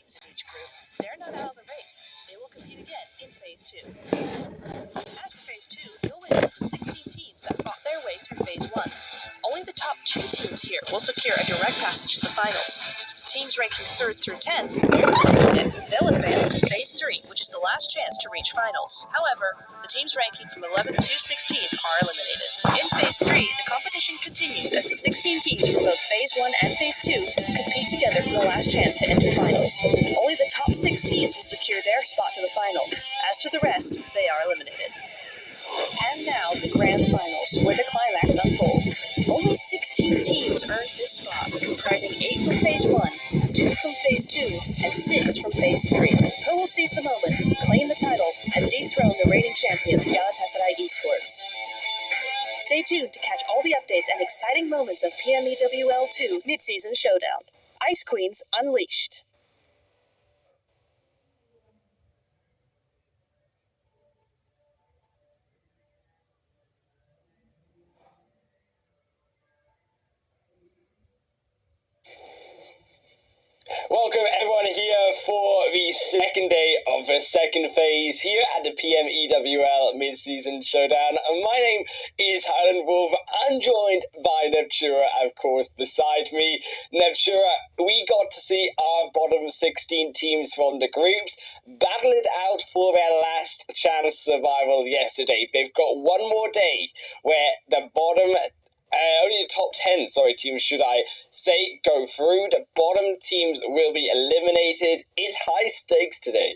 teams in each group, they're not out of the race. They will compete again in Phase 2. As for Phase 2, you'll witness the 16 teams that fought their way through Phase 1. Only the top 2 teams here will secure a direct passage to the finals. Teams ranking 3rd through 10th, they'll advance to Phase 3, which is the last chance to reach finals. However, the teams ranking from 11th to 16th are eliminated. In Phase 3, the competition continues as the 16 teams from both Phase 1 and Phase 2 compete together for the last chance to enter finals. Only the top 6 teams will secure their spot to the final. As for the rest, they are eliminated. And now, the grand finals, where the climax unfolds. Only 16 teams earned this spot, comprising 8 from Phase 1, 2 from Phase 2, and 6 from Phase 3. Who will seize the moment, claim the title, and dethrone the reigning champions, Galatasaray Esports? Stay tuned to catch all the updates and exciting moments of Pmmi WL2 Mid-Season Showdown. Ice Queens Unleashed. Welcome everyone here for the second day of the second phase here at the PMEWL Mid-Season Showdown. My name is Highland Wolf. I'm joined by Neptura, of course, beside me. Neptura, we got to see our bottom 16 teams from the groups battle it out for their last chance survival yesterday. They've got one more day where the bottom only the top 10, teams should I say, go through. The bottom teams will be eliminated. It's high stakes today.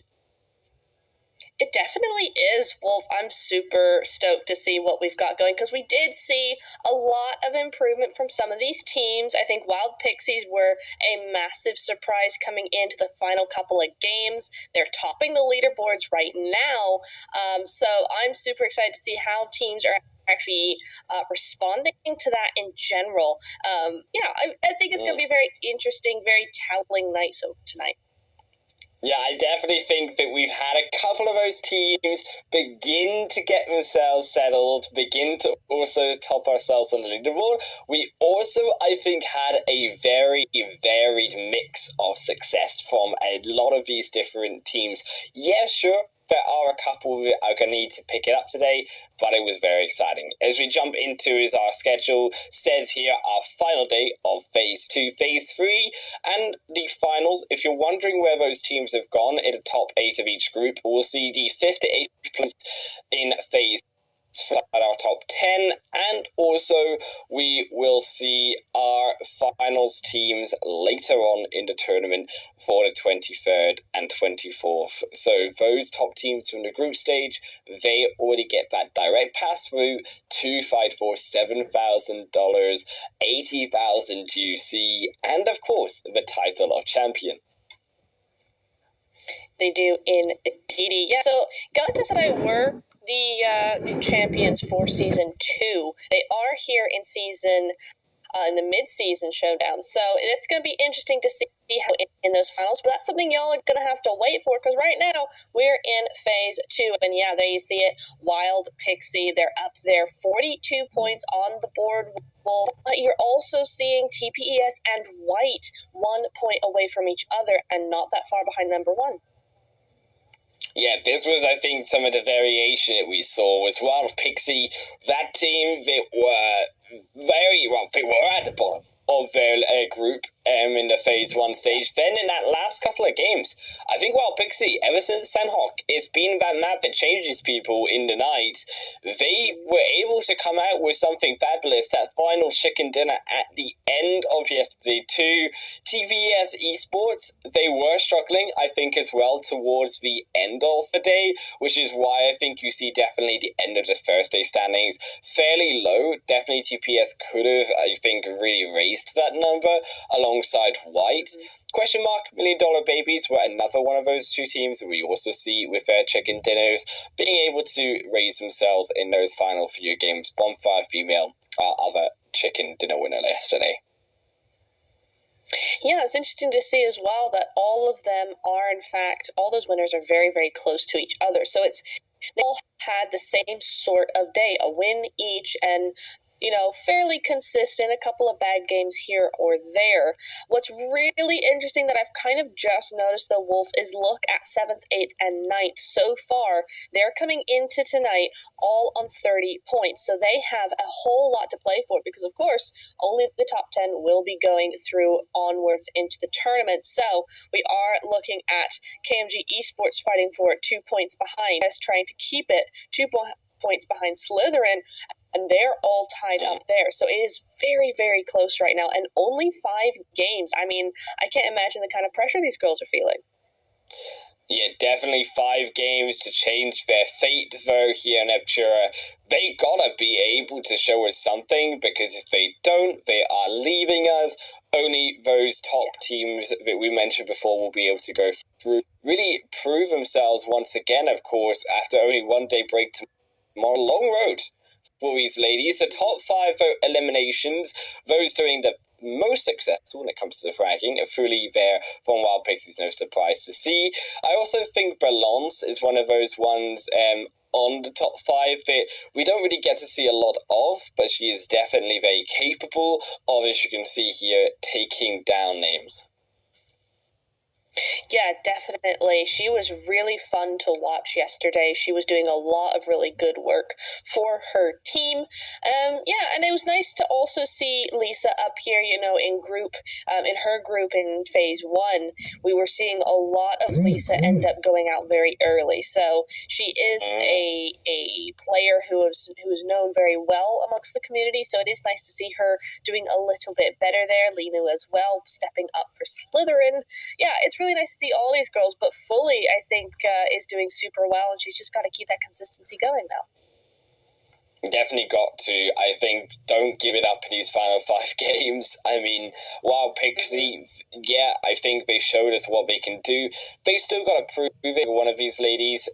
It definitely is, Wolf. I'm super stoked to see what we've got going because we did see a lot of improvement from some of these teams. I think Wild Pixies were a massive surprise coming into the final couple of games. They're topping the leaderboards right now, so I'm super excited to see how teams are actually responding to that in general. I think it's going to be a very interesting, very telling night tonight. Yeah, I definitely think that we've had a couple of those teams begin to get themselves settled, begin to also top ourselves on the leaderboard. We also, I think, had a very varied mix of success from a lot of these different teams. Yeah, sure. There are a couple that are going to need to pick it up today, but it was very exciting. As we jump into as our schedule says here, our final day of Phase 2, Phase 3, and the finals. If you're wondering where those teams have gone in the top 8 of each group, we'll see the 5th to 8th place in Phase at our top 10, and also we will see our finals teams later on in the tournament for the 23rd and 24th. So those top teams from the group stage, they already get that direct pass through to fight for $7,000, 80,000 UC, and of course the title of champion. They do indeed. Yeah, so Galatasaray were the champions for Season 2. They are here in in the mid-season showdown, so it's going to be interesting to see how in those finals, but that's something y'all are going to have to wait for, because right now we're in Phase 2, and yeah, there you see it, Wild Pixie, they're up there, 42 points on the board. But you're also seeing TPES and White 1 point away from each other and not that far behind number 1. Yeah, this was, I think, some of the variation that we saw was Wild Pixie. That team, they were they were at the bottom of their group in the Phase 1 stage. Then in that last couple of games, I think Wild Pixie, ever since Sandhawk, it's been that map that changes people in the night. They were able to come out with something fabulous, that final chicken dinner at the end of yesterday to TPS Esports. They were struggling, I think, as well towards the end of the day, which is why I think you see definitely the end of the Thursday standings fairly low. Definitely TPS could have, I think, really raised that number alongside White. Question mark, $1 Million Babies were another one of those two teams we also see with their chicken dinners being able to raise themselves in those final few games. Bonfire Female, our other chicken dinner winner yesterday. Yeah, it's interesting to see as well that all of them are, in fact, all those winners are very, very close to each other. So they all had the same sort of day, a win each, and fairly consistent, a couple of bad games here or there. What's really interesting that I've kind of just noticed, the Wolf, is look at 7th, 8th, and 9th. So far, they're coming into tonight all on 30 points. So they have a whole lot to play for because, of course, only the top 10 will be going through onwards into the tournament. So we are looking at KMG Esports fighting for 2 points behind us, trying to keep it 2 points behind Slytherin, and they're all tied up there. So it is very, very close right now, and only 5 games. I mean, I can't imagine the kind of pressure these girls are feeling. Yeah, definitely 5 games to change their fate, though, here in Eptura. They gotta be able to show us something, because if they don't, they are leaving us. Only those top teams that we mentioned before will be able to go through, really prove themselves once again, of course, after only 1 day break tomorrow. Long road for these ladies. The top 5 eliminations, those doing the most successful when it comes to the fragging, are fully there from Wild Pixies, no surprise to see. I also think Balance is one of those ones on the top 5 that we don't really get to see a lot of, but she is definitely very capable of, as you can see here, taking down names. Yeah, definitely. She was really fun to watch yesterday. She was doing a lot of really good work for her team. And it was nice to also see Lisa up here, in group, in her group in phase 1. We were seeing a lot of Lisa end up going out very early. So she is a player who is known very well amongst the community. So it is nice to see her doing a little bit better there. Linu as well, stepping up for Slytherin. Yeah, it's really nice to see all these girls, but Fully, I think, is doing super well, and she's just got to keep that consistency going now. Definitely got to. I think don't give it up in these final 5 games. I mean, Wild Pixie, yeah, I think they showed us what they can do. They still got to prove it. One of these ladies,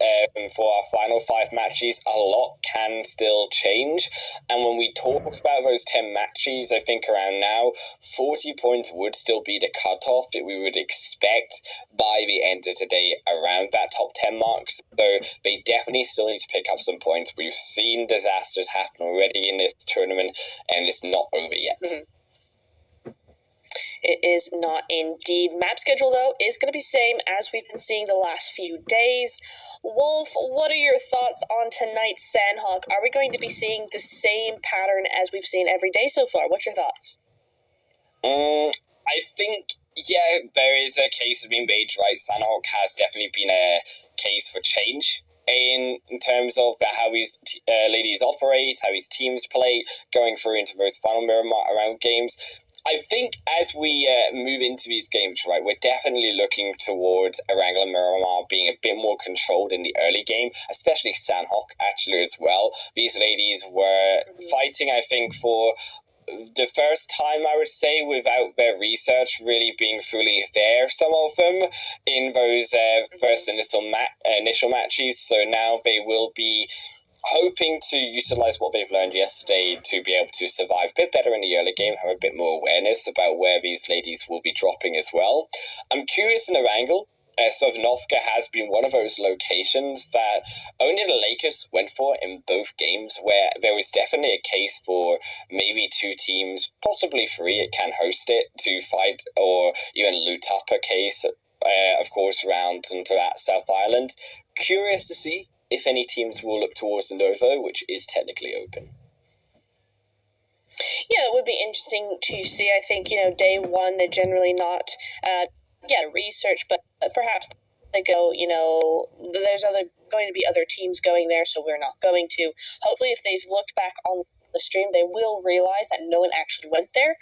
for our final 5 matches, a lot can still change. And when we talk about those 10 matches, I think around now, 40 points would still be the cutoff that we would expect by the end of today around that top 10 marks. So they definitely still need to pick up some points. We've seen disasters happen already in this tournament, and it's not over yet. Mm-hmm. It is not indeed. Map schedule, though, is going to be same as we've been seeing the last few days. Wolf, what are your thoughts on tonight's Sandhawk? Are we going to be seeing the same pattern as we've seen every day so far? What's your thoughts? I think, yeah, there is a case of being made, right? Sandhawk has definitely been a case for change in terms of how these ladies operate, how these teams play, going through into those final Miramar around games. I think as we move into these games, right, we're definitely looking towards Erangel and Miramar being a bit more controlled in the early game, especially Sandhawk actually as well. These ladies were fighting, I think, for the first time, I would say, without their research really being fully there, some of them, in those first initial matches. So now they will be hoping to utilize what they've learned yesterday to be able to survive a bit better in the early game, have a bit more awareness about where these ladies will be dropping as well. I'm curious in Erangel. Sovnovka has been one of those locations that only the Lakers went for in both games, where there was definitely a case for maybe 2 teams, possibly 3, it can host it, to fight or even loot up a case, of course, round into that South Island. Curious to see if any teams will look towards the Novo, which is technically open. Yeah, it would be interesting to see. I think, day 1, they're generally not research, but perhaps they go, there's going to be other teams going there, so we're not going to. Hopefully, if they've looked back on the stream, they will realize that no one actually went there.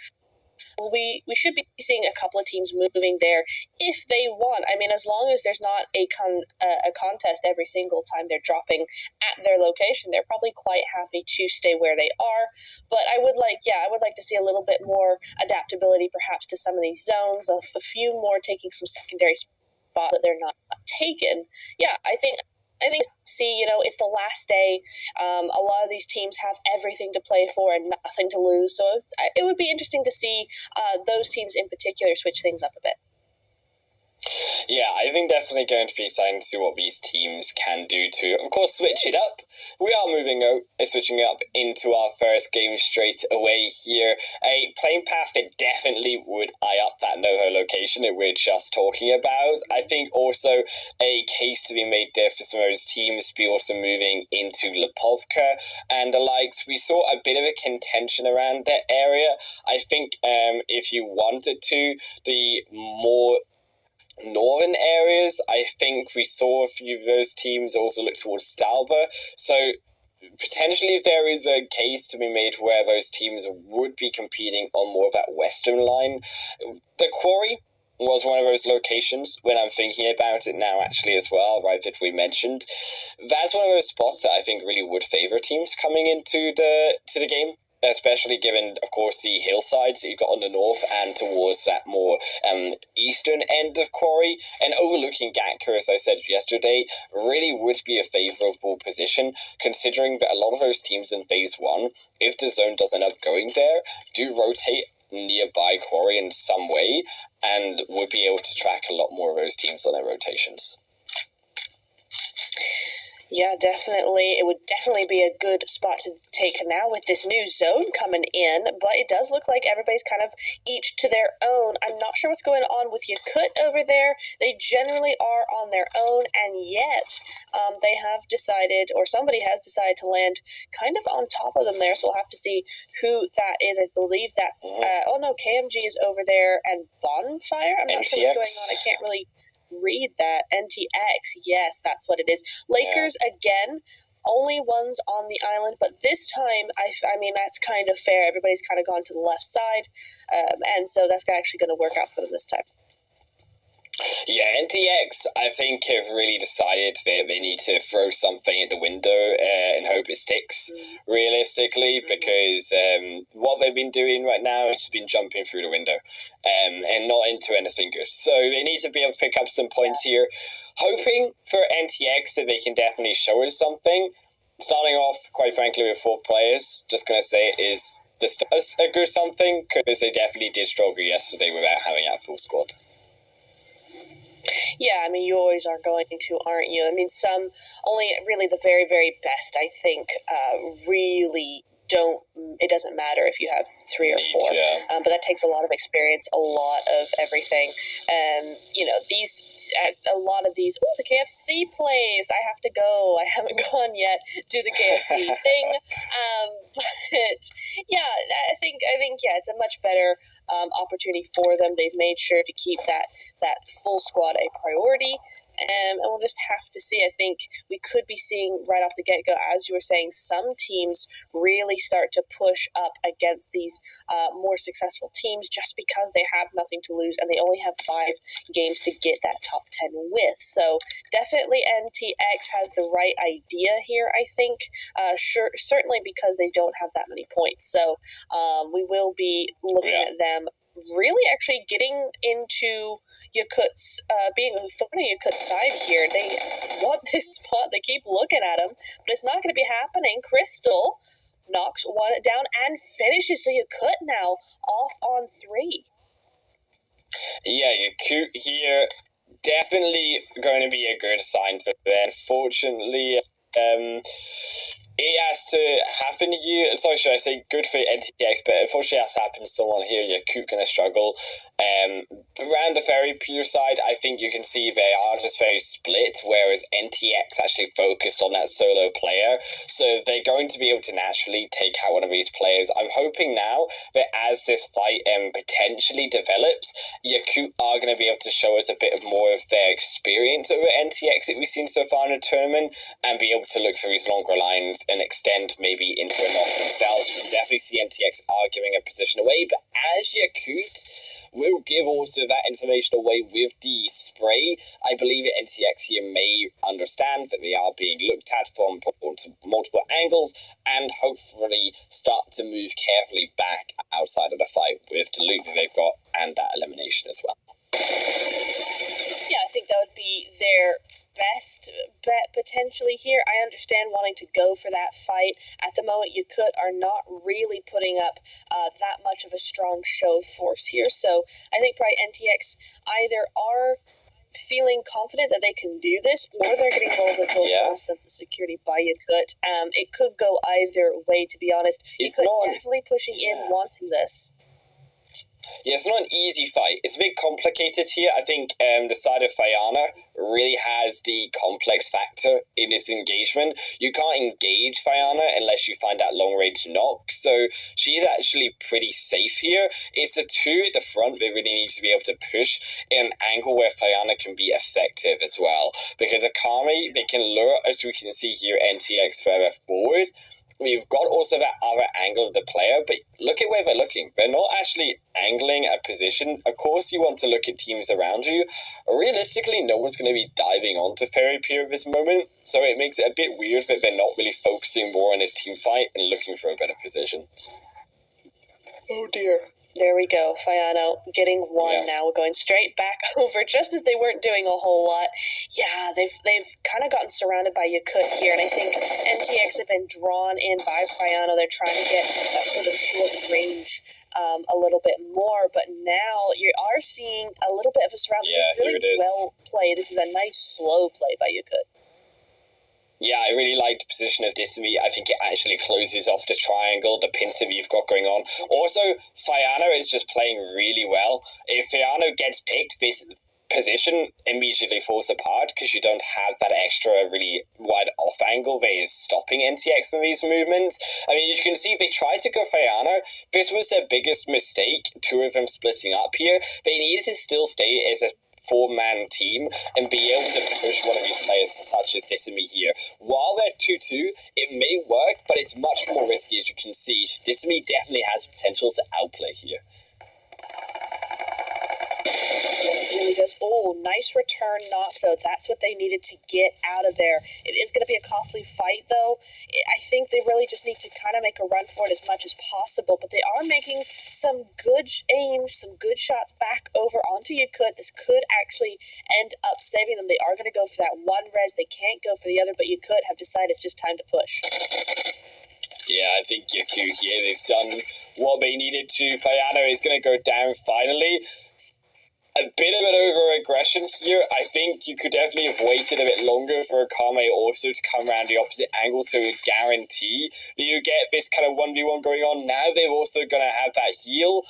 We should be seeing a couple of teams moving there if they want. I mean, as long as there's not a contest every single time they're dropping at their location, they're probably quite happy to stay where they are. But I would like to see a little bit more adaptability, perhaps, to some of these zones, of a few more taking some secondary spots that they're not taken. Yeah, I think see, it's the last day. A lot of these teams have everything to play for and nothing to lose. So it would be interesting to see those teams in particular switch things up a bit. Yeah, I think definitely going to be exciting to see what these teams can do to, of course, switch it up. We are switching up into our first game straight away here. A playing path that definitely would eye up that NoHo location that we're just talking about. I think also a case to be made there for some of those teams to be also moving into Lipovka and the likes. We saw a bit of a contention around that area. I think if you wanted to, the more northern areas, I think we saw a few of those teams also look towards Stalba. So potentially there is a case to be made where those teams would be competing on more of that western line. The quarry was one of those locations when I'm thinking about it now actually as well, right, that we mentioned. That's one of those spots that I think really would favor teams coming into the game. Especially given, of course, the hillsides that you've got on the north and towards that more eastern end of Quarry. And overlooking Gatka, as I said yesterday, really would be a favourable position, considering that a lot of those teams in Phase 1, if the zone doesn't end up going there, do rotate nearby Quarry in some way, and would be able to track a lot more of those teams on their rotations. Yeah, definitely. It would definitely be a good spot to take now with this new zone coming in, but it does look like everybody's kind of each to their own. I'm not sure what's going on with Yakut over there. They generally are on their own, and yet they have decided, or somebody has decided to land kind of on top of them there, so we'll have to see who that is. I believe that's, KMG is over there, and Bonfire? I'm not sure what's going on. I can't really read that. NTX, yes, that's what it is. Lakers, again, only ones on the island, but this time, I mean, that's kind of fair. Everybody's kind of gone to the left side, and so that's actually going to work out for them this time. Yeah, NTX, I think, have really decided that they need to throw something at the window and hope it sticks, realistically, because what they've been doing right now is been jumping through the window and not into anything good. So they need to be able to pick up some points here. Hoping for NTX that they can definitely show us something. Starting off, quite frankly, with 4 players, just going to say it is just a good something, because they definitely did struggle yesterday without having that full squad. Yeah, I mean, you always are going to, aren't you? I mean, some, only really the very, very best, I think, really don't, it doesn't matter if you have 3 or 4, but that takes a lot of experience, a lot of everything. You know, a lot of these, the KFC plays, I have to go, I haven't gone yet to the KFC thing, but yeah, I think, it's a much better opportunity for them. They've made sure to keep that full squad a priority. And we'll just have to see. I think we could be seeing right off the get-go, as you were saying, some teams really start to push up against these more successful teams just because they have nothing to lose and they only have 5 games to get that top 10 with. So definitely NTX has the right idea here, I think, certainly because they don't have that many points. So we will be looking at them really actually getting into Yakut's, being a thorn in Yakut's side here. They want this spot. They keep looking at him, but it's not going to be happening. Crystal knocks one down and finishes. So Yakut now off on 3. Yeah, Yakut here, definitely going to be a good sign for them. Unfortunately, it has to happen here. Sorry, should I say good for NTX, but unfortunately it has to happen to someone here. Yakut going to struggle. Around the very pure side, I think you can see they are just very split, whereas NTX actually focused on that solo player. So they're going to be able to naturally take out one of these players. I'm hoping now that as this fight potentially develops, Yakut are going to be able to show us a bit of more of their experience over NTX that we've seen so far in the tournament, and be able to look through these longer lines and extend maybe into a knock themselves. You can definitely see NTX are giving a position away, but as Yakut will give also that information away with the spray, I believe that NTX here may understand that they are being looked at from multiple angles and hopefully start to move carefully back outside of the fight with the loot that they've got and that elimination as well. Yeah, I think that would be their best bet potentially here. I understand wanting to go for that fight. At the moment, Yakut are not really putting up that much of a strong show of force here. So I think probably NTX either are feeling confident that they can do this, or they're getting rolled into a false sense of security by Yakut. It could go either way, to be honest. Yakut definitely pushing in, wanting this. Yeah, it's not an easy fight. It's a bit complicated here. I think the side of Fiana really has the complex factor in this engagement. You can't engage Fiana unless you find that long-range knock, so she's actually pretty safe here. It's the two at the front that really need to be able to push in an angle where Fiana can be effective as well, because Akami, they can lure, as we can see here, NTX further forward. We've got also that other angle of the player, but look at where they're looking. They're not actually angling a position. Of course, you want to look at teams around you. Realistically, no one's going to be diving onto Fairy Pier at this moment, so it makes it a bit weird that they're not really focusing more on this team fight and looking for a better position. Oh dear. There we go. Fiano getting one now. We're going straight back over, just as they weren't doing a whole lot. Yeah, they've kind of gotten surrounded by Yakut here, and I think NTX have been drawn in by Fiano. They're trying to get that sort of short range a little bit more, but now you are seeing a little bit of a surround. This is really well played. This is a nice slow play by Yakut. Yeah, I really like the position of Pmmi. I think it actually closes off the triangle, the pincer you've got going on. Also, Fiano is just playing really well. If Fiano gets picked, this position immediately falls apart because you don't have that extra really wide off angle that is stopping NTX from these movements. I mean, you can see they tried to go Fiano. This was their biggest mistake, two of them splitting up here. They needed to still stay as a four-man team and be able to push one of these players such as Pmmi here. While they're 2-2, it may work, but it's much more risky, as you can see. Pmmi definitely has potential to outplay here. It really does. Oh, nice return knock, though. That's what they needed to get out of there. It is going to be a costly fight, though. I think they really just need to kind of make a run for it as much as possible, but they are making some good aims, some good shots back over onto Yakut. This could actually end up saving them. They are going to go for that one res. They can't go for the other, but Yakut have decided it's just time to push. Yeah, I think Yakut here, they've done what they needed to. Fiano is going to go down finally. A bit of an over-aggression here. I think you could definitely have waited a bit longer for Akame also to come around the opposite angle, so it would guarantee that you get this kind of 1v1 going on. Now they're also going to have that heal.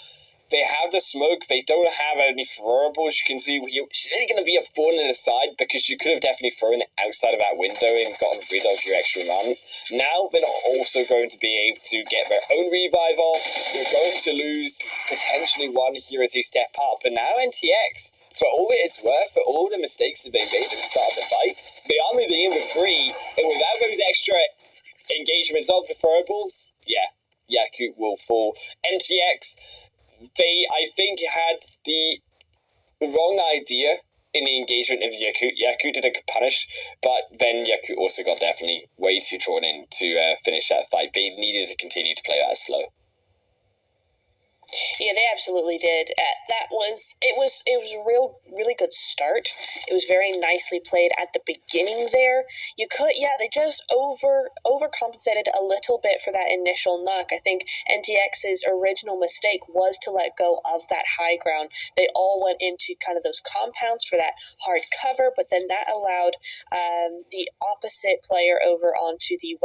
They have the smoke. They don't have any throwables. You can see she's really going to be a thorn in the side because you could have definitely thrown it outside of that window and gotten rid of your extra man. Now they're also going to be able to get their own revive off. They're going to lose potentially one here as they step up. But now NTX, for all it is worth, for all the mistakes that they made at the start of the fight, they are moving in with 3. And without those extra engagements of the throwables, Yakut will fall. NTX, they, I think, had the wrong idea in the engagement of Yakut. Yakut did a punish, but then Yakut also got definitely way too drawn in to finish that fight. They needed to continue to play that slow. Yeah, they absolutely did. It was a really good start. It was very nicely played at the beginning there. They just overcompensated a little bit for that initial knock. I think NTX's original mistake was to let go of that high ground. They all went into kind of those compounds for that hard cover, but then that allowed the opposite player over onto the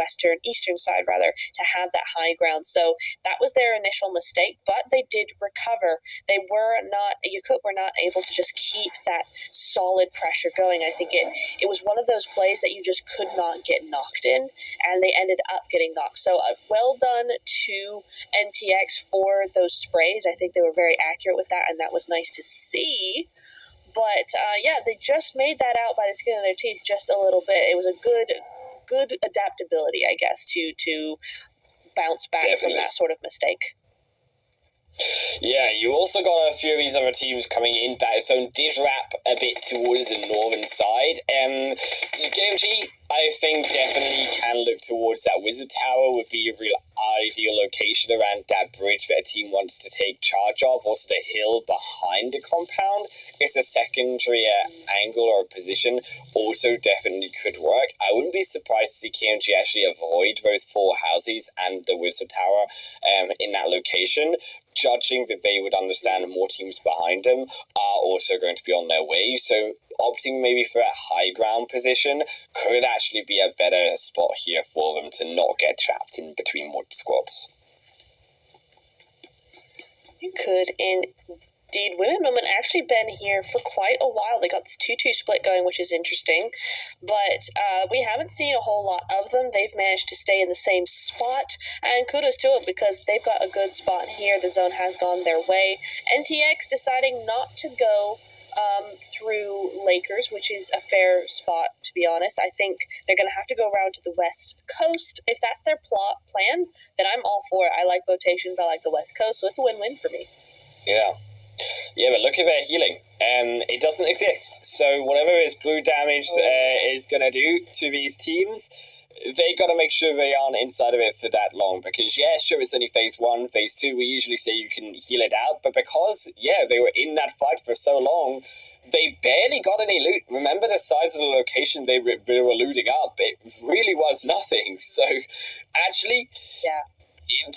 eastern side rather, to have that high ground. So that was their initial mistake, but they did recover. Yakut were not able to just keep that solid pressure going. I think it was one of those plays that you just could not get knocked in, and they ended up getting knocked. So well done to NTX for those sprays. I think they were very accurate with that, and that was nice to see. But they just made that out by the skin of their teeth just a little bit. It was a good adaptability, I guess, to bounce back from that sort of mistake. Yeah, you also got a few of these other teams coming in that zone did wrap a bit towards the northern side. KMG, I think, definitely can look towards that Wizard Tower would be a real ideal location around that bridge that a team wants to take charge of. Also, the hill behind the compound is a secondary angle or position. Also, definitely could work. I wouldn't be surprised to see KMG actually avoid those 4 houses and the Wizard Tower in that location. Judging that they would understand more teams behind them are also going to be on their way. So opting maybe for a high ground position could actually be a better spot here for them to not get trapped in between more squads. You could indeed. Women Moment actually been here for quite a while. They got this 2-2 split going, which is interesting, but we haven't seen a whole lot of them. They've managed to stay in the same spot, and kudos to it because they've got a good spot here. The zone has gone their way. NTX deciding not to go through Lakers, which is a fair spot, to be honest. I think they're going to have to go around to the West Coast. If that's their plan, then I'm all for it. I like rotations. I like the West Coast, so it's a win-win for me. Yeah, but look at their healing. It doesn't exist. So whatever his blue damage is going to do to these teams, they got to make sure they aren't inside of it for that long. Because, yeah, sure, it's only phase 1, phase 2. We usually say you can heal it out. But because, yeah, they were in that fight for so long, they barely got any loot. Remember the size of the location they were looting up? It really was nothing. So, actually... Yeah.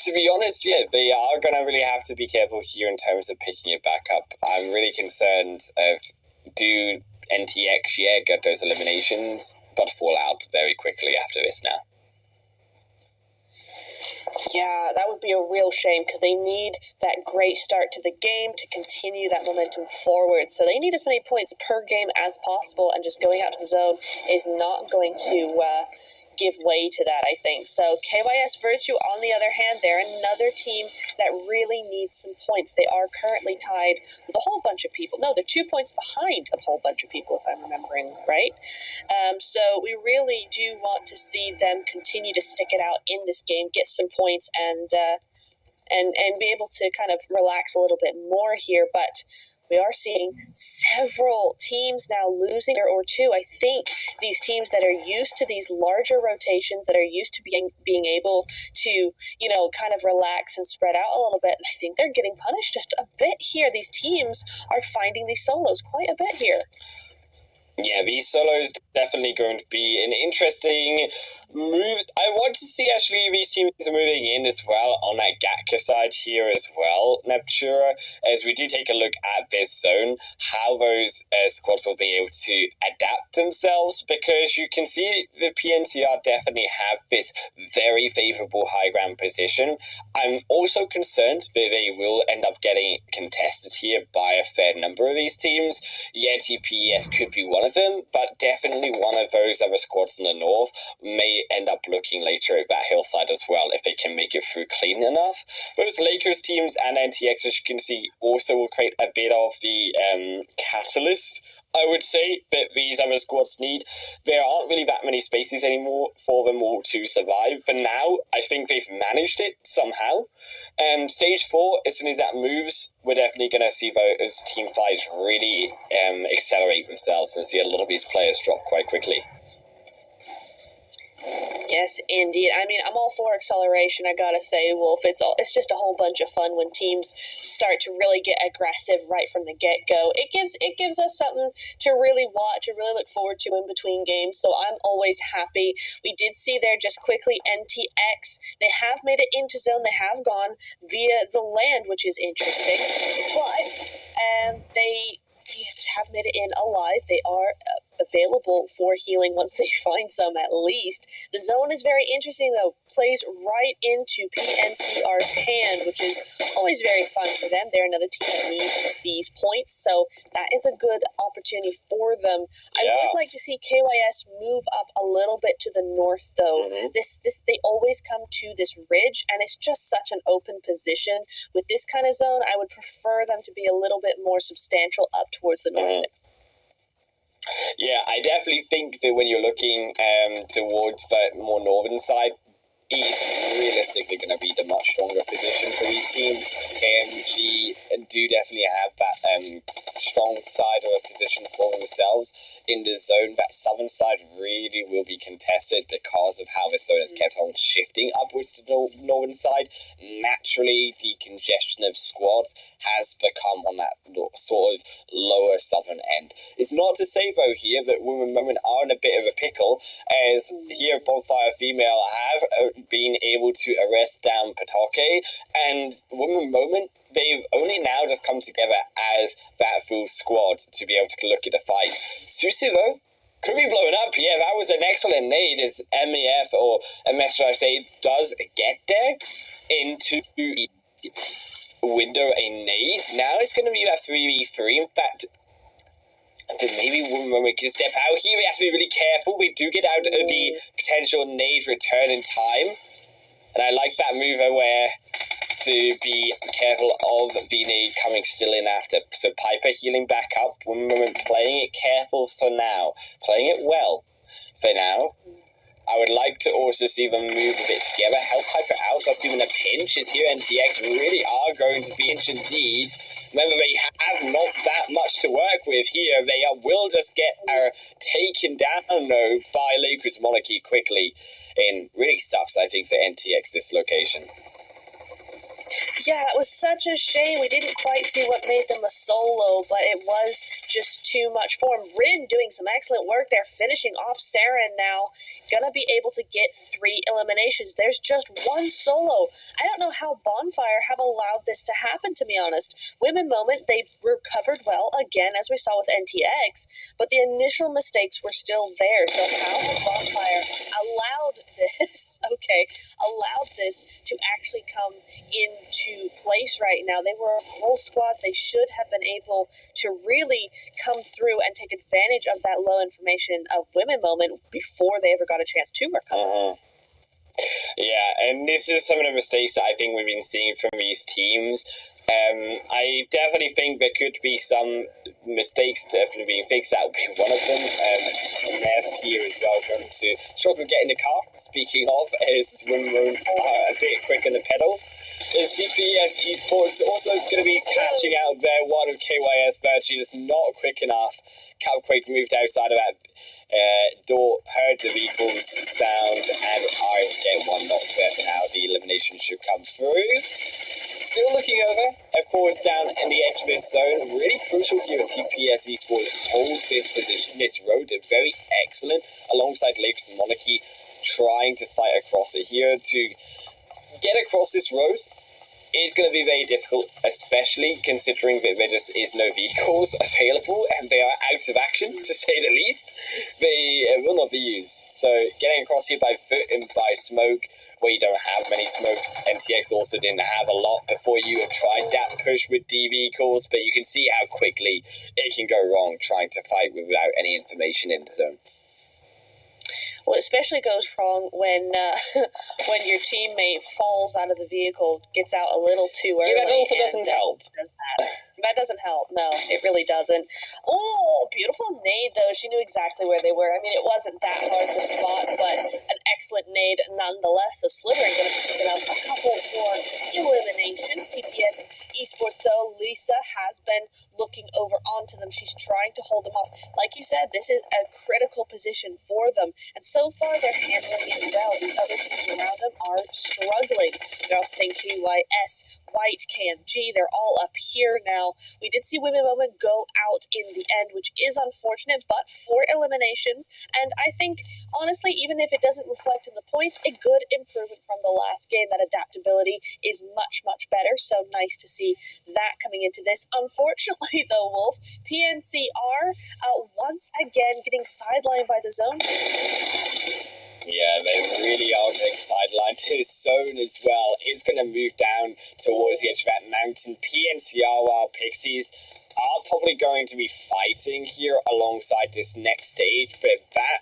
To be honest, yeah, they are going to really have to be careful here in terms of picking it back up. I'm really concerned of do NTX, get those eliminations, but fall out very quickly after this now. Yeah, that would be a real shame because they need that great start to the game to continue that momentum forward. So they need as many points per game as possible, and just going out to the zone is not going to... give way to that, I think. So KYS Virtue, on the other hand, they're another team that really needs some points. They are currently tied with a whole bunch of people. No, they're 2 points behind a whole bunch of people, if I'm remembering right. So we really do want to see them continue to stick it out in this game, get some points, and be able to kind of relax a little bit more here. But we are seeing several teams now losing or two. I think these teams that are used to these larger rotations, that are used to being able to, kind of relax and spread out a little bit, I think they're getting punished just a bit here. These teams are finding these solos quite a bit here. Yeah, these solos definitely going to be an interesting move. I want to see actually these teams are moving in as well on that Gatka side here as well, Neptura, as we do take a look at this zone, how those squads will be able to adapt themselves, because you can see the PNCR definitely have this very favorable high ground position. I'm also concerned that they will end up getting contested here by a fair number of these teams. Yeah, TPS could be one of them, but definitely one of those other squads in the north may end up looking later at that hillside as well if they can make it through clean enough. Those Lakers teams and NTX, as you can see, also will create a bit of the catalyst, I would say, that these other squads need. There aren't really that many spaces anymore for them all to survive. For now, I think they've managed it somehow. Stage 4, as soon as that moves, we're definitely going to see those team fights really accelerate themselves and see a lot of these players drop quite quickly. Yes, indeed. I mean, I'm all for acceleration, I gotta say, Wolf. It's just a whole bunch of fun when teams start to really get aggressive right from the get-go. It gives us something to really watch and really look forward to in between games, so I'm always happy. We did see there just quickly NTX. They have made it into zone. They have gone via the land, which is interesting, but they have made it in alive. They are available for healing once they find some, at least. The zone is very interesting, though. Plays right into PNCR's hand, which is always very fun for them. They're another team that needs these points, so that is a good opportunity for them. I would like to see KYS move up a little bit to the north, though. This they always come to this ridge, and it's just such an open position. With this kind of zone, I would prefer them to be a little bit more substantial up towards the north. Yeah, I definitely think that when you're looking towards the more northern side, is realistically going to be the much stronger position for these teams. KMG do definitely have that strong side of a position for themselves in the zone. That southern side really will be contested because of how the zone has kept on shifting upwards to the northern side. Naturally, the congestion of squads has become on that sort of lower southern end. It's not to say, though, here that Women Moment are in a bit of a pickle, as here Bonfire Female have been able to arrest down Patoke, and Women Moment, they've only now just come together as that full squad to be able to look at the fight. Susu, though, could be blown up. Yeah, that was an excellent nade as MEF, or MS, should I say, does get there into the window a nade. Now it's going to be that 3v3. In fact, but maybe when we can step out here, we have to be really careful. We do get out of the potential nade return in time. And I like that move where to be careful of the nade coming still in after. So Piper healing back up. When we're playing it careful for now. Playing it well for now. I would like to also see them move a bit together. Help Piper out. Because even a pinch is here. NTX really are going to be pinch indeed. Remember, they have not that much to work with here. They will just get taken down, though, by Lucas Monarchy quickly. And really sucks, I think, for NTX this location. Yeah, it was such a shame. We didn't quite see what made them a solo, but it was just too much for him. Rin doing some excellent work there, finishing off Saren now. Gonna be able to get 3 eliminations. There's just one solo. I don't know how Bonfire have allowed this to happen, to be honest. Women Moment, they recovered well, again, as we saw with NTX, but the initial mistakes were still there. So how has Bonfire allowed this, allowed this to actually come into place right now? They were a full squad. They should have been able to really come through and take advantage of that low information of Women Moment before they ever got a chance to recover. Yeah, and this is some of the mistakes that I think we've been seeing from these teams. I definitely think there could be some mistakes definitely being fixed. That would be one of them. And they're here as well, going to struggle to get in the car. Speaking of, as Women are a bit quick on the pedal. The CPS Esports also going to be catching out there. One of KYS Virtue is not quick enough. Cupquake moved outside of that door, heard the vehicle's sound, and I get one knock there for now. The elimination should come through. Still looking over, of course, down in the edge of this zone. Really crucial here at TPS Esports holds this position. This road is very excellent alongside Lakes and Monarchy, trying to fight across it here. To get across this road is going to be very difficult, especially considering that there just is no vehicles available and they are out of action, to say the least. They will not be used. So getting across here by foot and by smoke, where you don't have many smokes. NTX also didn't have a lot before you have tried that push with D vehicles, but you can see how quickly it can go wrong trying to fight without any information in the zone. Well, it especially goes wrong when your teammate falls out of the vehicle, gets out a little too early. Yeah, that also doesn't help. That doesn't help. No, it really doesn't. Oh, beautiful nade, though. She knew exactly where they were. I mean, it wasn't that hard to spot, but an excellent nade nonetheless. So Slytherin going to be picking up a couple more eliminations. TPS Esports, though, Lisa has been looking over onto them. She's trying to hold them off. Like you said, this is a critical position for them. And so far, they're handling it well. These other teams around them are struggling. They're all saying KYS, White, KMG, they're all up here now. We did see Women Moment go out in the end, which is unfortunate, but 4 eliminations. And I think, honestly, even if it doesn't reflect in the points, a good improvement from the last game. That adaptability is much, much better. So nice to see that coming into this. Unfortunately, though, Wolf, PNCR once again getting sidelined by the zone. Yeah, they really are getting sidelined to his zone as well. It's going to move down towards the edge of that mountain. PNCR, while Pixies are probably going to be fighting here alongside this next stage, but that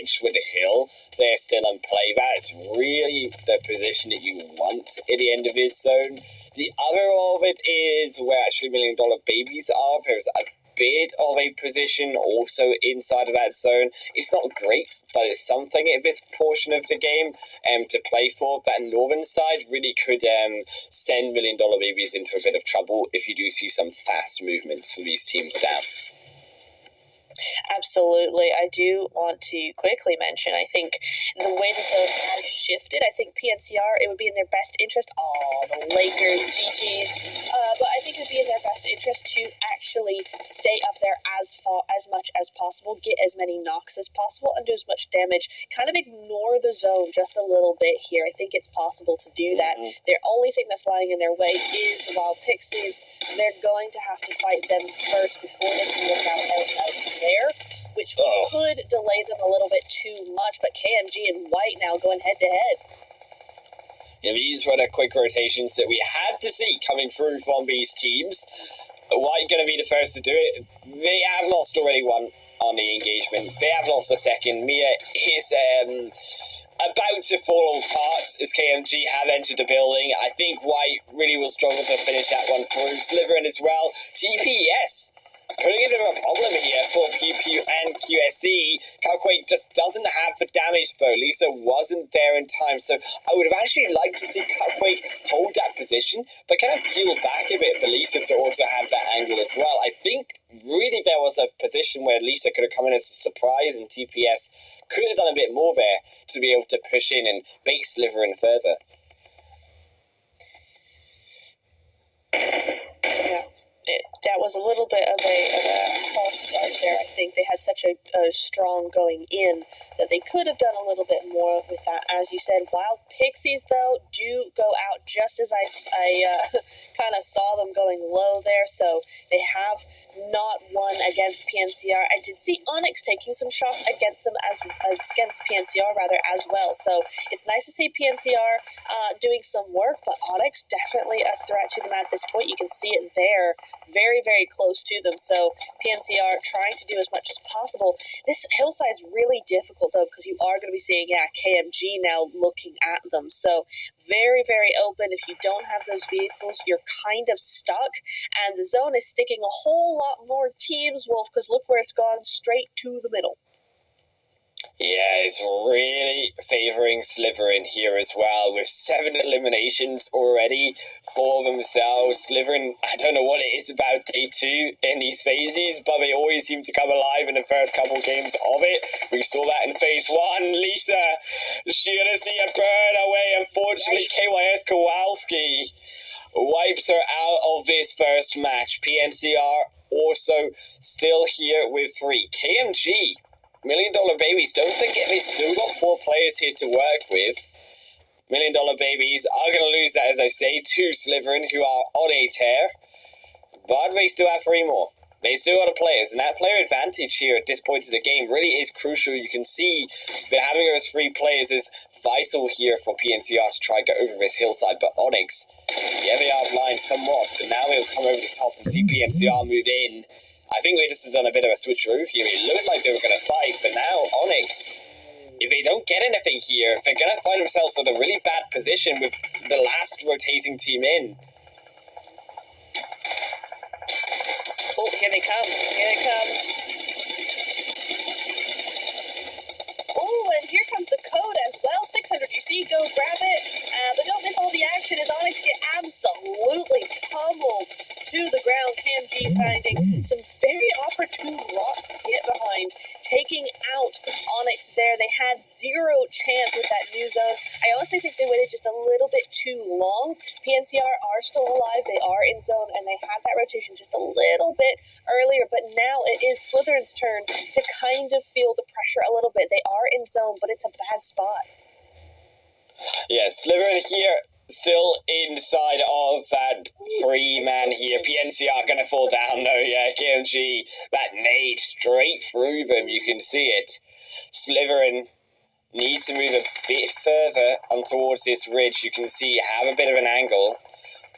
edge with the hill, they're still in play. That's really the position that you want at the end of his zone. The other of it is where actually $1 Million Babies are. There's a bit of a position also inside of that zone. It's not great, but it's something in this portion of the game to play for. That northern side really could send $1 Million Babies into a bit of trouble if you do see some fast movements from these teams down. Absolutely. I do want to quickly mention, I think the way the zone has shifted, I think PNCR, it would be in their best interest. Oh, the Lakers, GG's. But I think it would be in their best interest to actually stay up there as much as possible, get as many knocks as possible, and do as much damage. Kind of ignore the zone just a little bit here. I think it's possible to do that. The only thing that's lying in their way is the Wild Pixies. They're going to have to fight them first before they can look out there, which could delay them a little bit too much. But KMG and White now going head to head. Yeah, these were the quick rotations that we had to see coming through from these teams. White going to be the first to do it. They have lost already one on the engagement. They have lost the second. Mia is about to fall apart as KMG have entered the building. I think White really will struggle to finish that one through. Slytherin as well. TPS putting a bit of a problem here for PPU and QSE. Calquake just doesn't have the damage though. Lisa wasn't there in time, so I would have actually liked to see Calquake hold that position, but kind of peel back a bit for Lisa to also have that angle as well. I think really there was a position where Lisa could have come in as a surprise, and TPS could have done a bit more there to be able to push in and bait Slytherin further. Yeah. That was a little bit of a false start there. I think they had such a strong going in that they could have done a little bit more with that. As you said, Wild Pixies, though, do go out just as I kind of saw them going low there. So they have not won against PNCR. I did see Onyx taking some shots against them as against PNCR rather as well. So it's nice to see PNCR doing some work, but Onyx definitely a threat to them at this point. You can see it there. Very, very close to them. So PNCR trying to do as much as possible. This hillside's really difficult though, because you are going to be seeing KMG now looking at them. So very, very open. If you don't have those vehicles, you're kind of stuck. And the zone is sticking a whole lot more teams, Wolf, because look where it's gone, straight to the middle. Yeah, it's really favouring Slytherin here as well, with 7 eliminations already for themselves. Slytherin, I don't know what it is about day 2 in these phases, but they always seem to come alive in the first couple games of it. We saw that in phase 1. Lisa, she's gonna see a burn away. Unfortunately, KYS Kowalski wipes her out of this first match. PNCR also still here with 3. KMG, $1 Million Babies, don't forget they've still got 4 players here to work with. $1 Million Babies are going to lose that, as I say, to Slytherin, who are on a tear. But they still have 3 more. They still got the players, and that player advantage here at this point of the game really is crucial. You can see that having those 3 players is vital here for PNCR to try and get over this hillside. But Onyx, yeah, they are blind somewhat, but now they'll come over the top and see PNCR move in. I think they just have done a bit of a switcheroo here. It looked like they were going to fight, but now Onyx, if they don't get anything here, they're going to find themselves in a really bad position with the last rotating team in. Oh, here they come. Here they come. Oh, and here comes the code as well. 600 UC, go grab it. But don't miss all the action as Onyx get absolutely pummeled to the ground. KMG finding some very opportune rocks to get behind, taking out Onyx there. They had 0 chance with that new zone. I honestly think they waited just a little bit too long. PNCR are still alive. They are in zone, and they had that rotation just a little bit earlier. But now it is Slytherin's turn to kind of feel the pressure a little bit. They are in zone, but it's a bad spot. Yeah, Slytherin here still inside of that 3-man here. PNCR gonna fall down though. Yeah, KMG, that nade straight through them. You can see it. Slytherin needs to move a bit further on towards this ridge. You can see have a bit of an angle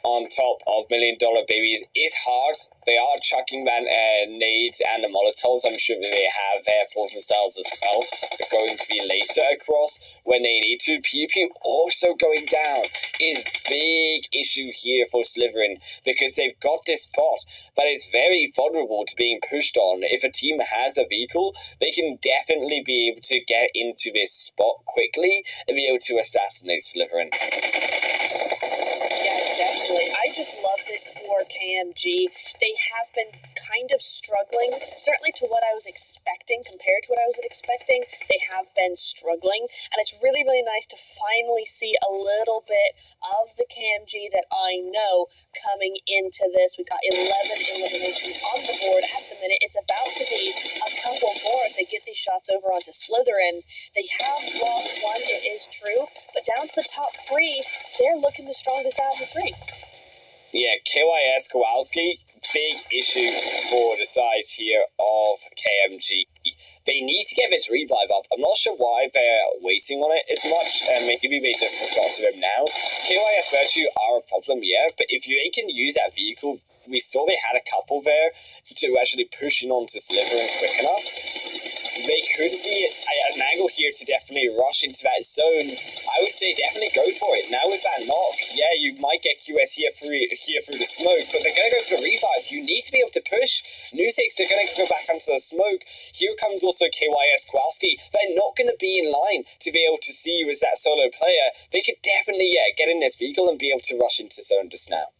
on top of $1 Million Babies. It's hard. They are chucking nades and the Molotovs. I'm sure that they have there for themselves as well. They're going to be later across when they need to. PvP also going down is big issue here for Slytherin, because they've got this spot that is very vulnerable to being pushed on. If a team has a vehicle, they can definitely be able to get into this spot quickly and be able to assassinate Slytherin. Yeah, definitely. absolutely. I just love this for KMG. They have been kind of struggling, certainly to what I was expecting, compared to what I was expecting. They have been struggling, and it's really, really nice to finally see a little bit of the KMG that I know coming into this. We got 11 eliminations on the board at the minute. It's about to be a couple more if they get these shots over onto Slytherin. They have lost one, it is true, but down to the top three, they're looking the strongest out of the three. Yeah, KYS Kowalski, big issue for the side here of KMG. They need to get this revive up. I'm not sure why they're waiting on it as much. Maybe they just got to them now. KYS Virtue are a problem, yeah, but if they can use that vehicle, we saw they had a couple there to actually push in onto Slytherin quick enough. They could be an angle here to definitely rush into that zone. I would say definitely go for it. Now with that knock, yeah, you might get QS here through the smoke, but they're going to go for the revive. You need to be able to push. Nuzix are going to go back onto the smoke. Here comes also KYS Kowalski. They're not going to be in line to be able to see you as that solo player. They could definitely, get in this vehicle and be able to rush into zone just now.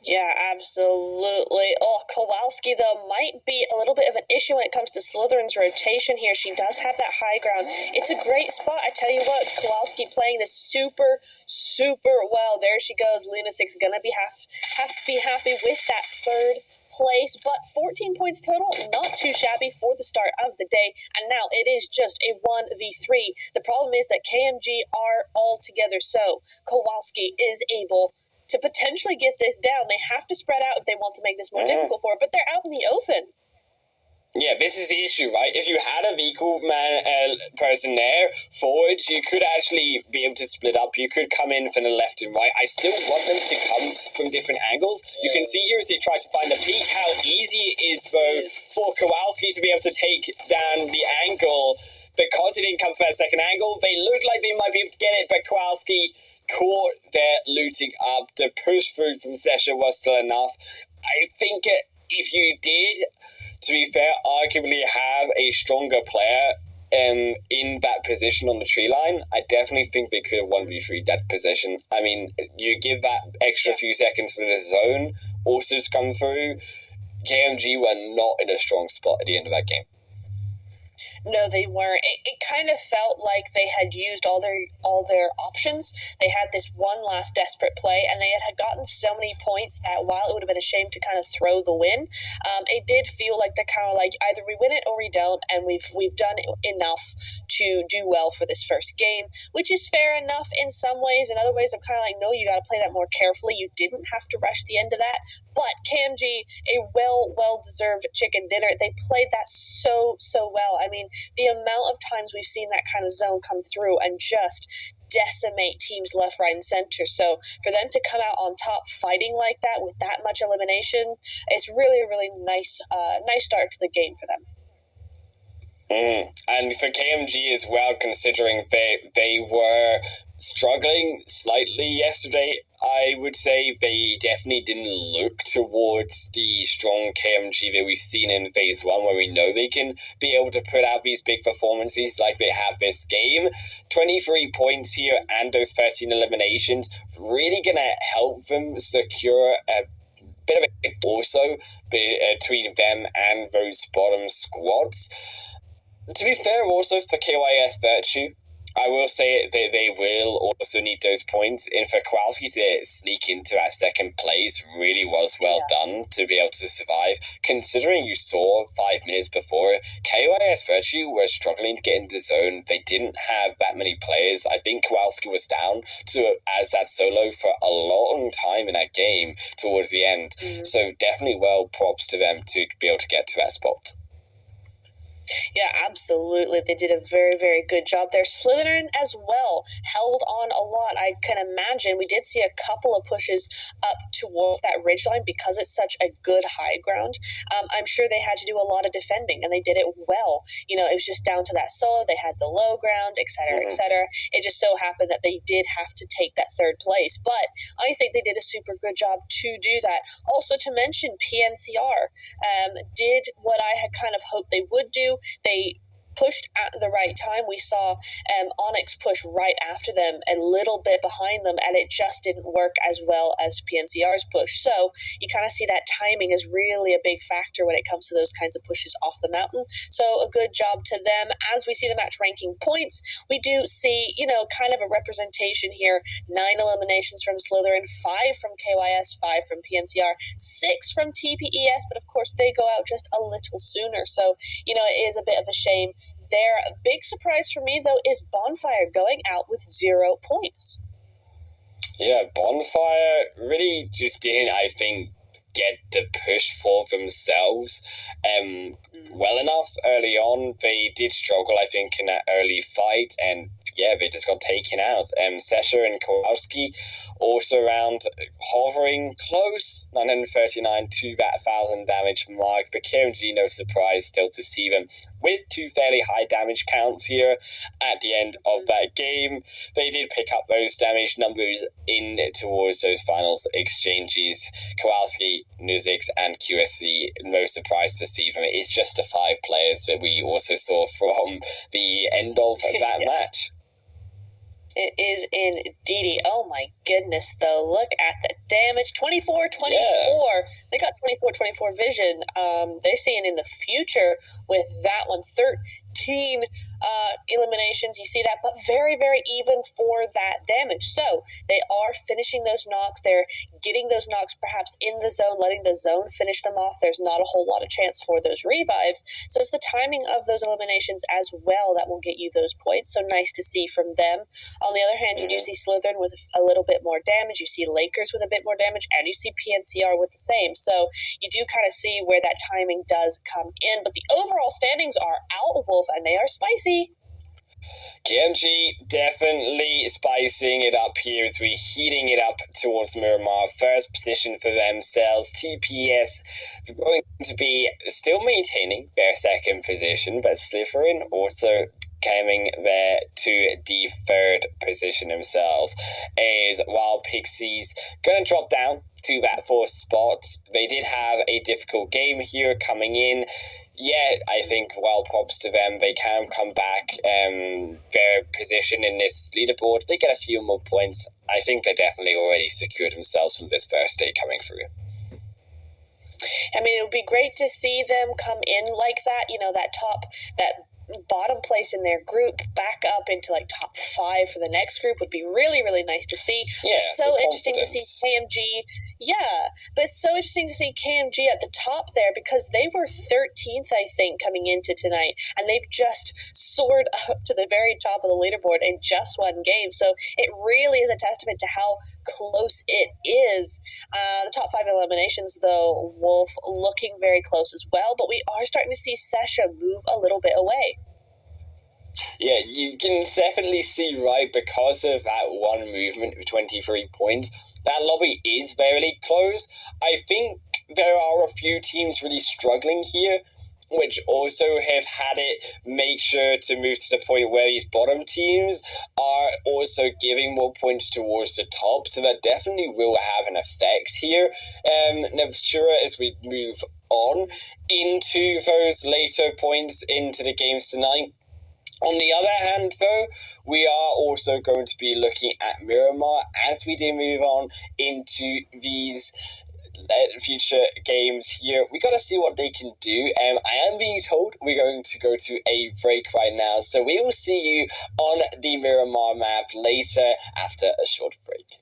Yeah, absolutely. Oh, Kowalski, though, might be a little bit of an issue when it comes to Slytherin's rotation here. She does have that high ground. It's a great spot. I tell you what, Kowalski playing this super, super well. There she goes. Lunasix gonna be have to be happy with that third place, but 14 points total, not too shabby for the start of the day. And now it is just a 1v3. The problem is that KMG are all together, so Kowalski is able to potentially get this down. They have to spread out if they want to make this more difficult for it, but they're out in the open. Yeah, this is the issue, right? If you had a vehicle person there, forward, you could actually be able to split up. You could come in from the left and right. I still want them to come from different angles. You can see here as they try to find a peak how easy it is, though, for Kowalski to be able to take down the angle. Because it didn't come from that second angle, they looked like they might be able to get it, but Kowalski caught their looting up. The push through from Sesha was still enough. I think if you did, to be fair, arguably have a stronger player in that position on the tree line, I definitely think they could have 1v3 that position. I mean, you give that extra few seconds for the zone also to come through. KMG were not in a strong spot at the end of that game. No, they weren't. It kind of felt like they had used all their options. They had this one last desperate play, and they had gotten so many points that while it would have been a shame to kind of throw the win, it did feel like they're kind of like either we win it or we don't, and we've done enough to do well for this first game, which is fair enough in some ways. In other ways, I'm kind of like, no, you got to play that more carefully. You didn't have to rush the end of that. But KMG, a well-deserved chicken dinner. They played that so well. I mean, the amount of times we've seen that kind of zone come through and just decimate teams left, right, and center. So for them to come out on top fighting like that with that much elimination, it's really a really nice start to the game for them. And for KMG as well, considering they were struggling slightly yesterday, I would say they definitely didn't look towards the strong KMG that we've seen in Phase 1, where we know they can be able to put out these big performances like they have this game. 23 points here and those 13 eliminations, really going to help them secure a bit of a also between them and those bottom squads. To be fair, also for KYS Virtue, I will say they will also need those points. And for Kowalski to sneak into that second place really was well done to be able to survive. Considering you saw 5 minutes before, KYS Virtue were struggling to get into zone. They didn't have that many players. I think Kowalski was down as that solo for a long time in that game towards the end. So definitely props to them to be able to get to that spot. Yeah, absolutely. They did a very, very good job there. Slytherin as well held on a lot. I can imagine we did see a couple of pushes up towards that ridgeline because it's such a good high ground. I'm sure they had to do a lot of defending, and they did it well. You know, it was just down to that solo. They had the low ground, et cetera, et cetera. It just so happened that they did have to take that third place, but I think they did a super good job to do that. Also to mention, PNCR did what I had kind of hoped they would do. They pushed at the right time. We saw Onyx push right after them, a little bit behind them, and it just didn't work as well as PNCR's push. So you kind of see that timing is really a big factor when it comes to those kinds of pushes off the mountain. So a good job to them. As we see the match ranking points, we do see, kind of a representation here. 9 eliminations from Slytherin, 5 from KYS, 5 from PNCR, 6 from TPES, but of course they go out just a little sooner. So, it is a bit of a shame. Their big surprise for me, though, is Bonfire going out with 0 points. Yeah, Bonfire really just didn't, I think, get the push for themselves well enough early on. They did struggle, I think, in that early fight, and they just got taken out. Sesha and Kowalski also around, hovering close, 939 to that 1,000 damage mark. But KMG, no surprise still to see them with 2 fairly high damage counts here at the end of that game. They did pick up those damage numbers in towards those finals exchanges. Kowalski, Nuzix, and QSC, no surprise to see them. It's just the 5 players that we also saw from the end of that match. It is indeed. Oh my goodness, though. Look at the damage. 24-24. Yeah. They got 24-24 vision. They're seeing in the future with that one. 13 eliminations. You see that, but very, very even for that damage. So they are finishing those knocks. They're getting those knocks perhaps in the zone, letting the zone finish them off. There's not a whole lot of chance for those revives. So it's the timing of those eliminations as well that will get you those points. So nice to see from them. On the other hand, you do see Slytherin with a little bit more damage. You see Lakers with a bit more damage, and you see PNCR with the same. So you do kind of see where that timing does come in. But the overall standings are out, Wolf, and they are spicy. KMG definitely spicing it up here as we're heating it up towards Miramar. First position for themselves. TPS going to be still maintaining their second position, but Slytherin also coming there to the third position themselves, as Wild Pixies gonna drop down to that 4th spot. They did have a difficult game here coming in. Yeah, I think, well, props to them. They can come back. Their position in this leaderboard, they get a few more points. I think they definitely already secured themselves from this first day coming through. I mean, it would be great to see them come in like that, that bottom place in their group back up into like top 5 for the next group would be really, really nice to see. Yeah, so interesting to see KMG. Yeah, but it's so interesting to see KMG at the top there because they were 13th, I think, coming into tonight, and they've just soared up to the very top of the leaderboard in just one game. So it really is a testament to how close it is. The top 5 eliminations, though, Wolf looking very close as well, but we are starting to see Sesha move a little bit away. Yeah, you can definitely see, right, because of that one movement of 23 points, that lobby is very close. I think there are a few teams really struggling here, which also have had it make sure to move to the point where these bottom teams are also giving more points towards the top, so that definitely will have an effect here. Now, sure, as we move on into those later points into the games tonight, on the other hand, though, we are also going to be looking at Miramar as we do move on into these future games here. We got to see what they can do. I am being told we're going to go to a break right now, so we will see you on the Miramar map later after a short break.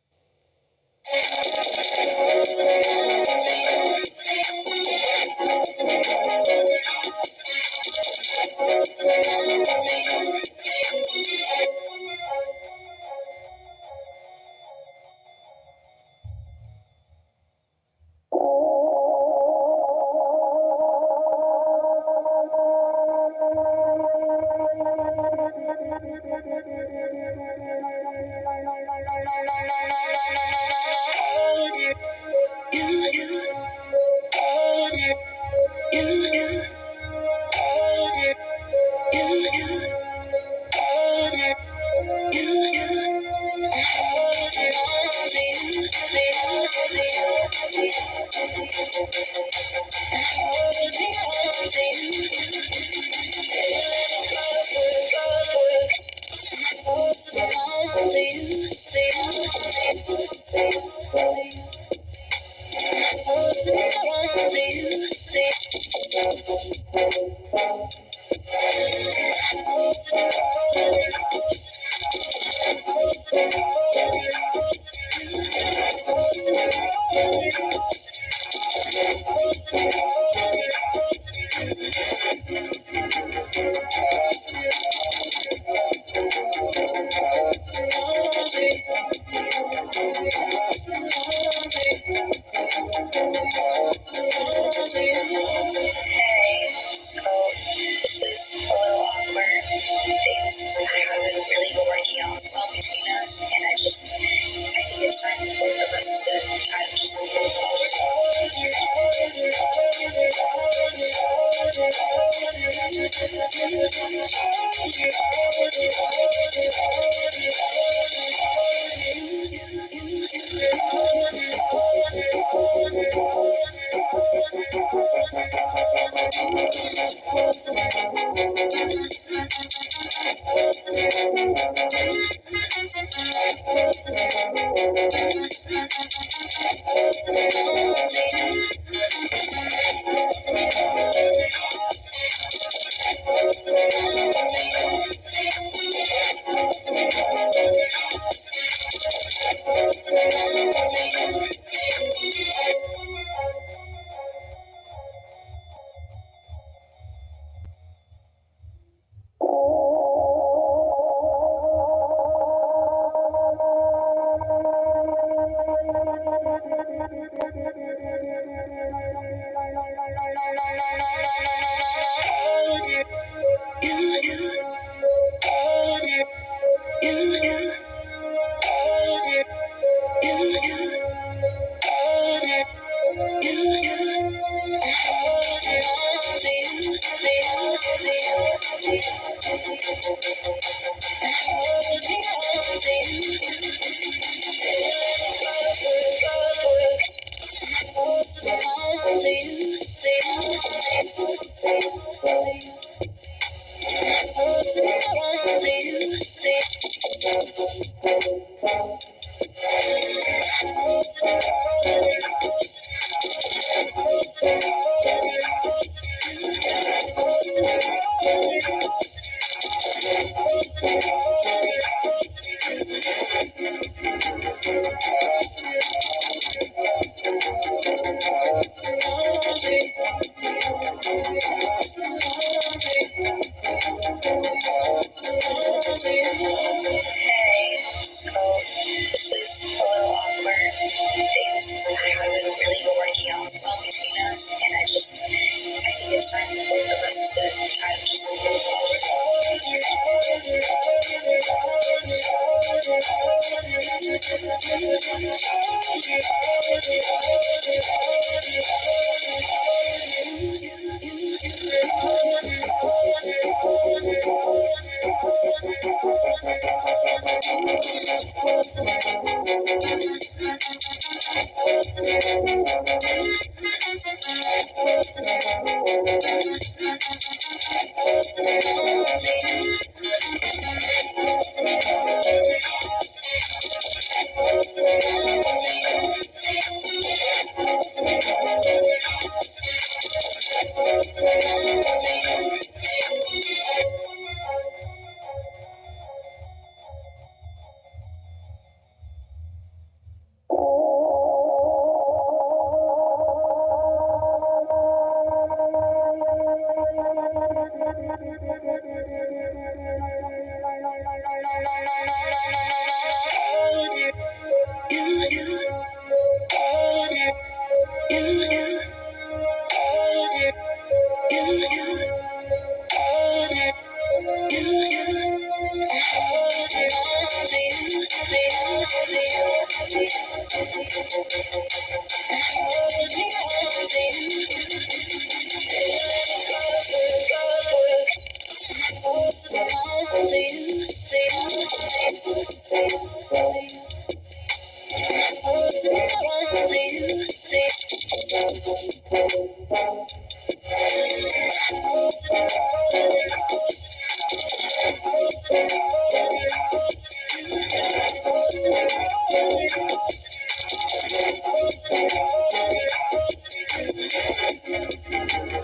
So this is a little awkward. Things haven't really been working out well between us, and I think it's time for the rest to kind of just move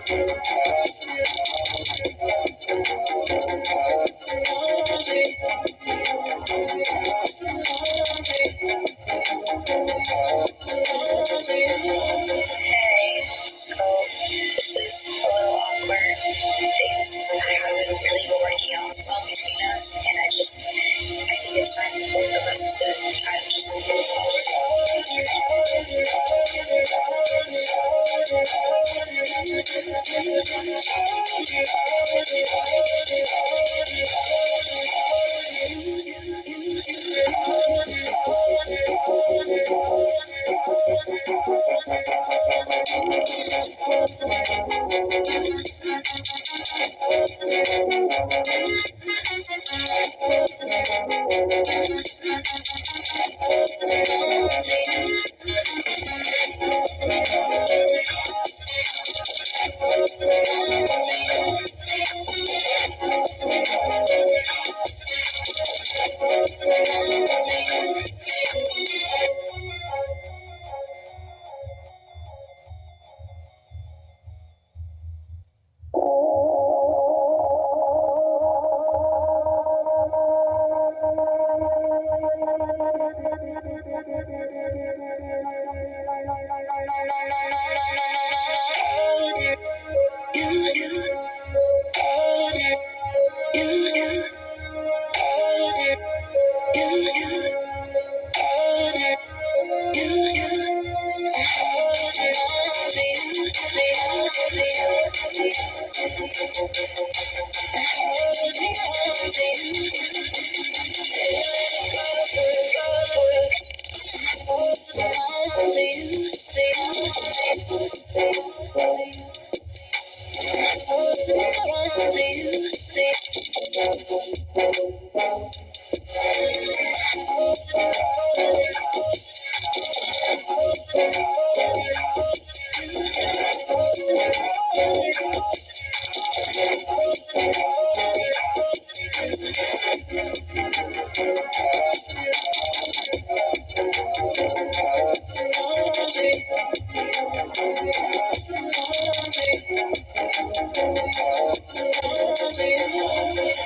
Hey, so this is a little awkward. Things haven't really been working out well between us, and I think it's time for both of us to kind of just move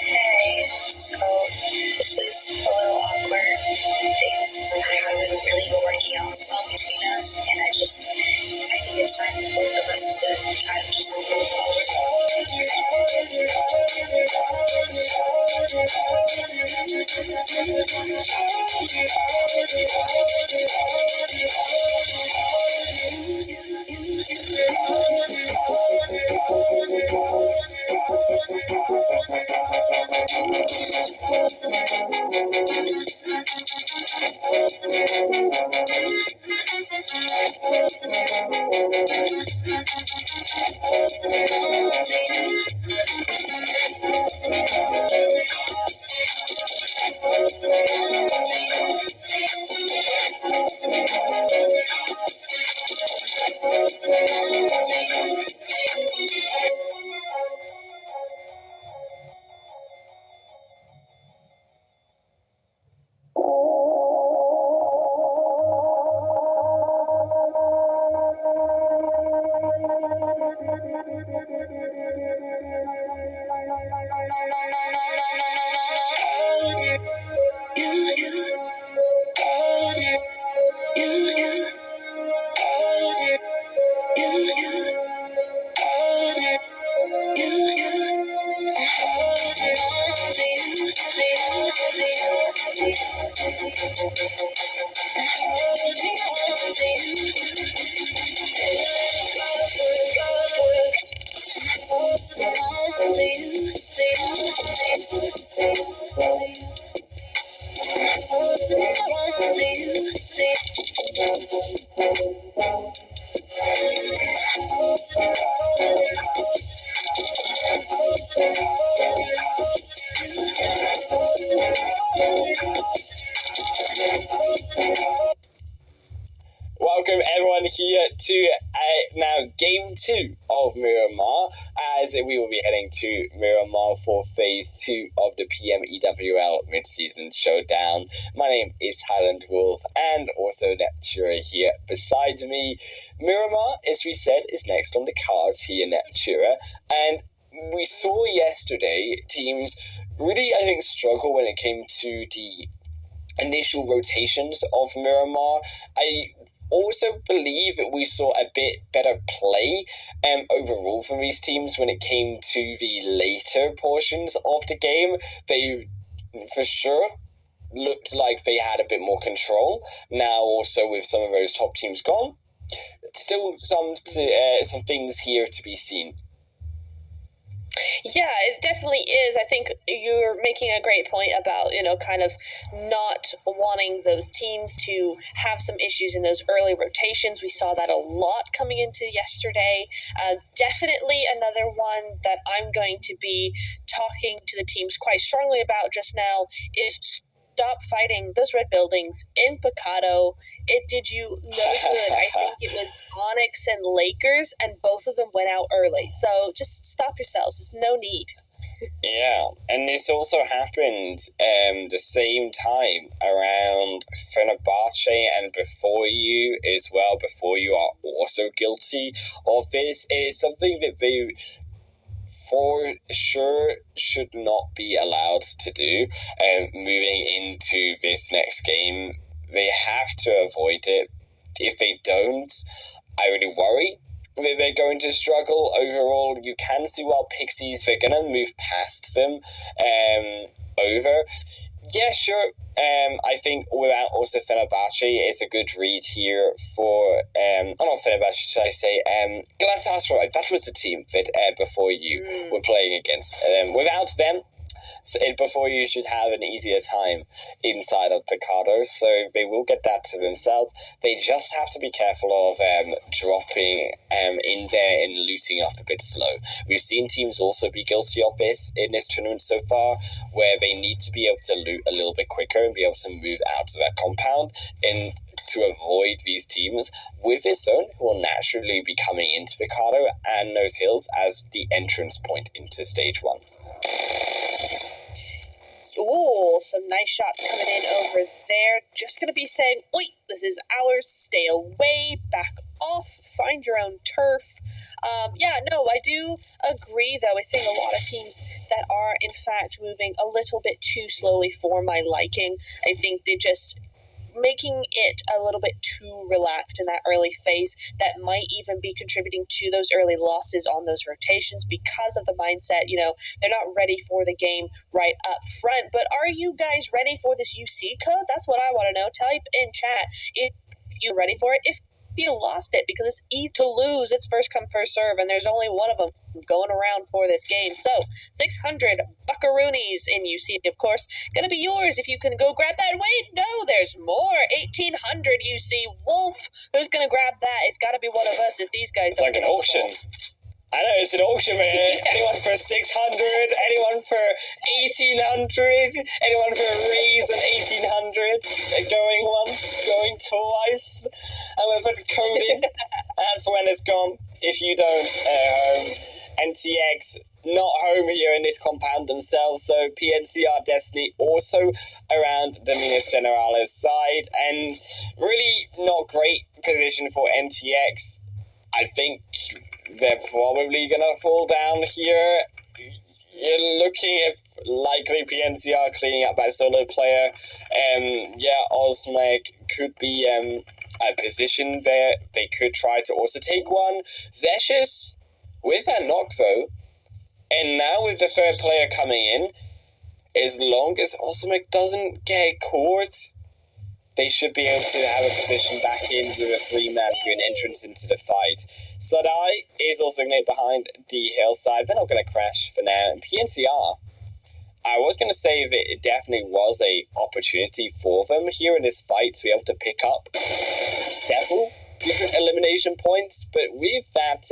Hey, so this is a little awkward. Things haven't really been working out well between us, and I think it's time for both of us to kind of just move Welcome everyone here to now game 2 of Miramar. as we will be heading to Miramar for Phase 2 of the PMEWL Mid-Season Showdown. My name is Highland Wolf, and also Neptura here beside me. Miramar, as we said, is next on the cards here, Neptura, and we saw yesterday teams really, I think, struggle when it came to the initial rotations of Miramar. I also believe we saw a bit better play overall from these teams when it came to the later portions of the game. They, for sure, looked like they had a bit more control. Now, also with some of those top teams gone, still some things here to be seen. Yeah, it definitely is. I think you're making a great point about, kind of not wanting those teams to have some issues in those early rotations. We saw that a lot coming into yesterday. Definitely another one that I'm going to be talking to the teams quite strongly about just now is stop fighting those red buildings in Picado. Did you notice that I think it was Onyx and Lakers, and both of them went out early. So just stop yourselves. There's no need. Yeah, and this also happened the same time around Fenerbahce and before you as well. Before you are also guilty of this. It is something that they for sure should not be allowed to do. Moving into this next game, they have to avoid it. If they don't, I really worry that they're going to struggle overall. You can see while Pixies, they're going to move past them over. Yeah, sure. I think without also Fenerbahce, it's a good read here for, not Fenerbahce, should I say, Galatasaray. That was the team that before you were playing against. Without them, before you should have an easier time inside of Picado, so they will get that to themselves. They just have to be careful of dropping in there and looting up a bit slow. We've seen teams also be guilty of this in this tournament so far, where they need to be able to loot a little bit quicker and be able to move out of their compound and to avoid these teams with this zone who will naturally be coming into Picado and those hills as the entrance point into stage 1. Ooh, some nice shots coming in over there. Just going to be saying, oi, this is ours. Stay away, back off, find your own turf. I do agree, though. I think a lot of teams that are, in fact, moving a little bit too slowly for my liking. I think they just making it a little bit too relaxed in that early phase that might even be contributing to those early losses on those rotations because of the mindset, they're not ready for the game right up front. But are you guys ready for this UC code? That's what I want to know. Type in chat if you're ready for it. If you lost it, because it's easy to lose. It's first come, first serve, and there's only one of them going around for this game. So 600 buckaroonies in UC, of course, gonna be yours if you can go grab that. Wait, no, there's more. 1800 UC. Wolf, who's gonna grab that? It's gotta be one of us if these guys. It's like an auction. I know, it's an auction, man. Anyone for 600, anyone for 1800, anyone for a raise an 1800. Going once, going twice. I'm going to put a code in. That's when it's gone. If you don't, NTX not home here in this compound themselves, so PNCR Destiny also around the Minas Generales side, and really not great position for NTX. I think they're probably gonna fall down here. You're looking at likely PNCR cleaning up by solo player. Osmeg could be a position there. They could try to also take one. Zeshus with a knock though, and now with the third player coming in, as long as Osmeg doesn't get caught, they should be able to have a position back in with a 3-man through an entrance into the fight. Sadai is also going to be behind the hillside. They're not going to crash for now. And PNCR, I was going to say that it definitely was a opportunity for them here in this fight to be able to pick up several different elimination points. But with that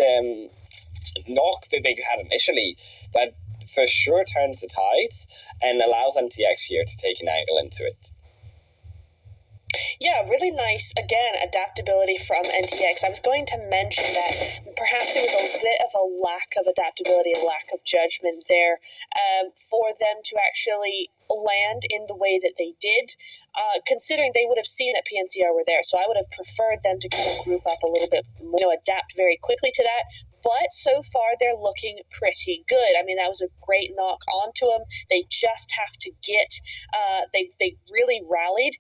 knock that they had initially, that for sure turns the tides and allows MTX here to take an angle into it. Yeah, really nice, again, adaptability from NTX. I was going to mention that perhaps it was a bit of a lack of adaptability, a lack of judgment there for them to actually land in the way that they did, considering they would have seen that PNCR were there. So I would have preferred them to kind of group up a little bit more, adapt very quickly to that. But so far, they're looking pretty good. I mean, that was a great knock onto them. They just have to get, they really rallied.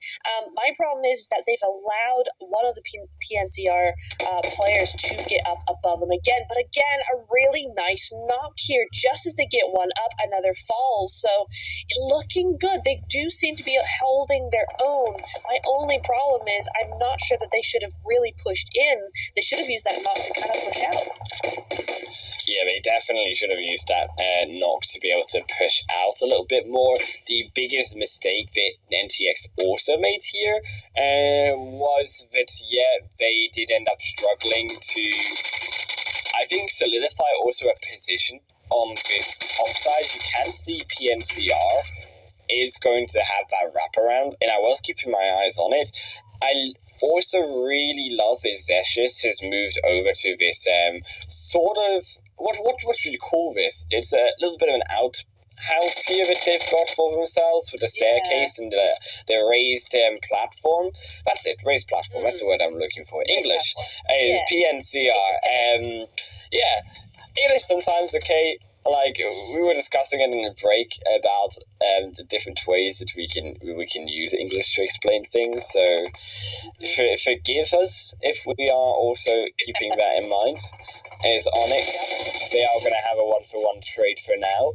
My problem is that they've allowed one of the PNCR players to get up above them again. But again, a really nice knock here. Just as they get one up, another falls. So looking good. They do seem to be holding their own. My only problem is I'm not sure that they should have really pushed in. They should have used that knock to kind of push out. Yeah, they definitely should have used that knock to be able to push out a little bit more. The biggest mistake that NTX also made here was that, they did end up struggling to, I think, solidify also a position on this top side. You can see PNCR is going to have that wraparound, and I was keeping my eyes on it. I also really love that Zeshus has moved over to this sort of, what should you call this? It's a little bit of an outhouse here that they've got for themselves with a staircase and the raised platform. That's it, raised platform. That's the word I'm looking for. English is PNCR. English sometimes okay. Like we were discussing it in a break about the different ways that we can use English to explain things. So forgive us if we are also keeping that in mind. As Onyx, they are going to have a 1-for-1 trade for now.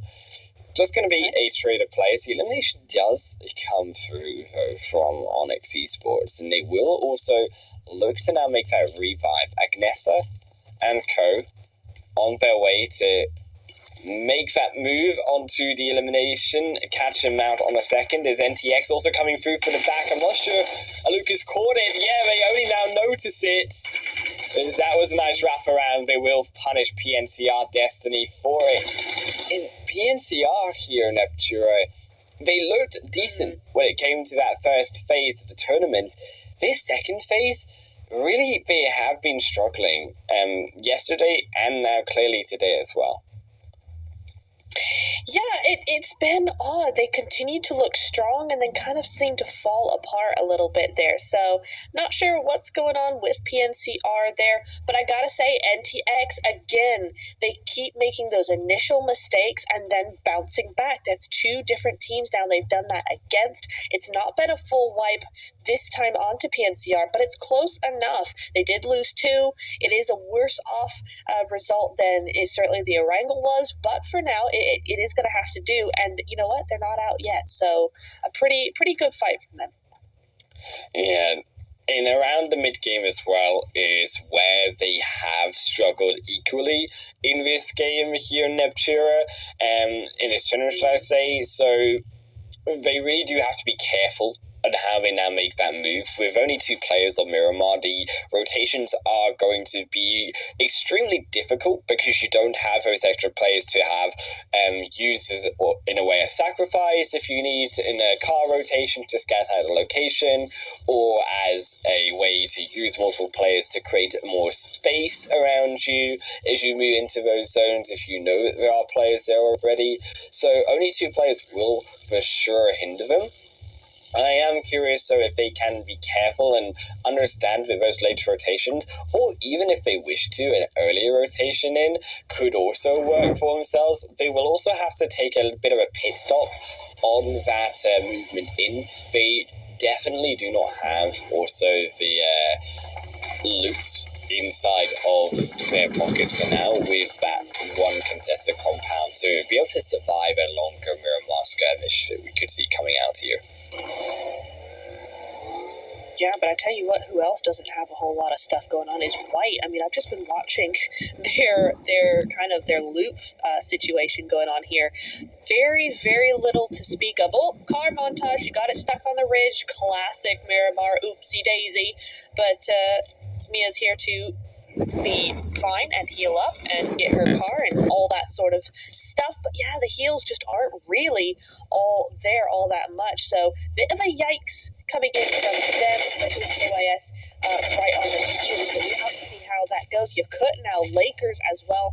Just going to be a trade of players. The elimination does come through though from Onyx Esports, and they will also look to now make that revive. Agnesa and co on their way to make that move onto the elimination, catch him out on a second. Is NTX also coming through for the back? I'm not sure Lucas caught it. Yeah, they only now notice it. That was a nice wraparound. They will punish PNCR Destiny for it. In PNCR here in Neptura, they looked decent when it came to that first phase of the tournament. This second phase, really, they have been struggling yesterday and now clearly today as well. Yeah, it's been odd. They continue to look strong and then kind of seem to fall apart a little bit there. So, not sure what's going on with PNCR there, but I gotta say, NTX, again, they keep making those initial mistakes and then bouncing back. That's two different teams now they've done that against. It's not been a full wipe this time onto PNCR, but it's close enough. They did lose two. It is a worse off result than is certainly the Erangel was, but for now, it is going to have to do, and you know what? They're not out yet, so a pretty good fight from them. Yeah, and around the mid game as well is where they have struggled equally in this game here in Neptura, in this tournament, should I say. So they really do have to be careful on how they now make that move. With only two players on Miramar, the rotations are going to be extremely difficult because you don't have those extra players to have used as, or in a way, a sacrifice if you need in a car rotation to scout out the location, or as a way to use multiple players to create more space around you as you move into those zones if you know that there are players there already. So only two players will for sure hinder them. I am curious, so if they can be careful and understand that those late rotations, or even if they wish to, an earlier rotation in could also work for themselves. They will also have to take a bit of a pit stop on that movement in. They definitely do not have also the loot inside of their pockets for now with that one contested compound to be able to survive a longer Miramar skirmish that we could see coming out here. Yeah, but I tell you what, who else doesn't have a whole lot of stuff going on is White. I mean, I've just been watching their kind of their loot situation going on here. Very, very little to speak of. Oh, car montage, you got it stuck on the ridge. Classic Miramar, oopsie daisy. But Mia's here to be fine and heal up and get her car and all that sort of stuff. But yeah, the heals just aren't really all there all that much. So bit of a yikes coming in from them, especially with KYS right on the heels. But we have to see how that goes. Yakut now, Lakers as well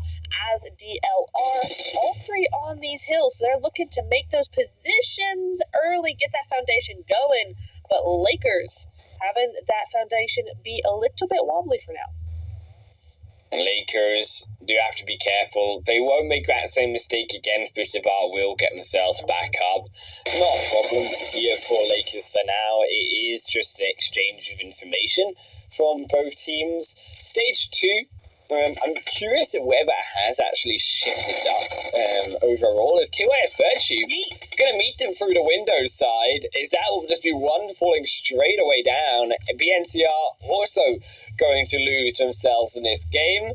as DLR, all three on these hills. So they're looking to make those positions early, get that foundation going. But Lakers having that foundation be a little bit wobbly for now. Lakers do have to be careful. They won't make that same mistake again. Fusibar will get themselves back up. Not a problem here for Lakers for now. It is just an exchange of information from both teams. Stage 2, I'm curious at whether it has actually shifted up overall. Is KYS Virtue going to meet them through the Windows side? Is that will just be one falling straight away down? BNCR also going to lose themselves in this game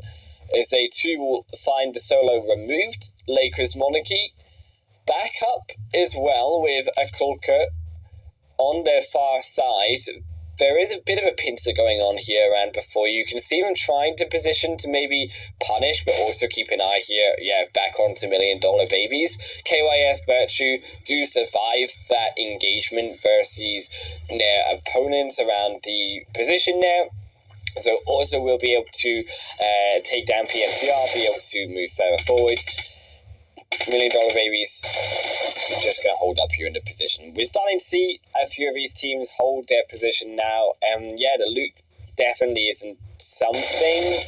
as they too will find the solo removed. Lakers Monarchy back up as well with a Kulka on their far side. There is a bit of a pincer going on here, and before you can see them trying to position to maybe punish, but also keep an eye here, back onto $1 Million Babies. KYS Virtue do survive that engagement versus their opponents around the position now. So also we'll be able to take down PMCR, be able to move further forward. $1 Million Babies just going to hold up here in the position. We're starting to see a few of these teams hold their position now. The loot definitely isn't something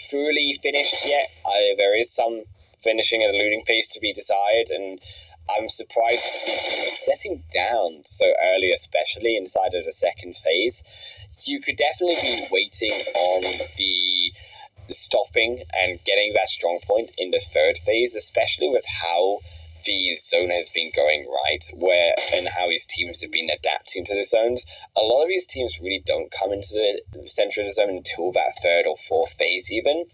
fully finished yet. There is some finishing of the looting phase to be desired, and I'm surprised to see teams setting down so early, especially inside of the second phase. You could definitely be waiting on the stopping and getting that strong point in the third phase, especially with how the zone has been going and how these teams have been adapting to the zones. A lot of these teams really don't come into the center of the zone until that third or fourth phase even.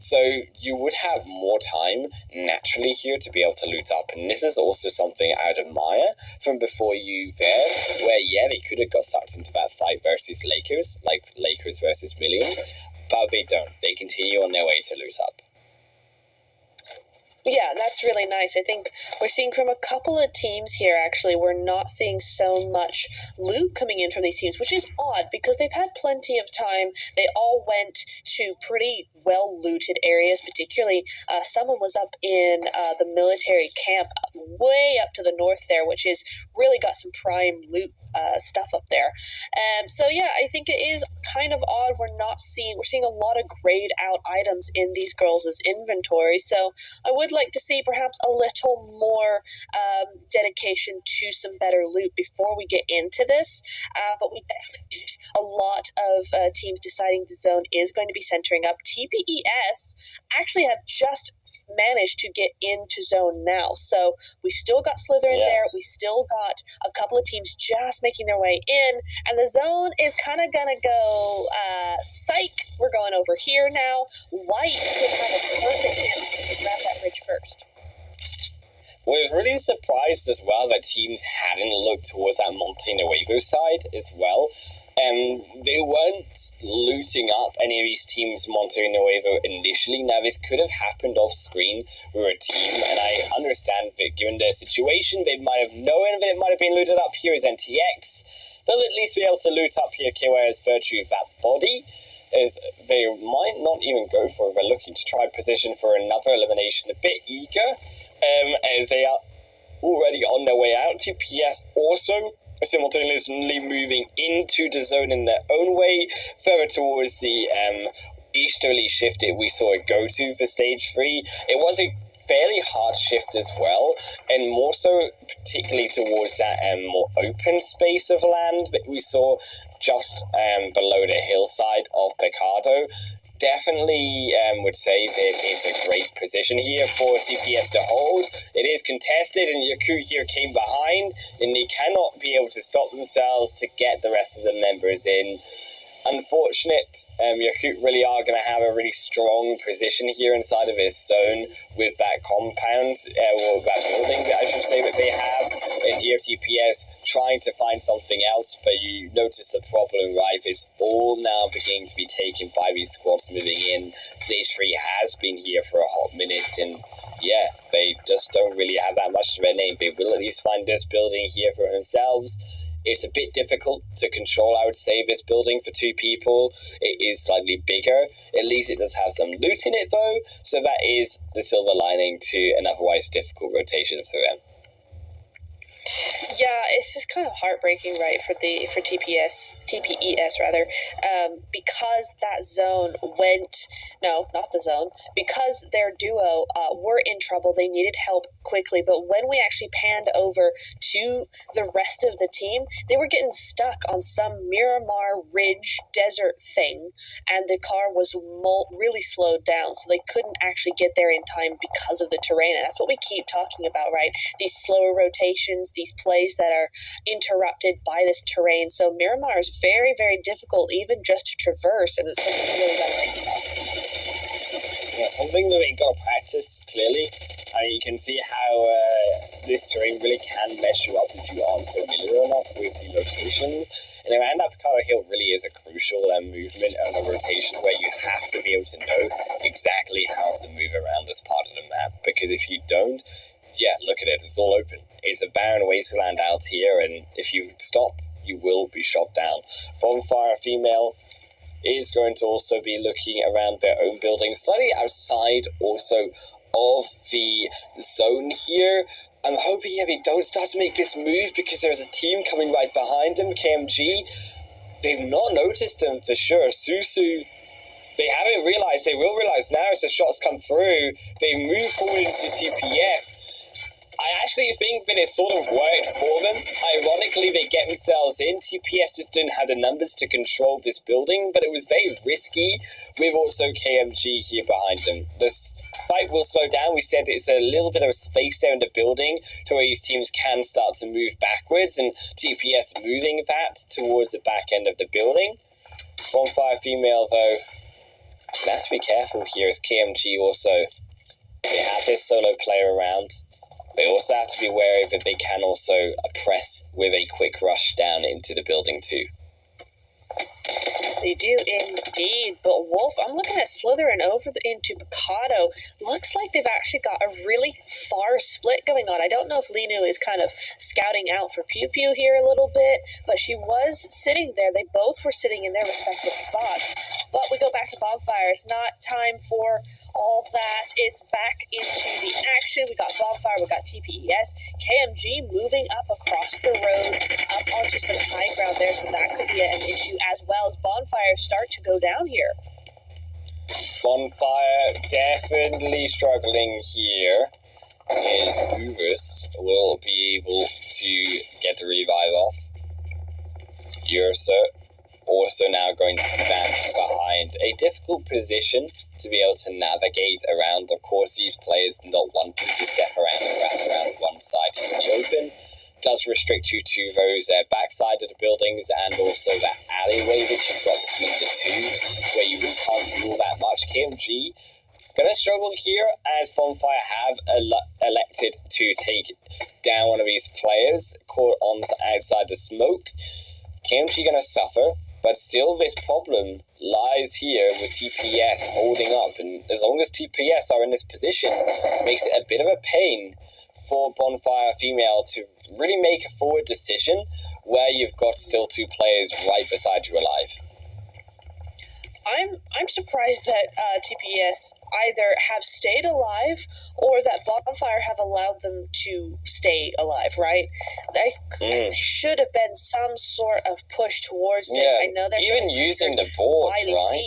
So you would have more time naturally here to be able to loot up. And this is also something I'd admire from before you there, where they could have got sucked into that fight versus Lakers, like Lakers versus Million, but they don't. They continue on their way to loot up. Yeah, that's really nice. I think we're seeing from a couple of teams here, actually, we're not seeing so much loot coming in from these teams, which is odd because they've had plenty of time. They all went to pretty well-looted areas, particularly someone was up in the military camp way up to the north there, which is really got some prime loot stuff up there. I think it is kind of odd. We're seeing a lot of grayed out items in these girls' inventory. So I would like to see perhaps a little more dedication to some better loot before we get into this. But we definitely do see a lot of teams deciding the zone is going to be centering up. TPES actually have just managed to get into zone now. So we still got Slytherin there. We've still got a couple of teams just making their way in. And the zone is kind of going to go, psych, we're going over here now. White could have a perfect chance to grab that ridge first. Well, I was really surprised as well that teams hadn't looked towards that Montenuevo side as well. They weren't looting up any of these teams Montenuevo initially. Now, this could have happened off screen with a team, and I understand that given their situation, they might have known that it might have been looted up here as NTX. They'll at least be able to loot up here KYS Virtue of that body, as they might not even go for it. They're looking to try position for another elimination, a bit eager, as they are already on their way out. TPS also simultaneously moving into the zone in their own way, further towards the easterly shift that we saw it go to for stage 3. It was a fairly hard shift as well, and more so particularly towards that more open space of land that we saw just below the hillside of Picado. Definitely would say that it's a great position here for TPS to hold. It is contested, and Yakut here came behind, and they cannot be able to stop themselves to get the rest of the members in. Unfortunate, Yakut really are going to have a really strong position here inside of this zone with that compound, or that building, I should say, that they have. And here TPS trying to find something else, but you notice the problem, right? It's all now beginning to be taken by these squads moving in. Stage 3 has been here for a hot minute, and they just don't really have that much to their name. They will at least find this building here for themselves. It's a bit difficult to control, I would say, this building for 2 people. It is slightly bigger. At least it does have some loot in it, though. So that is the silver lining to an otherwise difficult rotation for them. Yeah, it's just kind of heartbreaking, right, for TPES rather, because that zone because their duo were in trouble. They needed help quickly, but when we actually panned over to the rest of the team, they were getting stuck on some Miramar Ridge desert thing, and the car was really slowed down, so they couldn't actually get there in time because of the terrain. And that's what we keep talking about, right? These slower rotations, these plays that are interrupted by this terrain. So Miramar is very, very difficult even just to traverse, and it's something we really got to think about. Yeah, something that they got to practice, clearly. You can see how this terrain really can mess you up if you aren't familiar enough with the locations. And around that Picado Hill really is a crucial movement and a rotation where you have to be able to know exactly how to move around this part of the map, because if you don't, yeah, look at it, it's all open. It's a barren wasteland out here, and if you stop, you will be shot down. Bonfire female is going to also be looking around their own building, slightly outside also of the zone here. I'm hoping they don't start to make this move, because there's a team coming right behind them, KMG. They've not noticed them for sure. Susu, they haven't realized. They will realize now as the shots come through. They move forward into TPS. I actually think that it sort of worked for them. Ironically, they get themselves in. TPS just didn't have the numbers to control this building, but it was very risky with also KMG here behind them. This fight will slow down. We said it's a little bit of a space there in the building to where these teams can start to move backwards, and TPS moving that towards the back end of the building. Bonfire female, though, has to be careful here as KMG also, they have this solo player around. They also have to be wary that they can also press with a quick rush down into the building too. They do indeed, but Wolf, I'm looking at Slytherin over into Picado. Looks like they've actually got a really far split going on. I don't know if Linu is kind of scouting out for Pew Pew here a little bit, but she was sitting there. They both were sitting in their respective spots. But we go back to Bonfire. It's not time for all that. It's back into the action. We got Bonfire, we got TPES, KMG moving up across the road, up onto some high ground there, so that could be an issue as well as Bonfire start to go down here. Bonfire definitely struggling here. Is Ubus will be able to get the revive off. Ursa also now going back behind. A difficult position to be able to navigate around. Of course, these players not wanting to step around and wrap around one side in the open does restrict you to those backside of the buildings, and also that alleyway that you've got between the two, where you really can't do all that much. KMG gonna struggle here as Bonfire have elected to take down one of these players caught on outside the smoke. KMG gonna suffer, but still this problem lies here with TPS holding up, and as long as TPS are in this position, it makes it a bit of a pain for Bonfire female to really make a forward decision where you've got still 2 players right beside you alive. I'm surprised that TPS either have stayed alive or that Bonfire have allowed them to stay alive, right? There should have been some sort of push towards this. Yeah, I know they're even using the boards, right?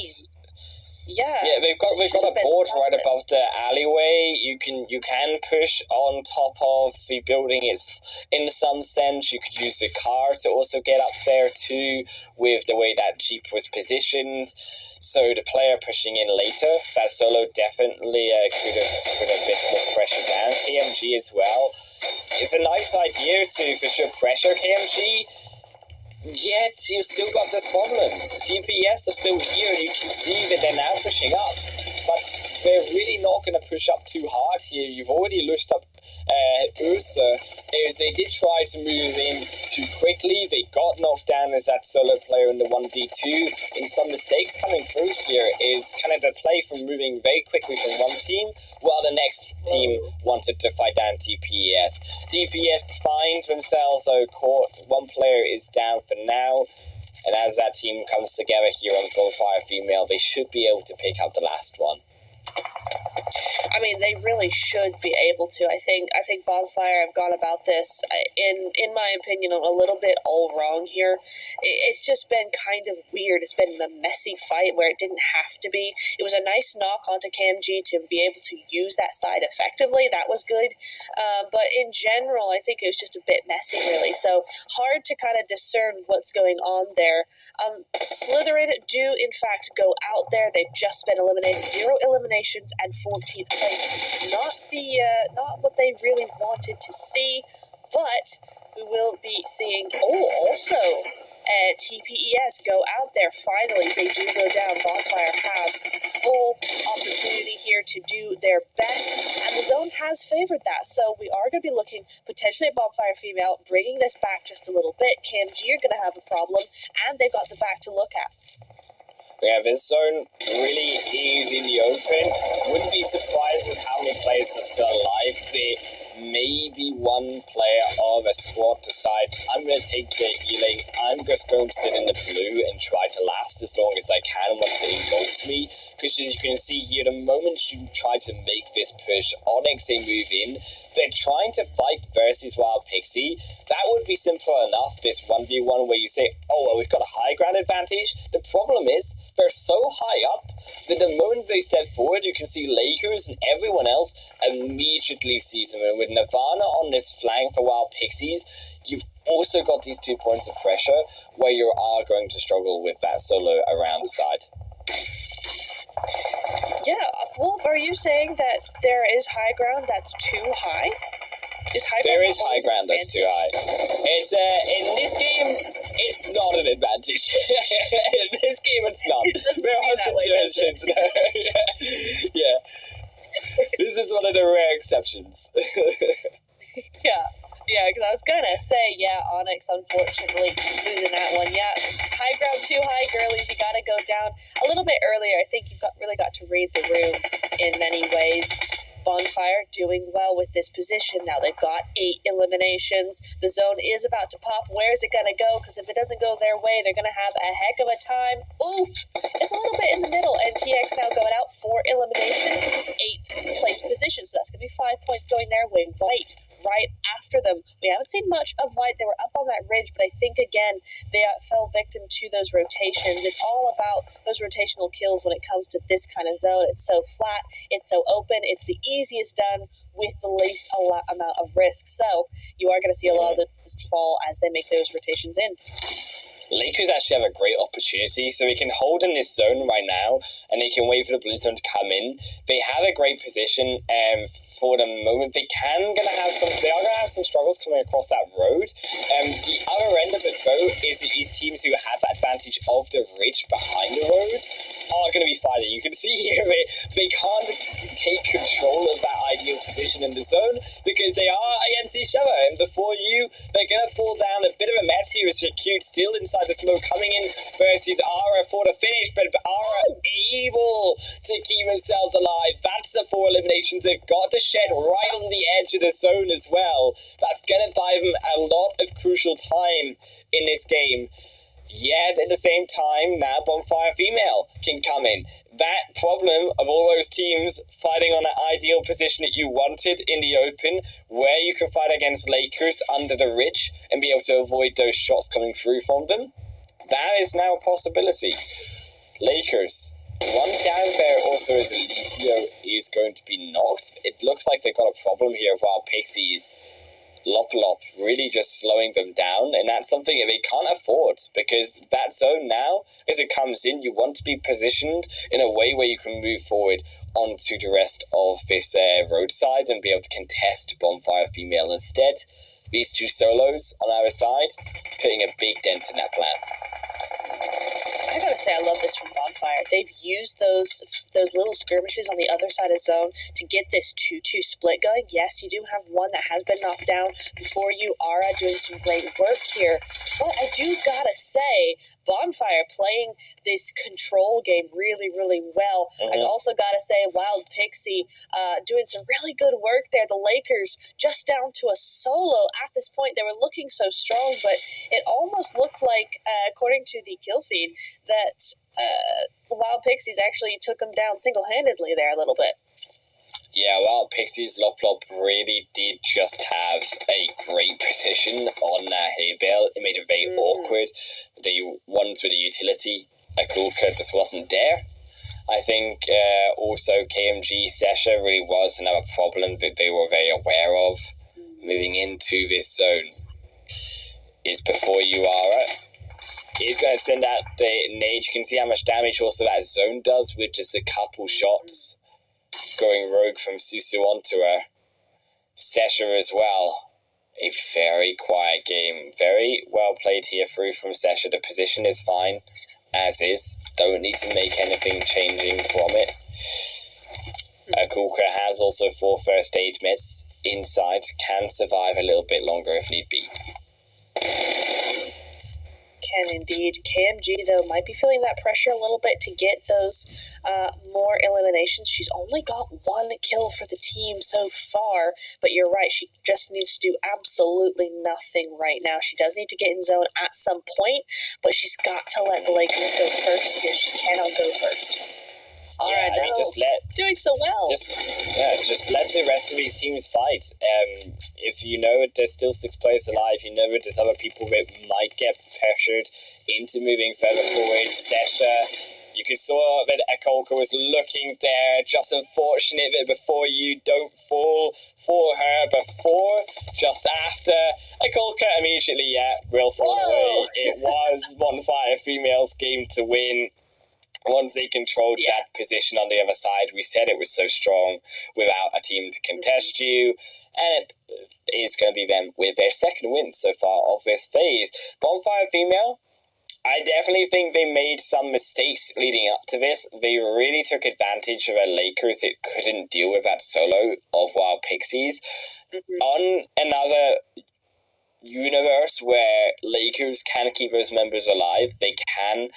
Yeah, they've got a board right above the alleyway. You can push on top of the building. It's in some sense you could use the car to also get up there too, with the way that Jeep was positioned. So the player pushing in later, that solo definitely could have bit more pressure down. KMG as well. It's a nice idea to for sure pressure KMG. Yet you've still got this problem. TPS are still here, and you can see that they're now pushing up. But they're really not going to push up too hard here. You've already lushed up Ursa. They did try to move in too quickly. They got knocked down as that solo player in the 1v2. And some mistakes coming through here is kind of the play from moving very quickly from one team, while the next team wanted to fight down TPS. TPS find themselves so caught. One player is down for now. And as that team comes together here on Bonfire Female, they should be able to pick up the last one. I mean, they really should be able to. I think Bonfire have gone about this, in my opinion, a little bit all wrong here. It's just been kind of weird. It's been a messy fight where it didn't have to be. It was a nice knock onto CamG to be able to use that side effectively. That was good. But in general, I think it was just a bit messy, really. So hard to kind of discern what's going on there. Slytherin do, in fact, go out there. They've just been eliminated. 0 eliminations and 14th place. Not what they really wanted to see, but we will be seeing. Also, TPES go out there. Finally, they do go down. Bonfire have full opportunity here to do their best, and the zone has favored that. So we are going to be looking potentially at Bonfire Female, bringing this back just a little bit. CamG are going to have a problem, and they've got the back to look at. Yeah, this zone really is in the open. Wouldn't be surprised with how many players are still alive. Maybe one player of a squad decides, I'm going to take the healing, I'm just going to sit in the blue and try to last as long as I can once it involves me. Because as you can see here, the moment you try to make this push, Onyx, they move in. They're trying to fight versus Wild Pixie. That would be simple enough, this 1v1 where you say, oh, well, we've got a high ground advantage. The problem is, they're so high up that the moment they step forward, you can see Lakers and everyone else immediately sees them. And with Nirvana on this flank for Wild Pixies, you've also got these 2 points of pressure where you are going to struggle with that solo around the side. Yeah, Wolf, are you saying that there is high ground that's too high? There is high ground that's too high. It's in this game, it's not an advantage. In this game, it's not. There are situations. Yeah. This is one of the rare exceptions. Yeah, because I was gonna say, Onyx unfortunately losing that one. Yeah, high ground too high, girlies. You gotta go down a little bit earlier. I think you've really got to read the room in many ways. Bonfire doing well with this position. Now they've got 8 eliminations. The zone is about to pop. Where is it going to go? Because if it doesn't go their way, they're going to have a heck of a time. Oof! It's a little bit in the middle. And TX now going out 4 eliminations, 8th place position. So that's going to be 5 points going their way. White right after them. We haven't seen much of White. They were up on that ridge, but I think, again, they fell victim to those rotations. It's all about those rotational kills when it comes to this kind of zone. It's so flat. It's so open. It's the easiest done with the least amount of risk. So you are going to see a lot of those fall as they make those rotations in. Lakers actually have a great opportunity, so they can hold in this zone right now, and they can wait for the blue zone to come in. They have a great position for the moment. They are going to have some struggles coming across that road. The other end of it, though, is these teams who have advantage of the ridge behind the road are going to be fighting. You can see here they can't take control of that ideal position in the zone because they are against each other, and before you, they're going to fall down. A bit of a mess here as Cute still inside the smoke coming in versus Ara for the finish, but Ara able to keep themselves alive. That's the 4 eliminations. They've got to shed right on the edge of the zone as well. That's going to buy them a lot of crucial time in this game. Yet at the same time, now Bonfire Female can come in. That problem of all those teams fighting on an ideal position that you wanted in the open, where you can fight against Lakers under the ridge and be able to avoid those shots coming through from them, that is now a possibility. Lakers, one down there also as Alicio is going to be knocked. It looks like they've got a problem here while Pixies Lop really just slowing them down, and that's something that they can't afford because that zone now, as it comes in, you want to be positioned in a way where you can move forward onto the rest of this roadside and be able to contest Bonfire Female instead. These 2 solos on our side, putting a big dent in that plan. I gotta say, I love this from Bonfire. They've used those little skirmishes on the other side of zone to get this 2-2 split going. Yes, you do have one that has been knocked down before you. Ara doing some great work here. But I do gotta say, Bonfire playing this control game really, really well. I also gotta say, Wild Pixie doing some really good work there. The Lakers just down to a solo at this point. They were looking so strong, but it almost looked like, according to the kill feed, that Wild Pixies actually took them down single-handedly there a little bit. Yeah, Wild Pixies Lop really did just have a great position on that hay bale. It made it very awkward. The ones with the utility, Akulka just wasn't there. I think also KMG Sesha really was another problem that they were very aware of moving into this zone. Is before you are He's going to send out the nade. You can see how much damage also that zone does with just a couple shots going rogue from Susu onto her. Sesha as well. A very quiet game. Very well played here through from Sesha. The position is fine as is. Don't need to make anything changing from it. Akulka has also 4 first aid meds inside. Can survive a little bit longer if need be. Can indeed. KMG, though, might be feeling that pressure a little bit to get those more eliminations. She's only got 1 kill for the team so far, but you're right, she just needs to do absolutely nothing right now. She does need to get in zone at some point, but she's got to let the Lakers go first because she cannot go first. Yeah, I mean, doing so well. Just let the rest of these teams fight. If you know there's still 6 players alive, you know there's other people that might get pressured into moving further forward. Sesha, you could saw that Akulka was looking there. Just unfortunate that before you don't fall for her, before, just after, Akulka immediately, will fall away. It was Bonfire Females' game to win. Once they controlled that position on the other side, we said it was so strong without a team to contest you, and it is going to be them with their second win so far of this phase. Bonfire Female, I definitely think they made some mistakes leading up to this. They really took advantage of a Lakers that couldn't deal with that solo of Wild Pixies. On another universe where Lakers can keep those members alive, they can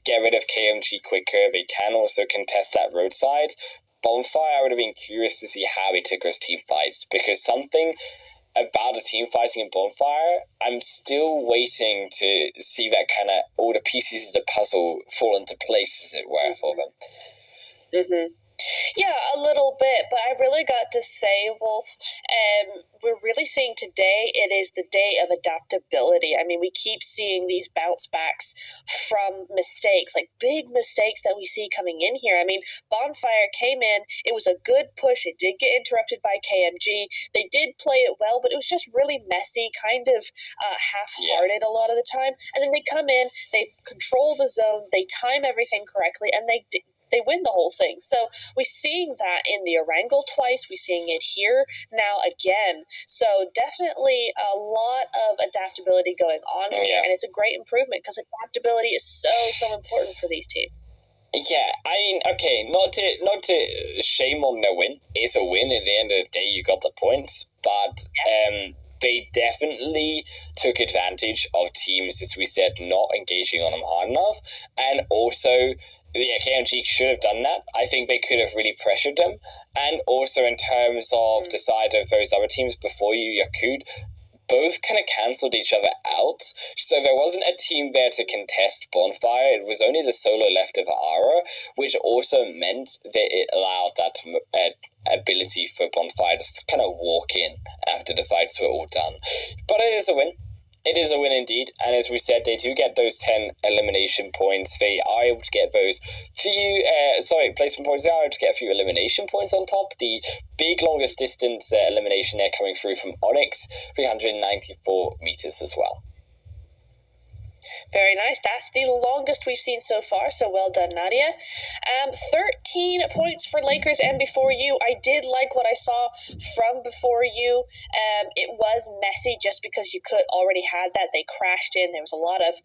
get rid of KMG quicker, they can also contest that roadside. Bonfire, I would have been curious to see how they took those team fights, because something about the team fighting in Bonfire, I'm still waiting to see that kind of all the pieces of the puzzle fall into place, as it were, for them. Yeah, a little bit, but I really got to say, Wolf, we're really seeing today it is the day of adaptability. I mean, we keep seeing these bounce backs from mistakes, like big mistakes that we see coming in here. I mean, Bonfire came in, it was a good push, it did get interrupted by KMG, they did play it well, but it was just really messy, kind of half-hearted a lot of the time, and then they come in, they control the zone, they time everything correctly, and they win the whole thing. So we're seeing that in the Erangel twice. We're seeing it here now again. So definitely a lot of adaptability going on here, and it's a great improvement because adaptability is so important for these teams. Yeah, I mean, okay, not to shame on their win. It's a win. At the end of the day, you got the points, but they definitely took advantage of teams, as we said, not engaging on them hard enough, and also. Yeah, KMG should have done that. I think they could have really pressured them. And also in terms of the side of those other teams before you, Yakud, both kind of cancelled each other out. So there wasn't a team there to contest Bonfire. It was only the solo left of Ara, which also meant that it allowed that ability for Bonfire to kind of walk in after the fights were all done. But it is a win. It is a win indeed, and as we said, they do get those 10 elimination points. They are able to get those few, placement points. They are able to get a few elimination points on top. The big longest distance elimination there coming through from Onyx, 394 meters as well. Very nice. That's the longest we've seen so far, so well done, Nadia. 13 points for Lakers and Before You. I did like what I saw from Before You. It was messy just because you could already had that. They crashed in. There was a lot of,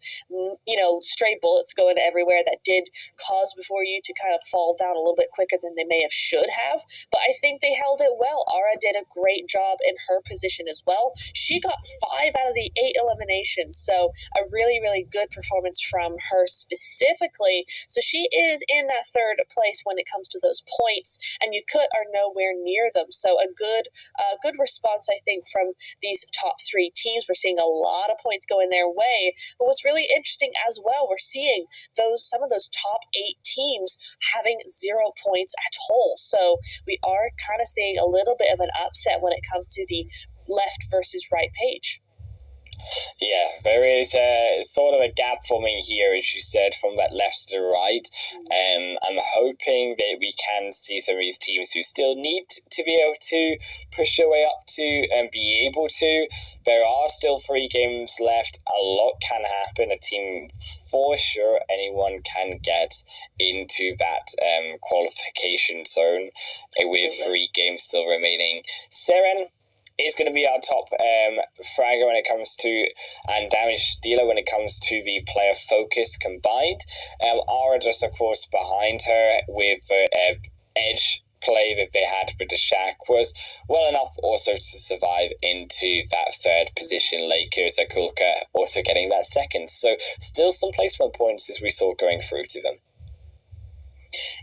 stray bullets going everywhere that did cause Before You to kind of fall down a little bit quicker than they may have should have. But I think they held it well. Ara did a great job in her position as well. She got 5 out of the 8 eliminations, so a really, really good performance from her specifically. So she is in that third place when it comes to those points, and you are nowhere near them. So a good response, I think, from these top 3 teams. We're seeing a lot of points going their way. But what's really interesting as well, we're seeing some of those top 8 teams having 0 points at all. So we are kind of seeing a little bit of an upset when it comes to the left versus right page. Yeah, there is sort of a gap forming here, as you said, from that left to the right. I'm hoping that we can see some of these teams who still need to be able to push their way up to and be able to. There are still 3 games left. A lot can happen. A team, for sure, anyone can get into that qualification zone with 3 games still remaining. Seren is going to be our top fragger when it comes to, and damage dealer when it comes to the player focus combined. Ara just, of course, behind her with edge play that they had with the Shaq was well enough also to survive into that third position. Lakers, Akulka also getting that second. So still some placement points as we saw going through to them.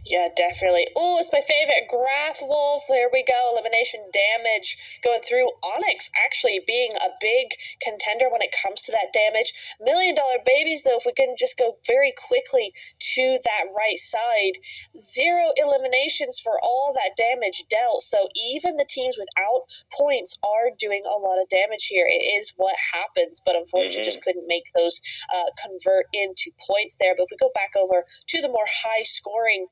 Yeah, definitely. Oh, it's my favorite. Graph Wolf. Here we go. Elimination damage going through. Onyx actually being a big contender when it comes to that damage. $1 Million Babies, though, if we can just go very quickly to that right side. 0 eliminations for all that damage dealt. So even the teams without points are doing a lot of damage here. It is what happens, but unfortunately just couldn't make those convert into points there. But if we go back over to the more high-scoring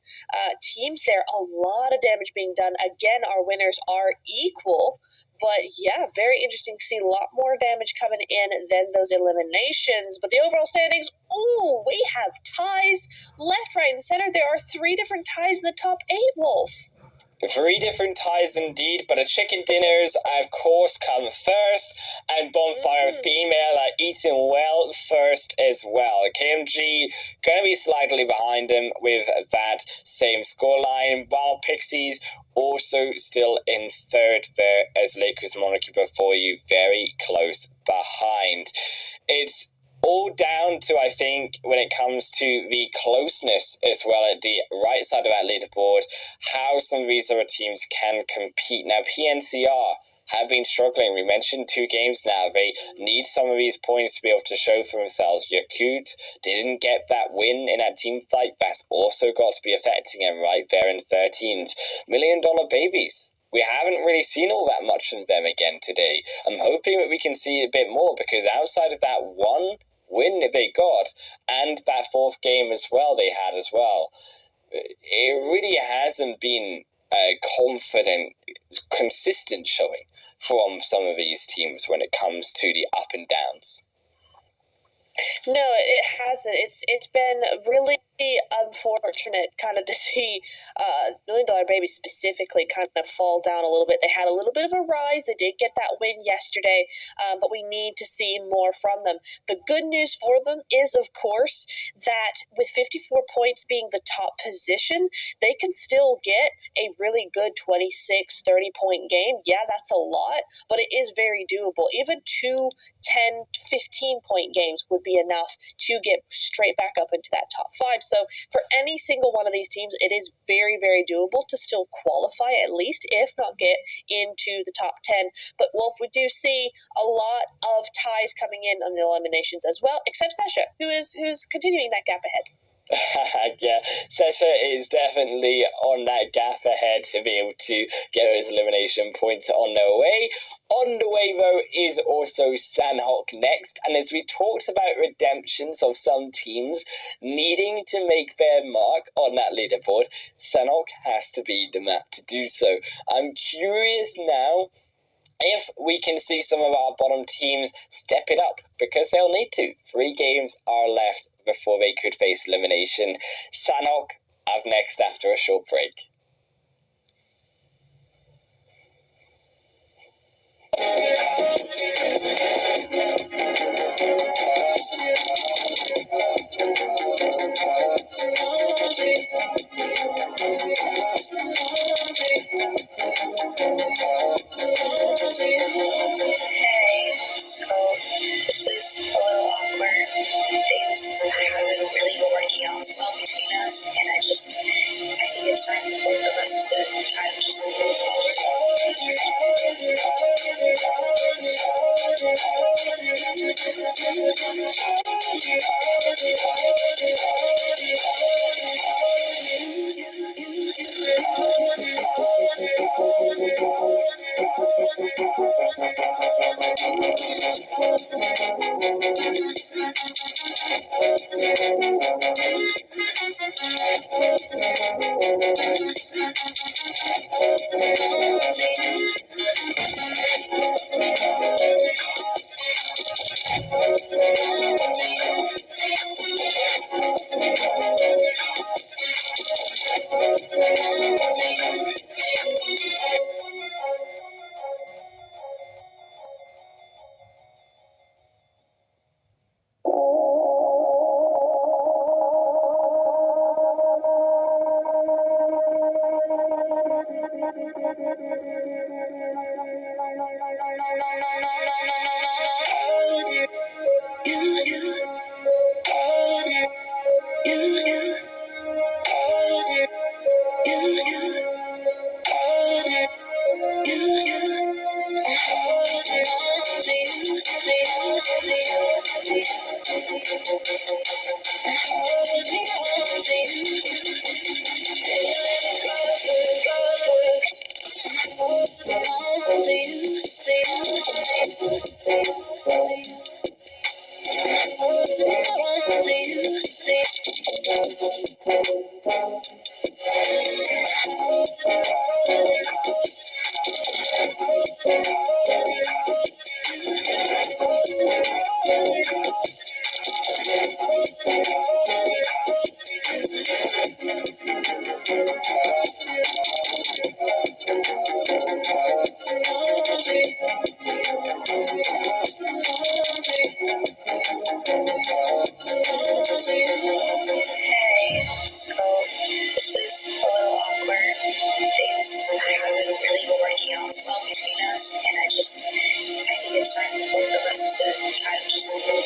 teams there, a lot of damage being done. Again, our winners are equal, but yeah, very interesting to see a lot more damage coming in than those eliminations. But the overall standings, ooh, we have ties left, right, and center. There are 3 different ties in the top 8, Wolf. 3 different ties indeed, but the chicken dinners, of course, come first, and Bonfire Female are eating well first as well. KMG going to be slightly behind them with that same scoreline, while Pixies also still in third there as Lakers Monarchy Before You very close behind. It's all down to, I think, when it comes to the closeness as well at the right side of that leaderboard, how some of these other teams can compete. Now, PNCR have been struggling. We mentioned 2 games now. They need some of these points to be able to show for themselves. Yakut didn't get that win in that team fight. That's also got to be affecting them right there in 13th. $1 Million Babies. We haven't really seen all that much from them again today. I'm hoping that we can see a bit more, because outside of that one win that they got, and that 4th game as well they had as well, it really hasn't been a confident, consistent showing from some of these teams when it comes to the up and downs. No, it hasn't. It's been really unfortunate kind of to see $1 Million Babies specifically kind of fall down a little bit. They had a little bit of a rise. They did get that win yesterday, but we need to see more from them. The good news for them is, of course, that with 54 points being the top position, they can still get a really good 26, 30-point game. Yeah, that's a lot, but it is very doable. Even 2 10, 15-point games would be enough to get straight back up into that top 5. So for any single one of these teams, it is very, very doable to still qualify, at least, if not get into the top 10. But Wolf, we do see a lot of ties coming in on the eliminations as well, except Sasha, who's continuing that gap ahead. Yeah, Sasha is definitely on that gap ahead to be able to get those elimination points on their way. On the way, though, is also Sanhok next. And as we talked about redemptions of some teams needing to make their mark on that leaderboard, Sanhok has to be the map to do so. I'm curious now if we can see some of our bottom teams step it up, because they'll need to. 3 games are left before they could face elimination. Sanhok up next after a short break. Hey, so this is a little awkward. Things haven't really been working out as well between us, and I think it's time for both of us to kind of just move Hey, so this is a little awkward. Things haven't really been working out as well between us, and I think it's time for both of us to kind of just move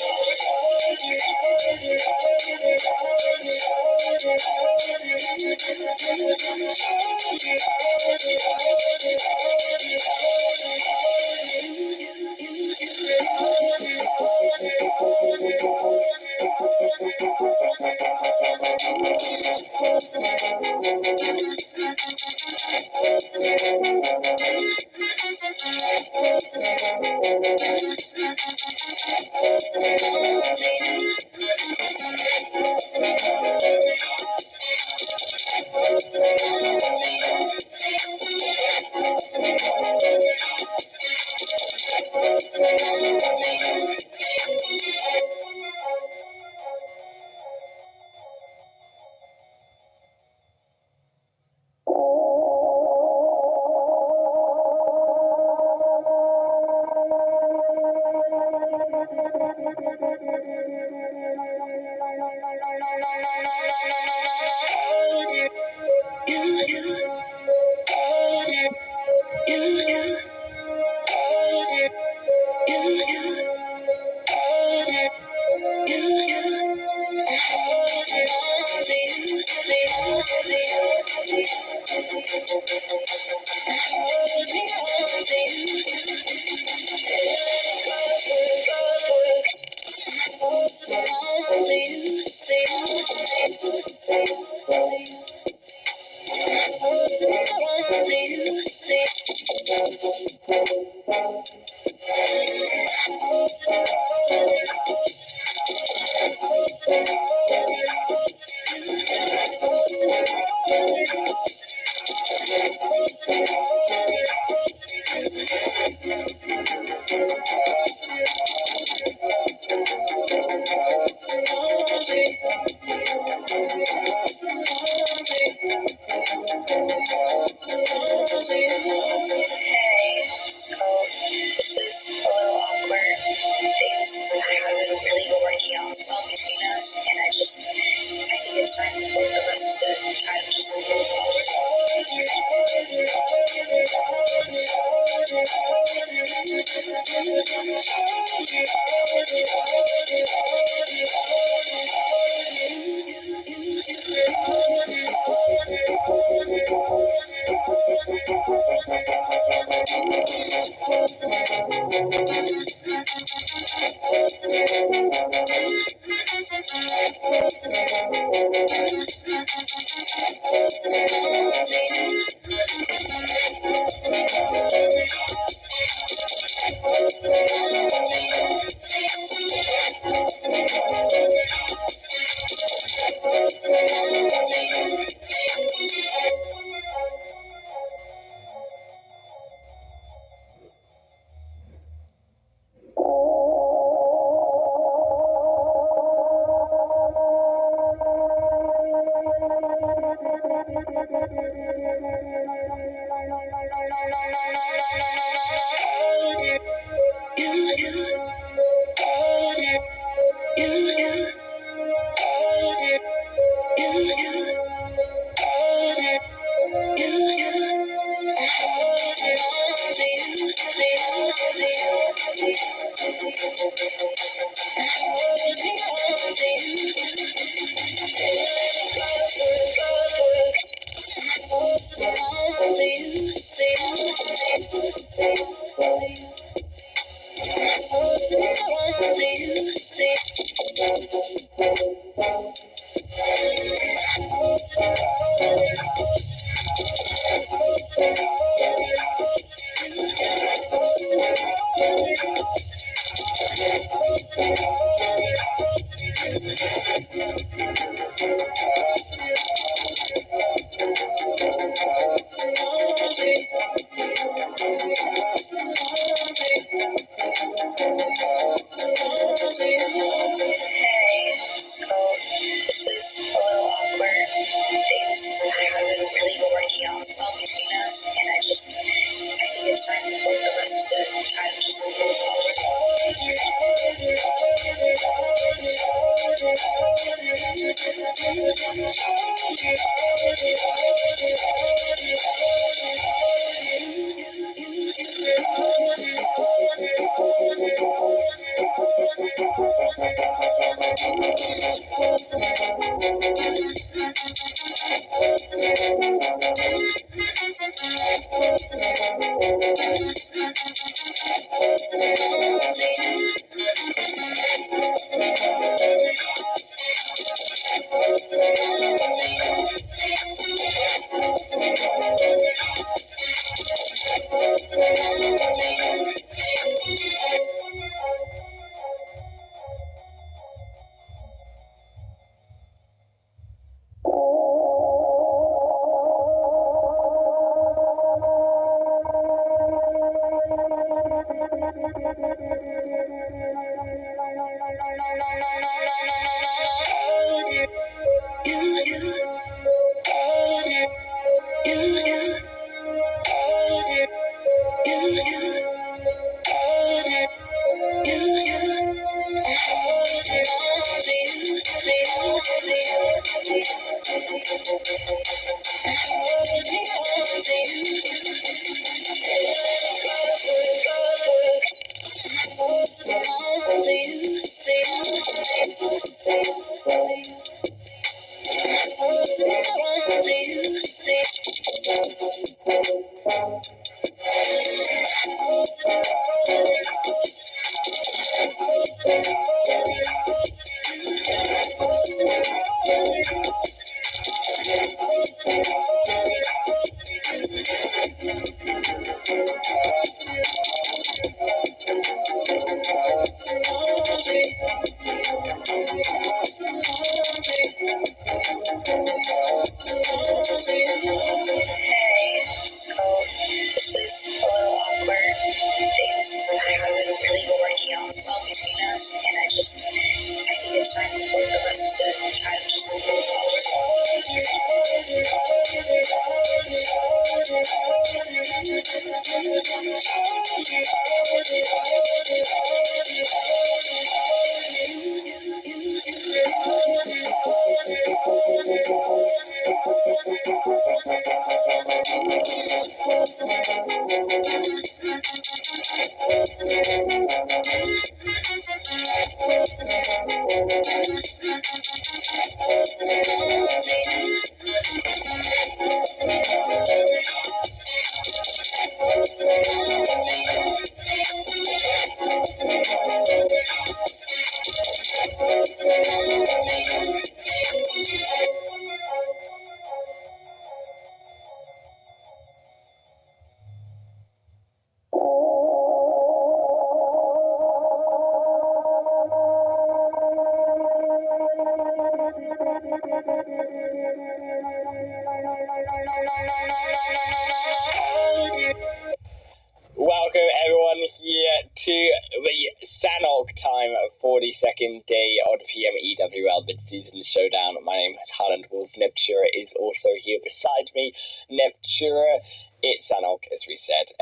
Welcome everyone here to the Sanok Time 42nd day of the PMEWL mid-season showdown. My name is Harland Wolf. Neptura is also here beside me. Neptura, it's Sanok, as we said.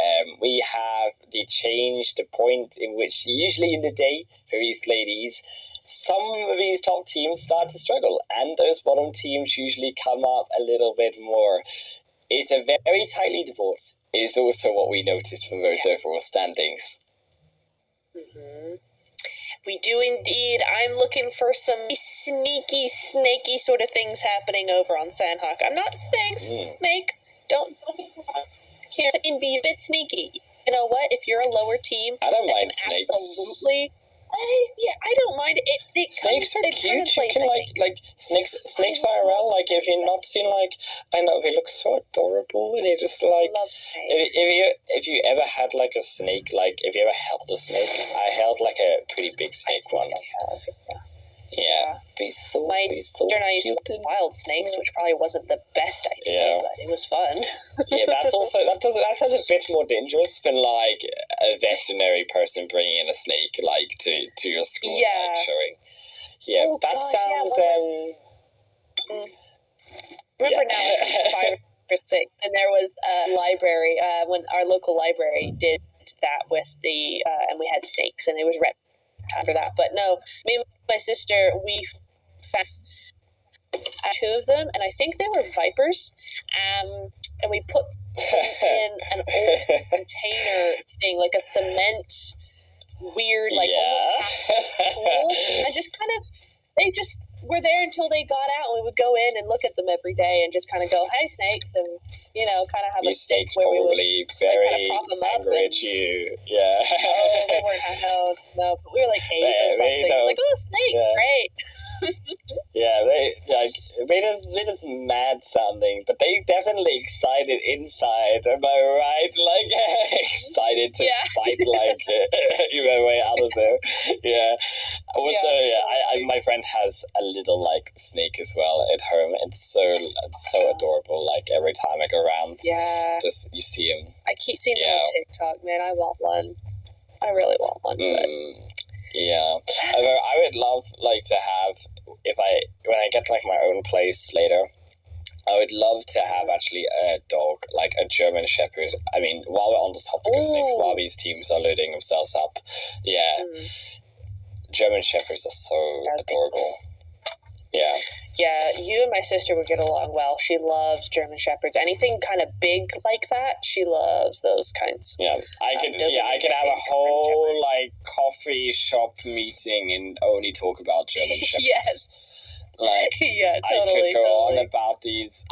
We have changed the point in which usually in the day for these ladies, some of these top teams start to struggle, and those bottom teams usually come up a little bit more. It's a very tightly divorce. It is also what we noticed from those overall standings. Mm-hmm. We do indeed. I'm looking for some sneaky, snaky sort of things happening over on Sandhawk. I'm not snake. Don't be wrong. Here and be a bit sneaky. You know what? If you're a lower team, I don't mind snakes. Absolutely. I don't mind it. Snakes are cute. You can like snakes IRL. Like if you've not seen I know they look so adorable, and you just love snakes. If you ever had a snake, if you ever held a snake, I held a pretty big snake once. Yeah, they're so sister and I used to have wild snakes, which probably wasn't the best idea, but it was fun. Yeah, that's also that sounds a bit more dangerous than a veterinary person bringing in a snake to your school showing. Yeah, oh, that gosh, sounds Remember now, it's 5 or 6, and there was a library when our local library did that with the and we had snakes, and it was red after that. But no, me and my sister, we found 2 of them, and I think they were vipers, and we put them in an old container thing, like a cement weird, almost half pool. I just they just were there until they got out, and we would go in and look at them every day and just kind of go, "Hey, snakes," and kind of have these a stick snakes where we would probably very kind of prop them up angry at you. Yeah. Oh, they weren't. No, but we were like 8 or something. It's like, oh, snakes, great. Yeah, they just mad sounding, but they definitely excited inside. Am I right? Excited to bite your way out of there. Yeah. Also, my friend has a little snake as well at home. It's so adorable. Every time I go around, just you see him. I keep seeing him on TikTok. Man, I want one. I really want one. Yeah, although I would love to have when I get my own place later, I would love to have actually a dog, a German Shepherd. I mean, while we're on the topic of snakes, while these teams are loading themselves up, German Shepherds are so adorable. Yeah. Yeah, you and my sister would get along well. She loves German Shepherds. Anything kind of big like that, she loves those kinds. Yeah, I could have a whole coffee shop meeting and only talk about German Shepherds. Yes. Yeah, totally. I could go on about these.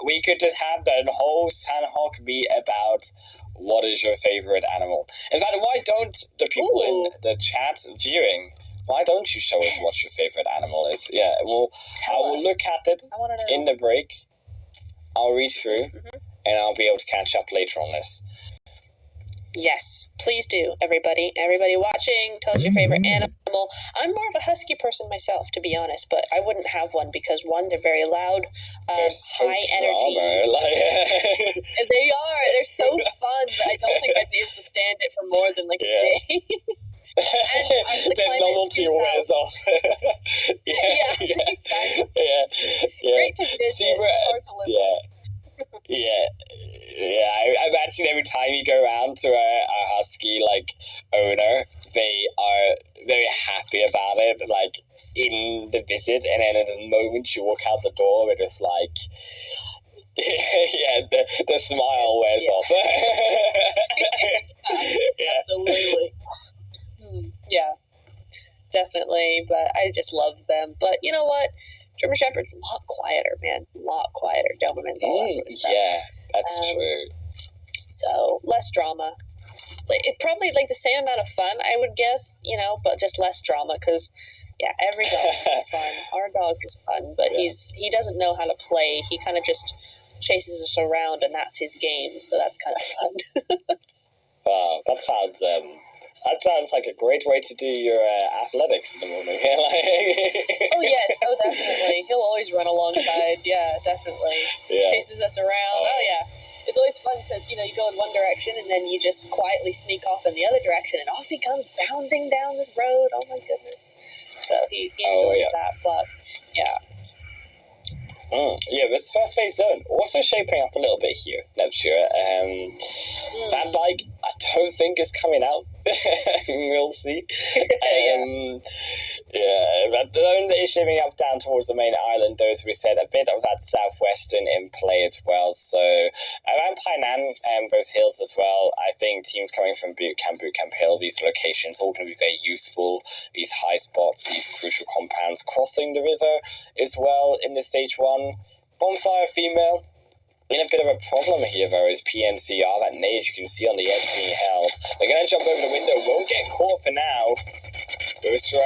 We could just have the whole Sandhawk be about what is your favorite animal. In fact, why don't the people in the chat viewing? Why don't you show us what your favorite animal is? Yeah, I will look at it in the break. I'll read through, and I'll be able to catch up later on this. Yes, please do, everybody. Everybody watching, tell us your favorite animal. I'm more of a husky person myself, to be honest, but I wouldn't have one because, one, they're very loud, they're so high energy. And they are. They're so fun, but I don't think I'd be able to stand it for more than a day. The novelty wears off. Exactly. Yeah. Great to visit, hard to live with. Yeah. I imagine every time you go around to a husky owner, they are very happy about it. In the visit, and then at the moment you walk out the door, they're just Yeah, the smile wears off. Yeah. Absolutely. Yeah, definitely. But I just love them. But you know what? German Shepherd's a lot quieter, man. A lot quieter. Dobermans, all that sort of stuff. Yeah, that's true. So less drama. It probably like the same amount of fun, I would guess, but just less drama because, yeah, every dog is fun. Our dog is fun, but he doesn't know how to play. He kind of just chases us around, and that's his game. So that's kind of fun. Wow, that sounds like a great way to do your athletics in the morning. Oh yes, definitely. He'll always run alongside. Yeah, definitely. Yeah. Chases us around. Oh yeah. It's always fun because, you go in one direction and then you just quietly sneak off in the other direction and off he comes bounding down this road. Oh, my goodness. So he enjoys that, but, yeah. Yeah, this first phase zone also shaping up a little bit here, I'm sure. That bike, I don't think is coming out. We'll see. But the zone is shaping up down towards the main island, though, as we said, a bit of that southwestern in play as well. So around Painan and those hills as well, I think teams coming from Boot Camp Hill, these locations all going to be very useful. These high spots, these crucial compounds, crossing the river as well in the stage 1. Bonfire female. In a bit of a problem here, though, is PNCR, that nade you can see on the edge being held. They're going to jump over the window, won't get caught for now. Boostra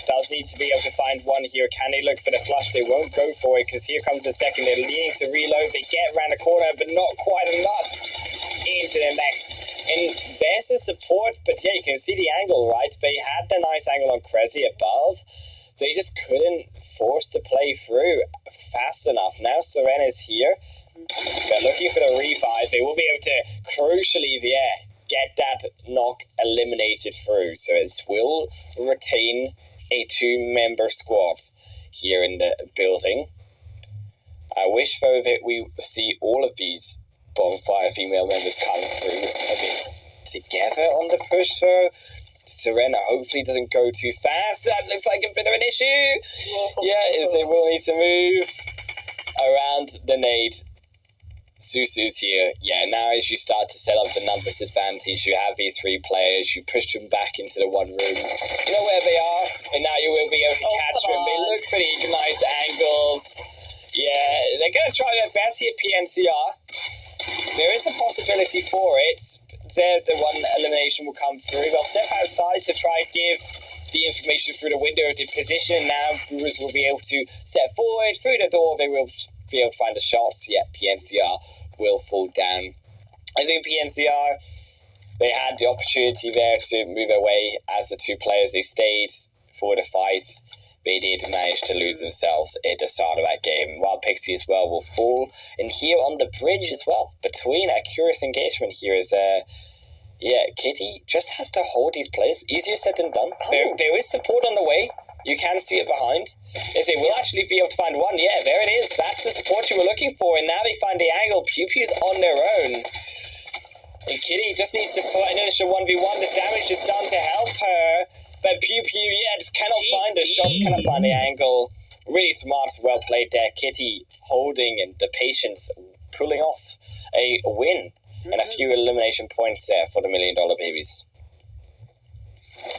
does need to be able to find one here. Can they look for the flush? They won't go for it, because here comes the second. They're leaning to reload. They get around the corner, but not quite enough into the next. And there's the support, but yeah, you can see the angle, right? They had the nice angle on Krezi above. They just couldn't force the play through fast enough. Now Seren is here. They're looking for the revive. They will be able to crucially, get that knock eliminated through. So it will retain a 2-member squad here in the building. I wish, though, that we see all of these Bonfire female members come through a bit together on the push, though. Serena hopefully doesn't go too fast. That looks like a bit of an issue. Yeah, they will need to move around the nade. Susu's here. Yeah, now as you start to set up the numbers advantage, you have these 3 players, you push them back into the one room. You know where they are, and now you will be able to catch them. They look pretty nice angles. Yeah, they're going to try their best here, PNCR. There is a possibility for it. There, the one elimination will come through. They'll step outside to try and give the information through the window of the position. Now, Brewers will be able to step forward through the door. They will be able to find a shot. Yeah, PNCR will fall down. I think PNCR, they had the opportunity there to move away as the 2 players who stayed for the fight. They did manage to lose themselves at the start of that game. While Pixie as well will fall. And here on the bridge as well, between a curious engagement here is Kitty just has to hold these players. Easier said than done. There is support on the way. You can see it behind. They will actually be able to find one. Yeah, there it is. That's the support you were looking for. And now they find the angle. Pew Pew's on their own. And Kitty just needs to finish a 1v1. The damage is done to help her. But Pew Pew, just cannot find the shot, cannot find the angle. Really smart, well played there. Kitty holding and the patience, pulling off a win. And a few elimination points there for the $1 Million Babies.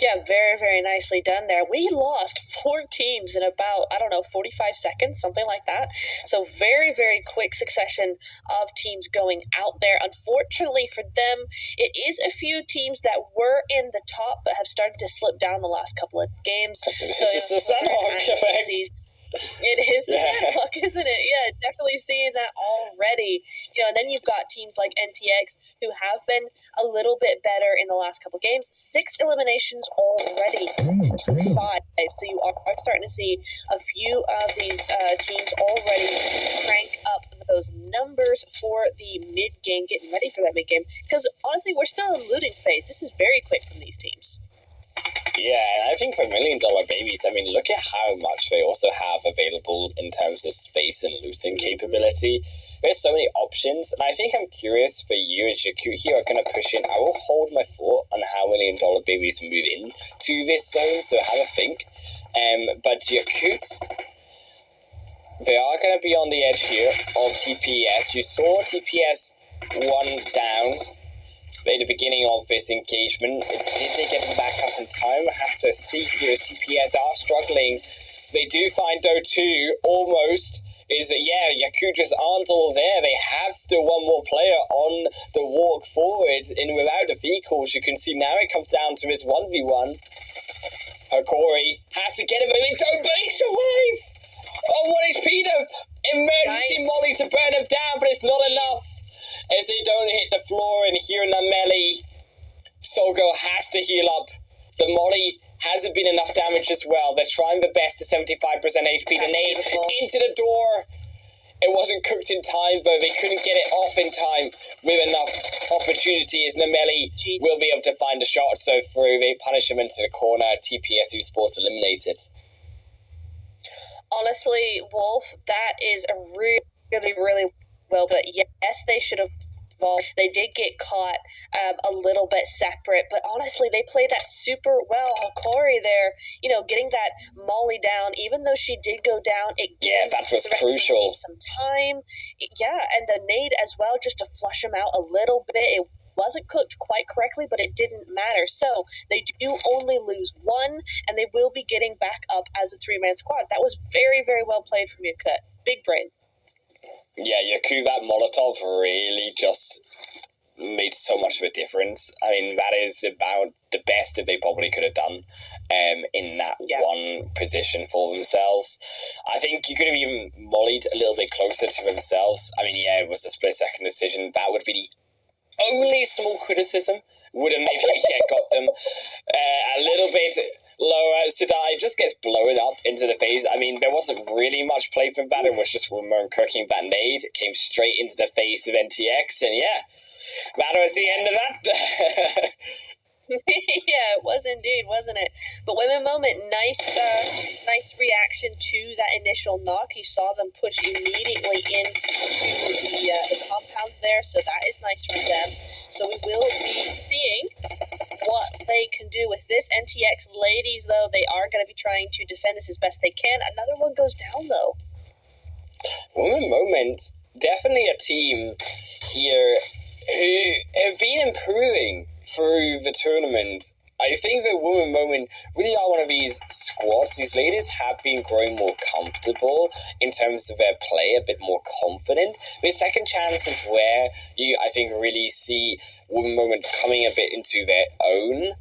Yeah, very, very nicely done there. We lost 4 teams in about, 45 seconds, something like that. So very, very quick succession of teams going out there. Unfortunately for them, it is a few teams that were in the top but have started to slip down the last couple of games. This is the Sandhawk effect. It is the Sandhawk, isn't it? Yeah, definitely seeing that already. And then you've got teams like NTX who have been a little bit better in the last couple games. 6 eliminations already. 5. So you are starting to see a few of these teams already crank up those numbers for the mid-game, getting ready for that mid-game. Because honestly, we're still in looting phase. This is very quick from these teams. Yeah, and I think for $1 Million Babies, look at how much they also have available in terms of space and looting capability. There's so many options, and I think I'm curious for you as Yakut here are going to push in. I will hold my thought on how $1 Million Babies move in to this zone, so have a think. But Yakut, They are going to be on the edge here of TPS. You saw TPS one down at the beginning of this engagement. Did they get them back up in time? I have to see here as TPS are struggling. They do find though too, almost, is that Yakujas aren't all there. They have still one more player on the walk forward, and without the vehicles, you can see now it comes down to his 1v1. Hikori has to get him in his own base alive! Oh, 1 HP though! Emergency molly to burn him down, but it's not enough as they don't hit the floor. And here in the melee, Sogo has to heal up. The molly hasn't been enough damage as well. They're trying their best to 75% HP. The nade into the door. It wasn't cooked in time though. They couldn't get it off in time with enough opportunity as Nameli will be able to find a shot. So through, they punish him into the corner. TPS Esports eliminated. Honestly, Wolf, that is a really, really well, but yes, they should have evolved. They did get caught a little bit separate, but honestly, they played that super well. Hikori there, getting that molly down, even though she did go down, it gave that was the rest crucial. Of the team some time. And the nade as well, just to flush him out a little bit. It wasn't cooked quite correctly, but it didn't matter. So they do only lose one, and they will be getting back up as a 3-man squad. That was very, very well played from Yakut. Big brain. Yeah, Yaku, that Molotov really just made so much of a difference. I mean, that is about the best that they probably could have done in that one position for themselves. I think you could have even mollied a little bit closer to themselves. I mean, it was a split-second decision. That would be the only small criticism. Would have maybe got them a little bit lower. Sedai just gets blown up into the face. I mean, there wasn't really much play from that. It was just Ramon cooking that nade. It came straight into the face of NTX, and that was the end of that. Yeah, it was indeed, wasn't it? But Women Moment, nice reaction to that initial knock. You saw them push immediately into the compounds there, so that is nice from them. So we will be seeing what they can do with this. NTX ladies, though, they are going to be trying to defend this as best they can. Another one goes down, though. Women Moment, definitely a team here who have been improving through the tournament. I think that Women Moment really are one of these squads. These ladies have been growing more comfortable in terms of their play, a bit more confident. The second chance is where you, I think, really see Women Moment coming a bit into their own.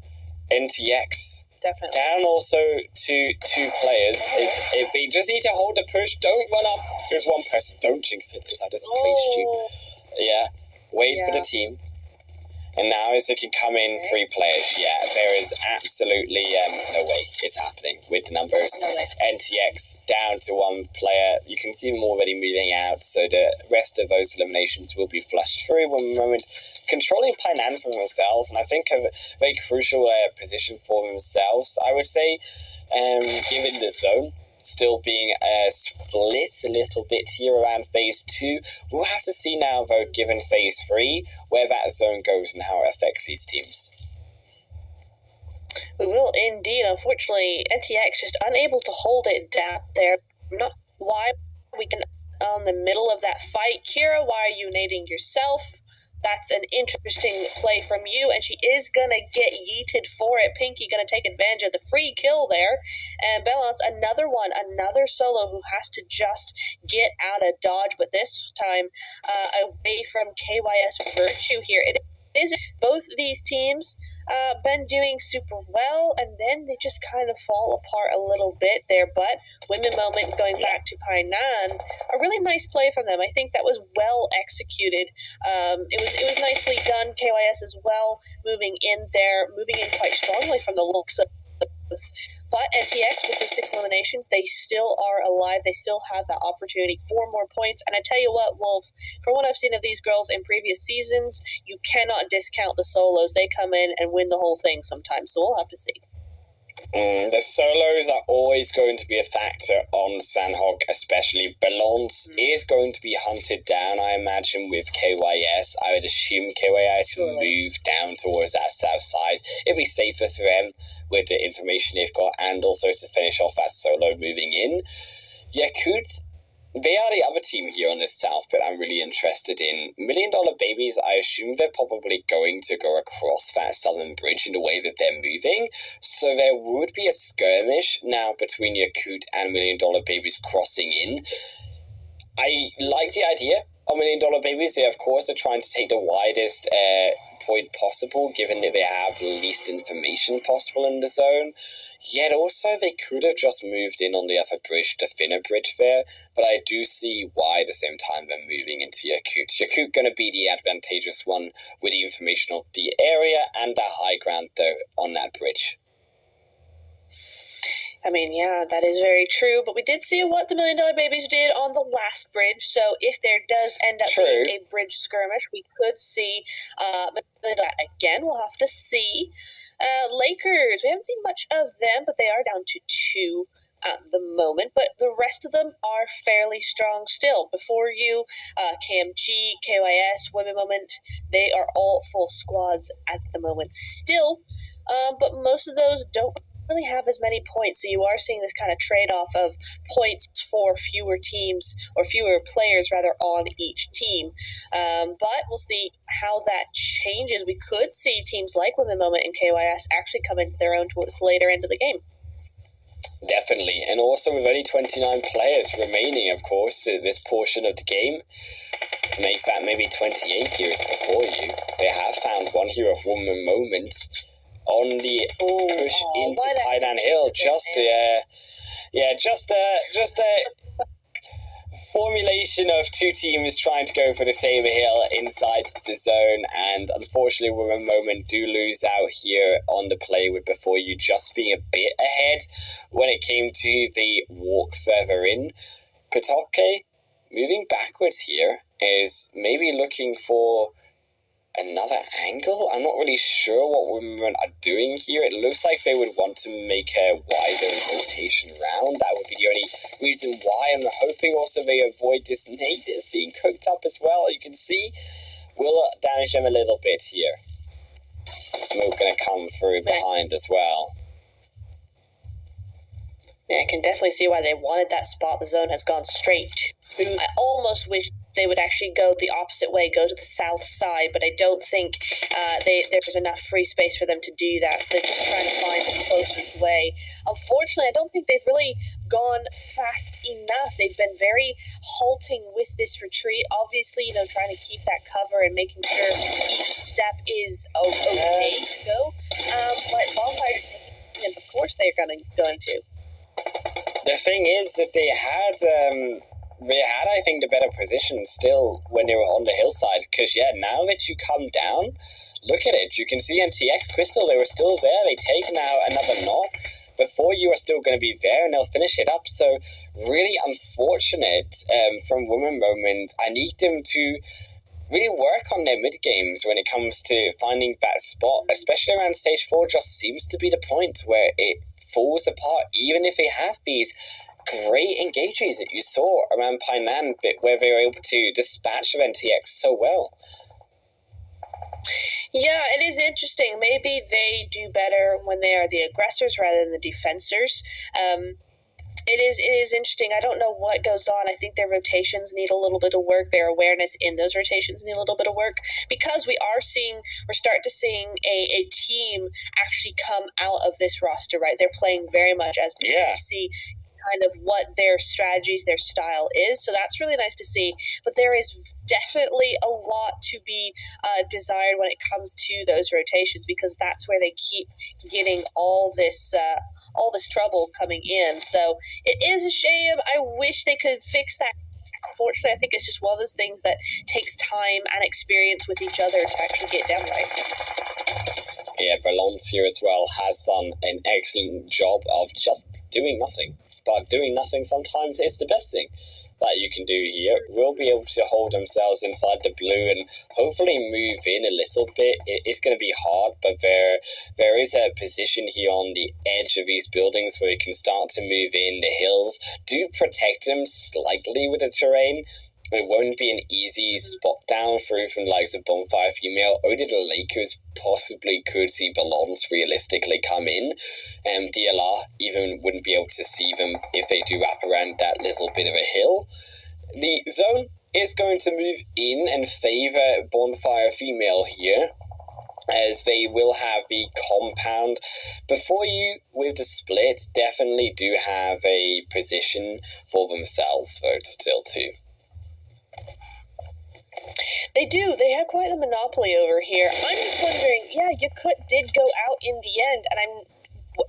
NTX Definitely. down also to 2 players. If they just need to hold the push, don't run up. There's one person, don't jinx it because I just placed you. Wait for the team. And now as they can come in 3 players, there is absolutely no way it's happening with the numbers. No NTX down to 1 player. You can see them already moving out, so the rest of those eliminations will be flushed through. One moment, controlling Painan for themselves, and I think a very crucial position for themselves. I would say, given the zone still being split a little bit here around phase 2. We'll have to see now, though, given phase 3, where that zone goes and how it affects these teams. We will indeed. Unfortunately, NTX just unable to hold it down there. Not why we can on the middle of that fight. Kira, why are you nading yourself? That's an interesting play from you, and she is going to get yeeted for it. Pinky going to take advantage of the free kill there. And Balance, another solo who has to just get out of dodge, but this time away from KYS Virtue here. It is both these teams been doing super well, and then they just kind of fall apart a little bit there. But Women Moment going back to Painan, a really nice play from them. I think that was well executed. It was nicely done. KYS as well, moving in quite strongly from the looks of. But NTX, with the 6 eliminations, they still are alive. They still have that opportunity for more points. And I tell you what, Wolf, from what I've seen of these girls in previous seasons, you cannot discount the solos. They come in and win the whole thing sometimes. So we'll have to see. The solos are always going to be a factor on Sandhawk, especially. Balance is going to be hunted down, I imagine, with KYS. I would assume KYS will move down towards that south side. It'll be safer for them with the information they've got, and also to finish off that solo moving in. Yakut, they are the other team here on the south that I'm really interested in. $1 Million Babies, I assume they're probably going to go across that southern bridge in the way that they're moving. So there would be a skirmish now between Yakut and $1 Million Babies crossing in. I like the idea of $1 Million Babies. They, of course, are trying to take the widest point possible, given that they have the least information possible in the zone. Yet also, they could have just moved in on the upper bridge, the thinner bridge there, but I do see why at the same time they're moving into Yakut. Yakut going to be the advantageous one with the information of the area and the high ground, though, on that bridge. I mean, yeah, that is very true, but we did see what the $1 Million Babies did on the last bridge, so if there does end up being a bridge skirmish, we could see that again. We'll have to see. Lakers, we haven't seen much of them, but they are down to 2 at the moment, but the rest of them are fairly strong still. Before you, KMG, KYS, Women Moment, they are all full squads at the moment still, but most of those don't really have as many points, so you are seeing this kind of trade-off of points for fewer teams, or fewer players rather, on each team. But we'll see how that changes. We could see teams like Women Moment and KYS actually come into their own towards the later end of the game. Definitely, and also with only 29 players remaining, of course, in this portion of the game, make that maybe 28 heroes before you. They have found one hero of Woman Moment on the push into Pydan Hill. Just a formulation of two teams trying to go for the same hill inside the zone, and unfortunately Women Moment do lose out here on the play with before you just being a bit ahead when it came to the walk further in. Patoke moving backwards here is maybe looking for another angle. I'm not really sure what Women are doing here. It looks like they would want to make a wider rotation round. That would be the only reason why. I'm hoping also they avoid this nade that's being cooked up as well. You can see will damage them a little bit here. Smoke gonna come through behind as well. Yeah, I can definitely see why they wanted that spot. The zone has gone straight to. I almost wish they would actually go the opposite way, go to the south side, but I don't think there's enough free space for them to do that, so they're just trying to find the closest way. Unfortunately, I don't think they've really gone fast enough. They've been very halting with this retreat, obviously, trying to keep that cover and making sure each step is okay to go, but Bonfire is taking them. Of course they're going to. The thing is that they had, I think, the better position still when they were on the hillside. Because, now that you come down, look at it. You can see NTX Crystal, they were still there. They take now another knock. Before you are still going to be there, and they'll finish it up. So, really unfortunate from Women Moment. I need them to really work on their mid-games when it comes to finding that spot, especially around stage 4. Just seems to be the point where it falls apart, even if they have these great engages that you saw around Pydan, where they were able to dispatch of NTX so well. Yeah, it is interesting. Maybe they do better when they are the aggressors rather than the defensors. It is interesting. I don't know what goes on. I think their rotations need a little bit of work. Their awareness in those rotations need a little bit of work, because we're starting to seeing a team actually come out of this roster, right? They're playing very much as see kind of what their strategies, their style is. So that's really nice to see. But there is definitely a lot to be desired when it comes to those rotations, because that's where they keep getting all this trouble coming in. So it is a shame. I wish they could fix that. Unfortunately, I think it's just one of those things that takes time and experience with each other to actually get done right. Yeah, Balance here as well has done an excellent job of just doing nothing. But doing nothing sometimes is the best thing that you can do here. Will be able to hold themselves inside the blue and hopefully move in a little bit. It's going to be hard, but there is a position here on the edge of these buildings where you can start to move in. The hills do protect them slightly with the terrain. It won't be an easy spot down through from the likes of Bonfire Female. Only the Lakers possibly could see Balance realistically come in. DLR even wouldn't be able to see them if they do wrap around that little bit of a hill. the zone is going to move in and favor Bonfire Female here, as they will have the compound before you with the split. Definitely do have a position for themselves, though, still too. They do. They have quite the monopoly over here. I'm just wondering, yeah, Yakut did go out in the end, and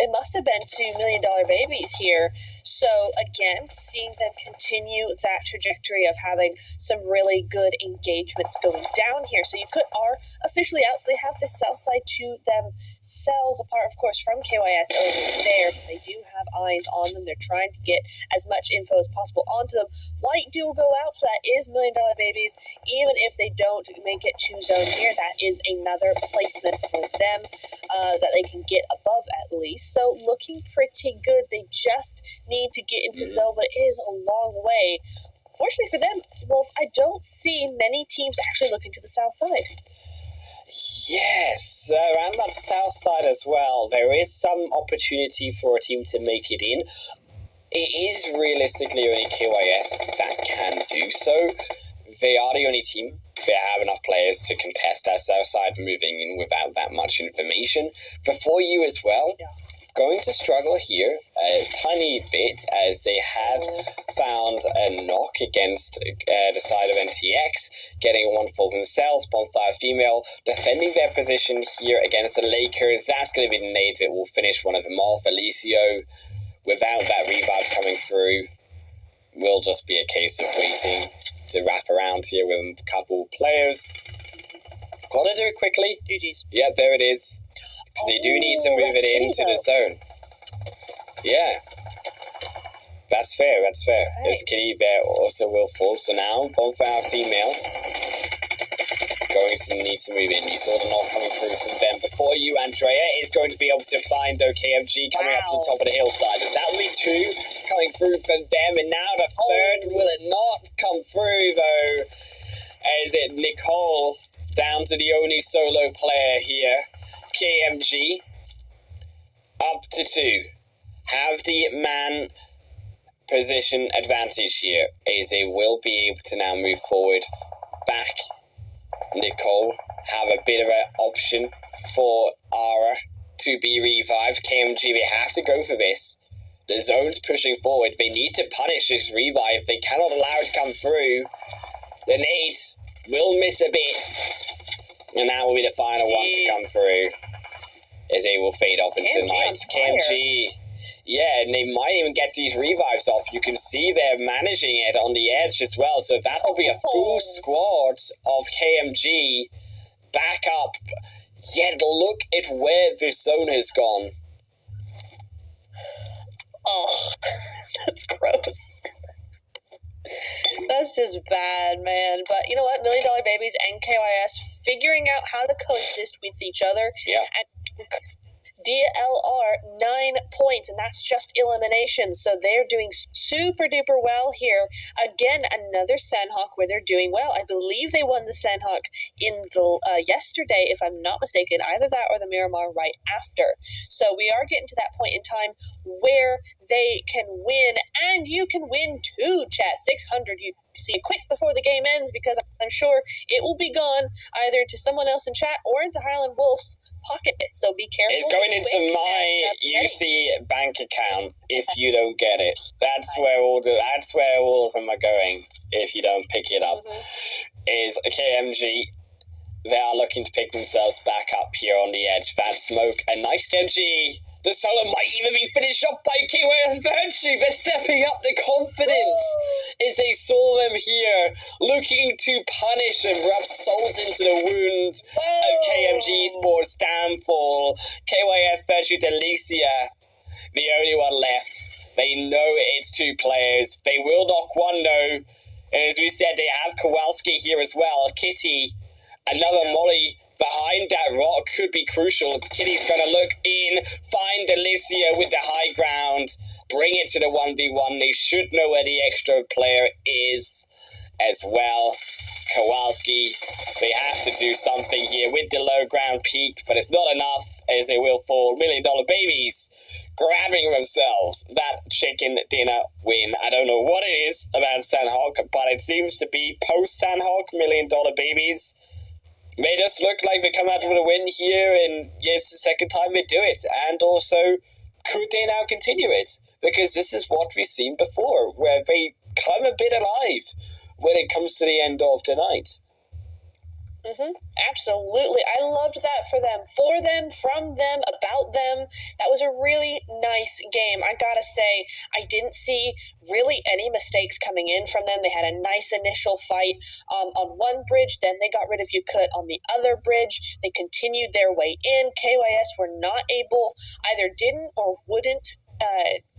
it must have been $2 million babies here. So again, seeing them continue that trajectory of having some really good engagements going down here. So Yakut are officially out, so they have the south side to themselves, apart of course from KYS over there. But they do have eyes on them. They're trying to get as much info as possible onto them. White do go out, so that is $1 million babies. Even if they don't make it to zone here, that is another placement for them that they can get above at least. So looking pretty good. They just need to get into zone, but it is a long way. Fortunately for them, Wolf, I don't see many teams actually looking to the south side. Yes, around that south side as well, there is some opportunity for a team to make it in. It is realistically only KYS that can do so. They are the only team. They have enough players to contest that south side moving in without that much information. Before you as well, going to struggle here a tiny bit, as they have found a knock against the side of NTX, getting one for themselves. Bonfire Female defending their position here against the Lakers. That's going to be the nade that will finish one of them off. Alicio, without that revive coming through, will just be a case of waiting to wrap around here with a couple players. Gotta do it quickly. GG's. Yeah, there it is. Because they do need to move it into the zone. Yeah. That's fair, that's fair. Right. There's Kitty there also will fall. So now, Bonfire Female going to need to move in. You saw the knock coming through from them. Before you, Andrea is going to be able to find KMG coming up the top of the hillside. Is that only two coming through from them? And now the third, will it not come through though? Is it Nicole down to the only solo player here? KMG up to two. Have the man position advantage here, as they will be able to now move forward back. Nicole have a bit of an option for Ara to be revived. KMG, they have to go for this. The zone's pushing forward. They need to punish this revive. They cannot allow it to come through. The nade will miss a bit. And that will be the final one to come through, as they will fade off into the night. KMG, yeah, and they might even get these revives off. You can see they're managing it on the edge as well. So that will be a full squad of KMG back up. Yet look at where the zone has gone. Oh, that's gross. That's just bad, man. But you know what? $1 Million Babies and KYS figuring out how to coexist with each other. Yeah. And DLR 9 points, and that's just elimination. So they're doing super duper well here. Again, another Sandhawk where they're doing well. I believe they won the Sandhawk in the yesterday, if I'm not mistaken. Either that or the Miramar right after. So we are getting to that point in time where they can win, and you can win too, chat. 600 you see quick before the game ends, because I'm sure it will be gone either to someone else in chat or into Highland Wolf's pocket. So be careful. It's going into my UC bank account if you don't get it. That's where all of them are going if you don't pick it up. Is a KMG. They are looking to pick themselves back up here on the edge. That smoke, a nice KMG. The solo might even be finished off by KYS Virtue. They're stepping up the confidence as they saw them here, looking to punish and rub salt into the wound of KMG Sports' downfall. KYS Virtue Delicia, the only one left. They know it's two players. They will knock one though. And as we said, they have Kowalski here as well. Kitty, another Molly behind that rock could be crucial. Kitty's going to look in, find Alicia with the high ground, bring it to the 1v1. They should know where the extra player is. as well. Kowalski, they have to do something here with the low ground peak, but it's not enough as they will fall. $1 Million Babies grabbing themselves that chicken dinner win. I don't know what it is about Sandhawk, but it seems to be post Sandhawk $1 Million Babies. They just look like they come out with a win here, and yes, the second time they do it. And also, could they now continue it? Because this is what we've seen before, where they come a bit alive when it comes to the end of the night. Absolutely. I loved that for them, from them, about them. That was a really nice game. I gotta say, I didn't see really any mistakes coming in from them. They had a nice initial fight on one bridge, then they got rid of Yukut on the other bridge. They continued their way in. KYS were not able, either didn't or wouldn't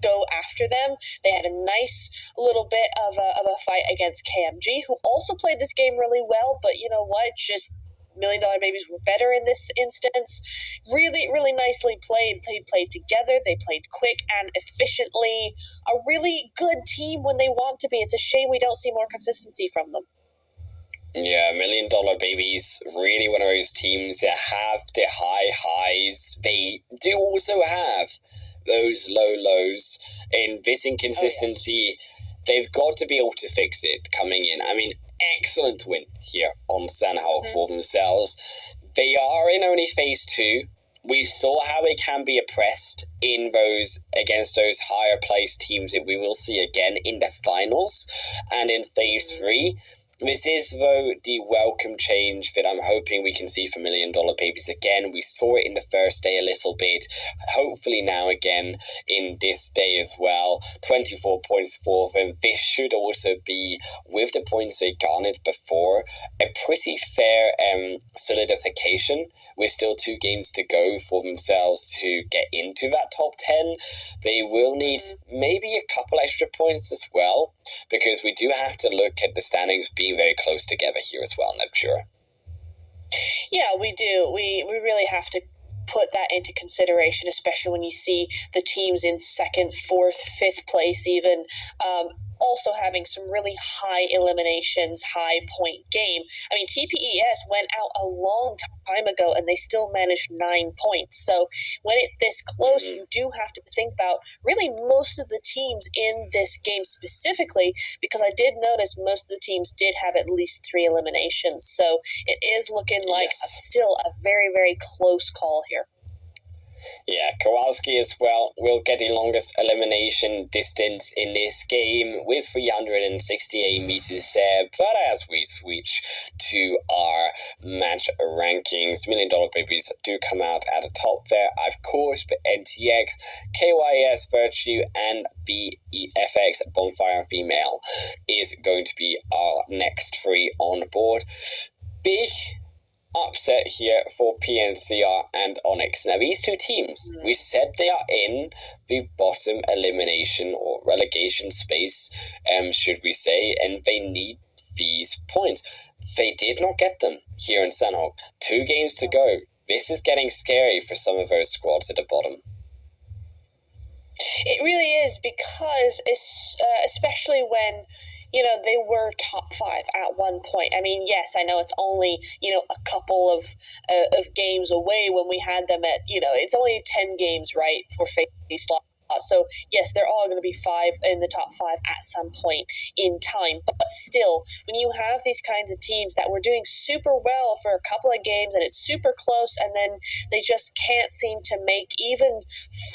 go after them. They had a nice little bit of a fight against KMG, who also played this game really well, but you know what, just $1 Million Babies were better in this instance. Really, really nicely played. They played together, they played quick and efficiently. A really good team when they want to be. It's a shame we don't see more consistency from them. Yeah, $1 Million Babies, really one of those teams that have the high highs. They do also have those low lows, and this inconsistency, they've got to be able to fix it coming in. I mean, excellent win here on Sandhawk for themselves. They are in only phase 2. We saw how they can be oppressed in those against those higher placed teams that we will see again in the finals and in phase 3. This is, though, the welcome change that I'm hoping we can see for $1 Million Babies again. We saw it in the first day a little bit. Hopefully now again in this day as well. 24 points for them. This should also be, with the points they garnered before, a pretty fair solidification. With still 2 games to go for themselves to get into that top 10. They will need maybe a couple extra points as well, because we do have to look at the standings being very close together here as well, I'm sure. Yeah, we do. We really have to put that into consideration, especially when you see the teams in 2nd, 4th, 5th place even, also having some really high eliminations, high point game. I mean, TPES went out a long time ago and they still managed 9 points. So when it's this close, you do have to think about really most of the teams in this game specifically, because I did notice most of the teams did have at least 3 eliminations. So it is looking like still a very, very close call here. Yeah, Kowalski as well will get the longest elimination distance in this game with 368 meters there. But as we switch to our match rankings, $1 Million Babies do come out at the top there. Of course, but NTX, KYS, Virtue, and BEFX, Bonfire Female, is going to be our next 3 on board. Big upset here for PNCR and Onyx. Now, these 2 teams, we said they are in the bottom elimination or relegation space, should we say, and they need these points. They did not get them here in Sandhawk. 2 games to go. This is getting scary for some of those squads at the bottom. It really is, because especially when they were top 5 at one point. I mean, yes, I know it's only, a couple of games away when we had them at, it's only 10 games, right, for phase slot. So, yes, they're all going to be 5 in the top 5 at some point in time. But still, when you have these kinds of teams that were doing super well for a couple of games and it's super close, and then they just can't seem to make even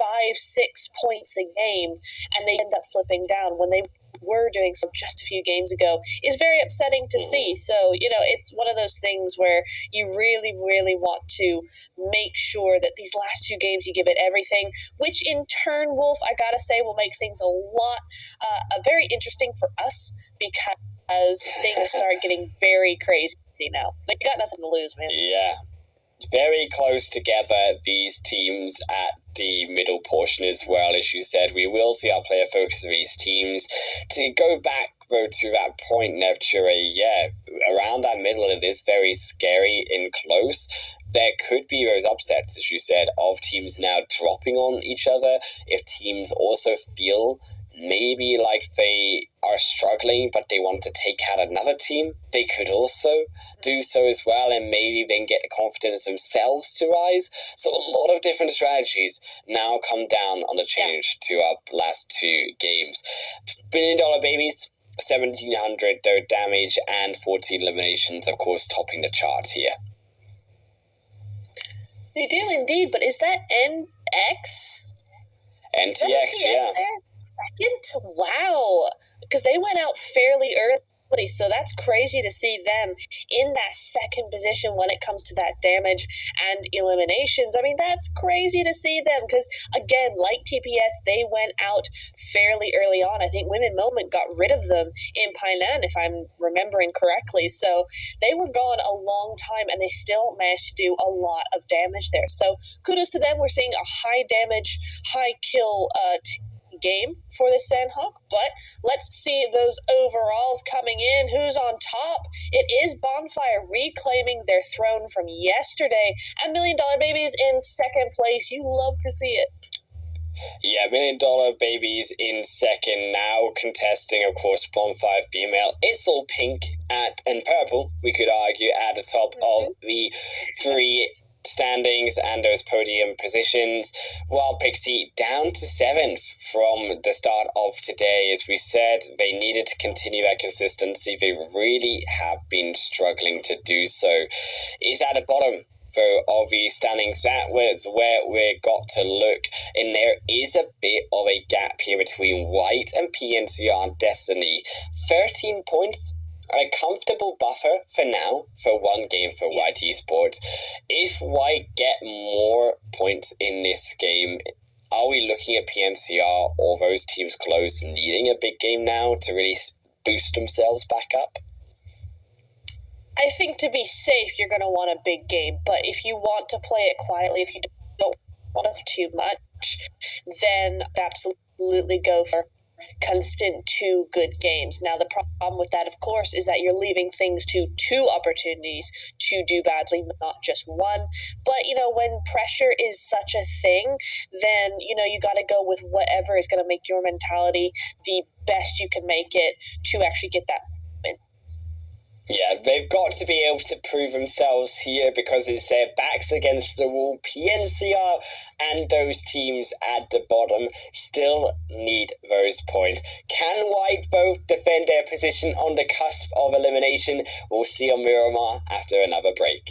5-6 points a game, and they end up slipping down when they were doing so just a few games ago, is very upsetting to see. So, it's one of those things where you really, really want to make sure that these last 2 games you give it everything, which in turn, Wolf, I gotta say, will make things a lot, very interesting for us, because things start getting very crazy now. Like, you got nothing to lose, man. Yeah. Very close together, these teams at the middle portion as well. As you said, we will see our player focus of these teams. To go back, though, to that point, Nevture, around that middle, it is very scary and close. There could be those upsets, as you said, of teams now dropping on each other. If teams also feel maybe like they are struggling but they want to take out another team, they could also do so as well, and maybe then get the confidence themselves to rise. So a lot of different strategies now come down on the change to our last two games. $1 billion babies, 1700 though damage and 14 eliminations, of course, topping the chart here. They do indeed, but is that NX? NTX, yeah. There? Second? Wow. Because they went out fairly early, so that's crazy to see them in that second position when it comes to that damage and eliminations. I mean, that's crazy to see them because, again, like TPS, they went out fairly early on. I think Women Moment got rid of them in Painan, if I'm remembering correctly. So they were gone a long time, and they still managed to do a lot of damage there. So kudos to them. We're seeing a high damage, high kill game for the Sandhawk, but let's see those overalls coming in. Who's on top? It is Bonfire reclaiming their throne from yesterday, and $1 Million Babies in second place. You love to see it. Yeah, $1 Million Babies in second, now contesting, of course, Bonfire Female. It's all pink and purple, we could argue, at the top of the three standings and those podium positions, while Pixie down to 7th from the start of today. As we said, they needed to continue that consistency. They really have been struggling to do so. Is at the bottom though of the standings. That was where we got to look, and there is a bit of a gap here between White and PNCR Destiny. 13 points, a comfortable buffer for now for one game for White Esports. If White get more points in this game, are we looking at PNCR or those teams close needing a big game now to really boost themselves back up? I think to be safe, you're going to want a big game, but if you want to play it quietly, if you don't want too much, then absolutely go for constant 2 good games. Now, the problem with that, of course, is that you're leaving things to 2 opportunities to do badly, not just 1. But, when pressure is such a thing, then, you got to go with whatever is going to make your mentality the best you can make it to actually get that win. Yeah, they've got to be able to prove themselves here because it's their backs against the wall. PNCR and those teams at the bottom still need those points. Can White both defend their position on the cusp of elimination? We'll see on Miramar after another break.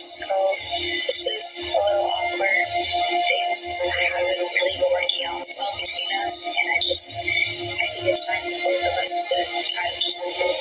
So this is a little awkward. Things haven't really been working out well between us, and I think it's time for both of us to kind of just move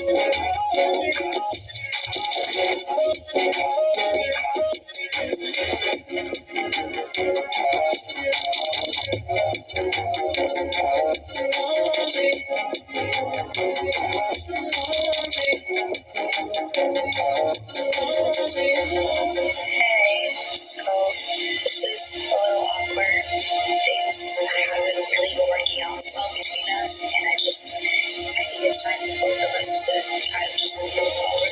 Hey, so this is a little awkward. Things haven't really been working out as well between us, and I think it's time for both of us to kind of just move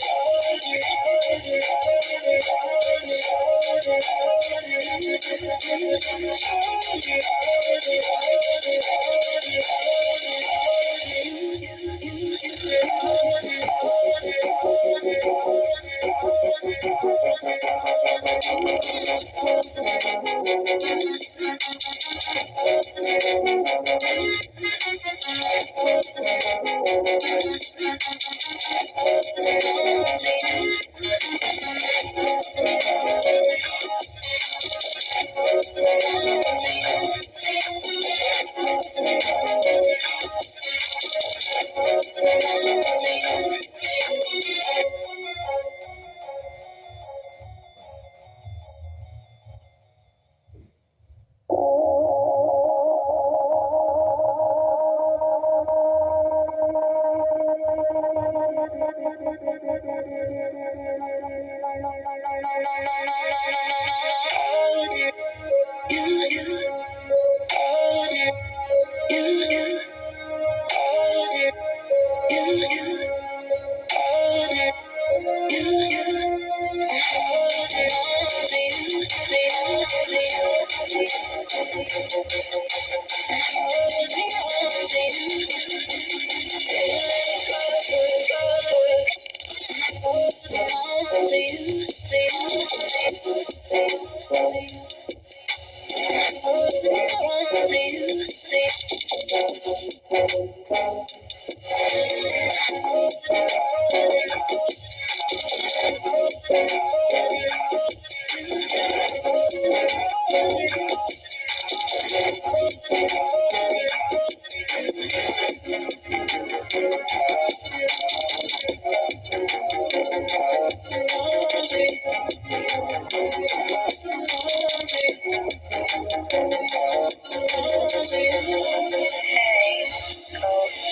Hey, so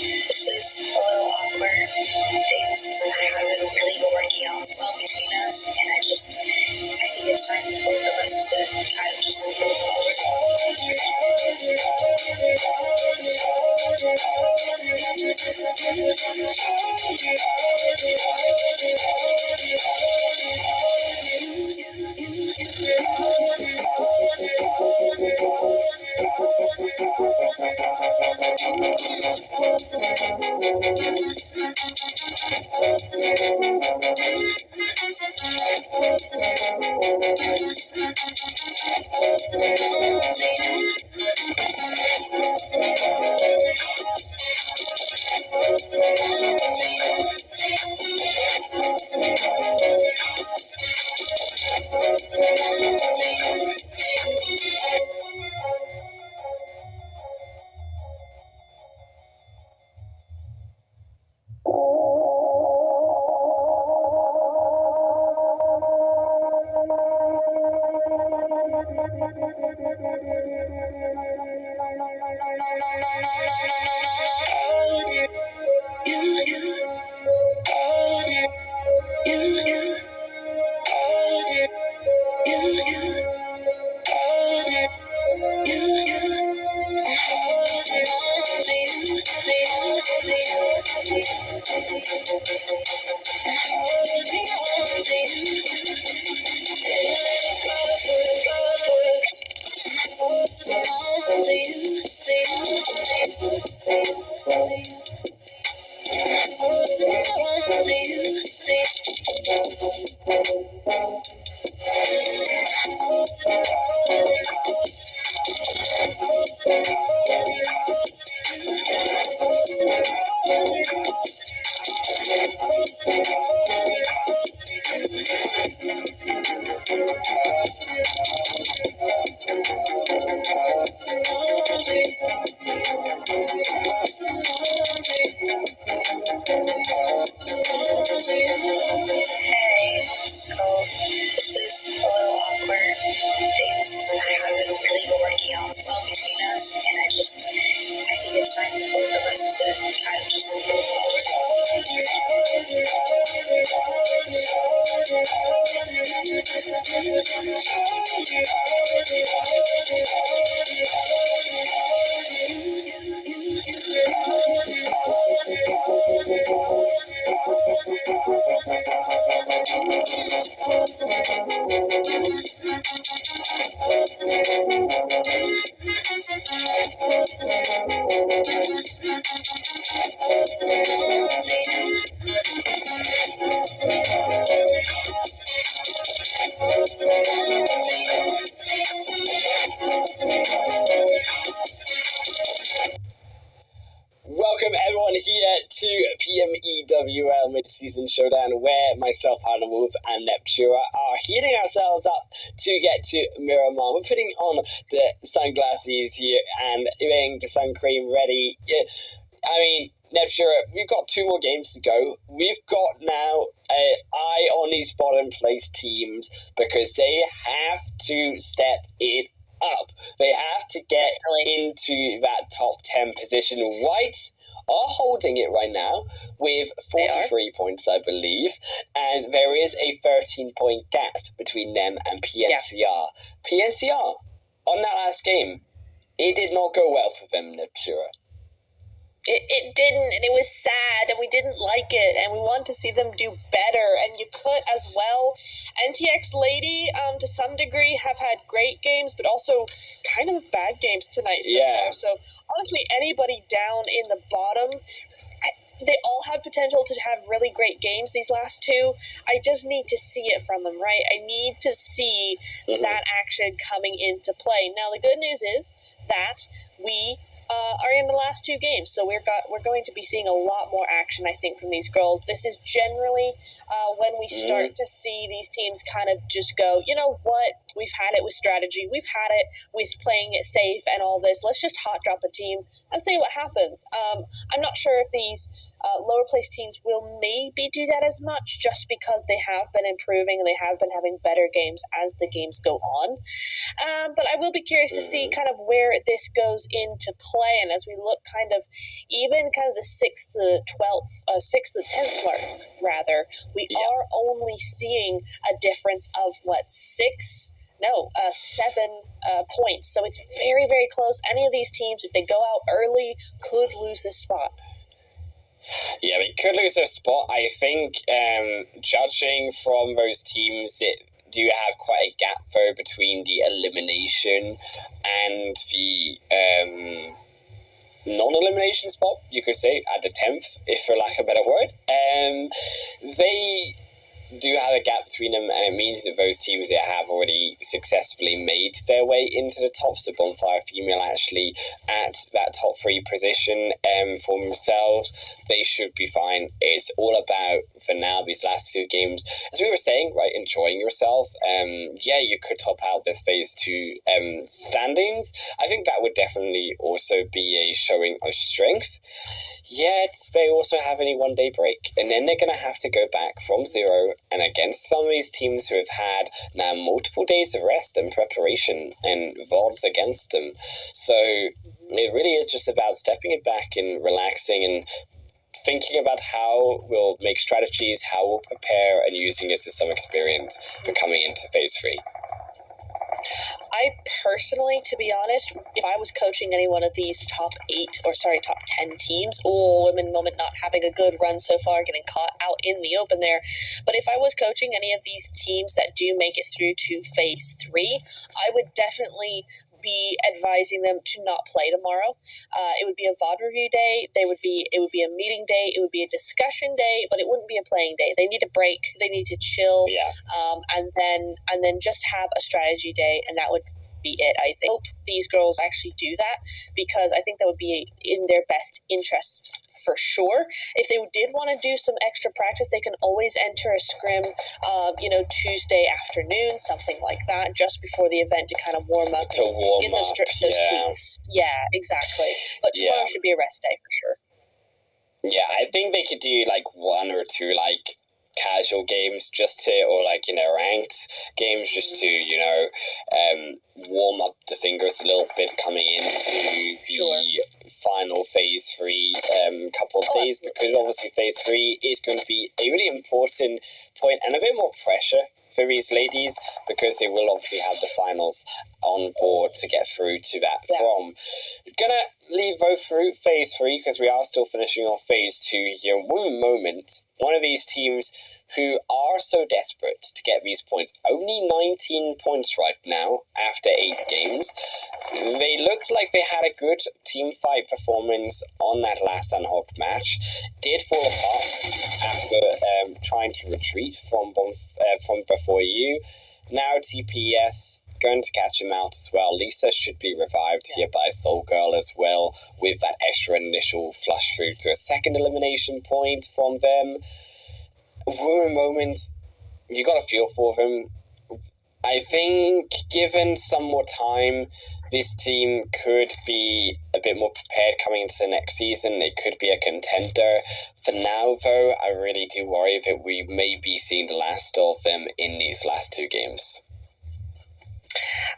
this is a little awkward. Things haven't really been working out as well between us, and I think it's time for both of us to kind of just move Hey, so this is a little awkward. Things haven't really been working out as well between us, and I think it's time for both of us to kind of just move Welcome everyone here to PMEWL Mid-Season Showdown, where myself, Hannah Wolf, and Neptura are heating ourselves up to get to Miramar. We're putting on the sunglasses here and getting the sun cream ready. I mean, Neptura, we've got 2 more games to go. We've got now an eye on these bottom place teams because they have to step it up. They have to get into that top 10 position. Whites are holding it right now with 43 points, I believe, and there is a 13-point gap between them and PNCR. Yeah. PNCR, on that last game, it did not go well for them, Neptura. It didn't, and it was sad, and we didn't like it, and we want to see them do better, and you could as well. NTX Lady, to some degree, have had great games, but also kind of bad games tonight so far. So, honestly, anybody down in the bottom, they all have potential to have really great games, these last 2. I just need to see it from them, right? I need to see that action coming into play. Now, the good news is that we are in the last 2 games, so we're going to be seeing a lot more action, I think, from these girls. This is generally when we start to see these teams kind of just go, you know what, we've had it with strategy, we've had it with playing it safe and all this, let's just hot drop a team and see what happens. I'm not sure if these lower place teams will maybe do that as much, just because they have been improving and they have been having better games as the games go on. But I will be curious to see kind of where this goes into play, and as we look kind of even kind of the 6th to the 12th, 6th to the 10th mark, rather, we are only seeing a difference of 7 points. So it's very, very close. Any of these teams, if they go out early, could lose this spot. Yeah, we could lose their spot. I think, judging from those teams, it do have quite a gap though between the elimination and the non-elimination spot, you could say, at the 10th, if for lack of a better word. They do have a gap between them, and it means that those teams that have already successfully made their way into the top, so Bonfire Female actually at that top 3 position for themselves, they should be fine. It's all about, for now, these last 2 games, as we were saying, right, enjoying yourself. You could top out this phase 2 standings. I think that would definitely also be a showing of strength. Yet they also have only 1 day break, and then they're going to have to go back from 0 and against some of these teams who have had now multiple days of rest and preparation and VODs against them. So it really is just about stepping it back and relaxing and thinking about how we'll make strategies, how we'll prepare, and using this as some experience for coming into phase 3. I personally, to be honest, if I was coaching any one of these top 10 teams, Women Moment not having a good run so far, getting caught out in the open there, but if I was coaching any of these teams that do make it through to phase 3, I would definitely be advising them to not play tomorrow. It would be a VOD review day. It would be a meeting day. It would be a discussion day, but it wouldn't be a playing day. They need a break. They need to chill. And then just have a strategy day, and that would be it. I hope these girls actually do that, because I think that would be in their best interest for sure. If they did want to do some extra practice, they can always enter a scrim, Tuesday afternoon, something like that, just before the event to kind of warm up, get those tweaks. Yeah, exactly. But tomorrow should be a rest day for sure. Yeah, I think they could do like one or two like casual games just to, or like, you know, ranked games just to, you know, warm up the fingers a little bit coming into the final phase 3 couple of days, because obviously phase 3 is going to be a really important point and a bit more pressure for these ladies, because they will obviously have the finals on board to get through to that from. Gonna leave both through phase 3 because we are still finishing off phase 2 here. One moment, one of these teams who are so desperate to get these points, only 19 points right now after 8 games. They looked like they had a good team fight performance on that last Unhooked match. Did fall apart after trying to retreat from before you. Now TPS going to catch him out as well. Lisa should be revived here by Soul Girl as well, with that extra initial flush through to a second elimination point from them. For a moment, you got a feel for them. I think given some more time, this team could be a bit more prepared coming into the next season. They could be a contender. For now, though, I really do worry that we may be seeing the last of them in these last 2 games.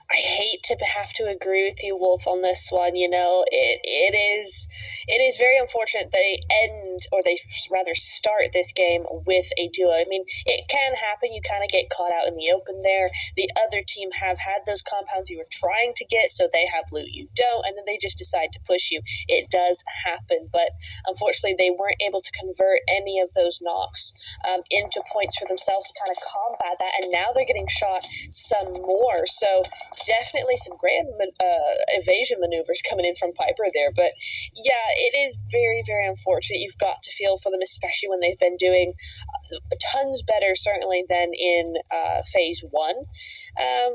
I hate to have to agree with you, Wolf, on this one. You know, it is very unfortunate they end, or they rather start this game with a duo. I mean, it can happen. You kind of get caught out in the open there. The other team have had those compounds you were trying to get, so they have loot you don't, and then they just decide to push you. It does happen, but unfortunately they weren't able to convert any of those knocks into points for themselves to kind of combat that, and now they're getting shot some more. So definitely some great evasion maneuvers coming in from Piper there. But yeah, it is very, very unfortunate. You've got to feel for them, especially when they've been doing tons better, certainly, than in phase 1.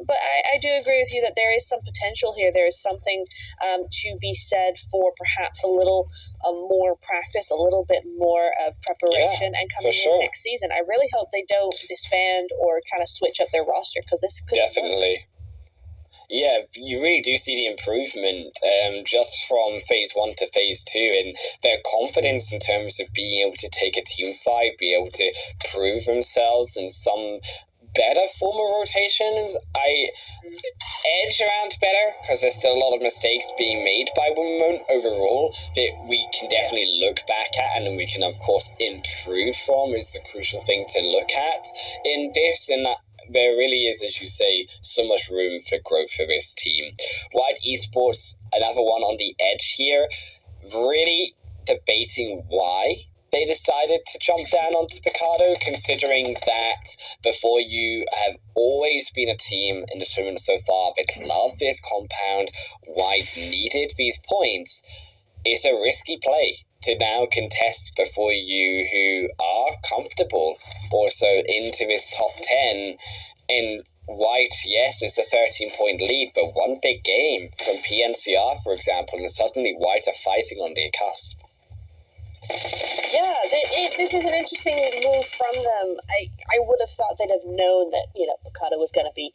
But I do agree with you that there is some potential here. There is something to be said for perhaps a little more practice, a little bit more preparation, and coming in next season. I really hope they don't disband or kind of switch up their roster, because this could definitely. Yeah, you really do see the improvement just from phase 1 to phase 2, and their confidence in terms of being able to take a team fight, be able to prove themselves in some better form of rotations. I edge around better because there's still a lot of mistakes being made by women overall that we can definitely look back at, and then we can of course improve from, is the crucial thing to look at in this. And there really is, as you say, so much room for growth for this team. White Esports, another one on the edge here, really debating why they decided to jump down onto Picado, considering that before you have always been a team in the tournament so far that love this compound. White needed these points. It's a risky play to now contest before you, who are comfortable also into this top 10. And White, yes, it's a 13-point lead, but one big game from PNCR, for example, and suddenly White are fighting on the cusp. Yeah, this is an interesting move from them. I would have thought they'd have known that, you know, Picado was going to be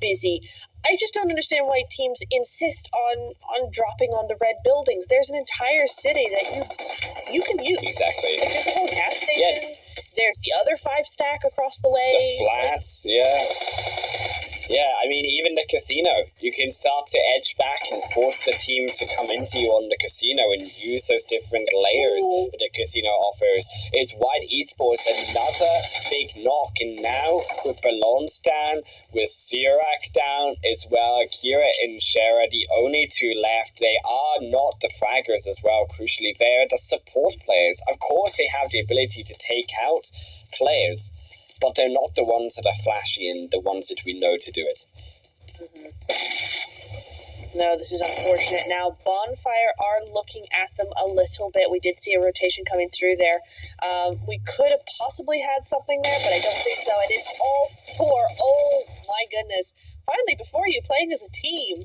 busy. I just don't understand why teams insist on dropping on the red buildings. There's an entire city that you can use. Exactly. Like, there's the whole gas station. Yeah. There's the other 5-stack across the way. The flats, Yeah, I mean, even the casino. You can start to edge back and force the team to come into you on the casino and use those different layers that the casino offers. Is White Esports another big knock? And now with Ballons down, with Sirak down as well, Akira and Shara, the only 2 left. They are not the fraggers as well, crucially. They're the support players. Of course, they have the ability to take out players, but they're not the ones that are flashy and the ones that we know to do it. No, this is unfortunate. Now, Bonfire are looking at them a little bit. We did see a rotation coming through there. We could have possibly had something there, but I don't think so. And it's all 4. Oh, my goodness. Finally, before you, playing as a team.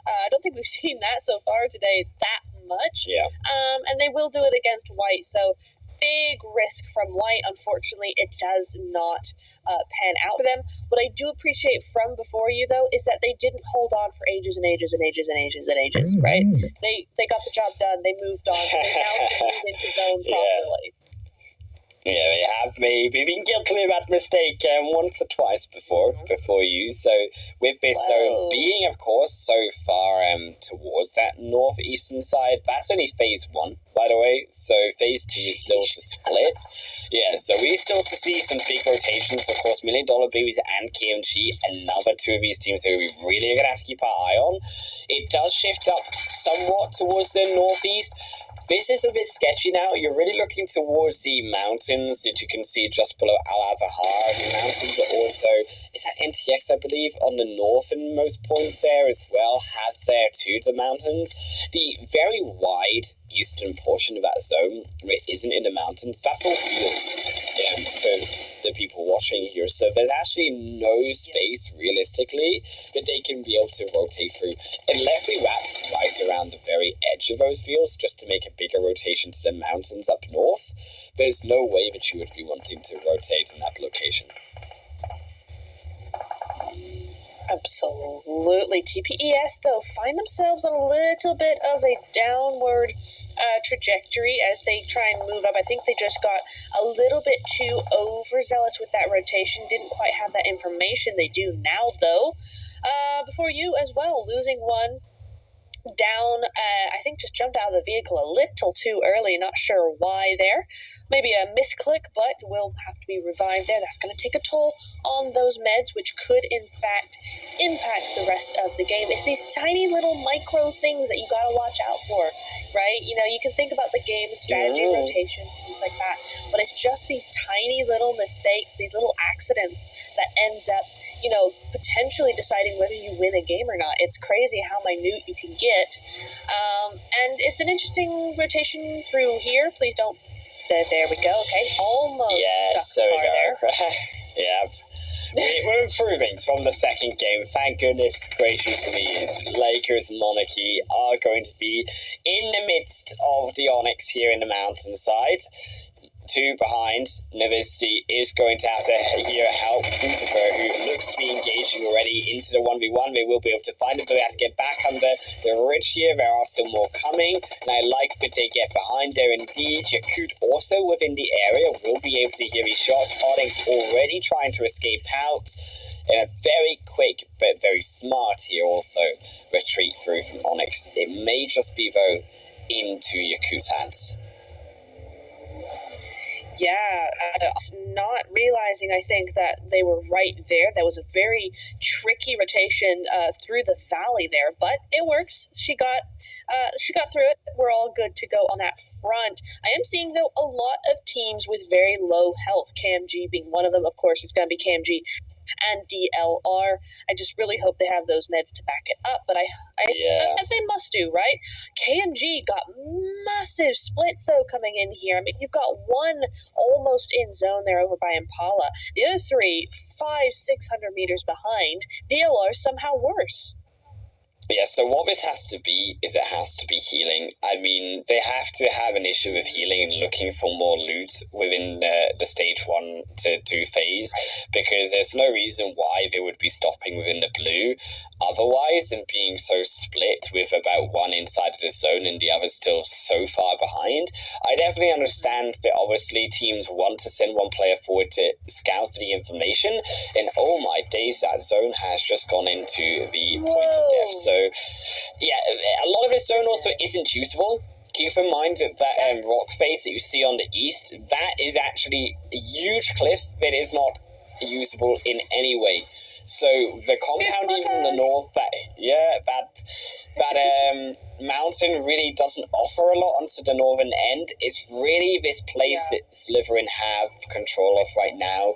I don't think we've seen that so far today that much. Yeah. And they will do it against White, so big risk from White. Unfortunately, it does not pan out for them. What I do appreciate from before you, though, is that they didn't hold on for ages and ages and ages and ages and ages, right? They got the job done. They moved on. So they now can move into zone properly. Yeah, they have maybe been guilty of that mistake once or twice before you. So with this zone being, of course, so far towards that northeastern side, that's only phase 1, by the way. So phase 2 is still to split. Yeah, so we still to see some big rotations. Of course, $1 Million Babies and KMG, another 2 of these teams who we really are going to have to keep our eye on. It does shift up somewhat towards the northeast. This is a bit sketchy now. You're really looking towards the mountains that you can see just below Al-Azhar. The mountains are also, is that NTX, I believe, on the northernmost point there as well, had there too, the mountains. The very wide eastern portion of that zone, where it isn't in the mountains, that's all fields for the people watching here. So there's actually no space, realistically, that they can be able to rotate through, unless they wrap right around the very edge of those fields, just to make a bigger rotation to the mountains up north. There's no way that you would be wanting to rotate in that location. Absolutely. TPES, though, find themselves on a little bit of a downward trajectory as they try and move up. I think they just got a little bit too overzealous with that rotation. Didn't quite have that information. They do now, though. Before you as well, losing one. Down, I think just jumped out of the vehicle a little too early, not sure why there. Maybe a misclick, but will have to be revived there. That's going to take a toll on those meds, which could, in fact, impact the rest of the game. It's these tiny little micro things that you got to watch out for, right? You know, you can think about the game and strategy, rotations, things like that, but it's just these tiny little mistakes, these little accidents that end up, you know, potentially deciding whether you win a game or not. It's crazy how minute you can get. And it's an interesting rotation through here. Please don't. There we go. Okay, almost stuck the car there. Yeah. We're improving from the second game. Thank goodness gracious me. Lakers Monarchy are going to be in the midst of the Onyx here in the mountainside. 2 behind. Novisti is going to have to here help Gutenberg, who looks to be engaging already into the 1v1. They will be able to find it, but they have to get back under the ridge here. There are still more coming, and I like that they get behind there indeed. Yakut also within the area will be able to hear these shots. Onyx already trying to escape out. In a very quick but very smart here also retreat through from Onyx. It may just be, though, into Yakut's hands. Yeah, not realizing, I think, that they were right there. That was a very tricky rotation through the valley there, but it works. She got through it. We're all good to go on that front. I am seeing, though, a lot of teams with very low health, KMG being one of them. Of course, it's going to be KMG and DLR. I just really hope they have those meds to back it up, but I they must do, right? KMG got massive splits, though, coming in here. I mean, you've got one almost in zone there over by Impala. The other 3, 500-600 meters behind. DLR somehow worse. Yeah, so what this has to be is it has to be healing. I mean, they have to have an issue with healing and looking for more loot within the stage 1 to 2 phase, because there's no reason why they would be stopping within the blue otherwise and being so split with about one inside of the zone and the other still so far behind. I definitely understand that obviously teams want to send one player forward to scout for the information, and oh my days, that zone has just gone into the point of death. So yeah, a lot of this zone also isn't usable. Keep in mind that rock face that you see on the east, that is actually a huge cliff that is not usable in any way. So the compounding from the north, that mountain really doesn't offer a lot onto the northern end. It's really this place that Slytherin have control of right now.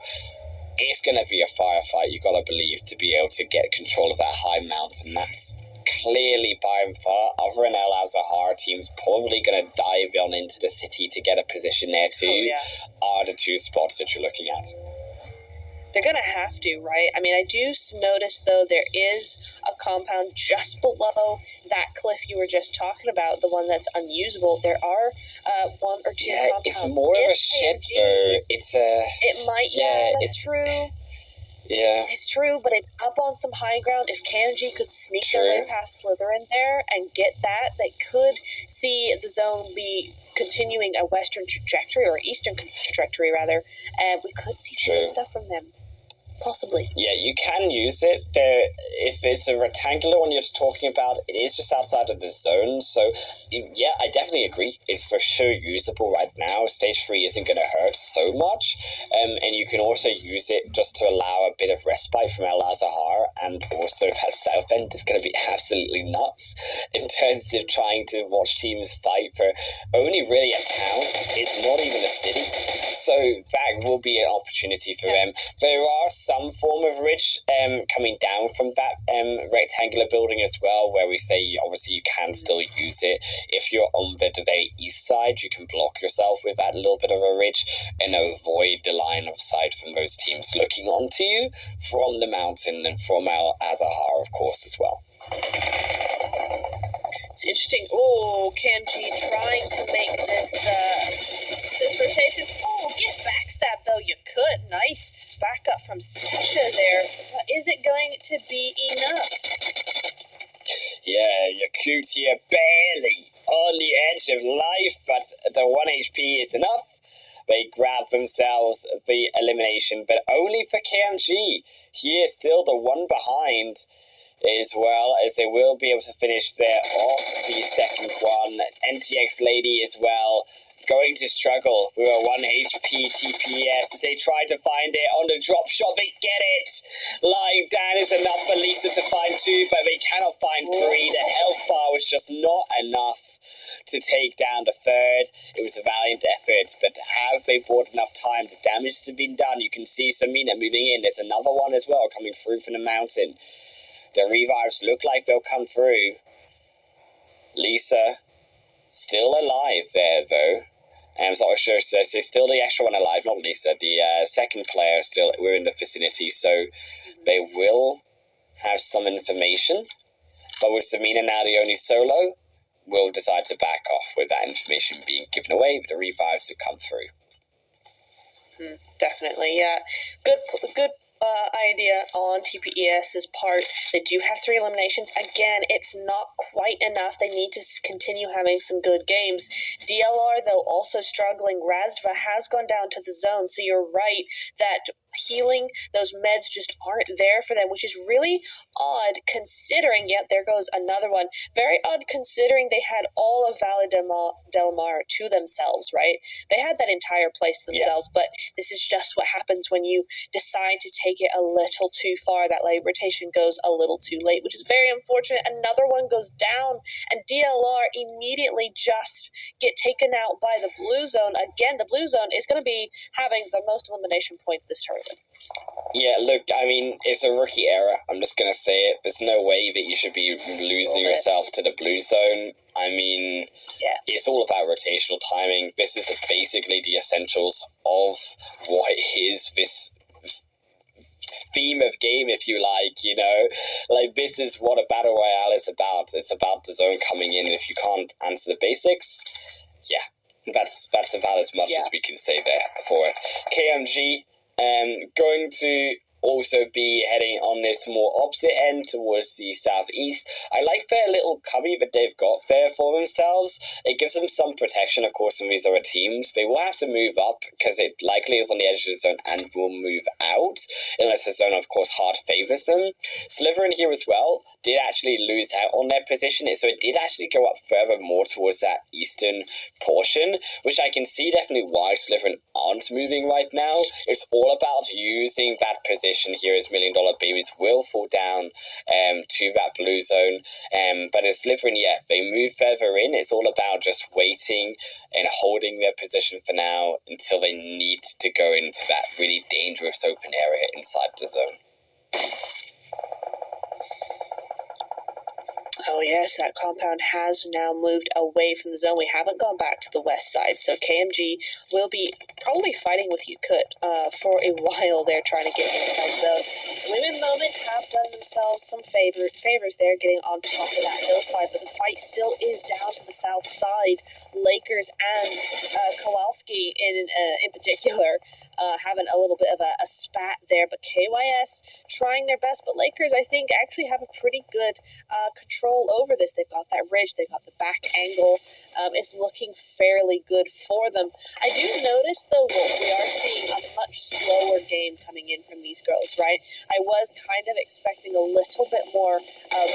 It's going to be a firefight, you got to believe, to be able to get control of that high mountain. That's clearly by and far, other than Al-Azhar, teams probably going to dive on into the city to get a position there too, are the 2 spots that you're looking at. They're going to have to, right? I mean, I do notice, though, there is a compound just below that cliff you were just talking about, the one that's unusable. There are one or two compounds. It's more of a shed, though. It's a... It might, that's true. Yeah. It's true, but it's up on some high ground. If KMG could sneak their way past Slytherin there and get that, they could see the zone be continuing a western trajectory, or eastern trajectory, rather, and we could see some good stuff from them. Possibly. Yeah, you can use it. If it's a rectangular one you're talking about, it is just outside of the zone. So, yeah, I definitely agree. It's for sure usable right now. Stage 3 isn't going to hurt so much. And you can also use it just to allow a bit of respite from El Azahar. And also that South End is going to be absolutely nuts in terms of trying to watch teams fight for only really a town. It's not even a city. So that will be an opportunity for them. There are some form of ridge coming down from that rectangular building as well, where we say obviously you can still use it. If you're on the very east side, you can block yourself with that little bit of a ridge and avoid the line of sight from those teams looking onto you from the mountain and from El Azahar, of course, as well. It's interesting. Oh, KMG trying to make this rotation. Oh, get backstab, though you could. Nice backup from Sasha there. But is it going to be enough? Yeah, you're cute here, barely on the edge of life, but the 1 HP is enough. They grab themselves the elimination, but only for KMG. Here, still the one behind, as well, as they will be able to finish there off the second one. NTX Lady as well, going to struggle with a 1 HP TPS as they try to find it on the drop shot. They get it. Lying down is enough for Lisa to find 2, but they cannot find 3. The health bar was just not enough to take down the third. It was a valiant effort, but have they bought enough time? The damage has been done. You can see Samina moving in. There's another one as well coming through from the mountain. The revives look like they'll come through. Lisa still alive there, though. So still the extra one alive, not Lisa. The second player still, we're in the vicinity, so they will have some information. But with Samina now the only solo, we'll decide to back off with that information being given away, but the revives have come through. Definitely, yeah. Good idea on TPES's part. They do have 3 eliminations. Again, it's not quite enough. They need to continue having some good games. DLR, though, also struggling. Razdva has gone down to the zone, so you're right that healing, those meds just aren't there for them, which is really odd considering, yet there goes another one, very odd considering they had all of Valle del Mar to themselves, right? They had that entire place to themselves, but this is just what happens when you decide to take it a little too far. That late rotation goes a little too late, which is very unfortunate. Another one goes down, and DLR immediately just get taken out by the blue zone. Again, the blue zone is going to be having the most elimination points this tournament. Yeah, look, I mean, it's a rookie error. I'm just going to say it. There's no way that you should be losing yourself to the blue zone. I mean, it's all about rotational timing. This is basically the essentials of what is this theme of game, if you like, you know? Like, this is what a Battle Royale is about. It's about the zone coming in, and if you can't answer the basics, that's about as much as we can say there for it. KMG, going to also be heading on this more opposite end towards the southeast. I like their little cubby that they've got there for themselves. It gives them some protection, of course, from these other teams. They will have to move up because it likely is on the edge of the zone and will move out unless the zone, of course, hard favors them. Slytherin here as well did actually lose out on their position, so it did actually go up further more towards that eastern portion, which I can see definitely why Slytherin aren't moving right now. It's all about using that position here as $1 Million Babies will fall down to that blue zone. But as Slytherin, they move further in. It's all about just waiting and holding their position for now until they need to go into that really dangerous open area inside the zone. Oh yes, that compound has now moved away from the zone. We haven't gone back to the west side, so KMG will be probably fighting with Yukut for a while there, trying to get inside zone. Women Moment have done themselves some favors there, getting on top of that hillside, but the fight still is down to the south side. Lakers and Kowalski in particular having a little bit of a spat there, but KYS trying their best, but Lakers, I think, actually have a pretty good control over this. They've got that ridge, they've got the back angle. It's looking fairly good for them. I do notice, though, Wolf, we are seeing a much slower game coming in from these girls, right? I was kind of expecting a little bit more of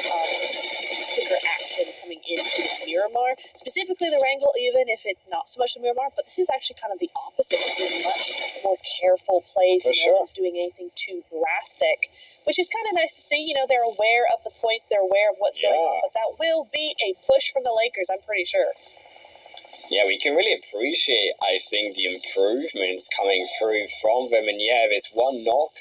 quicker action coming into Miramar, specifically the Wrangle, even if it's not so much the Miramar, but this is actually kind of the opposite. This is much more careful plays. No one's doing anything too drastic, which is kind of nice to see. You know, they're aware of the points, they're aware of what's going on, but that will be a push from the Lakers, I'm pretty sure. Yeah, we can really appreciate, I think, the improvements coming through from them. And yeah, this one knock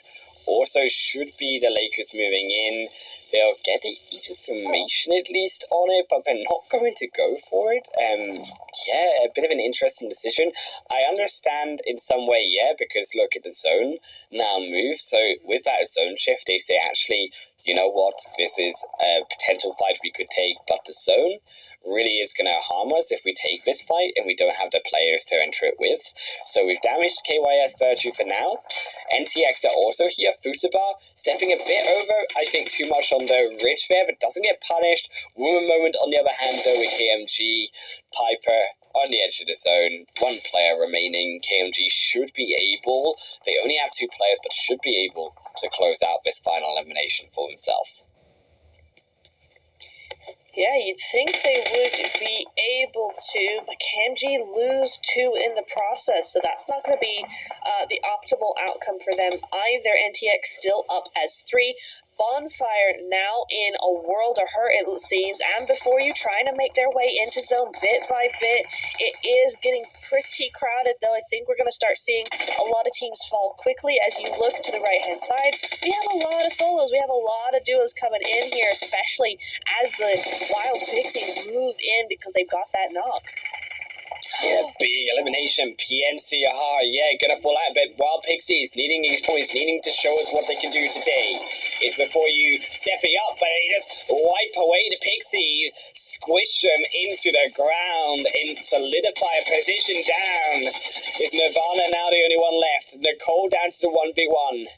also should be the Lakers moving in. They'll get the information at least on it, but they're not going to go for it. Yeah, a bit of an interesting decision. I understand in some way, yeah, because look at the zone now move. So with that zone shift, they say, actually, you know what, this is a potential fight we could take, but the zone really is going to harm us if we take this fight and we don't have the players to enter it with. So we've damaged KYS Virtue for now. NTX are also here. Futaba stepping a bit over, I think, too much on the ridge there, but doesn't get punished. Woman Moment, on the other hand, though, with KMG, Piper on the edge of the zone. One player remaining. KMG should be able, they only have 2 players, but should be able to close out this final elimination for themselves. Yeah, you'd think they would be able to, but Kanji lose 2 in the process, so that's not going to be the optimal outcome for them either. NTX still up as 3. Bonfire now in a world of hurt, it seems, and before you trying to make their way into zone bit by bit. It is getting pretty crowded, though. I think we're going to start seeing a lot of teams fall quickly. As you look to the right-hand side, we have a lot of solos. We have a lot of duos coming in here, especially as the Wild Pixies move in because they've got that knock. Yeah, big elimination. PNC, yeah, gonna fall out. But Wild Pixies needing these points, needing to show us what they can do today. Is before you stepping up, but they just wipe away the Pixies, squish them into the ground, and solidify a position down. Is Nirvana now the only one left? Nicole down to the 1v1.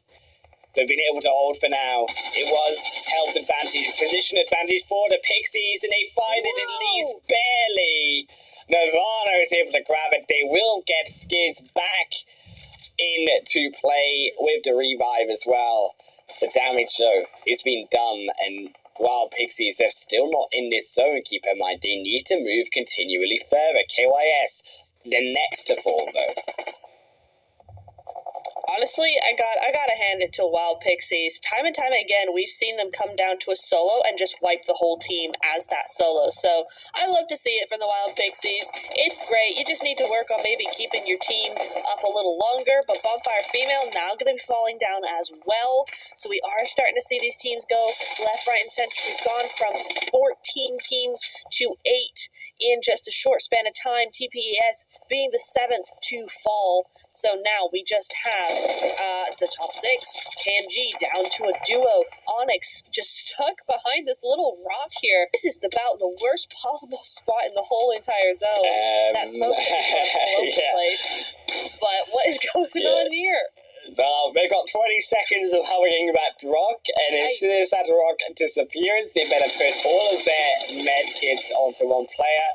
They've been able to hold for now. It was health advantage, position advantage for the Pixies, and they find it at least barely. Nirvana is able to grab it. They will get Skiz back into play with the revive as well. The damage, though, is being done, and Wild Pixies, they're still not in this zone. Keep in mind, they need to move continually further. KYS, the next to fall, though. Honestly, I gotta hand it to Wild Pixies. Time and time again, we've seen them come down to a solo and just wipe the whole team as that solo. So I love to see it from the Wild Pixies. It's great. You just need to work on maybe keeping your team up a little longer. But Bonfire Female now going to be falling down as well. So we are starting to see these teams go left, right, and center. We've gone from 14 teams to 8 in just a short span of time. TPES being the 7th to fall. So now we just have the top 6. KMG down to a duo. Onyx just stuck behind this little rock here. This is about the worst possible spot in the whole entire zone. That smoke plates. But what is going on here? Well, they've got 20 seconds of hovering that rock, and as soon as that rock disappears, they better put all of their med kits onto one player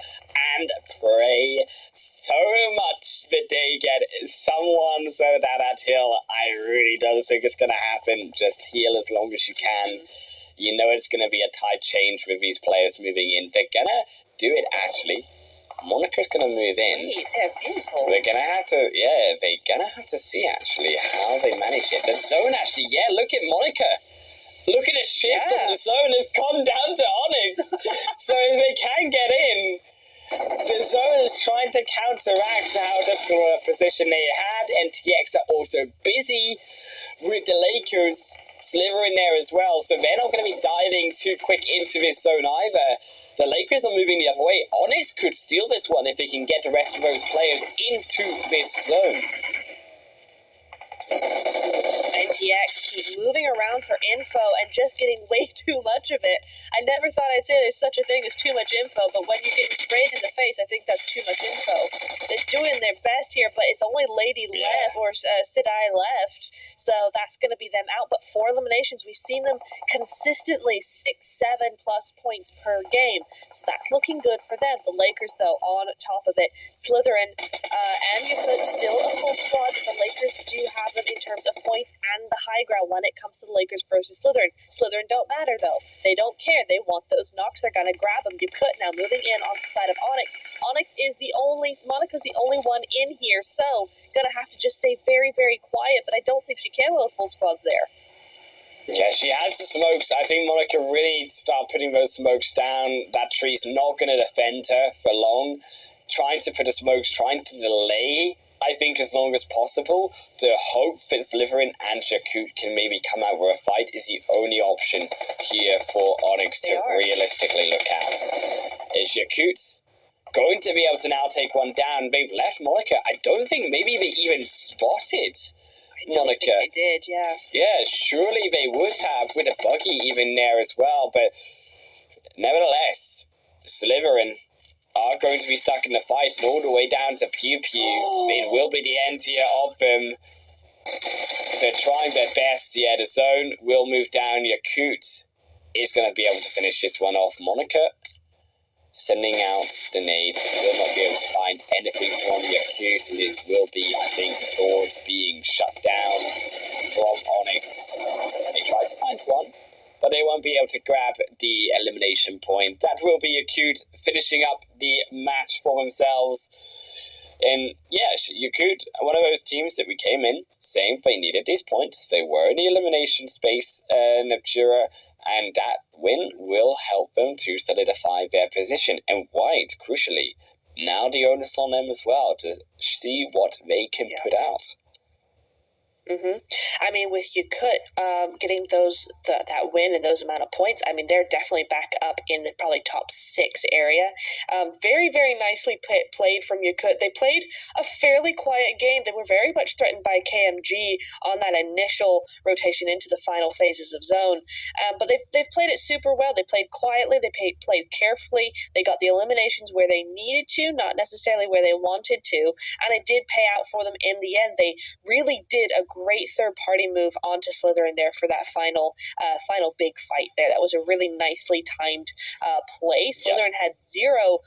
and pray so much that they get someone throw that at hill. I really don't think it's going to happen. Just heal as long as you can. You know it's going to be a tight change with these players moving in. They're going to do it, actually. Monica's gonna move in. We're gonna have to, they're gonna have to see actually how they manage it. The zone actually, look at Monica. Look at the shift on the zone has gone down to Onyx. So if they can get in, the zone is trying to counteract how difficult a position they had. NTX are also busy with the Lakers slithering there as well. So they're not gonna be diving too quick into this zone either. The Lakers are moving the other way. Onyx could steal this one if they can get the rest of those players into this zone. NTX keep moving around for info and just getting way too much of it. I never thought I'd say there's such a thing as too much info, but when you're getting sprayed in the face, I think that's too much info. They're doing their best here, but it's only Lady left, or Sidai left, so that's going to be them out. But 4 eliminations, we've seen them consistently 6-7 plus points per game, so that's looking good for them. The Lakers, though, on top of it. Slytherin and Yukut still a full squad, but the Lakers do have them in terms of points and the high ground when it comes to the Lakers versus Slytherin. Slytherin don't matter, though. They don't care. They want those knocks. They're going to grab them. Yukut now moving in on the side of Onyx. Onyx is Monica's the only one in here, so going to have to just stay very, very quiet, but I don't think she can while the full squad's there. Yeah, she has the smokes. I think Monica really needs to start putting those smokes down. That tree's not going to defend her for long. Trying to put the smokes, trying to delay, I think, as long as possible, to hope that Slytherin and Yukut can maybe come out with a fight is the only option here for Onyx to realistically look at. Is Yukut going to be able to now take one down? They've left Monica. I don't think maybe they even spotted Monica. Think they did, yeah. Yeah, surely they would have, with a buggy even there as well, but nevertheless, Slytherin are going to be stuck in the fight all the way down to Pew Pew. It will be the end here of them. They're trying their best. Yeah, the zone will move down. Yukut is going to be able to finish this one off. Monica sending out the nades. Will not be able to find anything from Yukut, and this will be, I think, doors being shut down from Onyx. They try to find one, but they won't be able to grab the elimination point. That will be Yukut finishing up the match for themselves. And yeah, Yukut, one of those teams that we came in saying they needed this point. They were in the elimination space, Neptura, and that win will help them to solidify their position. And White, crucially, now the onus on them as well to see what they can put out. I mean, with Yukut getting that win and those amount of points, I mean, they're definitely back up in the probably top 6 area. Very, very nicely played from Yukut. They played a fairly quiet game. They were very much threatened by KMG on that initial rotation into the final phases of zone. But they've played it super well. They played quietly. They played carefully. They got the eliminations where they needed to, not necessarily where they wanted to. And it did pay out for them in the end. They really did a great third-party move onto Slytherin there for that final big fight there. That was a really nicely timed play. Slytherin had zero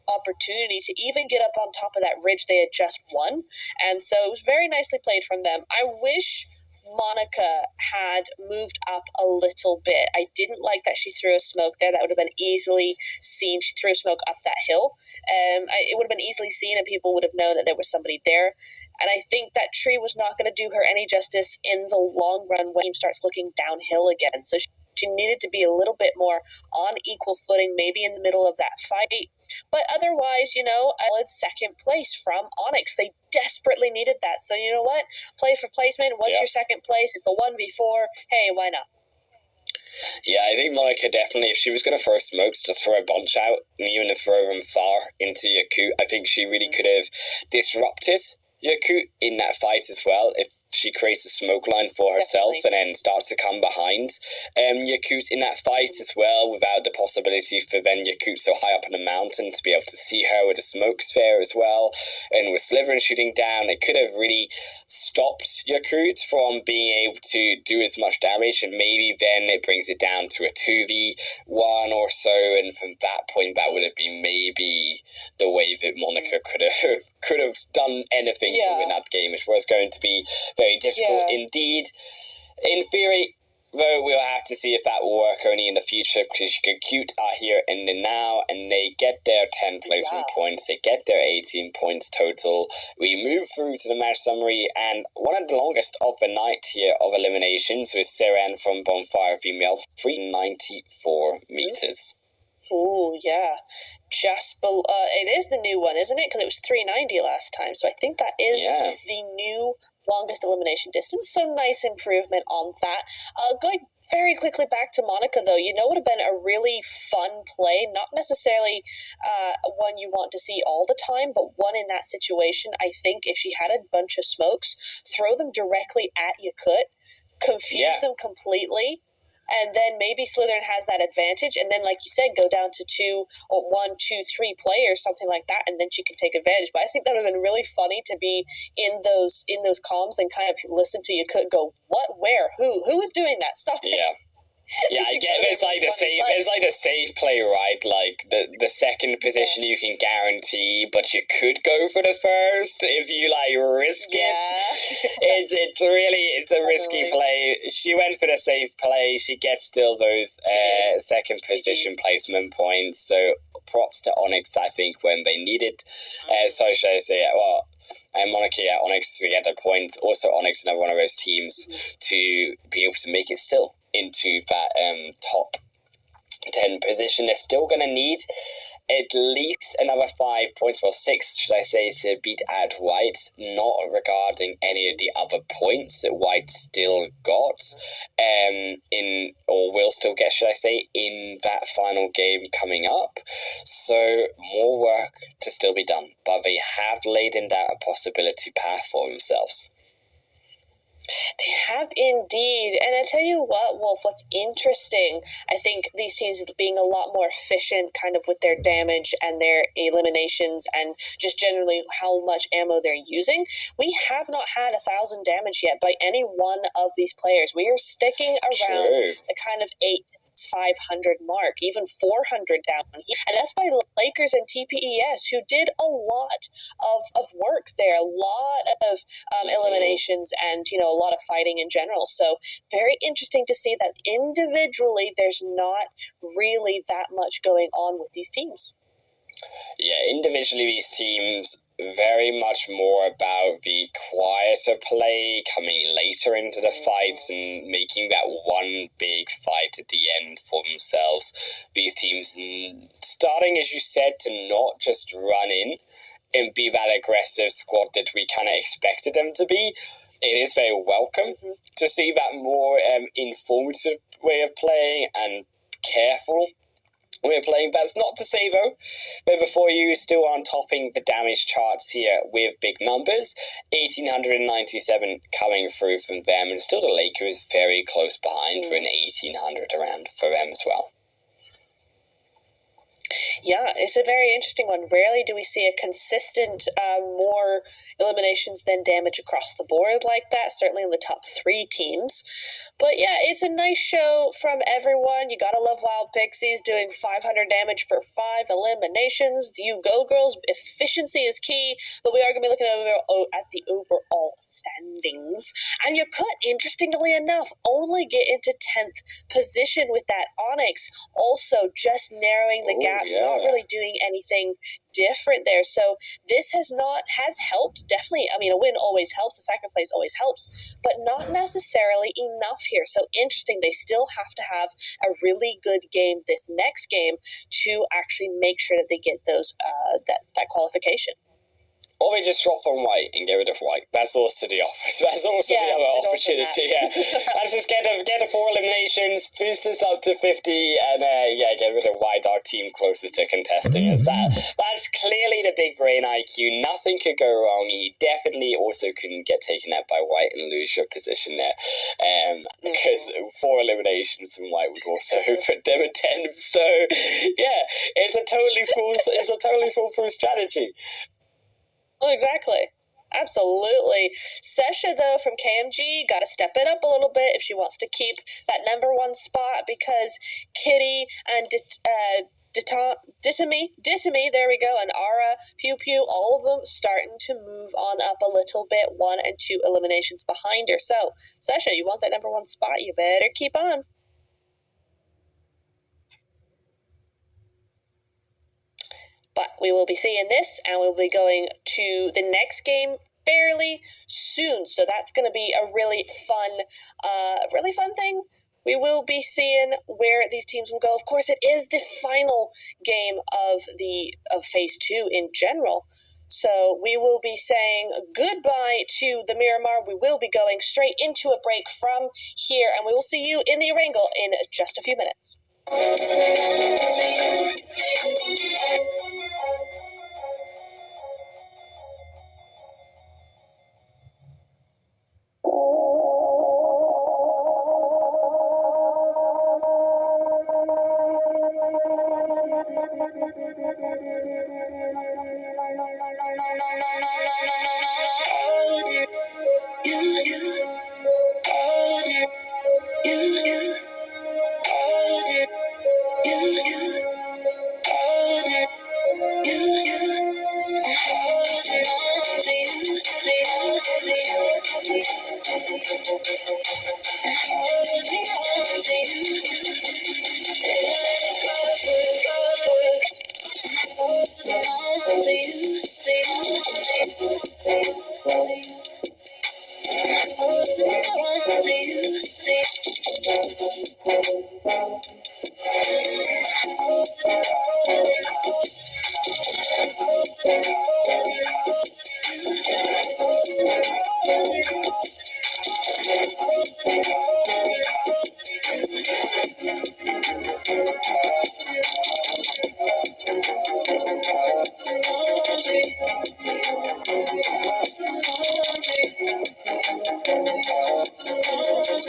opportunity to even get up on top of that ridge they had just won, and so it was very nicely played from them. I wish Monica had moved up a little bit. I didn't like that she threw a smoke there. That would have been easily seen. She threw a smoke up that hill. It would have been easily seen and people would have known that there was somebody there. And I think that tree was not going to do her any justice in the long run when the game starts looking downhill again. So she needed to be a little bit more on equal footing, maybe in the middle of that fight. But otherwise, a solid second place from Onyx. They desperately needed that. So you know what? Play for placement. Once you're second place, if a 1v4, hey, why not? Yeah, I think Monica definitely, if she was going to throw smokes, just throw a bunch out, and even to throw them far into Yukut, I think she really could have disrupted Yukut in that fight as well, if she creates a smoke line for herself and then starts to come behind Yukut in that fight as well, without the possibility for then Yukut so high up in the mountain to be able to see her with a smoke sphere as well. And with Slytherin shooting down, it could have really stopped Yukut from being able to do as much damage, and maybe then it brings it down to a 2v1 or so, and from that point that would have been maybe the way that Monica could have done anything to win that game, which was going to be very difficult indeed. In theory, though, we'll have to see if that will work only in the future, because Yukut are here in the now, and they get their 10 placement points, they get their 18 points total. We move through to the match summary, and one of the longest of the night here of eliminations was Seren from Bonfire Female, 394 meters. Ooh, yeah. Just below, it is the new one, isn't it? Because it was 390 last time. So I think that is the new longest elimination distance. So nice improvement on that. Going Very quickly back to Monica, though. You know, would have been a really fun play, not necessarily one you want to see all the time, but one in that situation. I think if she had a bunch of smokes, throw them directly at Yakut, confuse them completely, and then maybe Slytherin has that advantage, and then, like you said, go down to 2 or 1, 2, 3 players, something like that, and then she can take advantage. But I think that would have been really funny to be in those comms and kind of listen to Yakut go, what, where, who is doing that? Stop it. Yeah. Yeah, I get it's like the safe play, right? Like the second position you can guarantee, but you could go for the first if you like risk it. It's a risky play. She went for the safe play. She gets still those second position placement points. So props to Onyx, I think, when they need it. So should I say, well, Monarchy at Onyx to get the points. Also, Onyx another one of those teams to be able to make it still into that top 10 position. They're still going to need at least another 5 points, well 6 should I say, to beat out White, not regarding any of the other points that White still got or will still get, should I say, in that final game coming up. So more work to still be done, but they have laid in that a possibility path for themselves. They have indeed. And I tell you what, Wolf, what's interesting, I think these teams being a lot more efficient kind of with their damage and their eliminations and just generally how much ammo they're using. We have not had 1,000 damage yet by any one of these players. We are sticking around the kind of 8 to 500 mark, even 400 down. And that's by Lakers and TPES, who did a lot of work there, a lot of eliminations and, you know, a lot of fighting in general. So very interesting to see that individually there's not really that much going on with these teams. Yeah, individually these teams very much more about the quieter play, coming later into the fights and making that one big fight at the end for themselves. These teams starting, as you said, to not just run in and be that aggressive squad that we kind of expected them to be. It is very welcome to see that more informative way of playing and careful way of playing. That's not to say, though, that before you still aren't topping the damage charts here with big numbers. 1,897 coming through from them, and still the Lakers very close behind for an 1,800 around for them as well. Yeah, it's a very interesting one. Rarely do we see a consistent more eliminations than damage across the board like that, certainly in the top 3 teams. But yeah, it's a nice show from everyone. You gotta love Wild Pixies doing 500 damage for 5 eliminations. You go, girls. Efficiency is key, but we are going to be looking at the overall standings. And Yakut, interestingly enough, only get into 10th position with that Onyx, also just narrowing the gap, not really doing anything different there. So this has helped, definitely. I mean, a win always helps, a second place always helps, but not necessarily enough here. So interesting, they still have to have a really good game this next game to actually make sure that they get those that qualification. Or they just drop on White and get rid of White. That's also the office. That's also the other opportunity. Let's just get the 4 eliminations, boost this up to 50, and get rid of White, our team closest to contesting us. That's clearly the big brain IQ. Nothing could go wrong. You definitely also couldn't get taken out by White and lose your position there. Because 4 eliminations from White would also put them at 10. So yeah, it's a totally foolproof strategy. Oh, exactly. Absolutely. Sesha, though, from KMG, got to step it up a little bit if she wants to keep that number 1 spot, because Kitty and Ditamy, there we go, and Ara, Pew Pew, all of them starting to move on up a little bit, 1 and 2 eliminations behind her. So, Sesha, you want that number 1 spot, you better keep on. But we will be seeing this, and we'll be going to the next game fairly soon. So that's going to be a really fun thing. We will be seeing where these teams will go. Of course, it is the final game of Phase 2 in general. So we will be saying goodbye to the Miramar. We will be going straight into a break from here, and we will see you in the Wrangle in just a few minutes.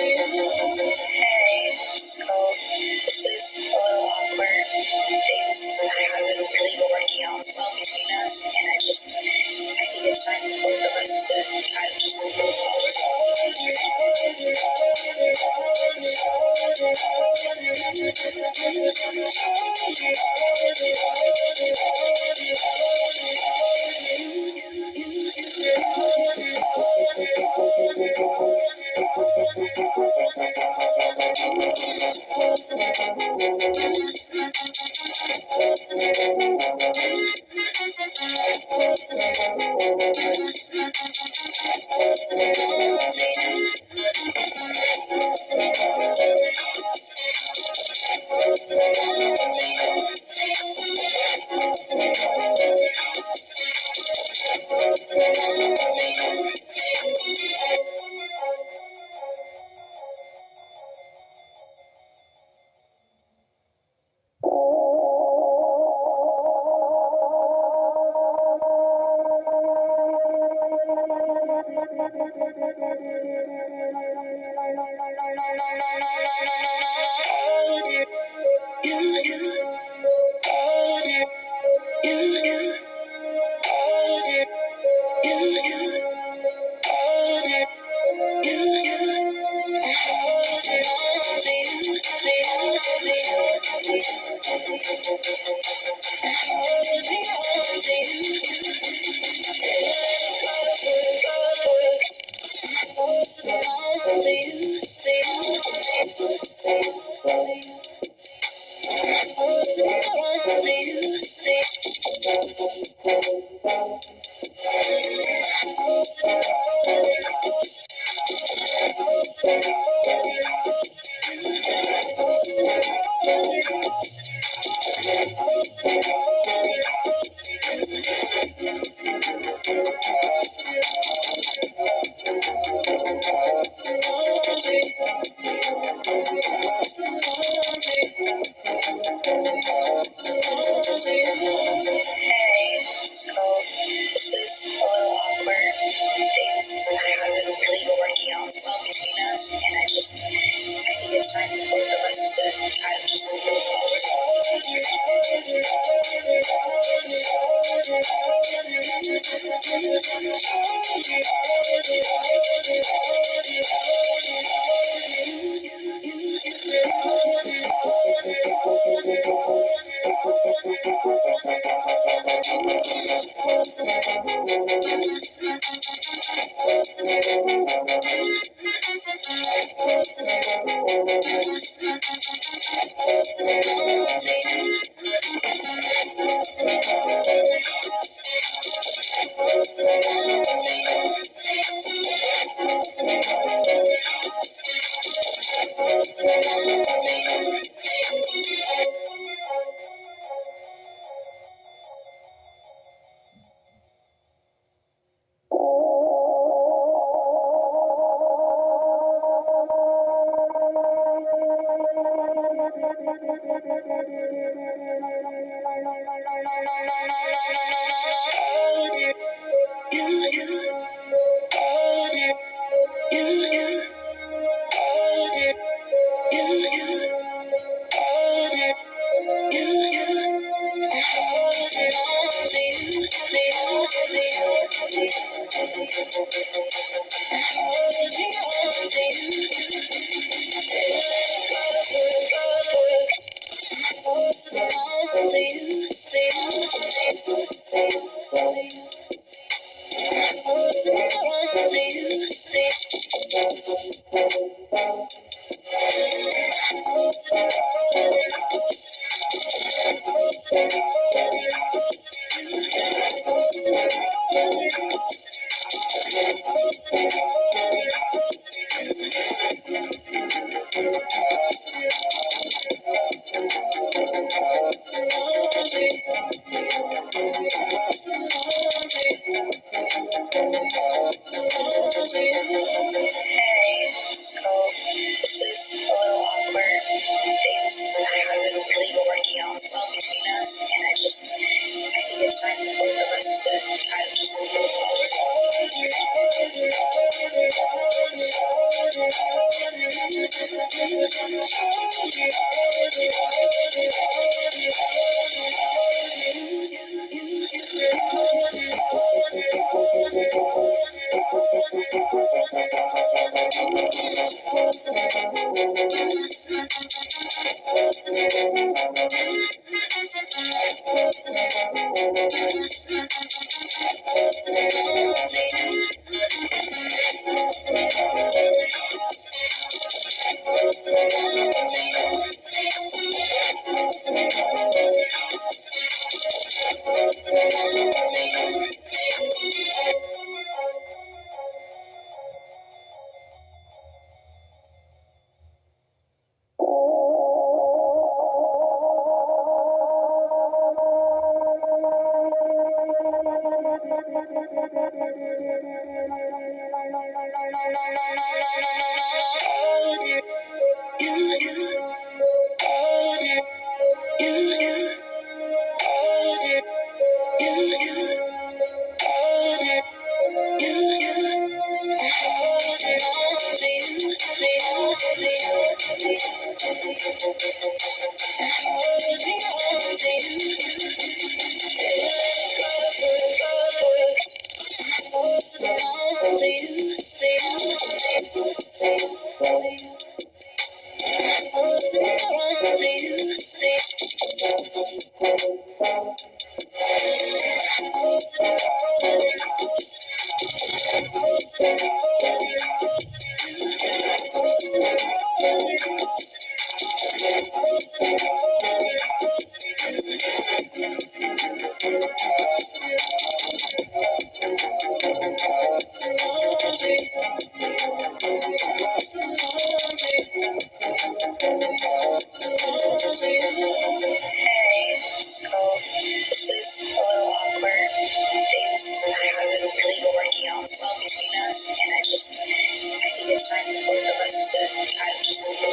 Hey, so this is a little awkward. Things haven't really been working out as well between us, and I think it's time for both of us to kind of just move Hey, so this is a little awkward. Things haven't really been working out as well between us, and I think it's time for both of us to kind of just move forward. Hey, so this is a little awkward. Things haven't really been working out well between us, and I think it's time for both of us to kind of just move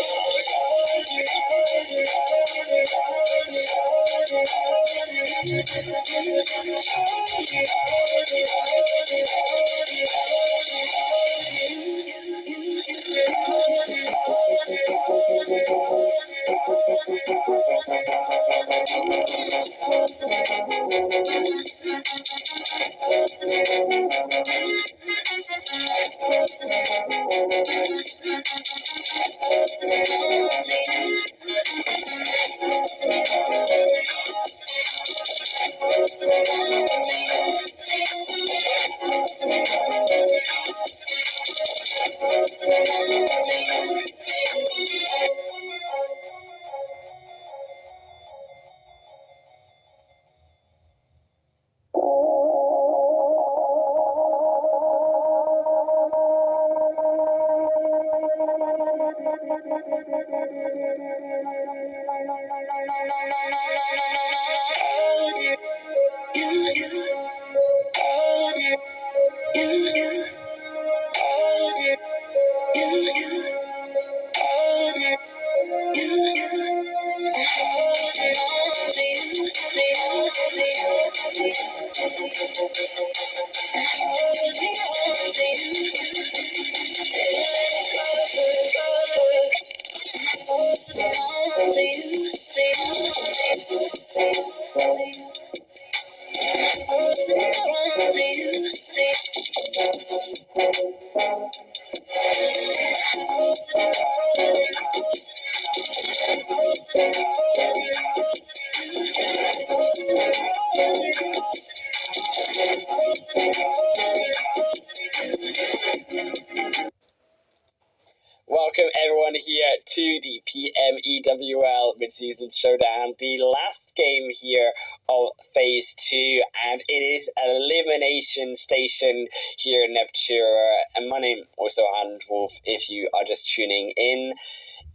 Welcome everyone here to the PMEWL Mid-Season Showdown, the last game here of Phase 2, and it is Elimination Station here in Neptura, and my name also Handwolf if you are just tuning in.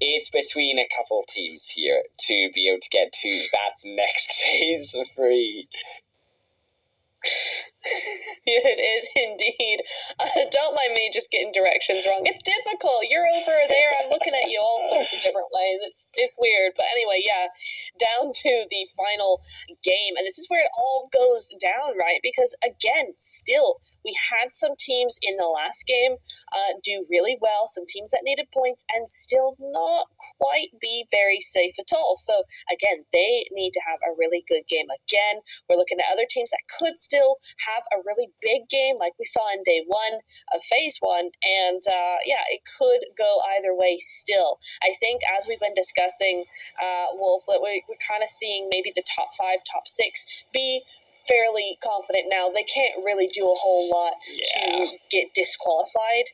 It's between a couple teams here to be able to get to that next Phase 3. Yeah, it is indeed. Don't mind me just getting directions wrong. It's difficult. You're over there. I'm looking at you all sorts of different ways. It's weird. But anyway, yeah, down to the final game. And this is where it all goes down, right? Because, again, still, we had some teams in the last game do really well, some teams that needed points, and still not quite be very safe at all. So, again, they need to have a really good game again. We're looking at other teams that could still still have a really big game like we saw in day 1 of phase 1, and it could go either way still. I think as we've been discussing, Wolf, that we're kind of seeing maybe the top 5, top 6 be fairly confident now. They can't really do a whole lot to get disqualified.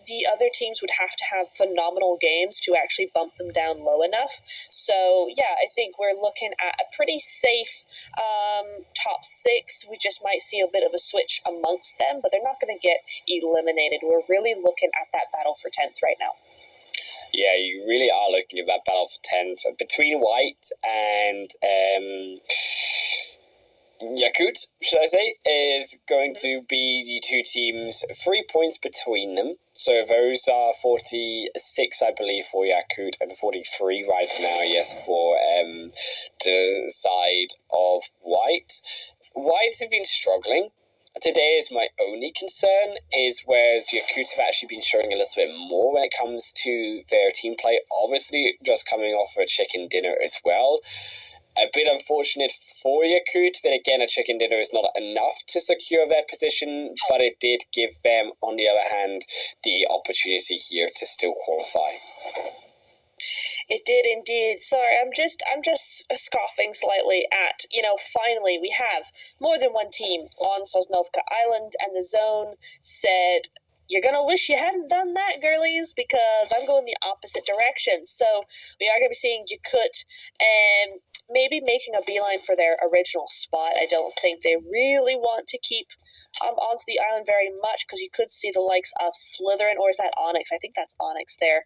The other teams would have to have phenomenal games to actually bump them down low enough. So, I think we're looking at a pretty safe top 6. We just might see a bit of a switch amongst them, but they're not going to get eliminated. We're really looking at that battle for 10th right now. Yeah, you really are looking at that battle for 10th between White and Yakut, should I say, is going to be the two teams, 3 points between them. So those are 46, I believe, for Yakut, and 43 right now, yes, for the side of White. White have been struggling. Today is my only concern, is whereas Yakut have actually been showing a little bit more when it comes to their team play. Obviously, just coming off a chicken dinner as well. A bit unfortunate for Yakut, but again, a chicken dinner is not enough to secure their position, but it did give them, on the other hand, the opportunity here to still qualify. It did indeed. Sorry, I'm just scoffing slightly at, finally we have more than one team on Sosnovka Island, and the zone said, you're going to wish you hadn't done that, girlies, because I'm going the opposite direction. So we are going to be seeing Yakut maybe making a beeline for their original spot. I don't think they really want to keep onto the island very much, because you could see the likes of Slytherin, or is that Onyx? I think that's Onyx there,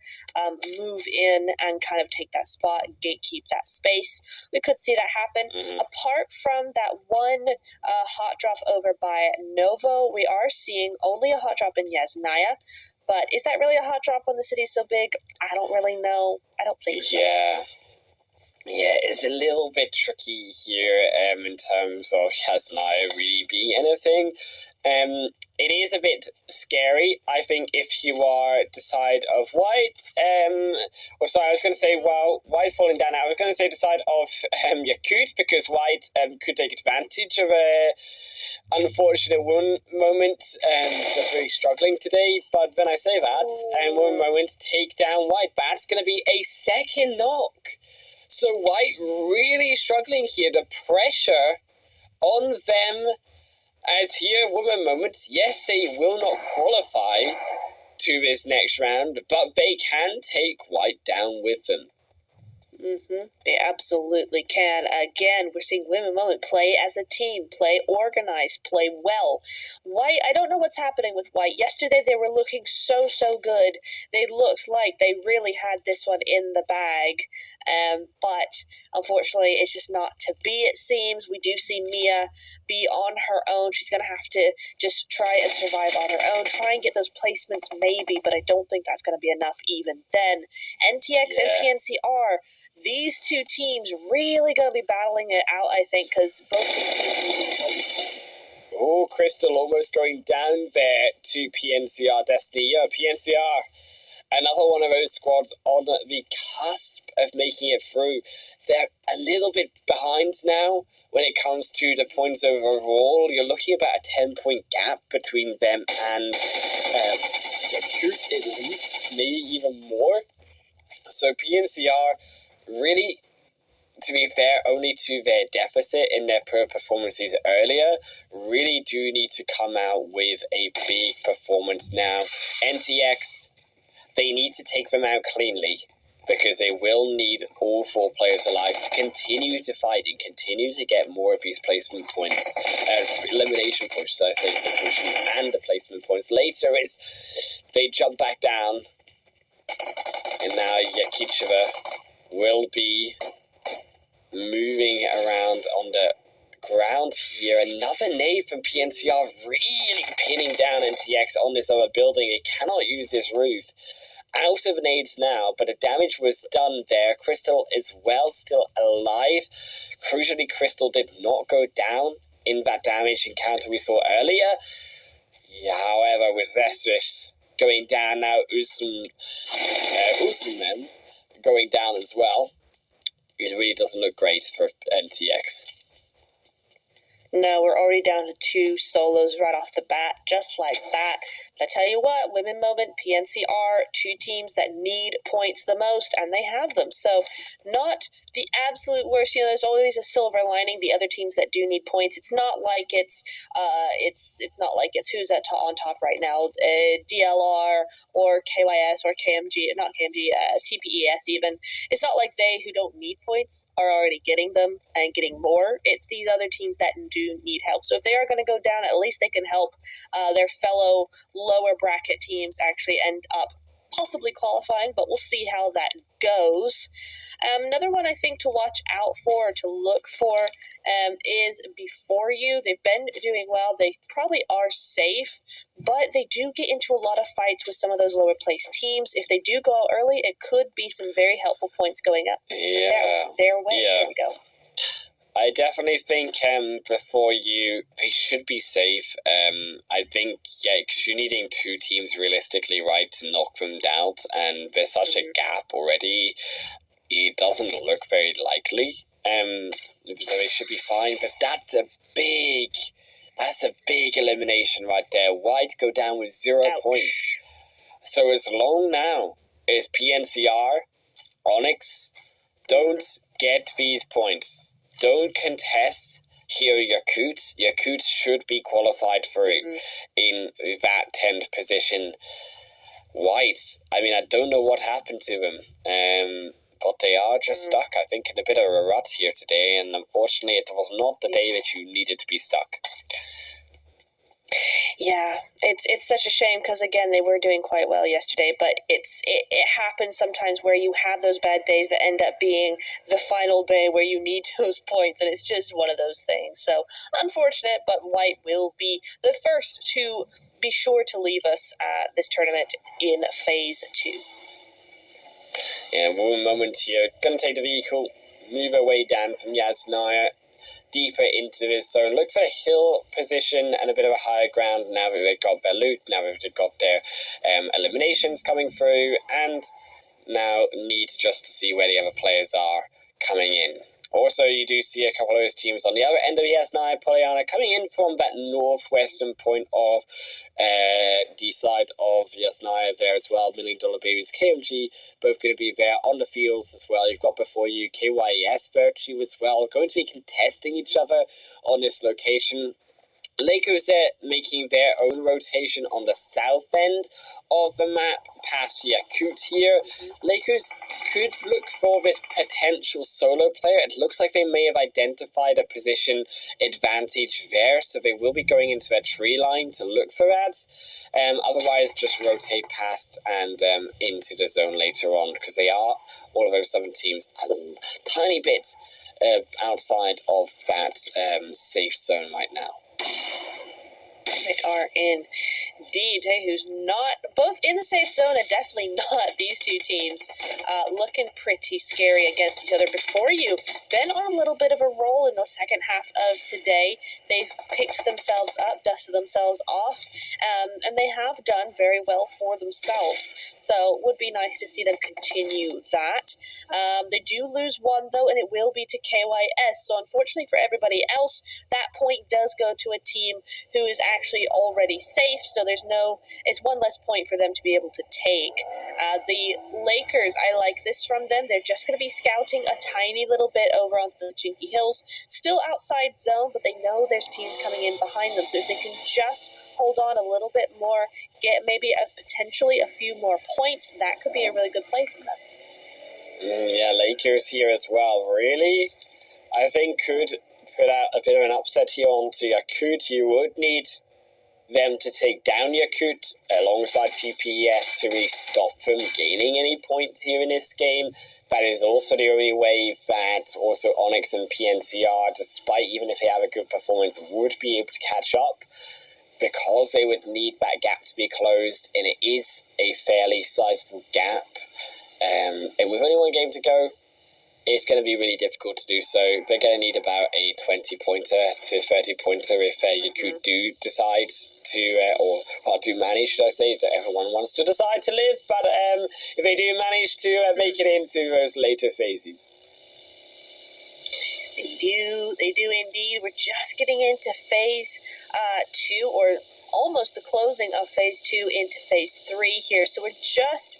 move in and kind of take that spot and gatekeep that space. We could see that happen. Mm-hmm. Apart from that one hot drop over by Novo, we are seeing only a hot drop in Yasnaya. But is that really a hot drop when the city's so big? I don't really know. I don't think so. Yeah, it's a little bit tricky here in terms of Yasnaya really being anything. It is a bit scary, I think, if you are the side of White. White falling down. I was going to say the side of Yakut, because White could take advantage of a unfortunate one moment, just really struggling today. But when I say that, and one moment take down White, that's going to be a second knock. So White really struggling here. The pressure on them, as here, woman moment, yes, they will not qualify to this next round, but they can take White down with them. They absolutely can. Again, we're seeing Women Moment play as a team, play organized, play well. White, I don't know what's happening with White. Yesterday they were looking so good. They looked like they really had this one in the bag. But unfortunately, it's just not to be, it seems. We do see Mia be on her own. She's going to have to just try and survive on her own, try and get those placements maybe, but I don't think that's going to be enough even then. NTX and PNCR, these two teams really going to be battling it out, I think, because both these teams need points. Oh, Crystal almost going down there to PNCR Destiny. Yeah, PNCR, another one of those squads on the cusp of making it through. They're a little bit behind now when it comes to the points overall. You're looking about a 10-point gap between them and Yakut, at least, maybe even more. So PNCR really, to be fair, only to their deficit in their poor performances earlier, really do need to come out with a big performance now. NTX, they need to take them out cleanly, because they will need all 4 players alive to continue to fight and continue to get more of these placement points, elimination points, should I say, so and the placement points. Later, they jump back down, and now Yakicheva will be moving around on the ground here. Another nade from PNCR, really pinning down NTX on this other building. They cannot use this roof. Out of nades now, but the damage was done there. Crystal is well still alive. Crucially, Crystal did not go down in that damage encounter we saw earlier. However, with Zestrich going down now, Usman going down as well, it really doesn't look great for NTX. No, we're already down to 2 solos right off the bat, just like that. But I tell you what, Women Moment, PNCR, 2 teams that need points the most, and they have them. So not the absolute worst. There's always a silver lining. The other teams that do need points, it's not like it's not like it's who's on top right now, DLR or KYS or KMG, not KMG, TPES even. It's not like they who don't need points are already getting them and getting more. It's these other teams that do need help. So if they are going to go down, at least they can help their fellow lower bracket teams actually end up possibly qualifying, but we'll see how that goes. Another one I think to watch out for, to look for, is Before You. They've been doing well. They probably are safe, but they do get into a lot of fights with some of those lower placed teams. If they do go out early, it could be some very helpful points going up their way. Yeah. There we go. I definitely think Before You, they should be safe. I think, because you're needing 2 teams realistically, right, to knock them down, and there's such a gap already. It doesn't look very likely. So they should be fine, but that's a big elimination right there. White go down with 0 Ouch. points. So as long now as PNCR, Onyx, don't get these points, don't contest here Yakut. Yakut should be qualified through in that 10th position. White, I mean, I don't know what happened to them, but they are just stuck, I think, in a bit of a rut here today, and unfortunately it was not the day that you needed to be stuck. Yeah, it's such a shame because, again, they were doing quite well yesterday, but it happens sometimes where you have those bad days that end up being the final day where you need those points, and it's just one of those things. So, unfortunate, but White will be the first to be sure to leave us at this tournament in Phase 2. Yeah, one moment here. Gonna take the vehicle, move away down from Yasnaya, deeper into this zone. Look for a hill position and a bit of a higher ground now that they've got their loot, now that they've got their eliminations coming through, and now need just to see where the other players are coming in. Also, you do see a couple of those teams on the other end of Yasnaya, Pollyanna, coming in from that northwestern point of the side of Yasnaya there as well. $1 Million Babies, KMG, both going to be there on the fields as well. You've got Before You, KYS Virtue as well, going to be contesting each other on this location. Lakers are making their own rotation on the south end of the map, past Yakut here. Lakers could look for this potential solo player. It looks like they may have identified a position advantage there, so they will be going into their tree line to look for ads. Otherwise, just rotate past and into the zone later on, because they are, all of those 7 teams, a tiny bit outside of that safe zone right now. They are indeed. Hey, who's not both in the safe zone and definitely not these 2 teams looking pretty scary against each other. Before You, been on a little bit of a roll in the second half of today. They've picked themselves up, dusted themselves off, and they have done very well for themselves. So would be nice to see them continue that. They do lose 1 though, and it will be to KYS. So unfortunately for everybody else, that point does go to a team who is actually already safe, so it's 1 less point for them to be able to take. The Lakers, I like this from them. They're just going to be scouting a tiny little bit over onto the Chinky Hills, still outside zone, but they know there's teams coming in behind them, so if they can just hold on a little bit more, get maybe potentially a few more points, that could be a really good play for them. Yeah, Lakers here as well, really, I think could put out a bit of an upset here onto Yakut. You would need them to take down Yakut alongside TPES to really stop them gaining any points here in this game. That is also the only way that also Onyx and PNCR, despite even if they have a good performance, would be able to catch up, because they would need that gap to be closed, and it is a fairly sizable gap. And with only 1 game to go, it's going to be really difficult to do so. They're going to need about a 20-pointer to 30-pointer if Yakut do decide to, or do manage, should I say, that everyone wants to decide to live, but if they do manage to make it into those later phases. They do indeed. We're just getting into phase 2, or almost the closing of phase 2 into phase 3 here. So we're just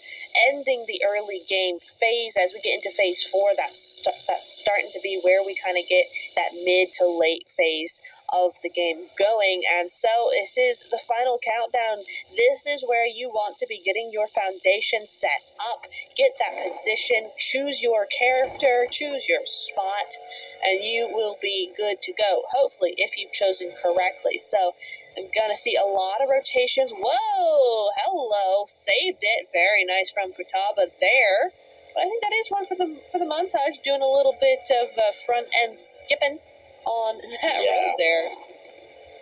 ending the early game phase. As we get into phase 4, that's starting to be where we kind of get that mid to late phase of the game going. And so this is the final countdown. This is where you want to be getting your foundation set up, get that position, choose your character, choose your spot, and you will be good to go, hopefully, if you've chosen correctly. So I'm gonna see a lot of rotations. Whoa, hello, saved it. Very nice from Futaba there. But I think that is one for the montage, doing a little bit of front end skipping on that road there.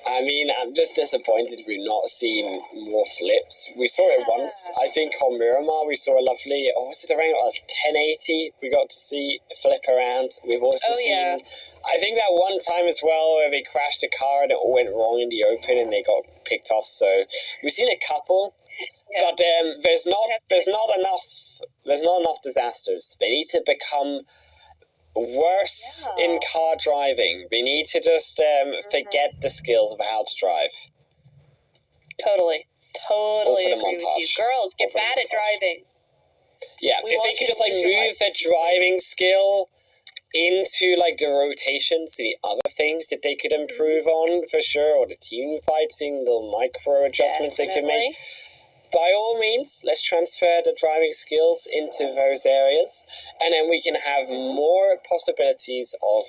I mean, I'm just disappointed we've not seen more flips. We saw it once, I think, on Miramar. We saw a lovely, was it around 1080? We got to see a flip around. We've also seen, I think that one time as well, where they crashed a car and it all went wrong in the open and they got picked off. So we've seen a couple, but there's not enough disasters. They need to become worse in car driving. We need to just forget the skills of how to drive. Totally agree the with you. montage. Girls, get bad at driving. Yeah, if they could just move the driving skill into the rotations, the other things that they could improve on for sure, or the team fighting, little micro adjustments they could make. By all means, let's transfer the driving skills into those areas, and then we can have more possibilities of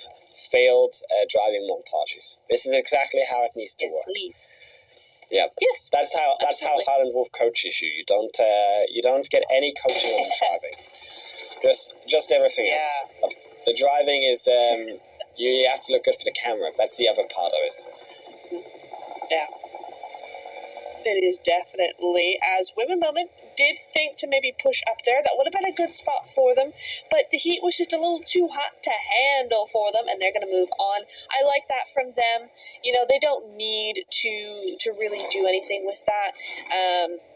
failed driving montages. This is exactly how it needs to work. Yeah. Yes. That's how Highland Wolf coaches you. You don't get any coaching on driving. Just everything else. But the driving is you have to look good for the camera. That's the other part of it. Yeah. It is definitely, as Women Moment did think to maybe push up there, that would have been a good spot for them, but the heat was just a little too hot to handle for them, and they're going to move on. I like that from them. They don't need to really do anything with that.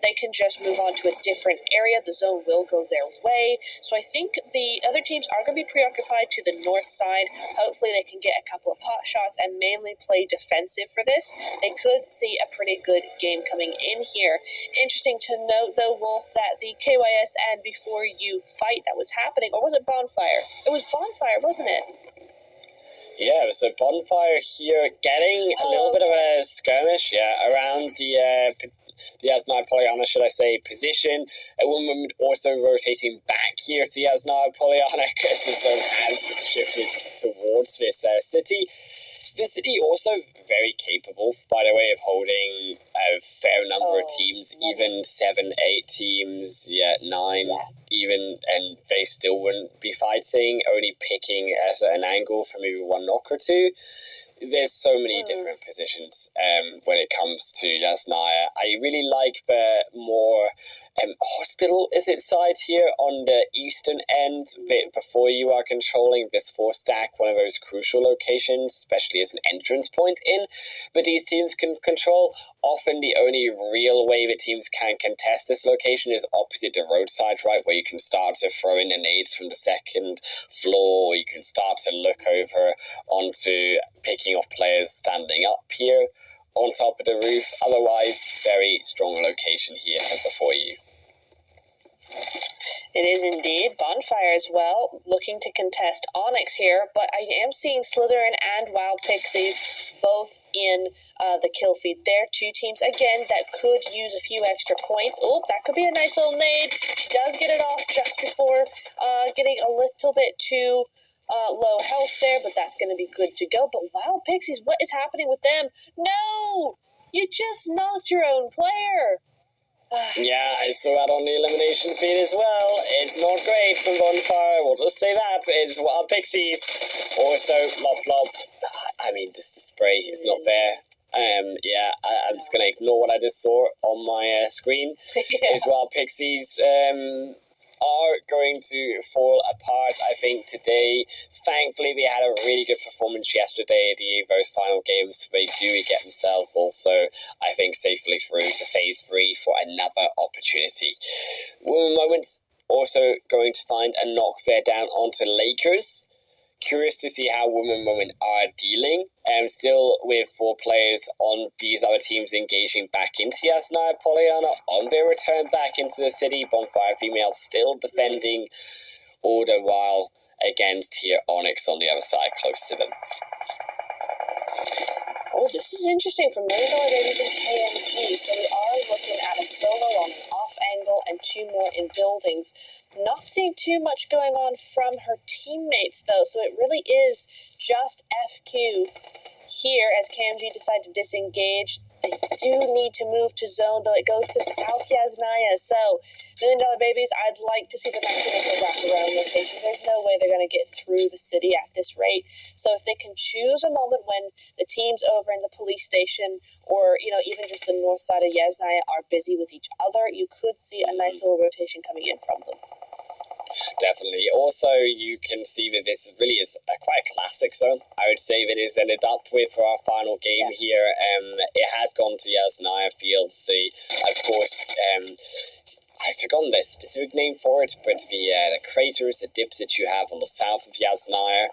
They can just move on to a different area. The zone will go their way. So I think the other teams are going to be preoccupied to the north side. Hopefully they can get a couple of pot shots and mainly play defensive for this. They could see a pretty good game coming in here. Interesting to note, though, Wolf, that the KYS and Before You fight that was happening, or was it Bonfire? It was Bonfire, wasn't it? Yeah, it was a bonfire here, getting a little bit of a skirmish, around the Yasnaya Polyana, should I say, position. A woman also rotating back here to Yasnaya Polyana because the zone has shifted towards this city. This city also very capable, by the way, of holding a fair number of teams, even 7, 8 teams, 9 even, and they still wouldn't be fighting, only picking as an angle for maybe one knock or two. There's so many different positions when it comes to Yasnaya. I really like the more hospital side here on the eastern end, before you are controlling this 4-stack, one of those crucial locations, especially as an entrance point in. But these teams can control. Often the only real way the teams can contest this location is opposite the roadside, right, where you can start to throw in the nades from the second floor, or you can start to look over onto picking off players standing up here on top of the roof. Otherwise, very strong location here before you. It is indeed. Bonfire as well, looking to contest Onyx here, but I am seeing Slytherin and Wild Pixies both in the kill feed. They're two teams, again, that could use a few extra points. Oh, that could be a nice little nade. She does get it off just before getting a little bit too low health there, but that's going to be good to go. But Wild Pixies, what is happening with them? No! You just knocked your own player! Yeah, I saw that on the elimination feed as well. It's not great from Bonfire, we'll just say that. It's Wild Pixies. Also, Lop. I mean, just the spray is not there. I'm just going to ignore what I just saw on my screen. Is Wild Pixies are going to fall apart, I think, today. Thankfully, they had a really good performance yesterday at those final games. They do get themselves also, I think, safely through to phase 3 for another opportunity. Women Moments also going to find a knock there down onto Lakers. Curious to see how Women Moment are dealing. Still with 4 players on these other teams engaging back into Yasnaya Pollyanna on their return back into the city. Bonfire Female still defending all the while against here Onyx on the other side close to them. Oh, this is interesting from Million Dollar Babies and KMG. So we are looking at a solo on an off angle and 2 more in buildings. Not seeing too much going on from her teammates, though. So it really is just FQ here as KMG decide to disengage. They do need to move to zone, though it goes to South Yasnaya. So, Million Dollar Babies, I'd like to see them actually make a wraparound location. There's no way they're going to get through the city at this rate. So if they can choose a moment when the teams over in the police station or, even just the north side of Yasnaya are busy with each other, you could see a nice little rotation coming in from them. Definitely. Also, you can see that this really is quite a classic zone. I would say that it's ended up with for our final game here. It has gone to Yasnaya Field. So, of course, I've forgotten the specific name for it, but the craters, the dips that you have on the south of Yasnaya,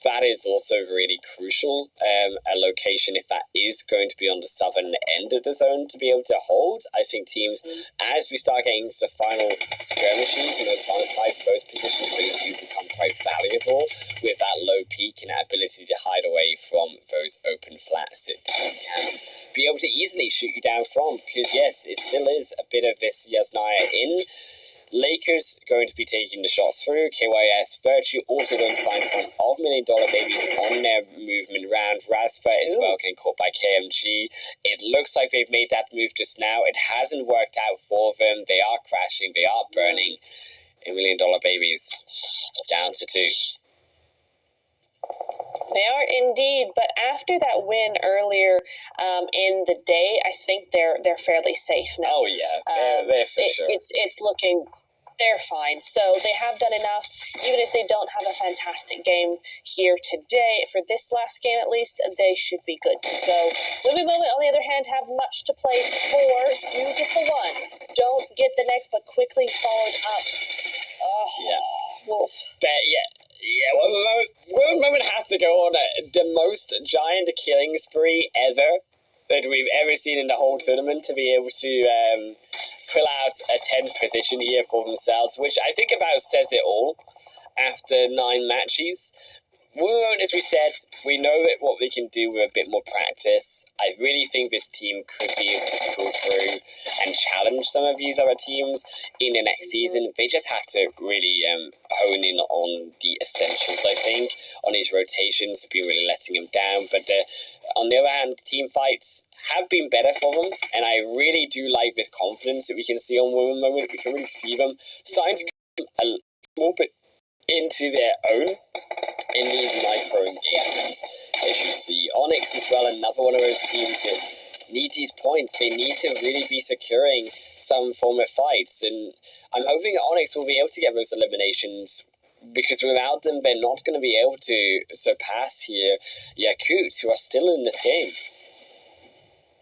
that is also really crucial. A location, if that is going to be on the southern end of the zone to be able to hold. I think teams, as we start getting to the final skirmishes and those final fights, those positions really do become quite valuable with that low peak and that ability to hide away from those open flats that teams can be able to easily shoot you down from, because yes, it still is a bit of this Yasnaya in. Lakers going to be taking the shots through. KYS Virtue also going to find one of Million Dollar Babies on their movement round. Rasfa as well getting caught by KMG. It looks like they've made that move just now. It hasn't worked out for them. They are crashing. They are burning. And Million Dollar Babies down to 2. They are indeed, but after that win earlier in the day, I think they're fairly safe now. Oh yeah, they're for sure. It's looking, they're fine. So they have done enough, even if they don't have a fantastic game here today. For this last game, at least, they should be good to go. Women Moment, on the other hand, have much to play for. You get the one, don't get the next, but quickly followed up. Oh, yeah. Wolf. But yeah. Yeah, Women Moment have to go on the most giant killing spree ever that we've ever seen in the whole tournament to be able to pull out a 10th position here for themselves, which I think about says it all after 9 matches. Women Moment, as we said, we know that what we can do with a bit more practice. I really think this team could be able to go through and challenge some of these other teams in the next season. They just have to really hone in on the essentials, I think, on these rotations. Have been really letting them down. But on the other hand, team fights have been better for them, and I really do like this confidence that we can see on Women Moment. We can really see them starting to come a little bit into their own in these micro engagements. As you see, Onyx as well, another one of those teams that need these points. They need to really be securing some form of fights, and I'm hoping Onyx will be able to get those eliminations, because without them, they're not going to be able to surpass here Yakut, who are still in this game.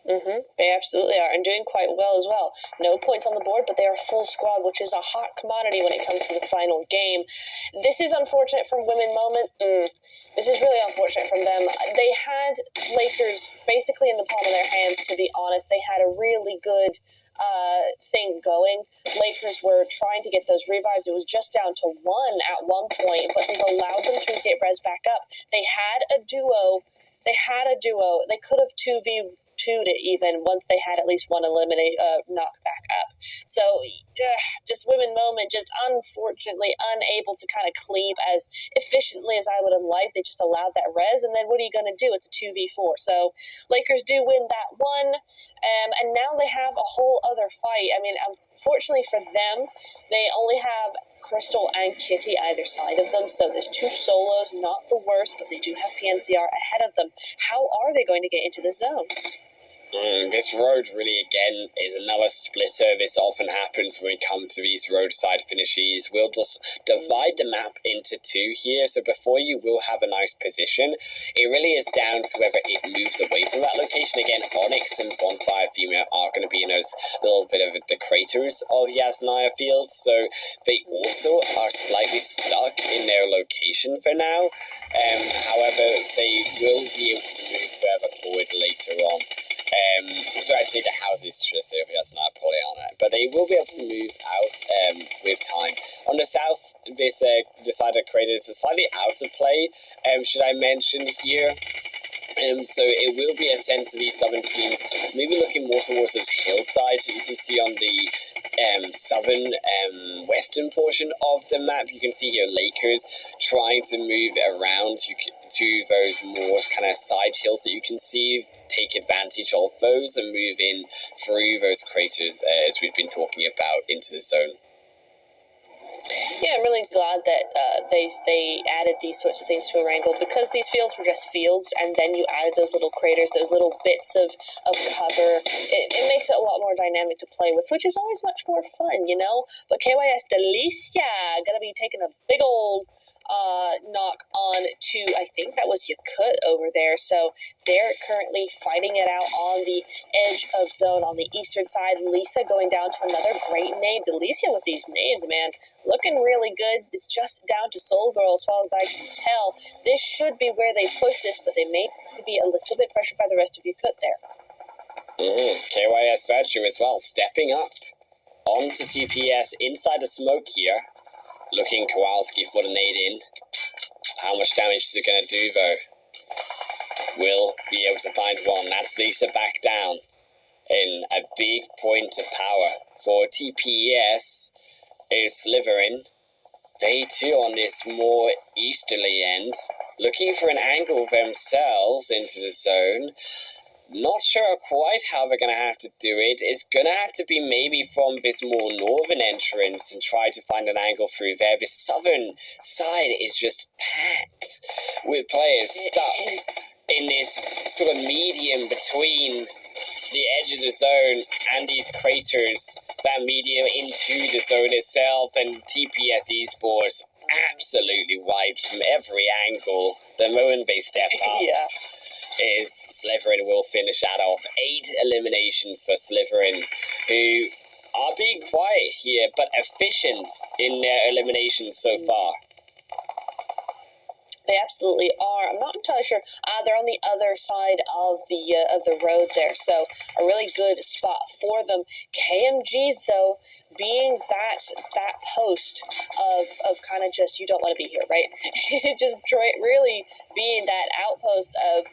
They absolutely are, and doing quite well as well. No points on the board, but they are full squad, which is a hot commodity when it comes to the final game. This is unfortunate from Women Moment. This is really unfortunate from them. They had Lakers basically in the palm of their hands, to be honest. They had a really good thing going. Lakers were trying to get those revives. It was just down to 1 at one point, but they've allowed them to get res back up. They had a duo. They could have 2v2'd it even once they had at least one knock back up. So just Women Moment, just unfortunately unable to kind of cleave as efficiently as I would have liked. They just allowed that res, and then what are you going to do? It's a 2v4. So Lakers do win that one, and now they have a whole other fight. I mean, unfortunately for them, they only have Crystal and Kitty either side of them, so there's 2 solos, not the worst, but they do have PNCR ahead of them. How are they going to get into the zone? This road really, again, is another splitter. This often happens when we come to these roadside finishes. We'll just divide the map into two here, so before you will have a nice position. It really is down to whether it moves away from that location. Again, Onyx and Bonfire Female are going to be in those little bit of the craters of Yasnaya Fields, so they also are slightly stuck in their location for now. However, they will be able to move further forward later on. So I'd say the houses should say over Yasnaya probably on it, but they will be able to move out with time. On the south, this side of crater is slightly out of play. Should I mention here? So it will be a sense of these southern teams maybe looking more towards those hillsides. So you can see on the southern western portion of the map, you can see here Lakers trying to move around to those more kind of side hills that you can see, take advantage of those and move in through those craters as we've been talking about into the zone. Yeah, I'm really glad that they added these sorts of things to Erangel, because these fields were just fields, and then you added those little craters, those little bits of cover. It makes it a lot more dynamic to play with, which is always much more fun, you know? But KYS Delicia gonna be taking a big old knock on to, I think that was Yakut over there, so they're currently fighting it out on the edge of zone on the eastern side. Lisa going down to another great nade. Delicia with these nades, man, looking really good. It's just down to Soul Girl as far as I can tell. This should be where they push this, but they may be a little bit pressured by the rest of Yakut there. KYS Virtue as well, stepping up onto TPS inside the smoke here. Looking Kowalski for the nade in. How much damage is it going to do, though? Will be able to find one. That's Lisa back down in a big point of power for TPS. Is Slytherin. They too on this more easterly end, looking for an angle themselves into the zone. Not sure quite how they're going to have to do it. It's going to have to be maybe from this more northern entrance and try to find an angle through there. The southern side is just packed with players stuck in this sort of medium between the edge of the zone and these craters, that medium into the zone itself, and TPS Esports absolutely wiped from every angle the moment they step up. Yeah. Is Slytherin will finish that off. 8 eliminations for Slytherin, who are being quiet here, but efficient in their eliminations so far. They absolutely are. I'm not entirely sure. They're on the other side of the road there, so a really good spot for them. KMG though, being that post of kind of just, you don't want to be here, right? Just really being that outpost of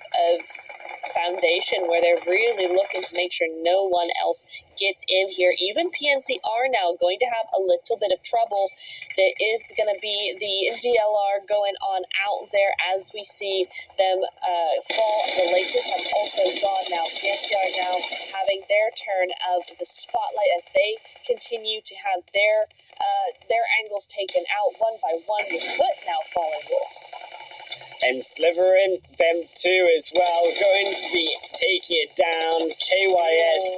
foundation where they're really looking to make sure no one else gets in here. Even PNC are now going to have a little bit of trouble. There is going to be the DLR going on out there as we see them fall. The Lakers have also gone now. PNC are now having their turn of the spotlight as they continue to have their angles taken out one by one, with Foot now falling wolf. And Slytherin, them too as well, going to be taking it down. KYS,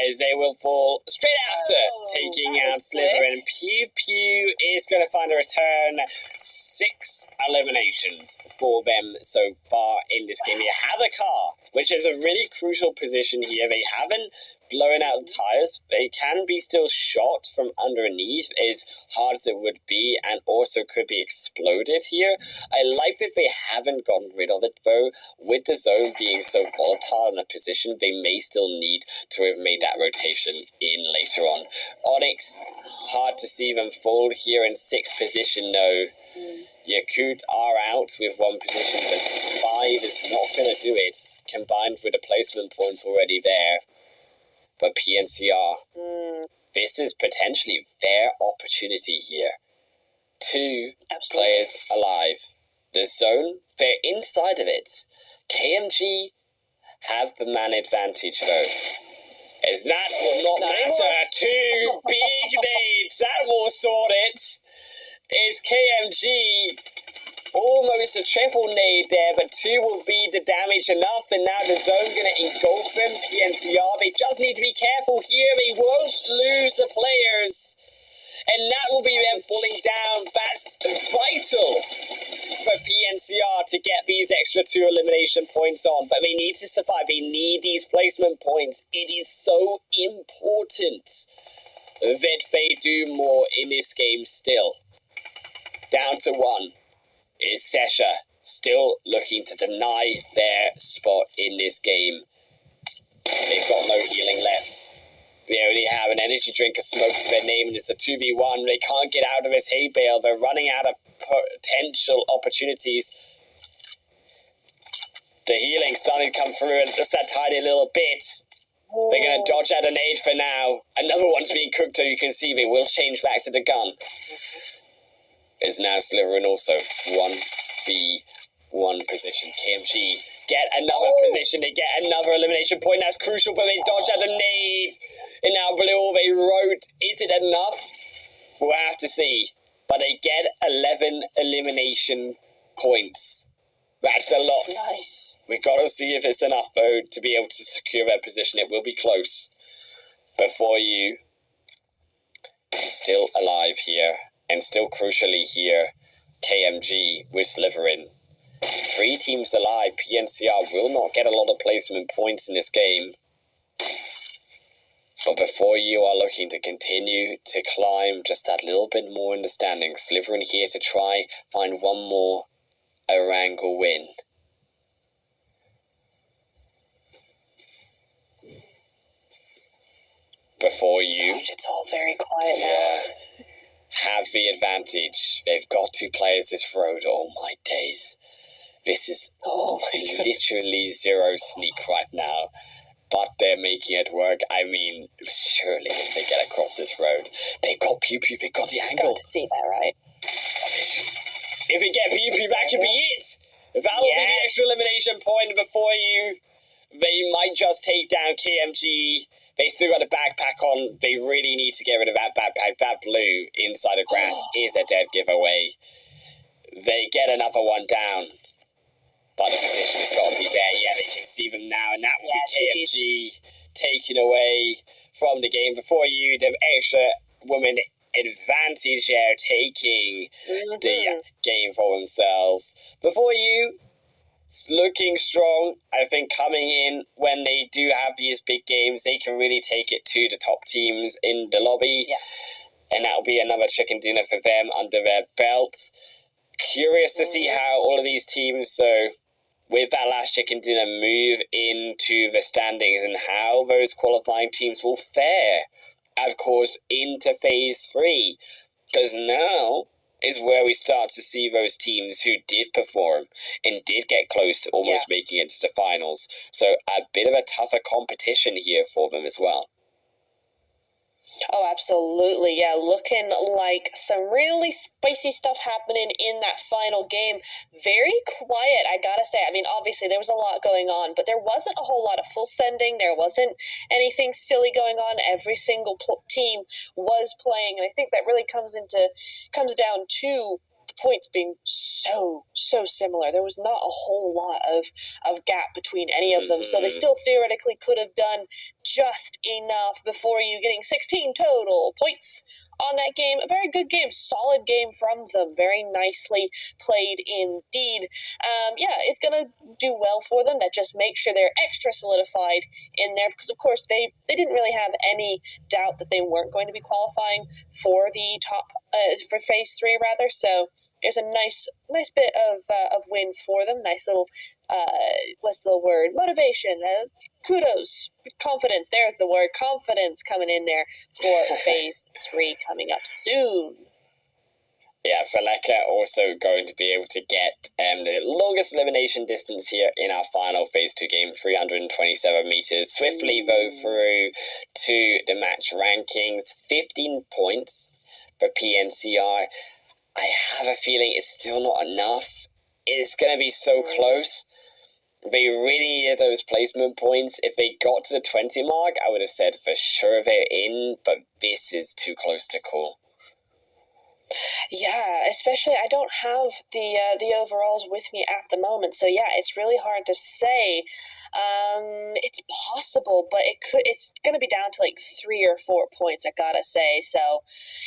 as they will fall straight after taking out Slytherin. Pew Pew is going to find a return. 6 eliminations for them so far in this game. They have a car, which is a really crucial position here. They haven't blown out tires. They can be still shot from underneath, as hard as it would be, and also could be exploded here. I like that they haven't gotten rid of it though. With the zone being so volatile in a position, they may still need to have made that rotation in later on. Onyx, hard to see them fold here in 6th position though. Yakut are out with 1 position, but 5 is not going to do it, combined with the placement points already there. But PNCR, this is potentially their opportunity here. 2 players alive. The zone, they're inside of it. KMG have the man advantage though. As that will not matter. 2 big nades. That will sort it. Is KMG Almost a triple nade there, but 2 will be the damage enough, and now the zone gonna engulf them. PNCR, they just need to be careful here. They won't lose the players, and that will be them falling down. That's vital for PNCR to get these extra 2 elimination points on, but they need to survive. They need these placement points. It is so important that they do more in this game still. Down to 1 is Sesha, still looking to deny their spot in this game. They've got no healing left. They only have an energy drink, a smoke to their name, and it's a 2v1. They can't get out of this hay bale. They're running out of potential opportunities. The healing's starting to come through, and just that tiny little bit. They're going to dodge out a nade for now. Another one's being cooked, so you can see they will change back to the gun. Is now slivering also 1v1 position. KMG get another position. They get another elimination point. That's crucial, but they dodge out a nade. And now Blue, they wrote. Is it enough? We'll have to see. But they get 11 elimination points. That's a lot. Nice. We've got to see if it's enough, though, to be able to secure that position. It will be close. Before you, still alive here. And still crucially here, KMG with Slytherin. 3 teams alive. PNCR will not get a lot of placement points in this game. But before you are looking to continue to climb just that little bit more in the standings, Slytherin here to try find one more Erangel win. Before you... Gosh, it's all very quiet now. Yeah. Have the advantage. They've got 2 players this road. Oh my days. This is literally 0 sneak right now. But they're making it work. I mean, surely as they get across this road. They've got Pew Pew, they've got the angle. To see that, right? If they get Pew Pew, that could be it. That'll be the extra elimination point before you. They might just take down KMG. They still got a backpack on. They really need to get rid of that backpack. That blue inside of grass is a dead giveaway. They get another one down. But the position has got to be there. Yeah, they can see them now. And that will be KMG taken away from the game. Before you, the extra woman advantage there, taking the game for themselves. Before you, looking strong. I think coming in when they do have these big games, they can really take it to the top teams in the lobby. Yeah. And that'll be another chicken dinner for them under their belt. Curious to see how all of these teams, so with that last chicken dinner, move into the standings and how those qualifying teams will fare, of course, into phase 3. Because now is where we start to see those teams who did perform and did get close to almost making it to the finals. So a bit of a tougher competition here for them as well. Oh, absolutely. Yeah, looking like some really spicy stuff happening in that final game. Very quiet, I gotta say. I mean, obviously, there was a lot going on, but there wasn't a whole lot of full sending. There wasn't anything silly going on. Every single team was playing, and I think that really comes down to points being so similar. There was not a whole lot of gap between any of them, so they still theoretically could have done just enough before you getting 16 total points on that game. A very good game, solid game from them, very nicely played indeed. It's gonna do well for them. That just makes sure they're extra solidified in there, because of course they didn't really have any doubt that they weren't going to be qualifying for the top for phase 3 rather. So it was a nice bit of win for them. Nice little what's the word? Motivation. Kudos, confidence. There's the word, confidence coming in there for phase 3 coming up soon. Yeah, Faleka also going to be able to get the longest elimination distance here in our final phase 2 game, 327 meters. Swiftly though through to the match rankings, 15 points for PNCR. I have a feeling it's still not enough. It's going to be so close. They really needed those placement points. If they got to the 20 mark, I would have said for sure they're in, but this is too close to call. Yeah, especially I don't have the overalls with me at the moment, so yeah, it's really hard to say. It's possible, but it's gonna be down to like 3 or 4 points, I gotta say. So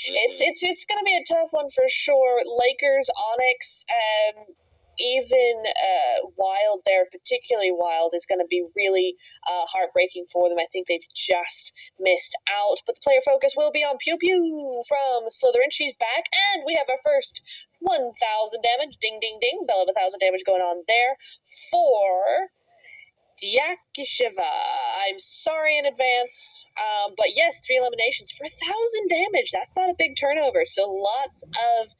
it's gonna be a tough one for sure. Lakers, Onyx, even Wild there, particularly Wild, is going to be really heartbreaking for them. I think they've just missed out. But the player focus will be on Pew Pew from Slytherin. She's back, and we have our first 1,000 damage. Ding, ding, ding. Bell of 1,000 damage going on there for Yakisheva. I'm sorry in advance. But yes, 3 eliminations for 1,000 damage. That's not a big turnover. So lots of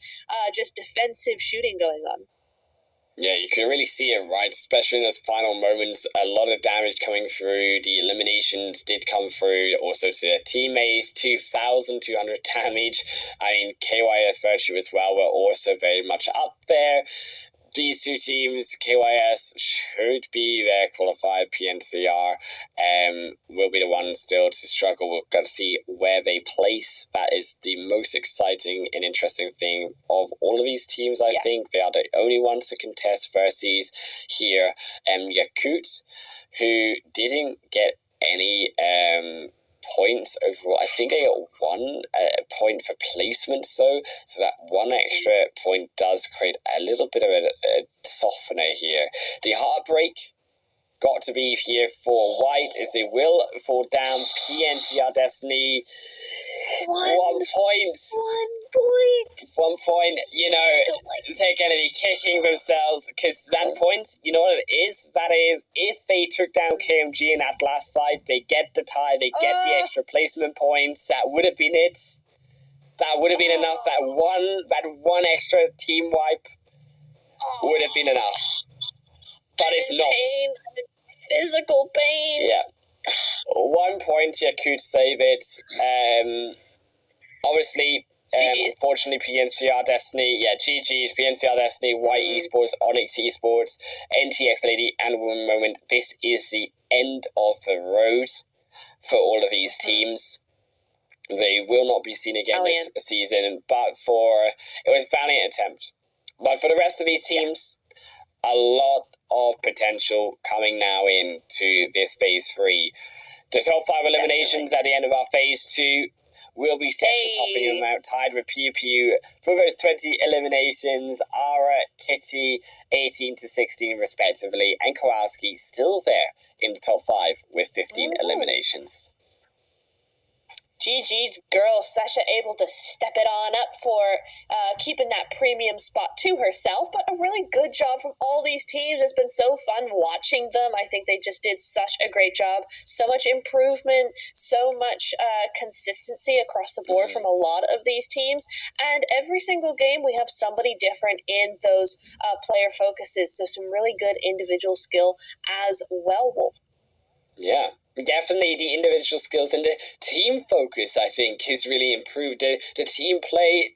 just defensive shooting going on. Yeah, you can really see it, right? Especially in those final moments, a lot of damage coming through. The eliminations did come through. Also to their teammates, 2,200 damage. I mean, KYS Virtue as well were also very much up there. These two teams, KYS should be their qualified. PNCR will be the ones still to struggle. We're going to see where they place. That is the most exciting and interesting thing of all of these teams, I think. They are the only ones to contest versus here Yakut, who didn't get any points overall. I think I got 1 point for placement, so that 1 extra point does create a little bit of a softener here. The heartbreak got to be here for White, as they will fall down. PNCR Destiny, 1 point. 1 point. You know, they're going to be kicking themselves, because that point, you know what it is? That is, if they took down KMG in that last fight, they get the tie, they get the extra placement points. That would have been it. That would have been enough. That one extra team wipe would have been enough. But it's not. Pain. Physical pain. Yeah. 1 point, Yakut save it. Obviously, unfortunately, PNCR Destiny, GG's, PNCR Destiny, White Esports, Onyx Esports, NTX Lady, and Woman Moment. This is the end of the road for all of these teams. They will not be seen again this season, but it was a valiant attempt. But for the rest of these teams, a lot of potential coming now into this phase 3. The top 5 eliminations at the end of our phase 2 will be set to topping them out, tied with Pew Pew for those 20 eliminations. Ara, Kitty, 18 to 16 respectively, and Kowalski still there in the top 5 with 15 eliminations. GG's girl, Sasha, able to step it on up for keeping that premium spot to herself, but a really good job from all these teams. It's been so fun watching them. I think they just did such a great job. So much improvement, so much consistency across the board from a lot of these teams, and every single game we have somebody different in those player focuses, so some really good individual skill as well, Wolf. Yeah. Definitely the individual skills and the team focus, I think, has really improved. The team play,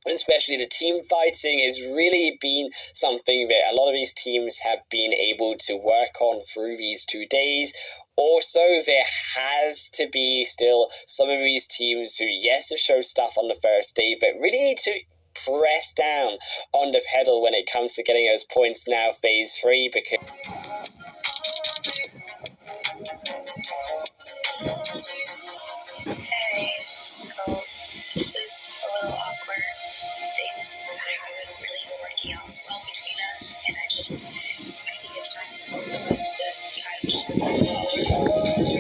especially the team fighting, has really been something that a lot of these teams have been able to work on through these 2 days. Also, there has to be still some of these teams who, yes, have shown stuff on the first day, but really need to press down on the pedal when it comes to getting those points now, phase 3, because... Hey, so this is a little awkward. Things haven't really been working out as well between us, and I think it's time for both of us to kind of just move forward.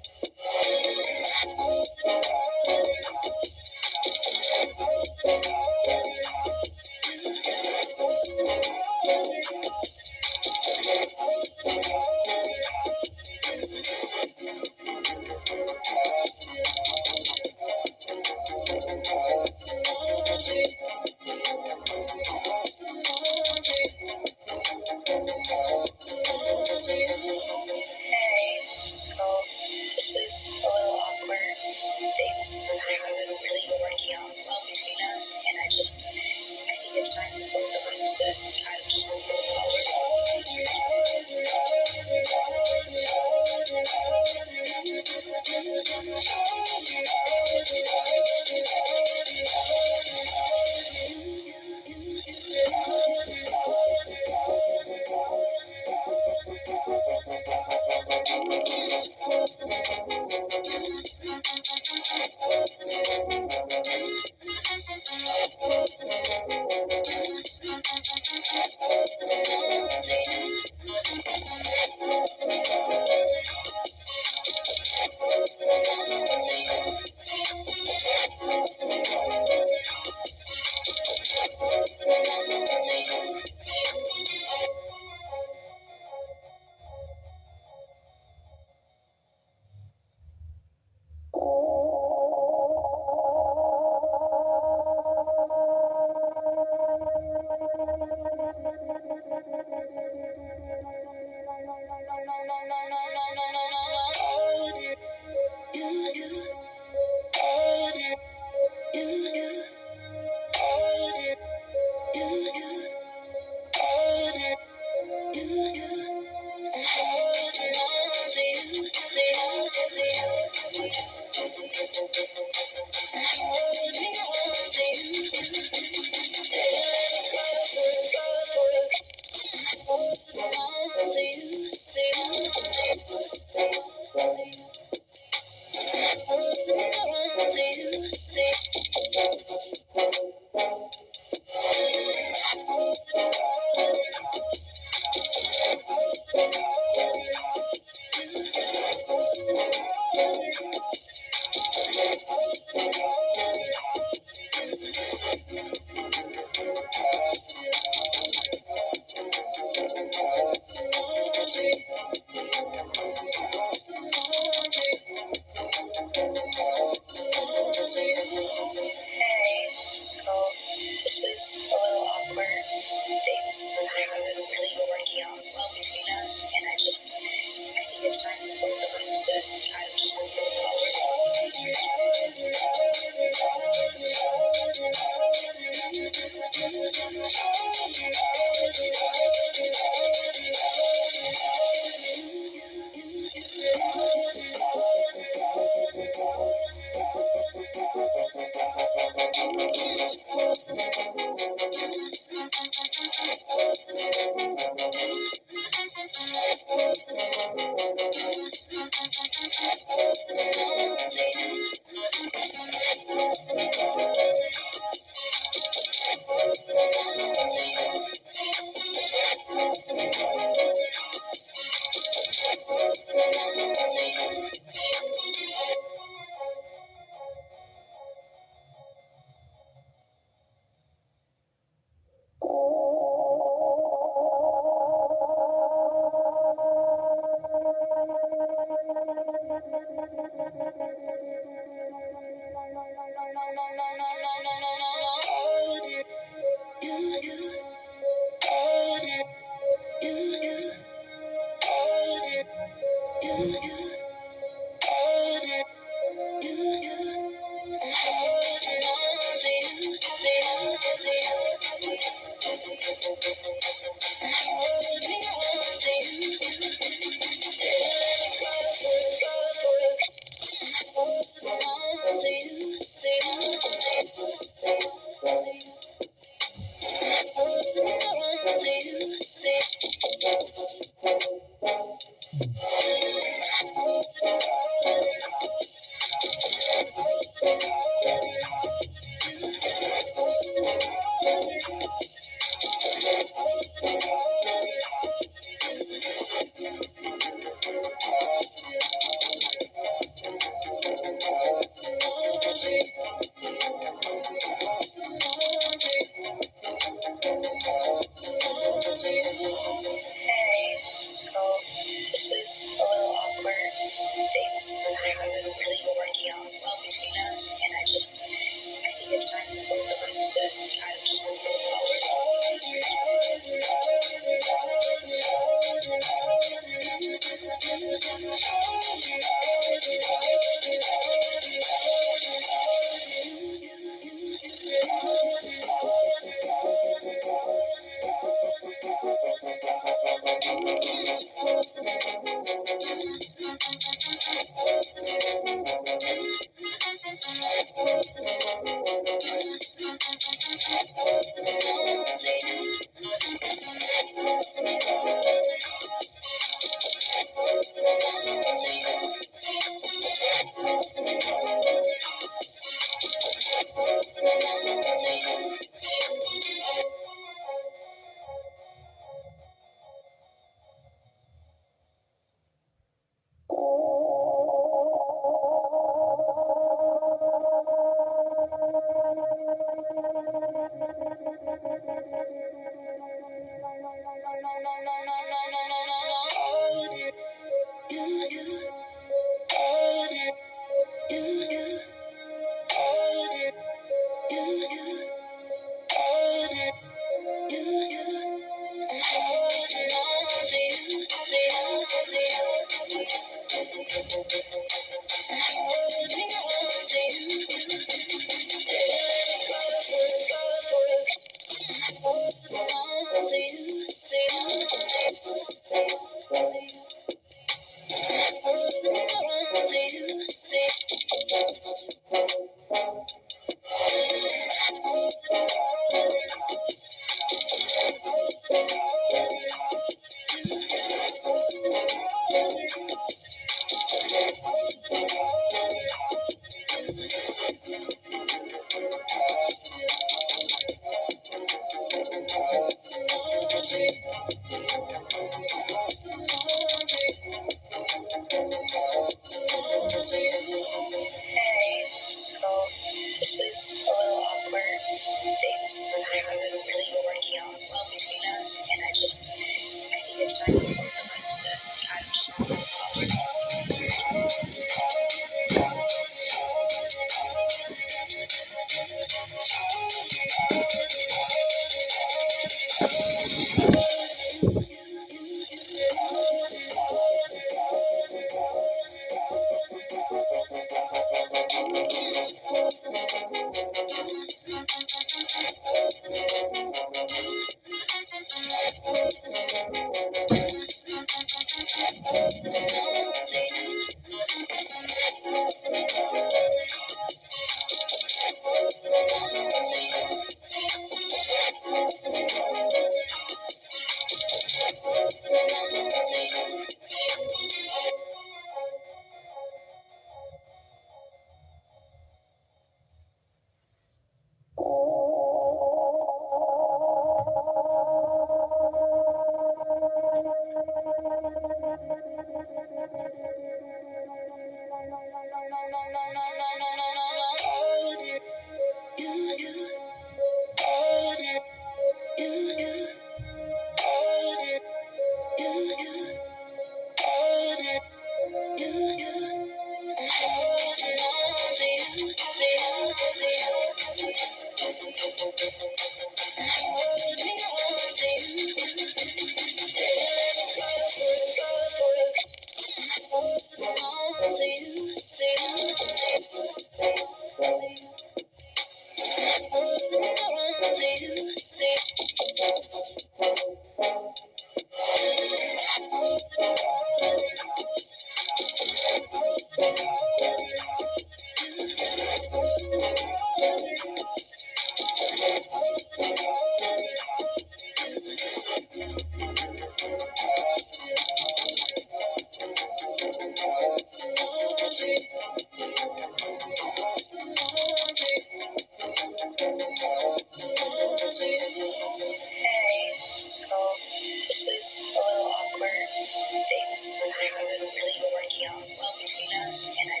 have been really been working out as well between us, and I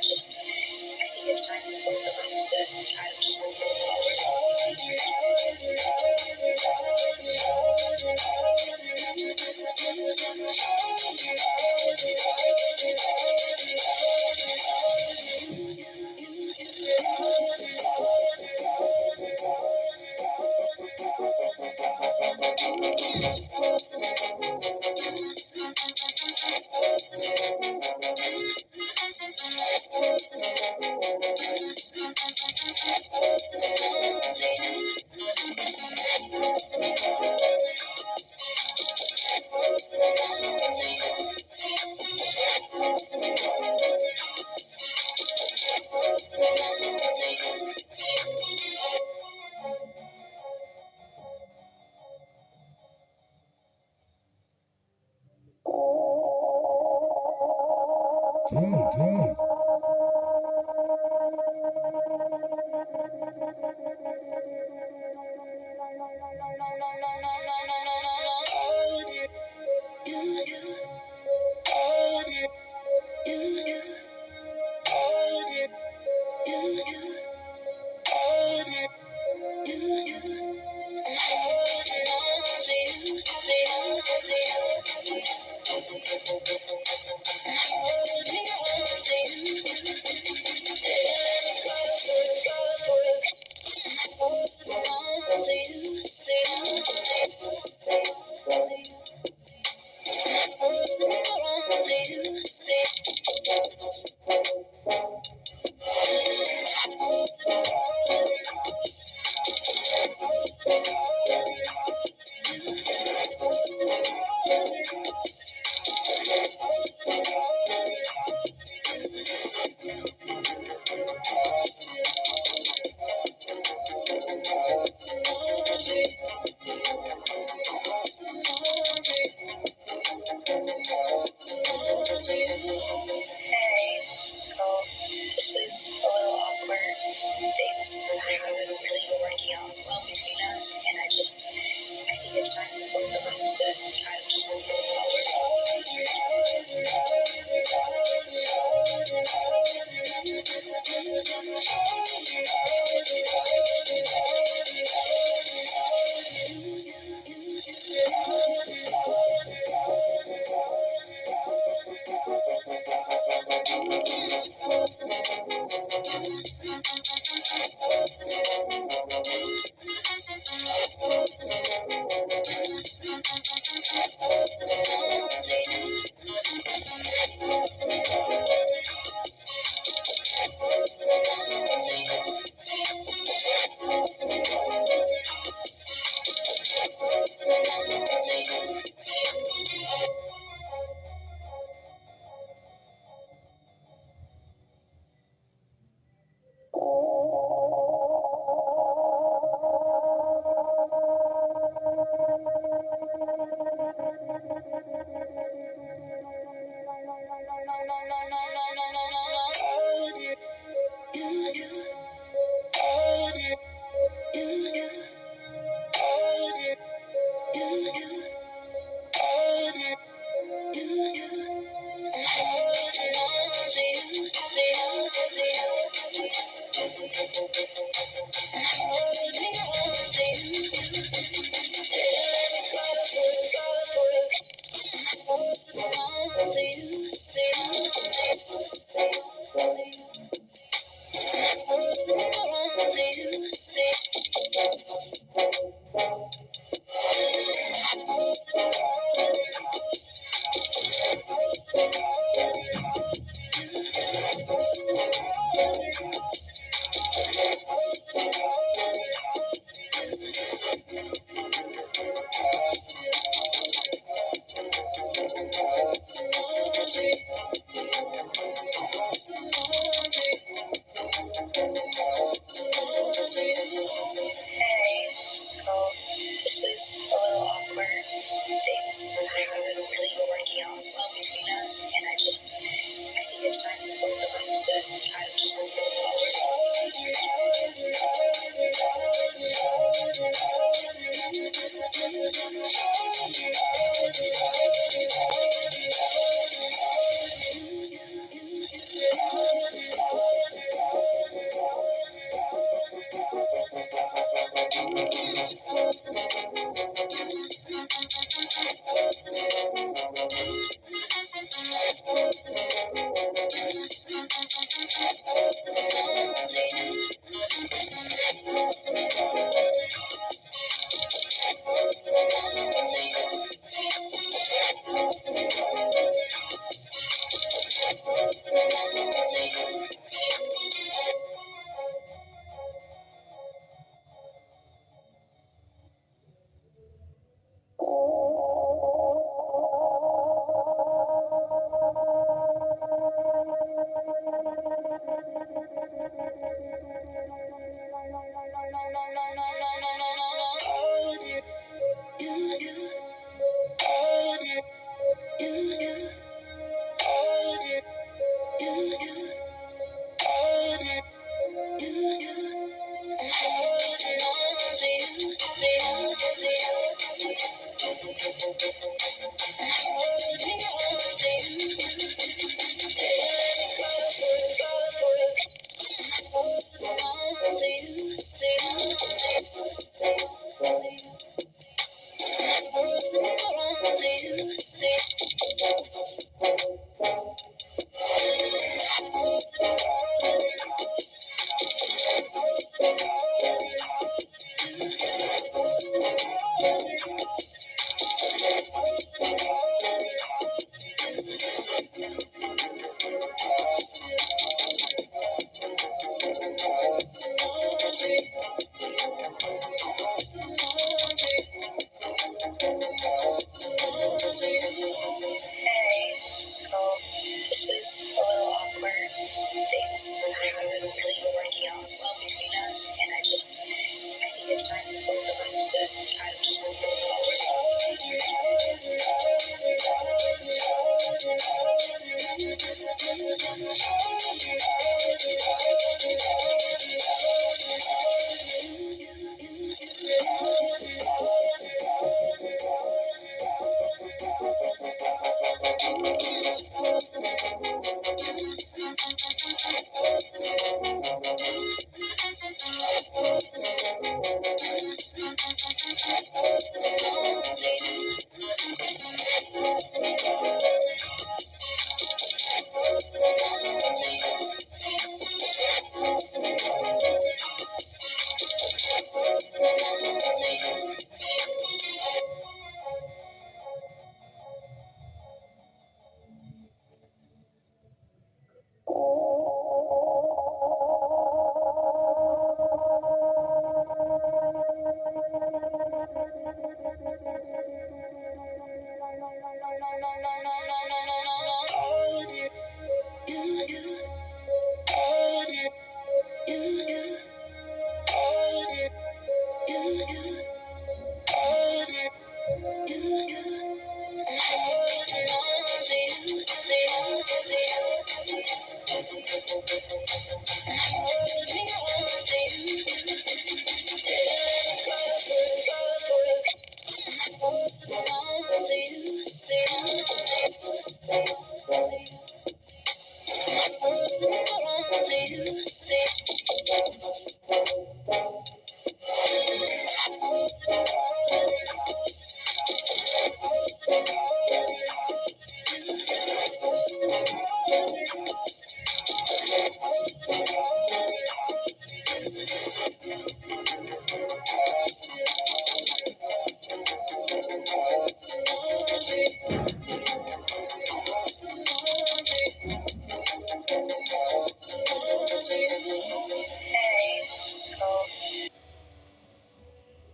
think it's time for both of us to kind of just move Hey, so this is a little awkward. Things I haven't really been working out as well between us, and I think it's time for both of us to kind of just move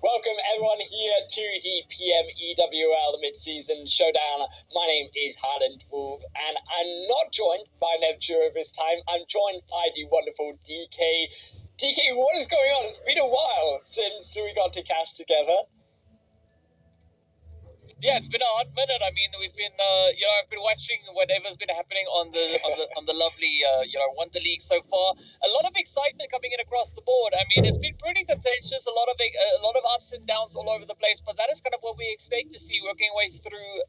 Welcome everyone here to the PMEWL mid-season showdown. My name is Harland Wolf, and I'm not joined by Nebjura this time. I'm joined by the wonderful DK. DK, what is going on? It's been a while since we got to cast together. Yeah, it's been a hot minute. I mean, we've been, I've been watching whatever's been happening on the lovely, Wonder League so far. A lot of excitement coming in across the board. I mean, it's been pretty contentious. A lot of ups and downs all over the place. But that is kind of what we expect to see working our ways through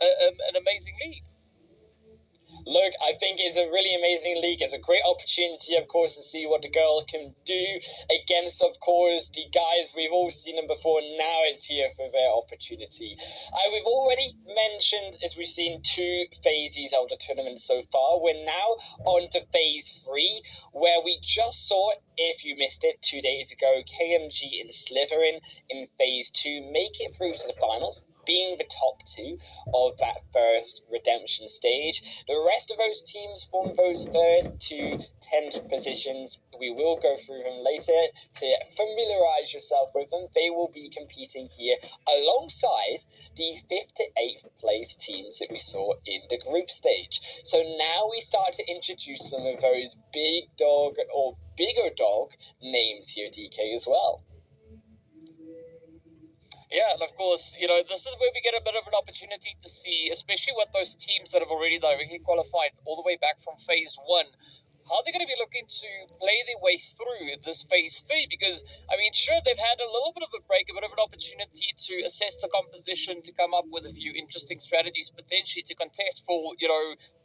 an amazing league. Look, I think it's a really amazing league. It's a great opportunity, of course, to see what the girls can do against, of course, the guys. We've all seen them before. Now it's here for their opportunity. We've already mentioned, as we've seen, 2 phases of the tournament so far. We're now on to phase 3, where we just saw, if you missed it 2 days ago, KMG and Slytherin in phase 2 make it through to the finals, being the top 2 of that first redemption stage. The rest of those teams form those 3rd to 10th positions. We will go through them later to familiarize yourself with them. They will be competing here alongside the 5th to 8th place teams that we saw in the group stage. So now we start to introduce some of those big dog or bigger dog names here, DK, as well. Yeah, and of course, this is where we get a bit of an opportunity to see, especially with those teams that have already directly qualified all the way back from phase 1, how they're going to be looking to play their way through this phase 3. Because, I mean, sure, they've had a little bit of a break, a bit of an opportunity to assess the composition, to come up with a few interesting strategies, potentially to contest for,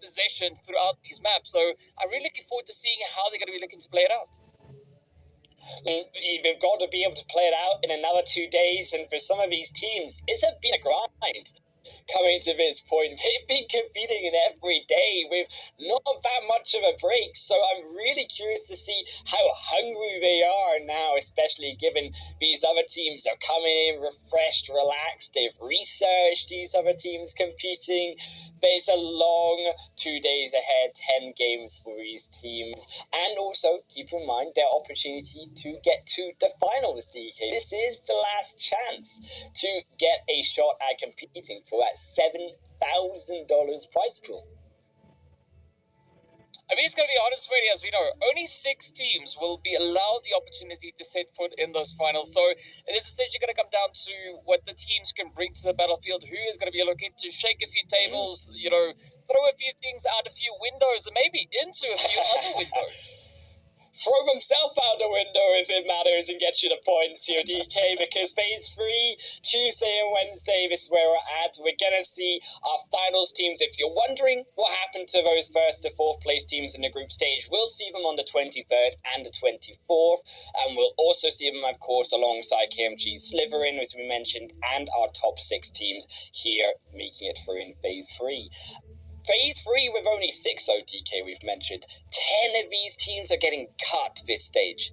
possession throughout these maps. So I'm really looking forward to seeing how they're going to be looking to play it out. They've got to be able to play it out in another 2 days, and for some of these teams, it's been a grind coming to this point. They've been competing in every day with not that much of a break, so I'm really curious to see how hungry they are now, especially given these other teams are coming in refreshed, relaxed. They've researched these other teams competing. There's a long 2 days ahead, 10 games for these teams, and also keep in mind their opportunity to get to the finals, DK. This is the last chance to get a shot at competing for that $7,000 prize pool. I mean, it's going to be honest, really, as we know, only 6 teams will be allowed the opportunity to set foot in those finals. So it is essentially going to come down to what the teams can bring to the battlefield, who is going to be looking to shake a few tables, throw a few things out a few windows, and maybe into a few other windows. Throw themselves out the window if it matters and get you the points here, DK, because phase 3, Tuesday and Wednesday, this is where we're at. We're going to see our finals teams. If you're wondering what happened to those 1st to 4th place teams in the group stage, we'll see them on the 23rd and the 24th, and we'll also see them, of course, alongside KMG, Slytherin, as we mentioned, and our top 6 teams here making it through in phase 3. Phase 3 with only 6 ODK we've mentioned. 10 of these teams are getting cut this stage.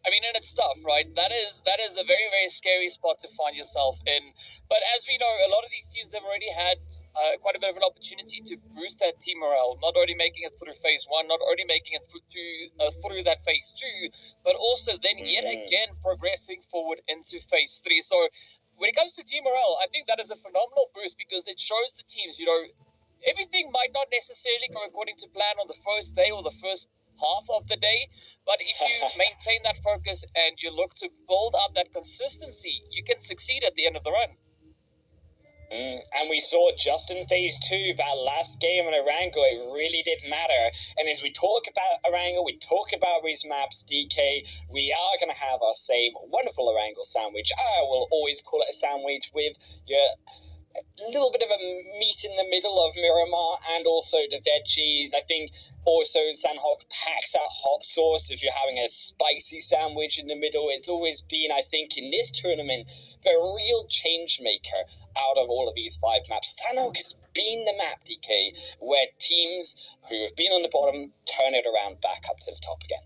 I mean, and it's tough, right? That is a very, very scary spot to find yourself in. But as we know, a lot of these teams, they've already had quite a bit of an opportunity to boost that team morale, not only making it through phase 1, not only making it through that phase 2, but also then yet again progressing forward into phase 3. So when it comes to team morale, I think that is a phenomenal boost because it shows the teams, everything might not necessarily go according to plan on the first day or the first half of the day, but if you maintain that focus and you look to build up that consistency, you can succeed at the end of the run. And we saw just in phase 2, that last game in Erangel, it really did matter. And as we talk about Erangel, we talk about these maps, DK, we are going to have our same wonderful Erangel sandwich. I will always call it a sandwich with your little bit of a meat in the middle of Miramar and also the veggies. I think also Sandhawk packs that hot sauce if you're having a spicy sandwich in the middle. It's always been, I think, in this tournament, the real change maker out of all of these 5 maps. Sandhawk has been the map, DK, where teams who have been on the bottom turn it around back up to the top again.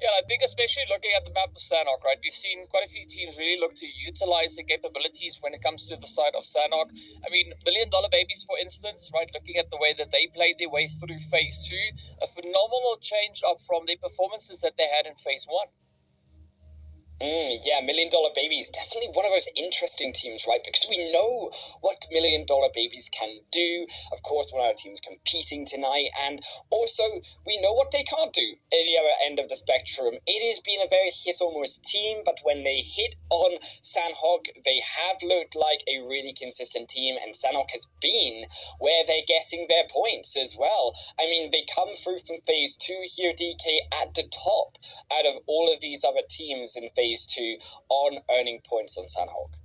Yeah, I think especially looking at the map of Sanhok, right, we've seen quite a few teams really look to utilize their capabilities when it comes to the side of Sanhok. I mean, $1 Million Babies, for instance, right, looking at the way that they played their way through phase 2, a phenomenal change up from the performances that they had in phase 1. Yeah, $1 Million Babies, definitely one of those interesting teams, right? Because we know what $1 Million Babies can do. Of course, one of our teams competing tonight, and also we know what they can't do at the other end of the spectrum. It has been a very hit-or-miss team, but when they hit on Sandhawk, they have looked like a really consistent team, and Sandhawk has been where they're getting their points as well. I mean, they come through from phase 2 here, DK, at the top out of all of these other teams in phase 2 on earning points on Sandhawk.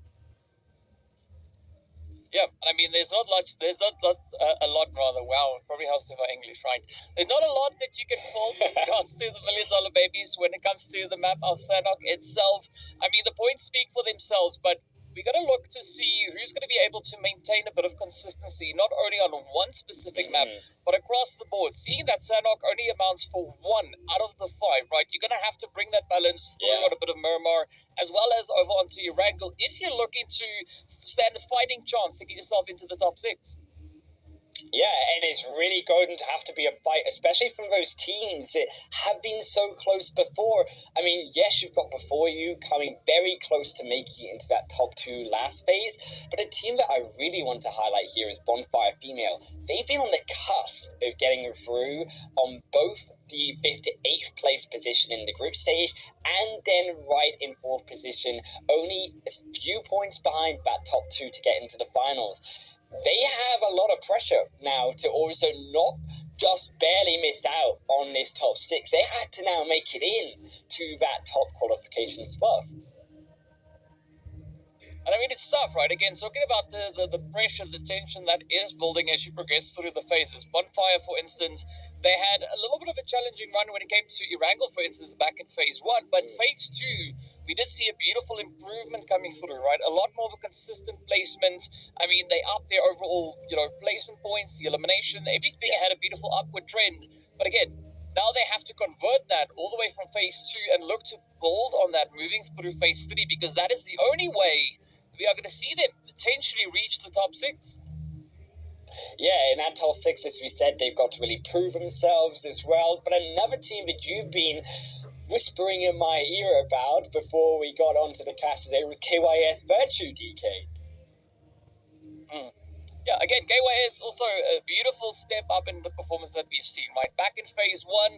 Yeah, I mean, there's not a lot rather. Wow, probably helps with our English, right? There's not a lot that you can fault with regards to the $1 Million Babies when it comes to the map of Sanhok itself. I mean, the points speak for themselves, but we got to look to see who's going to be able to maintain a bit of consistency, not only on one specific map, but across the board. Seeing that Sanhok only amounts for 1 out of the 5, right? You're going to have to bring that balance through on a bit of Miramar, as well as over onto your Erangel, if you're looking to stand a fighting chance to get yourself into the top 6. Yeah, and it's really going to have to be a fight, especially from those teams that have been so close before. I mean, yes, you've got Before You coming very close to making it into that top 2 last phase, but a team that I really want to highlight here is Bonfire Female. They've been on the cusp of getting through on both the 5th to 8th place position in the group stage, and then right in 4th position, only a few points behind that top 2 to get into the finals. They have a lot of pressure now to also not just barely miss out on this top 6. They had to now make it in to that top qualification spot. And I mean, it's tough, right? Again, talking about the pressure, the tension that is building as you progress through the phases. Bonfire, for instance, they had a little bit of a challenging run when it came to Erangel, for instance, back in phase 1. But phase 2, we did see a beautiful improvement coming through, right? A lot more of a consistent placement. I mean, they upped their overall, placement points, the elimination, everything had a beautiful upward trend. But again, now they have to convert that all the way from phase 2 and look to build on that moving through phase 3, because that is the only way we are going to see them potentially reach the top 6. Yeah, in that top 6, as we said, they've got to really prove themselves as well. But another team that you've been whispering in my ear about before we got onto the cast today was KYS Virtue, DK. Yeah, again, KYS also a beautiful step up in the performance that we've seen, right? Back in phase 1,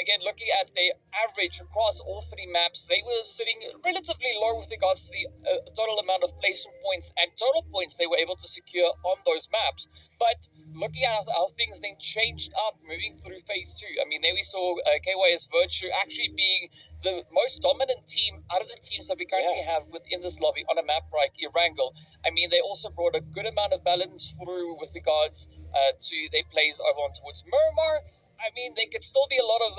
again, looking at the average across all 3 maps, they were sitting relatively low with regards to the total amount of placement points and total points they were able to secure on those maps. But looking at how things then changed up moving through phase 2, I mean, there we saw KYS Virtue actually being the most dominant team out of the teams that we currently have within this lobby on a map like Erangel. I mean, they also brought a good amount of balance through with regards to their plays over on towards Miramar. I mean, there could still be a lot of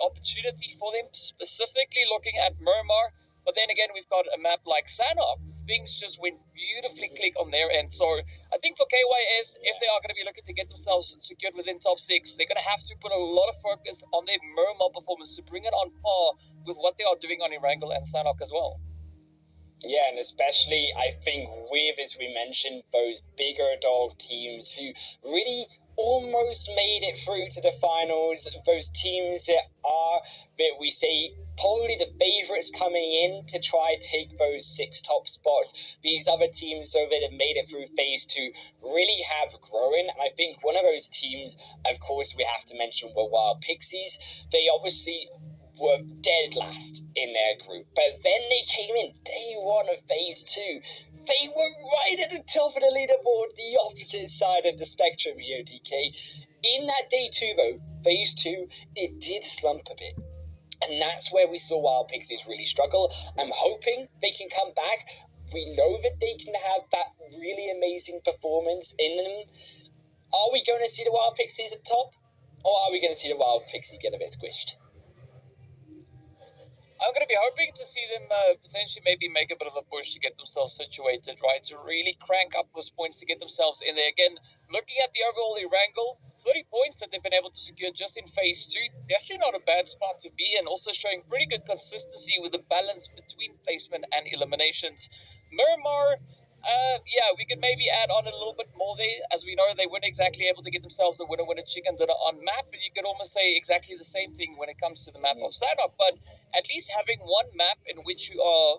opportunity for them, specifically looking at Miramar. But then again, we've got a map like Sanhok. Things just went beautifully click on their end. So I think for KYS, if they are going to be looking to get themselves secured within top 6, they're going to have to put a lot of focus on their Miramar performance to bring it on par with what they are doing on Erangel and Sanhok as well. Yeah, and especially, I think, with, as we mentioned, those bigger dog teams who really almost made it through to the finals, those teams that we say, probably the favourites coming in to try take those 6 top spots. These other teams, so that have made it through phase 2, really have grown. And I think one of those teams, of course, we have to mention were Wild Pixies. They obviously were dead last in their group, but then they came in day 1 of phase 2, They were right at the top of the leaderboard, the opposite side of the spectrum here, DK. In that day 2 though, phase 2, it did slump a bit. And that's where we saw Wild Pixies really struggle. I'm hoping they can come back. We know that they can have that really amazing performance in them. Are we going to see the Wild Pixies at top? Or are we going to see the Wild Pixie get a bit squished? I'm going to be hoping to see them potentially maybe make a bit of a push to get themselves situated, right? To really crank up those points to get themselves in there. Again, looking at the overall Erangel, 30 points that they've been able to secure just in phase 2. Definitely not a bad spot to be in. Also showing pretty good consistency with the balance between placement and eliminations. Miramar, yeah, we could maybe add on a little bit more there. As we know, they weren't exactly able to get themselves a winner chicken dinner on map. And you could almost say exactly the same thing when it comes to the map of Sanok. But at least having one map in which you are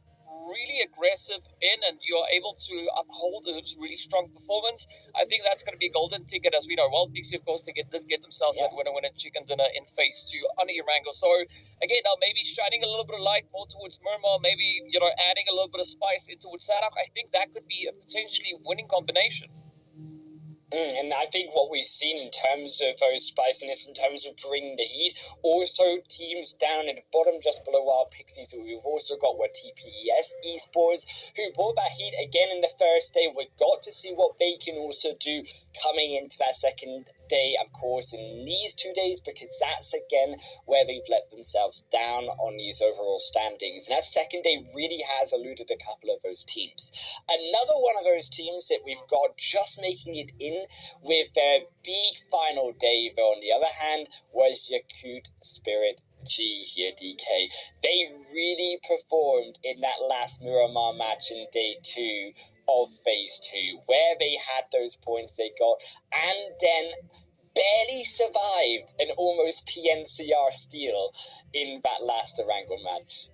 really aggressive in and you are able to uphold a really strong performance, I think that's going to be a golden ticket. As we know, Wild Pixie, of course, they did get themselves that winner chicken dinner in phase 2 on Erangel. So again, now maybe shining a little bit of light more towards Miramar, maybe, you know, adding a little bit of spice into Sanok. I think that could be a potentially winning combination. And I think what we've seen in terms of those spiciness, in terms of bringing the heat, also teams down at the bottom just below Wild Pixies, we've also got what TPES Esports, who brought that heat again in the first day. We got to see what they can also do coming into that second day, of course, in these 2 days, because that's again where they've let themselves down on these overall standings. And that second day really has eluded a couple of those teams. Another one of those teams that we've got just making it in with their big final day, though, on the other hand, was Yakut Spirit G here, DK. They really performed in that last Miramar match in day 2 of phase 2, where they had those points they got, and then barely survived an almost PNCR steal in that last Erangel match.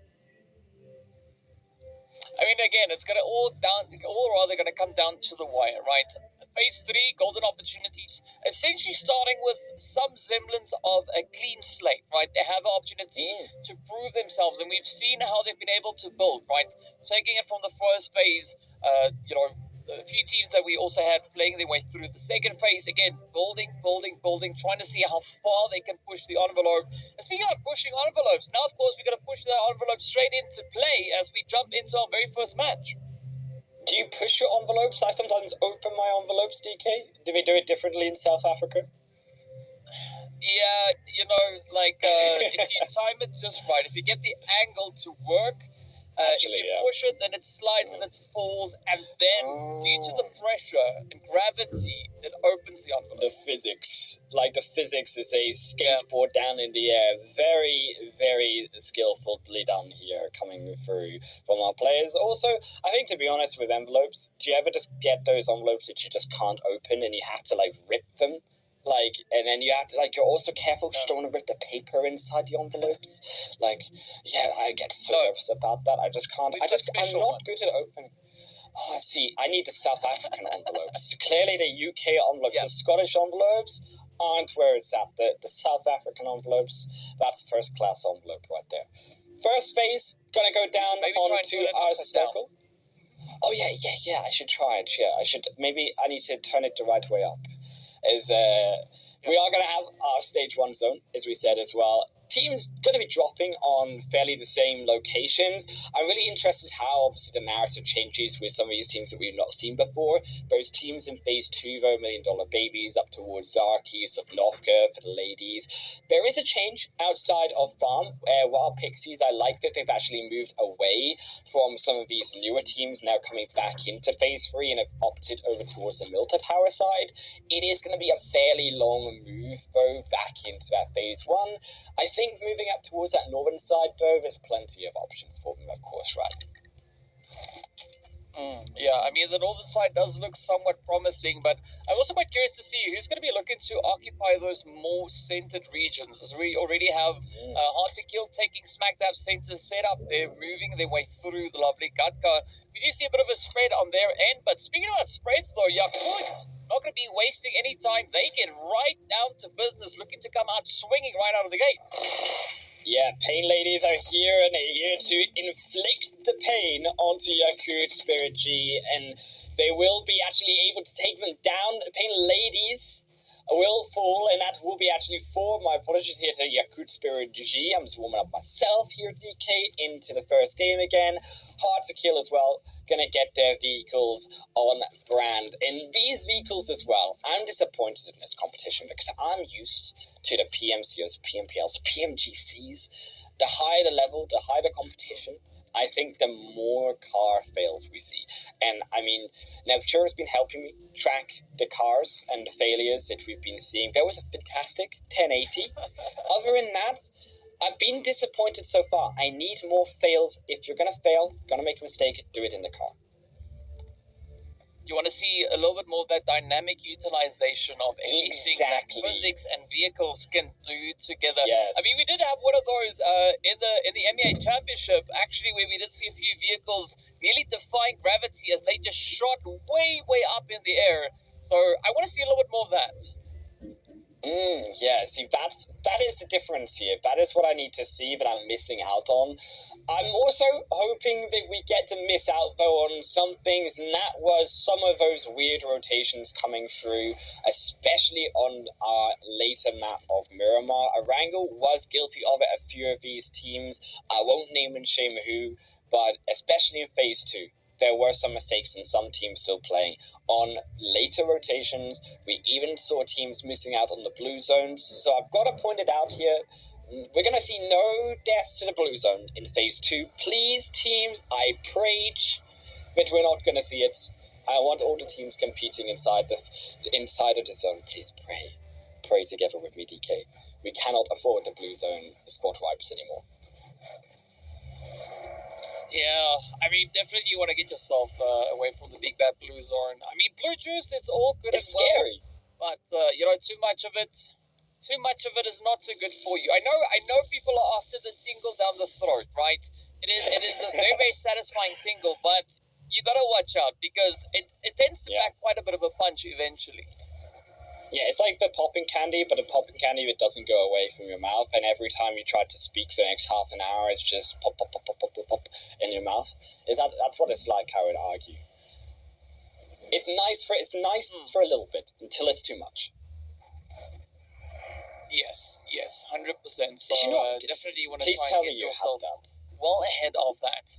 I mean, again, it's going to all rather going to come down to the wire, right? Phase 3, golden opportunities, essentially starting with some semblance of a clean slate, right? They have an opportunity to prove themselves, and we've seen how they've been able to build, right? Taking it from the first phase, you know, a few teams that we also had playing their way through the second phase, again, building, trying to see how far they can push the envelope. And speaking of pushing envelopes, now, of course, we're going to push that envelope straight into play as we jump into our very first match. Do you push your envelopes? I sometimes open my envelopes, DK. Do they do it differently in South Africa? Yeah, you know, like, if you time it just right, if you get the angle to work, Actually, if you push it, then it slides and it falls, and then, due to the pressure and gravity, it opens the envelope. The physics is a skateboard down in the air. Very, very skillfully done here, coming through from our players. Also, I think, to be honest, with envelopes, do you ever just get those envelopes that you just can't open and you have to, like, rip them? Like, and then you have to, like, you're also careful just don't want to rip the paper inside the envelopes. Like, yeah, I get so nervous about that. I just can't. I'm not good at opening. Oh, let's see. I need the South African envelopes. Clearly, the UK envelopes, the Scottish envelopes aren't where it's at. The South African envelopes, that's first class envelope right there. First phase, gonna go down onto our circle. Oh, yeah. I should try it. Yeah, maybe I need to turn it the right way up. We are going to have our stage 1 zone, as we said as well. Teams going to be dropping on fairly the same locations. I'm really interested how, obviously, the narrative changes with some of these teams that we've not seen before. Those teams in phase 2, though, $1 Million Babies, up towards Zarki, Sofnovka for the ladies. There is a change outside of farm. Wild Pixies, I like that they've actually moved away from some of these newer teams now coming back into phase 3 and have opted over towards the Milta Power side. It is going to be a fairly long move, though, back into that phase 1. I think moving up towards that northern side, though, there's plenty of options for them, of course, right? Yeah, I mean, the northern side does look somewhat promising, but I'm also quite curious to see who's going to be looking to occupy those more centered regions, as we already have Hard to Kill taking SmackDown center set up. They're moving their way through the lovely Gatka. We do see a bit of a spread on their end, but speaking about spreads, though, Yakut not going to be wasting any time. They get right down to business, looking to come out swinging right out of the gate. Yeah, pain ladies are here and they're here to inflict the pain onto Yakut Spirit G, and they will be actually able to take them down. Pain ladies will fall, and that will be actually 4. My apologies here to Yakut Spirit G. I'm just warming up myself here, DK, into the first game again. Hard to kill as well. Gonna get their vehicles on brand. And these vehicles as well, I'm disappointed in this competition because I'm used to the PMCOs, PMPLs, PMGCs. The higher the level, the higher the competition, I think the more car fails we see. And I mean, Nepture has been helping me track the cars and the failures that we've been seeing. There was a fantastic 1080. Other than that, I've been disappointed so far. I need more fails. If you're gonna fail, gonna make a mistake, do it in the car. You want to see a little bit more of that dynamic utilization of everything that physics and vehicles can do together. Yes. I mean, we did have one of those in the MEA Championship, actually, where we did see a few vehicles nearly defying gravity as they just shot way, way up in the air. So I want to see a little bit more of that. Yeah, see, that is the difference here. That is what I need to see that I'm missing out on. I'm also hoping that we get to miss out, though, on some things, and that was some of those weird rotations coming through, especially on our later map of Miramar. Arango was guilty of it, a few of these teams. I won't name and shame who, but especially in Phase 2. There were some mistakes and some teams still playing on later rotations. We even saw teams missing out on the blue zones. So I've got to point it out here. We're going to see no deaths to the blue zone in Phase 2. Please, teams, I preach that we're not going to see it. I want all the teams competing inside of the zone. Please pray. Pray together with me, DK. We cannot afford the blue zone squad wipes anymore. Yeah, I mean, definitely you want to get yourself away from the big bad blue zone. I mean, blue juice, it's all good It's and well, scary. but too much of it is not so good for you. I know people are after the tingle down the throat, right? It is a very, very satisfying tingle, but you gotta watch out because it tends to pack quite a bit of a punch eventually. Yeah, it's like the popping candy, but a popping candy that doesn't go away from your mouth, and every time you try to speak for the next half an hour, it's just pop, pop, pop, pop, pop, pop, pop in your mouth. That's what it's like, I would argue. It's nice for a little bit, until it's too much. Yes, 100%. So Did you not, definitely want to please try tell and me get you yourself had that. well ahead of that.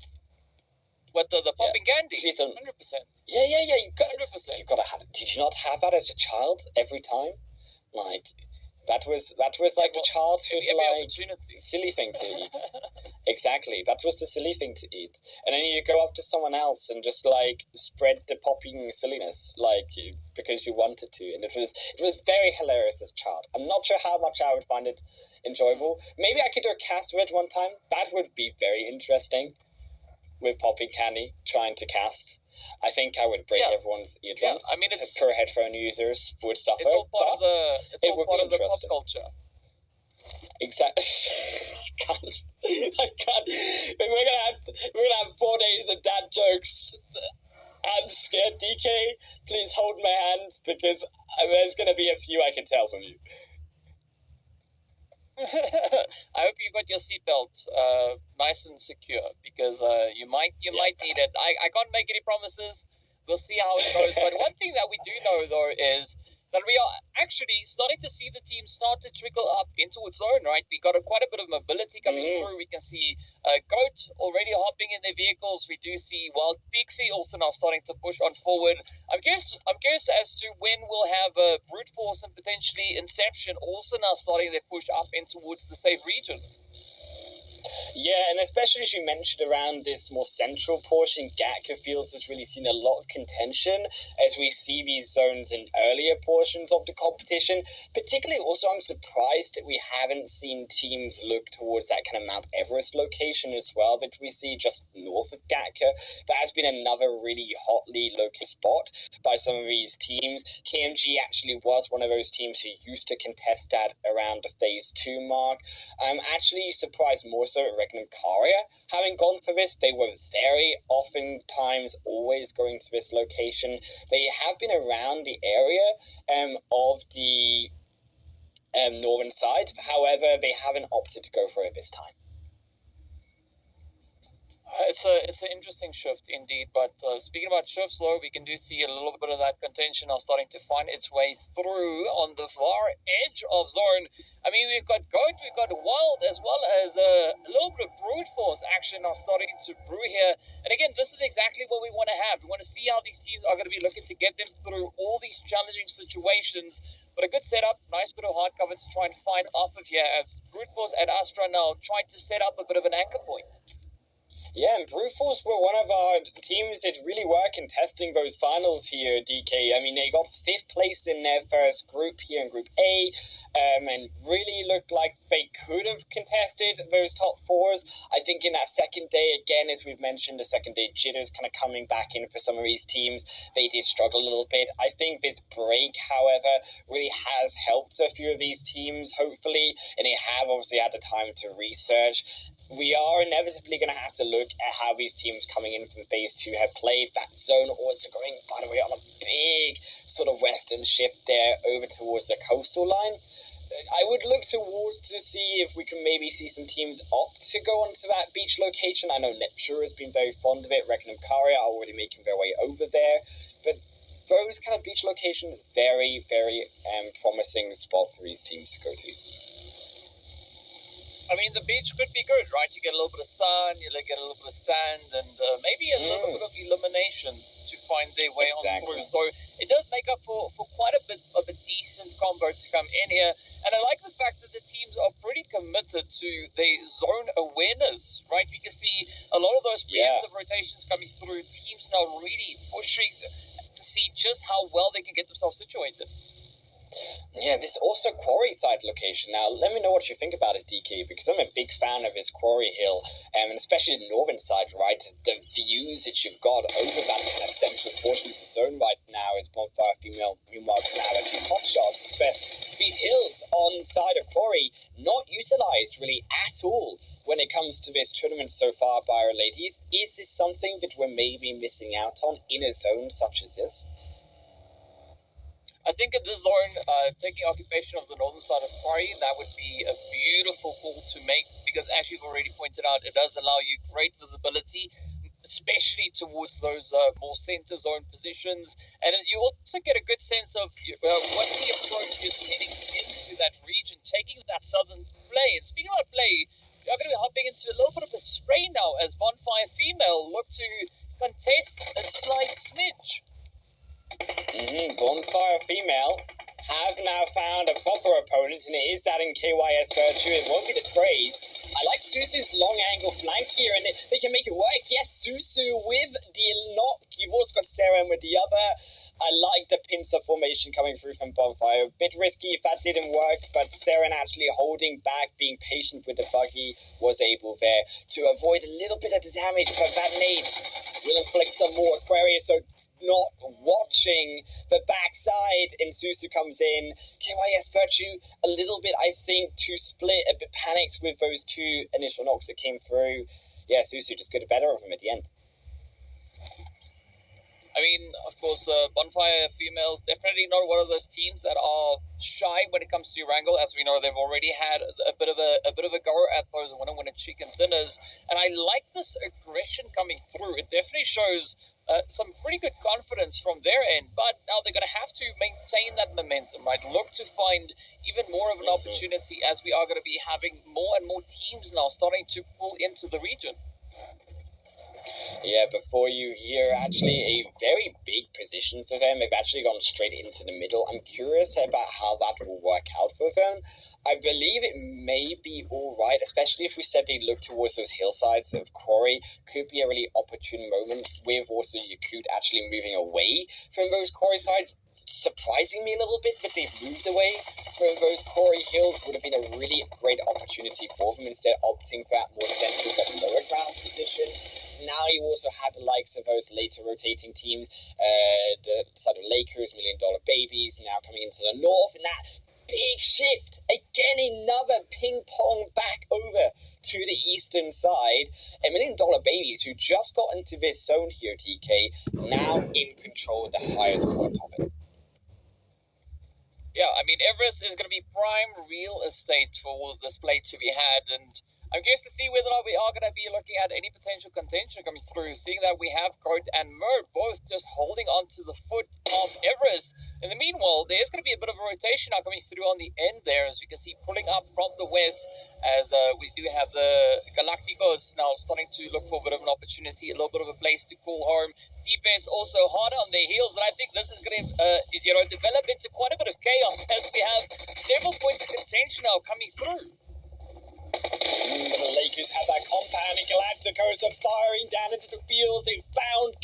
What the popping candy? Please don't. 100%. Yeah, you got 100%. You gotta have it. Did you not have that as a child every time? Like that was like the childhood like silly thing to eat. Exactly, that was the silly thing to eat. And then you go up to someone else and just like spread the popping silliness, like because you wanted to, and it was very hilarious as a child. I'm not sure how much I would find it enjoyable. Maybe I could do a cast with it one time. That would be very interesting. With popping candy, trying to cast. I think I would break everyone's eardrums. Yeah, I mean, it's per headphone users would suffer. It's all part of the pop culture. Exactly. I can't. We're gonna have 4 days of dad jokes. I'm scared, DK. Please hold my hand because there's gonna be a few I can tell from you. I hope you got your seatbelt nice and secure because you might need it. I can't make any promises. We'll see how it goes. But one thing that we do know though is that we are actually starting to see the team start to trickle up into its own, right? We got quite a bit of mobility coming through. We can see Goat already hopping in their vehicles. We do see Wild Pixie also now starting to push on forward. I'm curious as to when we'll have Brute Force and potentially Inception also now starting their push up in towards the safe region. Yeah, and especially as you mentioned around this more central portion, Gatka Fields has really seen a lot of contention as we see these zones in earlier portions of the competition. Particularly also, I'm surprised that we haven't seen teams look towards that kind of Mount Everest location as well that we see just north of Gatka. That has been another really hotly located spot by some of these teams. KMG actually was one of those teams who used to contest that around the Phase 2 mark. I'm actually surprised more so at Regnum Caria having gone for this. They were very oftentimes always going to this location. They have been around the area of the northern side. However, they haven't opted to go for it this time. It's an interesting shift indeed, but speaking about shifts, though, we can see a little bit of that contention now starting to find its way through on the far edge of zone. I mean, we've got Goat, we've got Wild, as well as a little bit of brute force action now starting to brew here. And again, this is exactly what we want to have. We want to see how these teams are going to be looking to get them through all these challenging situations. But a good setup, nice bit of hard cover to try and find off of here as brute force and Astra now trying to set up a bit of an anchor point. Yeah, and Brute Force were one of our teams that really were contesting those finals here, DK. I mean, they got 5th place in their first group here in Group A, and really looked like they could have contested those top 4s. I think in that second day, again, as we've mentioned, the second day jitters kind of coming back in for some of these teams. They did struggle a little bit. I think this break, however, really has helped a few of these teams, hopefully, and they have obviously had the time to research. We are inevitably going to have to look at how these teams coming in from Phase 2 have played. That zone also going, by the way, on a big sort of western shift there over towards the coastal line. I would look towards to see if we can maybe see some teams opt to go onto that beach location. I know Nepture has been very fond of it. Reckon and Karia are already making their way over there. But those kind of beach locations, very, very promising spot for these teams to go to. I mean, the beach could be good, right? You get a little bit of sun, you get a little bit of sand, and maybe a little bit of eliminations to find their way on through. So it does make up for quite a bit of a decent combo to come in here. And I like the fact that the teams are pretty committed to their zone awareness, right? We can see a lot of those preemptive rotations coming through. Teams now really pushing to see just how well they can get themselves situated. Yeah, this also quarry side location. Now, let me know what you think about it, DK, because I'm a big fan of this quarry hill, and especially the northern side, right? The views that you've got over that kind of central portion of the zone right now is Bonfire Female, meanwhile, going to have a few pop shots. But these hills on side of quarry, not utilized really at all when it comes to this tournament so far by our ladies. Is this something that we're maybe missing out on in a zone such as this? I think in this zone, taking occupation of the northern side of Quarry, that would be a beautiful call to make because, as you've already pointed out, it does allow you great visibility, especially towards those more center zone positions. And you also get a good sense of what the approach is heading into that region, taking that southern play. And speaking about play, we are going to be hopping into a little bit of a spray now as Bonfire Female look to contest a slight smidge. Bonfire Female have now found a proper opponent, and it is that in KYS Virtue. It won't be the sprays. I like Susu's long angle flank here, and they can make it work. Yes, Susu with the knock. You've also got Sarah with the other. I like the pincer formation coming through from Bonfire. A bit risky if that didn't work, but Seren actually holding back, being patient with the buggy, was able there to avoid a little bit of the damage, but that nade will inflict some more. Aquarius, so not watching the backside, and Susu comes in. KYS Virtue a little bit, I think, too split, a bit panicked with those two initial knocks that came through. Yeah, Susu just got the better of him at the end. I mean, of course, Bonfire Female definitely not one of those teams that are shy when it comes to Wrangle. As we know, they've already had a bit of a go at those winner chicken dinners, and I like this aggression coming through. It definitely shows some pretty good confidence from their end. But now they're going to have to maintain that momentum, right? Look to find even more of an opportunity as we are going to be having more and more teams now starting to pull into the region. Yeah, before you hear actually a very big position for them. They've actually gone straight into the middle. I'm curious about how that will work out for them. I believe it may be all right, especially if we said they look towards those hillsides of Quarry. Could be a really opportune moment with also Yakut actually moving away from those Quarry sides. Surprising me a little bit that they've moved away from those Quarry hills. Would have been a really great opportunity for them, instead opting for that more central but lower ground position. Now you also have the likes of those later rotating teams, the sort of Lakers, $1 Million Babies, now coming into the north, and that big shift. Again, another ping pong back over to the eastern side. $1 Million Babies, who just got into this zone here, TK, now in control of the highest point of it. yeah, I mean, Everest is going to be prime real estate for this play to be had, and I'm curious to see whether or not we are going to be looking at any potential contention coming through, seeing that we have Goat and Mer both just holding on to the foot of Everest. In the meanwhile, there's going to be a bit of a rotation now coming through on the end there, as you can see, pulling up from the west, as we do have the Galacticos now starting to look for a bit of an opportunity, a little bit of a place to call home. DPS also harder on their heels, and I think this is going to develop into quite a bit of chaos as we have several points of contention now coming through. The Lakers have that compound, and Galacticos are firing down into the fields. They found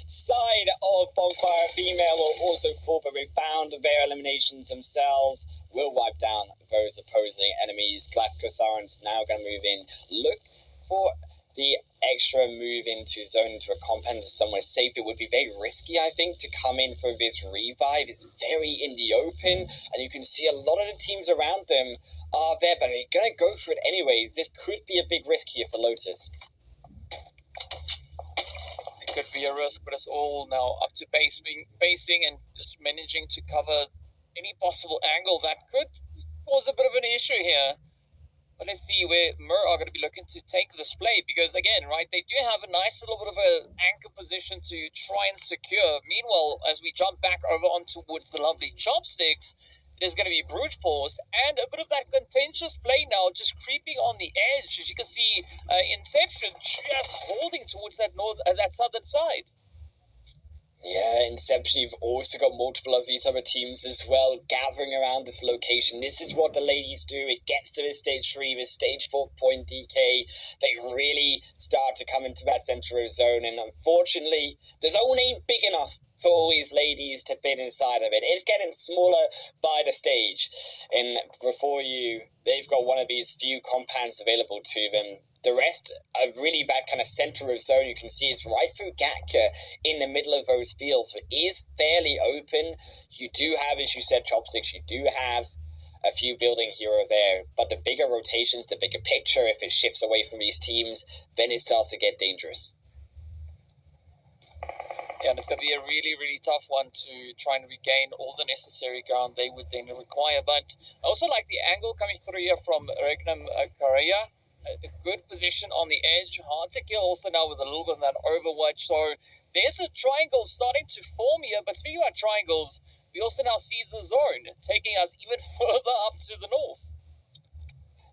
side of Bonfire Female will also fall, but they found their eliminations themselves. Will wipe down those opposing enemies. Galacticos aren't now going to move in. Look for the extra move into zone, into a compound, somewhere safe. It would be very risky, I think, to come in for this revive. It's very in the open, and you can see a lot of the teams around them are there, but they're going to go for it anyways. This could be a big risk here for Lotus. It could be a risk, but it's all now up to pacing and just managing to cover any possible angle that could cause a bit of an issue here. But let's see where Mer are going to be looking to take this play, because again, right, they do have a nice little bit of an anchor position to try and secure. Meanwhile, as we jump back over on towards the lovely Chopsticks, it is going to be brute force and a bit of that contentious play now, just creeping on the edge. As you can see, Inception just holding towards that southern side. Yeah, Inception, you've also got multiple of these other teams as well gathering around this location. This is what the ladies do. It gets to this stage 3, this stage 4 point DK. They really start to come into that central zone, and unfortunately, the zone ain't big enough for all these ladies to fit inside of it. It's getting smaller by the stage, and before you, they've got one of these few compounds available to them. The rest are really that kind of center of zone. You can see it's right through Gatka in the middle of those fields. So it is fairly open. You do have, as you said, Chopsticks, you do have a few building here or there, but the bigger rotations, the bigger picture, if it shifts away from these teams, then it starts to get dangerous. Yeah, and it's going to be a really, really tough one to try and regain all the necessary ground they would then require. But I also like the angle coming through here from Regnum Correa. A good position on the edge, hard to kill also now with a little bit of that overwatch. So there's a triangle starting to form here. But speaking about triangles, we also now see the zone taking us even further up to the north.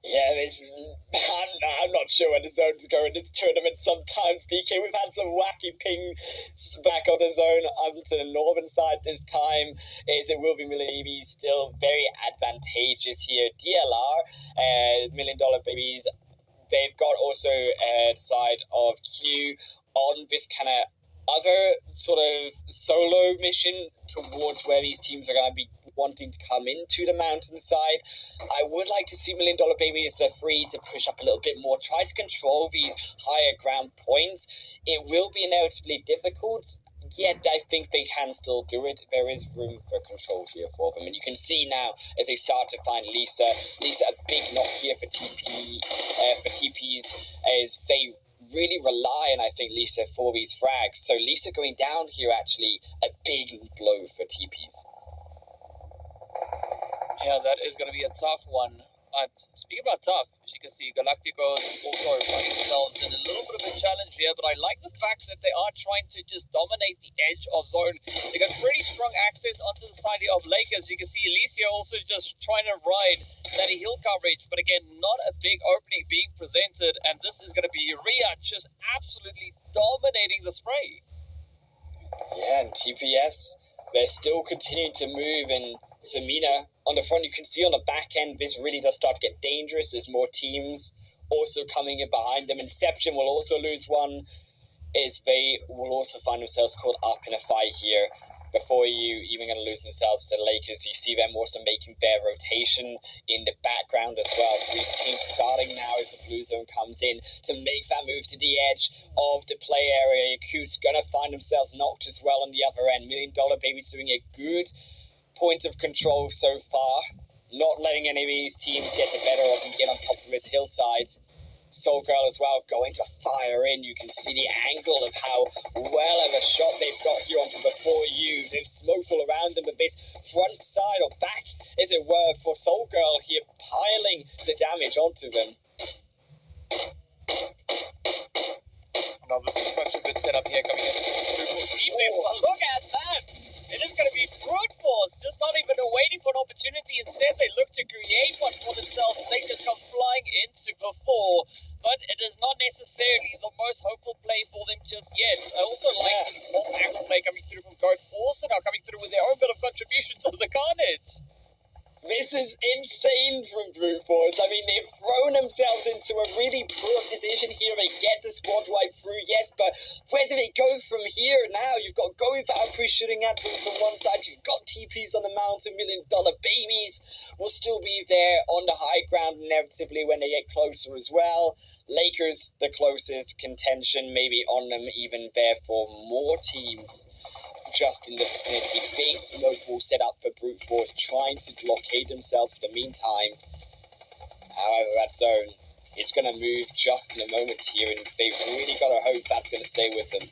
Yeah, I'm not sure where the zones go in this tournament sometimes, DK. We've had some wacky pings back on the zone up to the northern side this time. It will be maybe still very advantageous here. DLR, $1 Million Babies, they've got also a side of Q on this kind of other sort of solo mission towards where these teams are going to be wanting to come into the mountainside. I would like to see $1 Million Babies free to push up a little bit more, try to control these higher ground points. It will be inevitably difficult, yet I think they can still do it. There is room for control here for them, and you can see now as they start to find Lisa, a big knock here for TPs, as they really rely on, I think, Lisa for these frags. So Lisa going down here, actually a big blow for TPs. Yeah, that is going to be a tough one. But speaking about tough, as you can see, Galacticos also finding themselves in a little bit of a challenge here. But I like the fact that they are trying to just dominate the edge of zone. They got pretty strong access onto the side of Lakers. You can see Alicia also just trying to ride that hill coverage. But again, not a big opening being presented. And this is going to be Rhea just absolutely dominating the spray. Yeah, and TPS, they're still continuing to move, and Samina on the front, you can see on the back end, this really does start to get dangerous. There's more teams also coming in behind them. Inception will also lose one, as they will also find themselves caught up in a fight here before you even going to lose themselves to the Lakers. You see them also making their rotation in the background as well. So these teams starting now as the blue zone comes in to make that move to the edge of the play area. Yaku's going to find themselves knocked as well on the other end. $1 Million Babies doing a good point of control so far, not letting any of these teams get the better of and get on top of this hillside Soul Girl as well going to fire in. You can see the angle of how well of a shot they've got here onto the 4U. They've smoked all around them, but this front side or back, as it were, for Soul Girl here piling the damage onto them. No, this is such a good setup here coming in. Look at that! It is going to be brute force, just not even waiting for an opportunity. Instead, they look to create one for themselves. They just come flying into before, but it is not necessarily the most hopeful play for them just yet. I also like the small angle play coming through from Garth, also now coming through with their own bit of contribution to the carnage. This is insane from Brute Force. I mean, they've thrown themselves into a really poor position here. They get the squad wipe through, yes, but where do they go from here now? You've got Go Valkyrie shooting at them from one side. You've got TPs on the mountain. $1 million babies will still be there on the high ground inevitably when they get closer as well. Lakers, the closest contention, maybe on them even there for more teams just in the vicinity. Big smoke wall set up for Brute Force, trying to blockade themselves for the meantime. However, that zone, it's going to move just in a moment here, and they've really got to hope that's going to stay with them.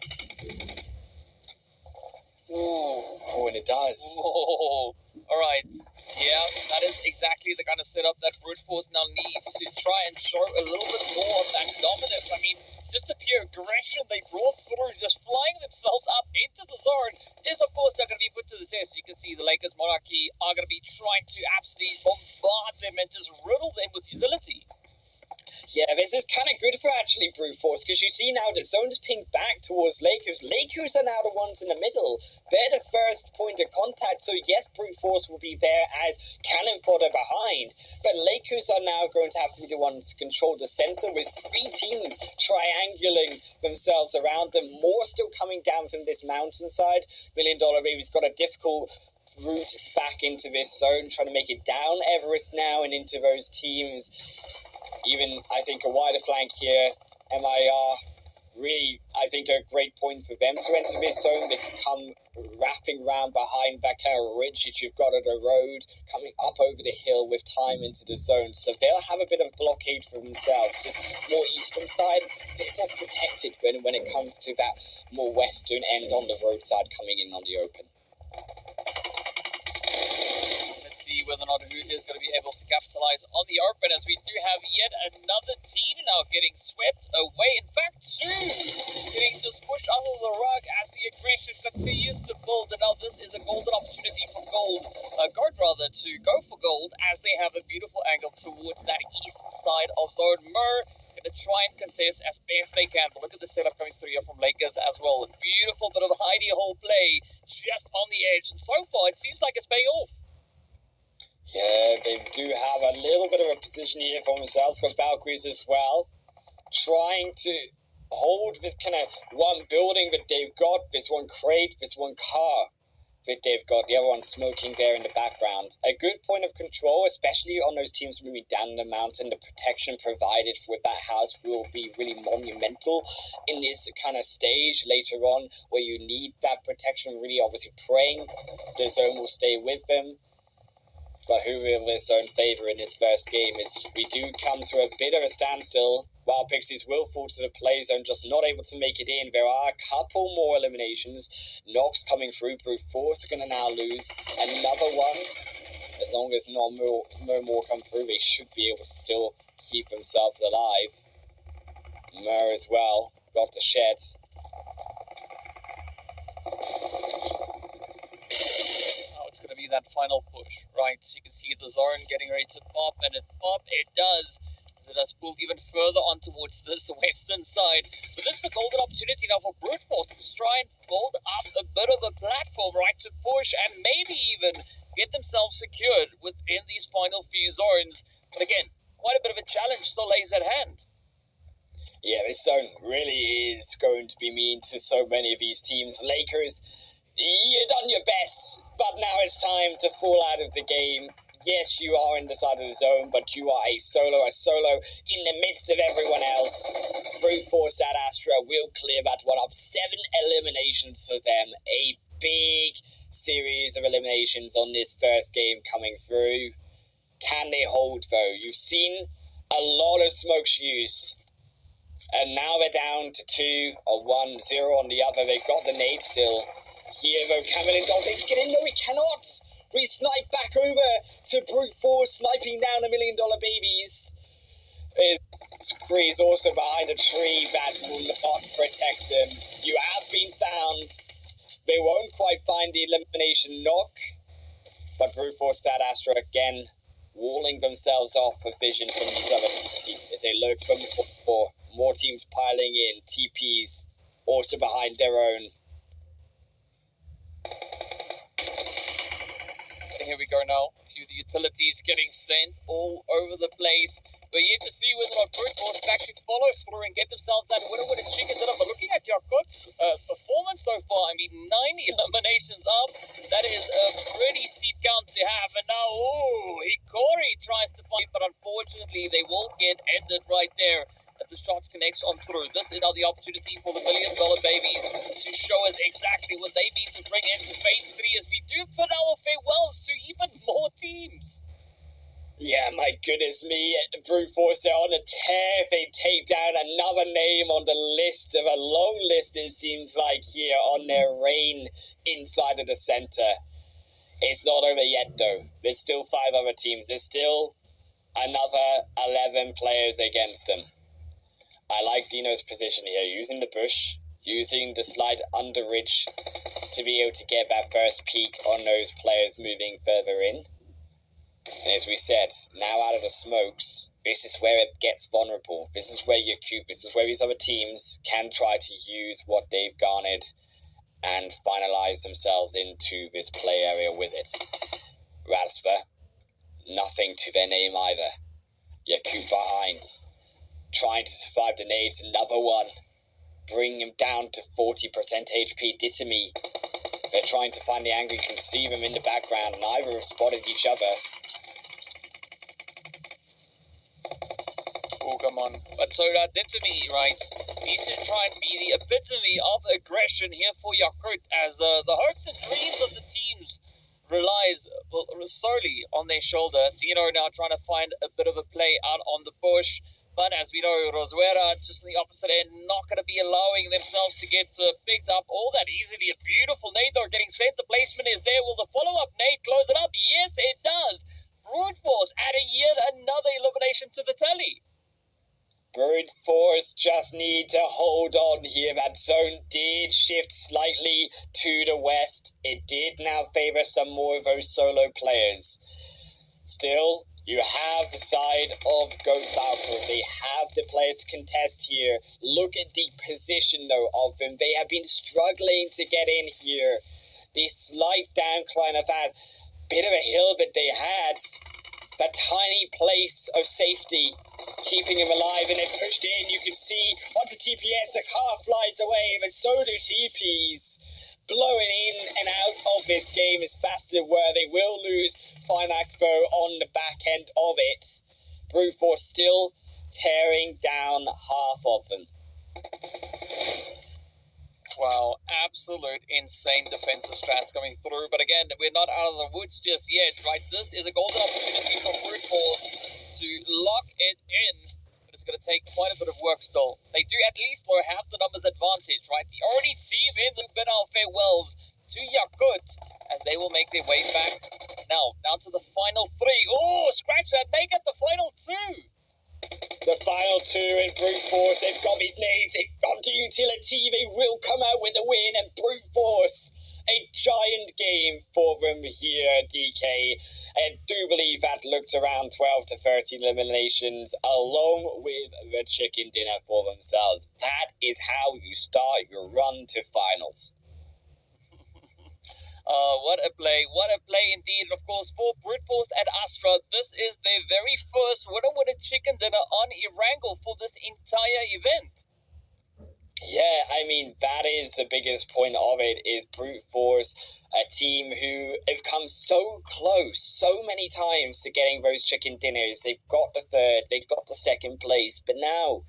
Oh, and it does. Oh, all right. Yeah, that is exactly the kind of setup that Brute Force now needs to try and show a little bit more of that dominance. I mean, just the pure aggression they brought through, just flying themselves up into the zone, is of course not going to be put to the test. You can see the Lakers Monarchy are going to be trying to absolutely bombard them and just riddle them with utility. Yeah, this is kind of good for actually Brute Force, because you see now that zone's pinged back towards Lakers. Lakers are now the ones in the middle. They're the first point of contact, so yes, Brute Force will be there as cannon fodder behind, but Lakers are now going to have to be the ones to control the center with 3 teams triangulating themselves around them. More still coming down from this mountainside. $1 Million Baby's got a difficult route back into this zone, trying to make it down Everest now and into those teams. Even, I think, a wider flank here. MIR, really, I think, a great point for them to enter this zone. They can come wrapping round behind that kind of ridge that you've got at a road, coming up over the hill with time into the zone. So they'll have a bit of blockade for themselves. This more eastern side, a bit more protected when it comes to that more western end on the roadside coming in on the open. Whether or not who is going to be able to capitalize on the open, as we do have yet another team now getting swept away. In fact, 2 getting just pushed under the rug as the aggression continues to build. And now this is a golden opportunity for Guard to go for gold, as they have a beautiful angle towards that east side of zone. Mur going to try and contest as best they can. But look at the setup coming through here from Lakers as well. A beautiful bit of hidey hole play just on the edge. And so far, it seems like it's paying off. Yeah, they do have a little bit of a position here for themselves. Got Valkyries as well, trying to hold this kind of one building that they've got, this one crate, this one car that they've got, the other one smoking there in the background. A good point of control, especially on those teams moving down the mountain. The protection provided with that house will be really monumental in this kind of stage later on, where you need that protection, really obviously praying the zone will stay with them. But who will this zone favour in this first game is we do come to a bit of a standstill. While Pixies will fall to the play zone, just not able to make it in. There are a couple more eliminations. Nox coming through. Brute Force are going to now lose another one. As long as no more come through, they should be able to still keep themselves alive. Mur as well. Got the shed. That final push, right? You can see the zone getting ready to pop, and it does. It does move even further on towards this western side. But this is a golden opportunity now for Brute Force to try and build up a bit of a platform, right, to push and maybe even get themselves secured within these final few zones. But again, quite a bit of a challenge still lays at hand. Yeah, this zone really is going to be mean to so many of these teams. Lakers, you've done your best, but now it's time to fall out of the game. Yes, you are in the side of the zone, but you are a solo in the midst of everyone else. Brute Force at Astra will clear that one up. 7 eliminations for them. A big series of eliminations on this first game coming through. Can they hold, though? You've seen a lot of smokes used And now they're down to 2 or 1, 0 on the other. They've got the nade still. Here though, Cameron Dolphins get in. No, he cannot. We snipe back over to Brute Force, sniping down $1 million babies. Squeeze also behind a tree that will not protect him. You have been found. They won't quite find the elimination knock. But Brute Force Dad Astra again walling themselves off with vision from these other teams as they look for more teams piling in. TPs also behind their own. Here we go now. A few of the utilities getting sent all over the place. We're yet to see whether or not Brute Force can actually follow through and get themselves that winner with a chicken dinner. But looking at Yakut's performance so far, I mean, 9 eliminations up. That is a pretty steep count to have. And now, Hikori tries to fight, but unfortunately, they will get ended right there as the shots connects on through. This is now the opportunity for the $1 million babies to show us exactly what they need to bring into phase 3 as we do put our farewells to even more teams. Yeah, my goodness me, Brute Force are on a tear. They take down another name on the list of a long list, it seems like, here on their reign inside of the center. It's not over yet, though. There's still 5 other teams. There's still another 11 players against them. I like Dino's position here, using the bush, using the slide under ridge to be able to get that first peek on those players moving further in. And as we said, now out of the smokes, this is where it gets vulnerable. This is where this is where these other teams can try to use what they've garnered and finalize themselves into this play area with it. Rasva, nothing to their name either. Yakut behind, trying to survive the nades, another one. Bring him down to 40% HP. Ditami, they're trying to find the angle. You can see them in the background. Neither have spotted each other. Oh, come on. But so that Ditami, right, needs to try and be the epitome of aggression here for Yakut as the hopes and dreams of the teams relies solely on their shoulder. Dino now trying to find a bit of a play out on the bush. But as we know, Roswera, just on the opposite end, not going to be allowing themselves to get picked up all that easily. A beautiful nade, though, getting sent. The placement is there. Will the follow-up nade close it up? Yes, it does. Brute Force adding yet another elimination to the tally. Brute Force just need to hold on here. That zone did shift slightly to the west. It did now favor some more of those solo players. Still, you have the side of Goat Valkyrie. They have the players to contest here. Look at the position, though, of them. They have been struggling to get in here. The slight downcline of that bit of a hill that they had, that tiny place of safety, keeping him alive, and they pushed in. You can see onto TPS, a car flies away, but so do TPs. Blowing in and out of this game as fast as they were. They will lose Finac, though, on the back end of it. Brute Force still tearing down half of them. Wow, absolute insane defensive strats coming through. But again, we're not out of the woods just yet, right? This is a golden opportunity for Brute Force to lock it in. But it's going to take quite a bit of work still. They do at least blow half the numbers advantage, right? The only team in the bid our farewells to Yakut as they will make their way back. Now, down to the final 3. Oh, scratch that. Make it the final 2. The final 2 in Brute Force. They've got these nades. They've got the utility. They will come out with a win. And Brute Force, a giant game for them here, DK. I do believe that looked around 12 to 13 eliminations along with the chicken dinner for themselves. That is how you start your run to finals. What a play indeed. And of course, for Brute Force and Astra, this is their very first winner with a chicken dinner on Erangel for this entire event. Yeah, I mean, that is the biggest point of it, is Brute Force, a team who have come so close so many times to getting those chicken dinners. They've got the 3rd, they've got the 2nd place, but now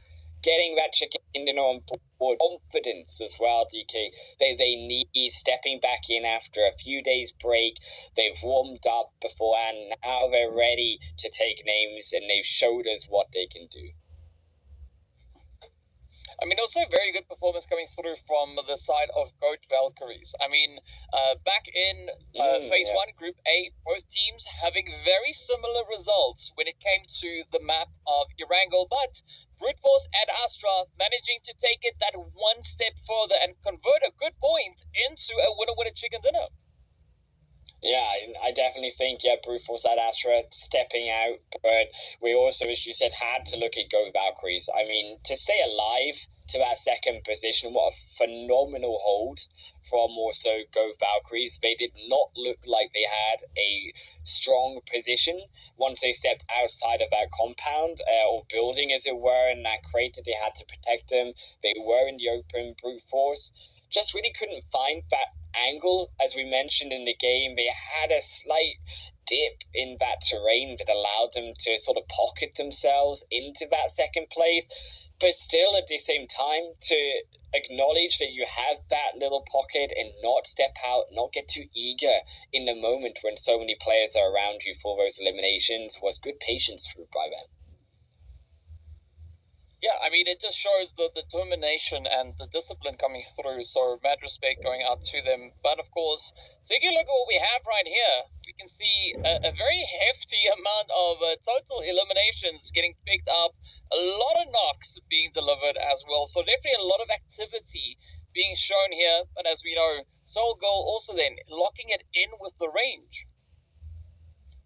getting that chicken dinner on board, confidence as well, DK. They need stepping back in after a few days break. They've warmed up before, and now they're ready to take names, and they've showed us what they can do. I mean, also very good performance coming through from the side of Goat Valkyries. I mean, back in Phase 1, Group A, both teams having very similar results when it came to the map of Erangel, but Brute Force and Astra managing to take it that one step further and convert a good point into a winner-winner chicken dinner. Yeah, I definitely think, Brute Force at Astra stepping out, but we also, as you said, had to look at Go Valkyries. I mean, to stay alive to that second position, what a phenomenal hold from also Go Valkyries. They did not look like they had a strong position once they stepped outside of that compound, or building as it were, in that crate that they had to protect them. They were in the open. Brute Force just really couldn't find that angle. As we mentioned in the game, they had a slight dip in that terrain that allowed them to sort of pocket themselves into that second place, but still at the same time to acknowledge that you have that little pocket and not step out, not get too eager in the moment when so many players are around you for those eliminations was good patience by them. Yeah, I mean, it just shows the determination and the discipline coming through, so mad respect going out to them. But of course, taking a look at what we have right here, we can see a very hefty amount of total eliminations getting picked up, a lot of knocks being delivered as well, so definitely a lot of activity being shown here. But as we know, Soul Goal also then locking it in with the range.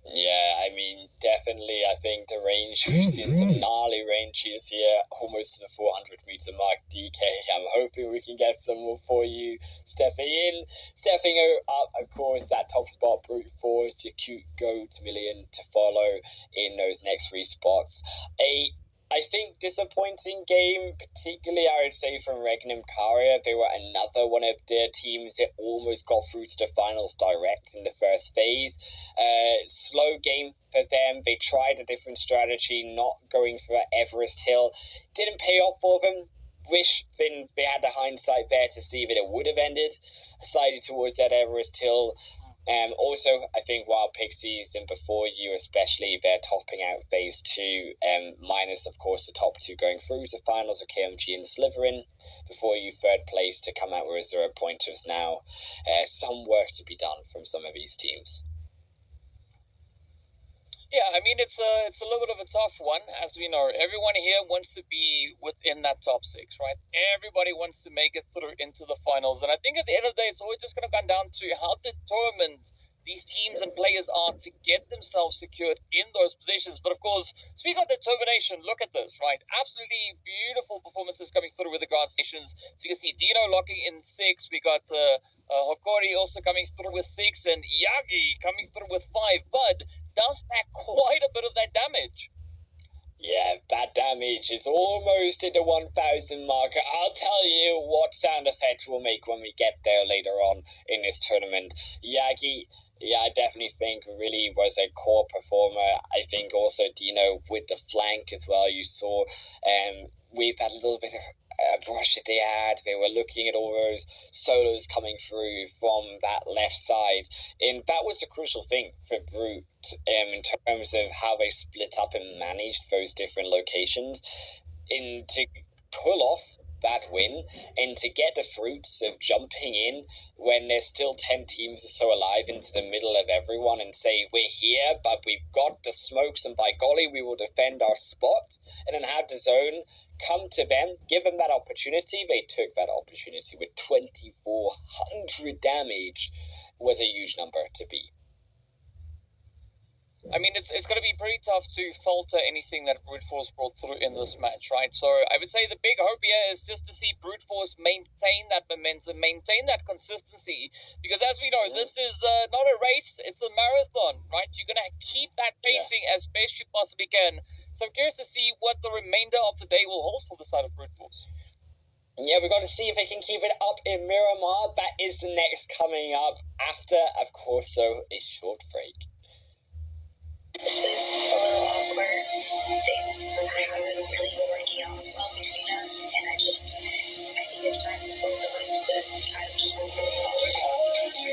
Yeah, I mean, definitely, I think the range, we've seen some gnarly ranges here, almost the 400-meter mark. DK, I'm hoping we can get some more for you. Stepping up, of course, that top spot, Brute Force, your cute Goat Million to follow in those next 3 spots. I think disappointing game, particularly I would say from Regnum Karia. They were another one of the teams that almost got through to the finals direct in the first phase. Slow game for them. They tried a different strategy, not going for Everest Hill. Didn't pay off for them. Wish then they had the hindsight there to see that it would have ended slightly towards that Everest Hill. Also, I think Wild Pixies and Before You especially, they're topping out phase 2, minus, of course, the top 2 going through to finals of KMG and Slytherin. Before You, 3rd place to come out with 0 pointers now. Some work to be done from some of these teams. Yeah, I mean, it's a little bit of a tough one. As we know, everyone here wants to be within that top 6, right? Everybody wants to make it through into the finals. And I think at the end of the day, it's always just going to come down to how determined these teams and players are to get themselves secured in those positions. But of course, speaking of determination, look at this, right? Absolutely beautiful performances coming through with the guard stations. So you can see Dino locking in 6. We got Hokori also coming through with 6, and Yagi coming through with 5. But does pack quite a bit of that damage. Yeah, that damage is almost at the 1,000 marker. I'll tell you what sound effect we'll make when we get there later on in this tournament. Yagi, yeah, I definitely think really was a core performer. I think also Dino with the flank as well. You saw with that little bit of brush that they had. They were looking at all those solos coming through from that left side. And that was a crucial thing for Brute in terms of how they split up and managed those different locations. And to pull off that win and to get the fruits of jumping in when there's still 10 teams or so alive into the middle of everyone and say, we're here, but we've got the smokes and by golly, we will defend our spot, and then have the zone come to them, give them that opportunity. They took that opportunity with 2,400 damage. Was a huge number to beat. I mean, it's going to be pretty tough to falter anything that Brute Force brought through in this match, right? So I would say the big hope here is just to see Brute Force maintain that momentum, maintain that consistency, because as we know, this is not a race, it's a marathon, right? You're going to keep that pacing as best you possibly can. So I'm curious to see what the remainder of the day will hold for the side of Brute Force. Yeah, we've got to see if they can keep it up in Miramar. That is the next coming up after, of course, so a short break. This is a little awkward. Things have been really working out well between us, and I think it's time for both of us to kind of just move forward.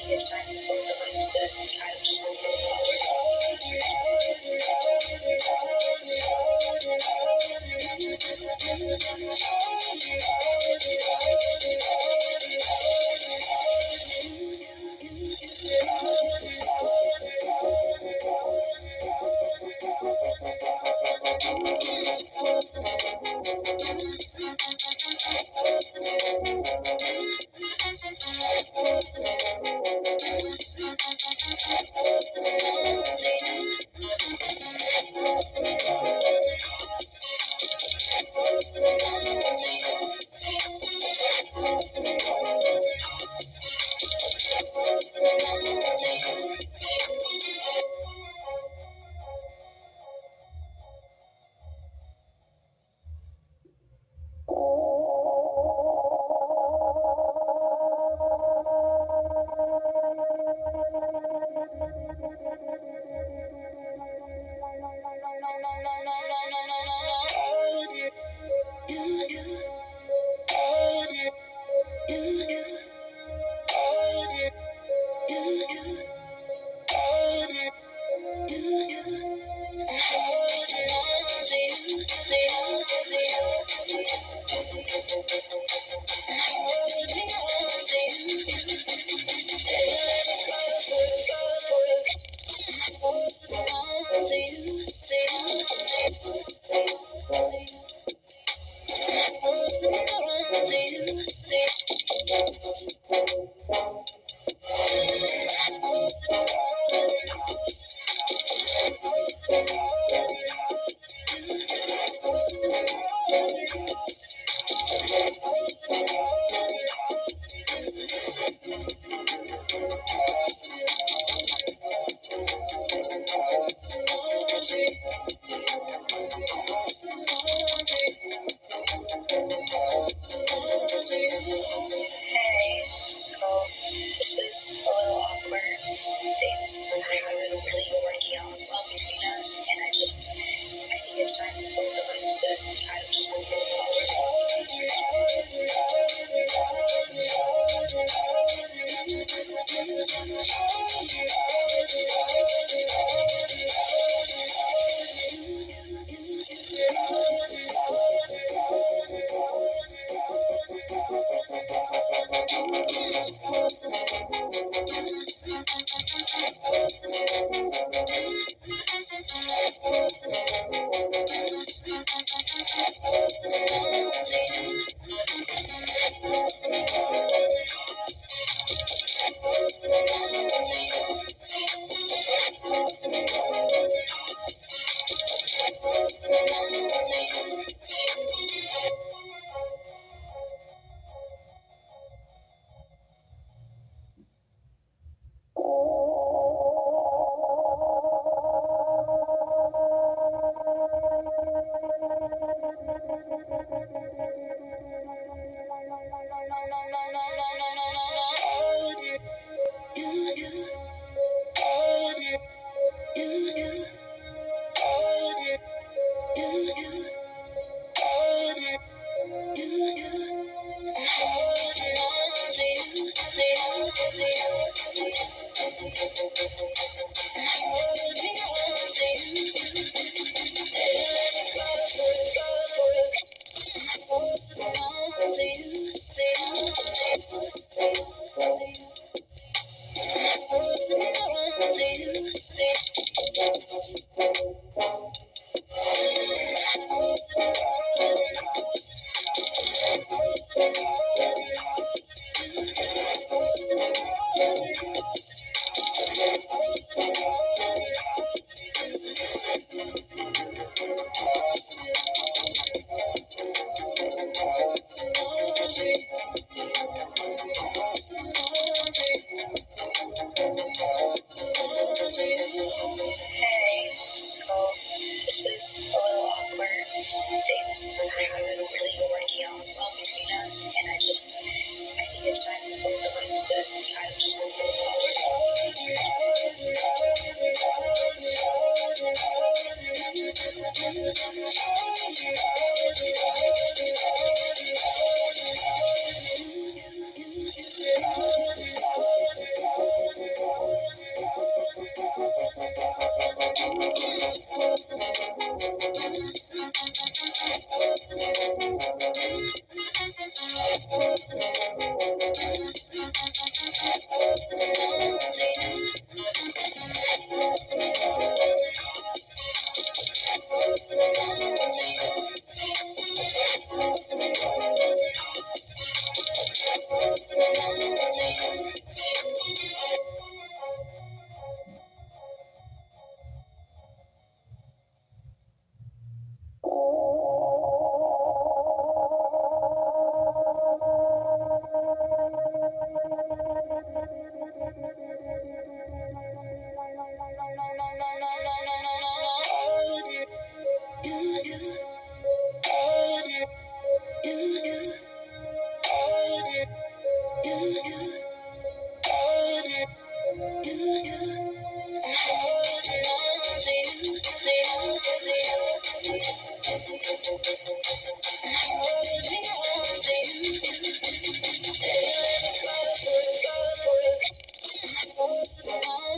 think it's time for both of us to kind of just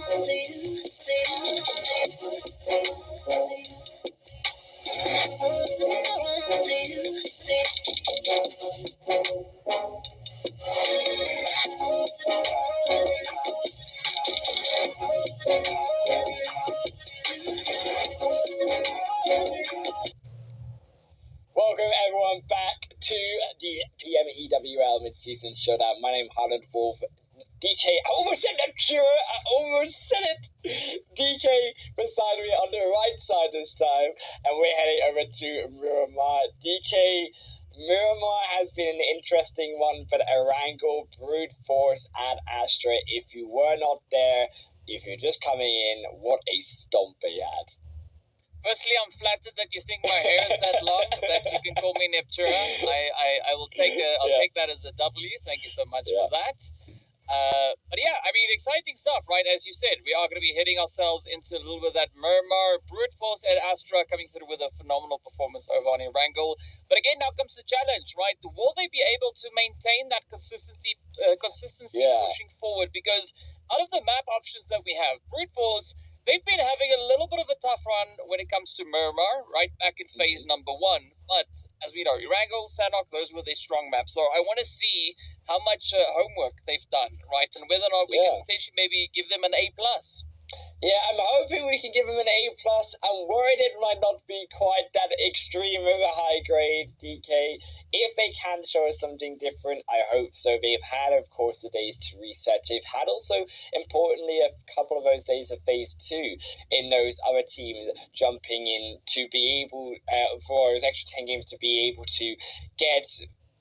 Welcome everyone back to the PMEWL mid-season showdown. My name is Harland Wolf. DK, I almost said that, sure, I almost said it. DK beside me on the right side this time, and we're heading over to Miramar. DK, Miramar has been an interesting one, but Erangel, Brute Force, and Astra, if you were not there, if you're just coming in, what a stomp they had. Firstly, I'm flattered that you think my hair is that long that you can call me Neptura. I will take take that as a W. Thank you so much for that. But yeah, I mean, exciting stuff, right? As you said, we are going to be heading ourselves into a little bit of that Miramar. Brute Force and Astra coming through with a phenomenal performance over on Erangel. But again, now comes the challenge, right? Will they be able to maintain that consistency pushing forward? Because out of the map options that we have, Brute Force, they've been having a little bit of a tough run when it comes to Miramar, right back in phase number 1. But as we know, Erangel, Sanok, those were their strong maps. So I want to see how much homework they've done, right? And whether or not we can potentially maybe give them an A+. Yeah, I'm hoping we can give him an A+. I'm worried it might not be quite that extreme over high grade, DK. If they can show us something different, I hope so. They've had, of course, the days to reset. They've had also, importantly, a couple of those days of phase 2 in those other teams jumping in to be able, for those extra 10 games, to be able to get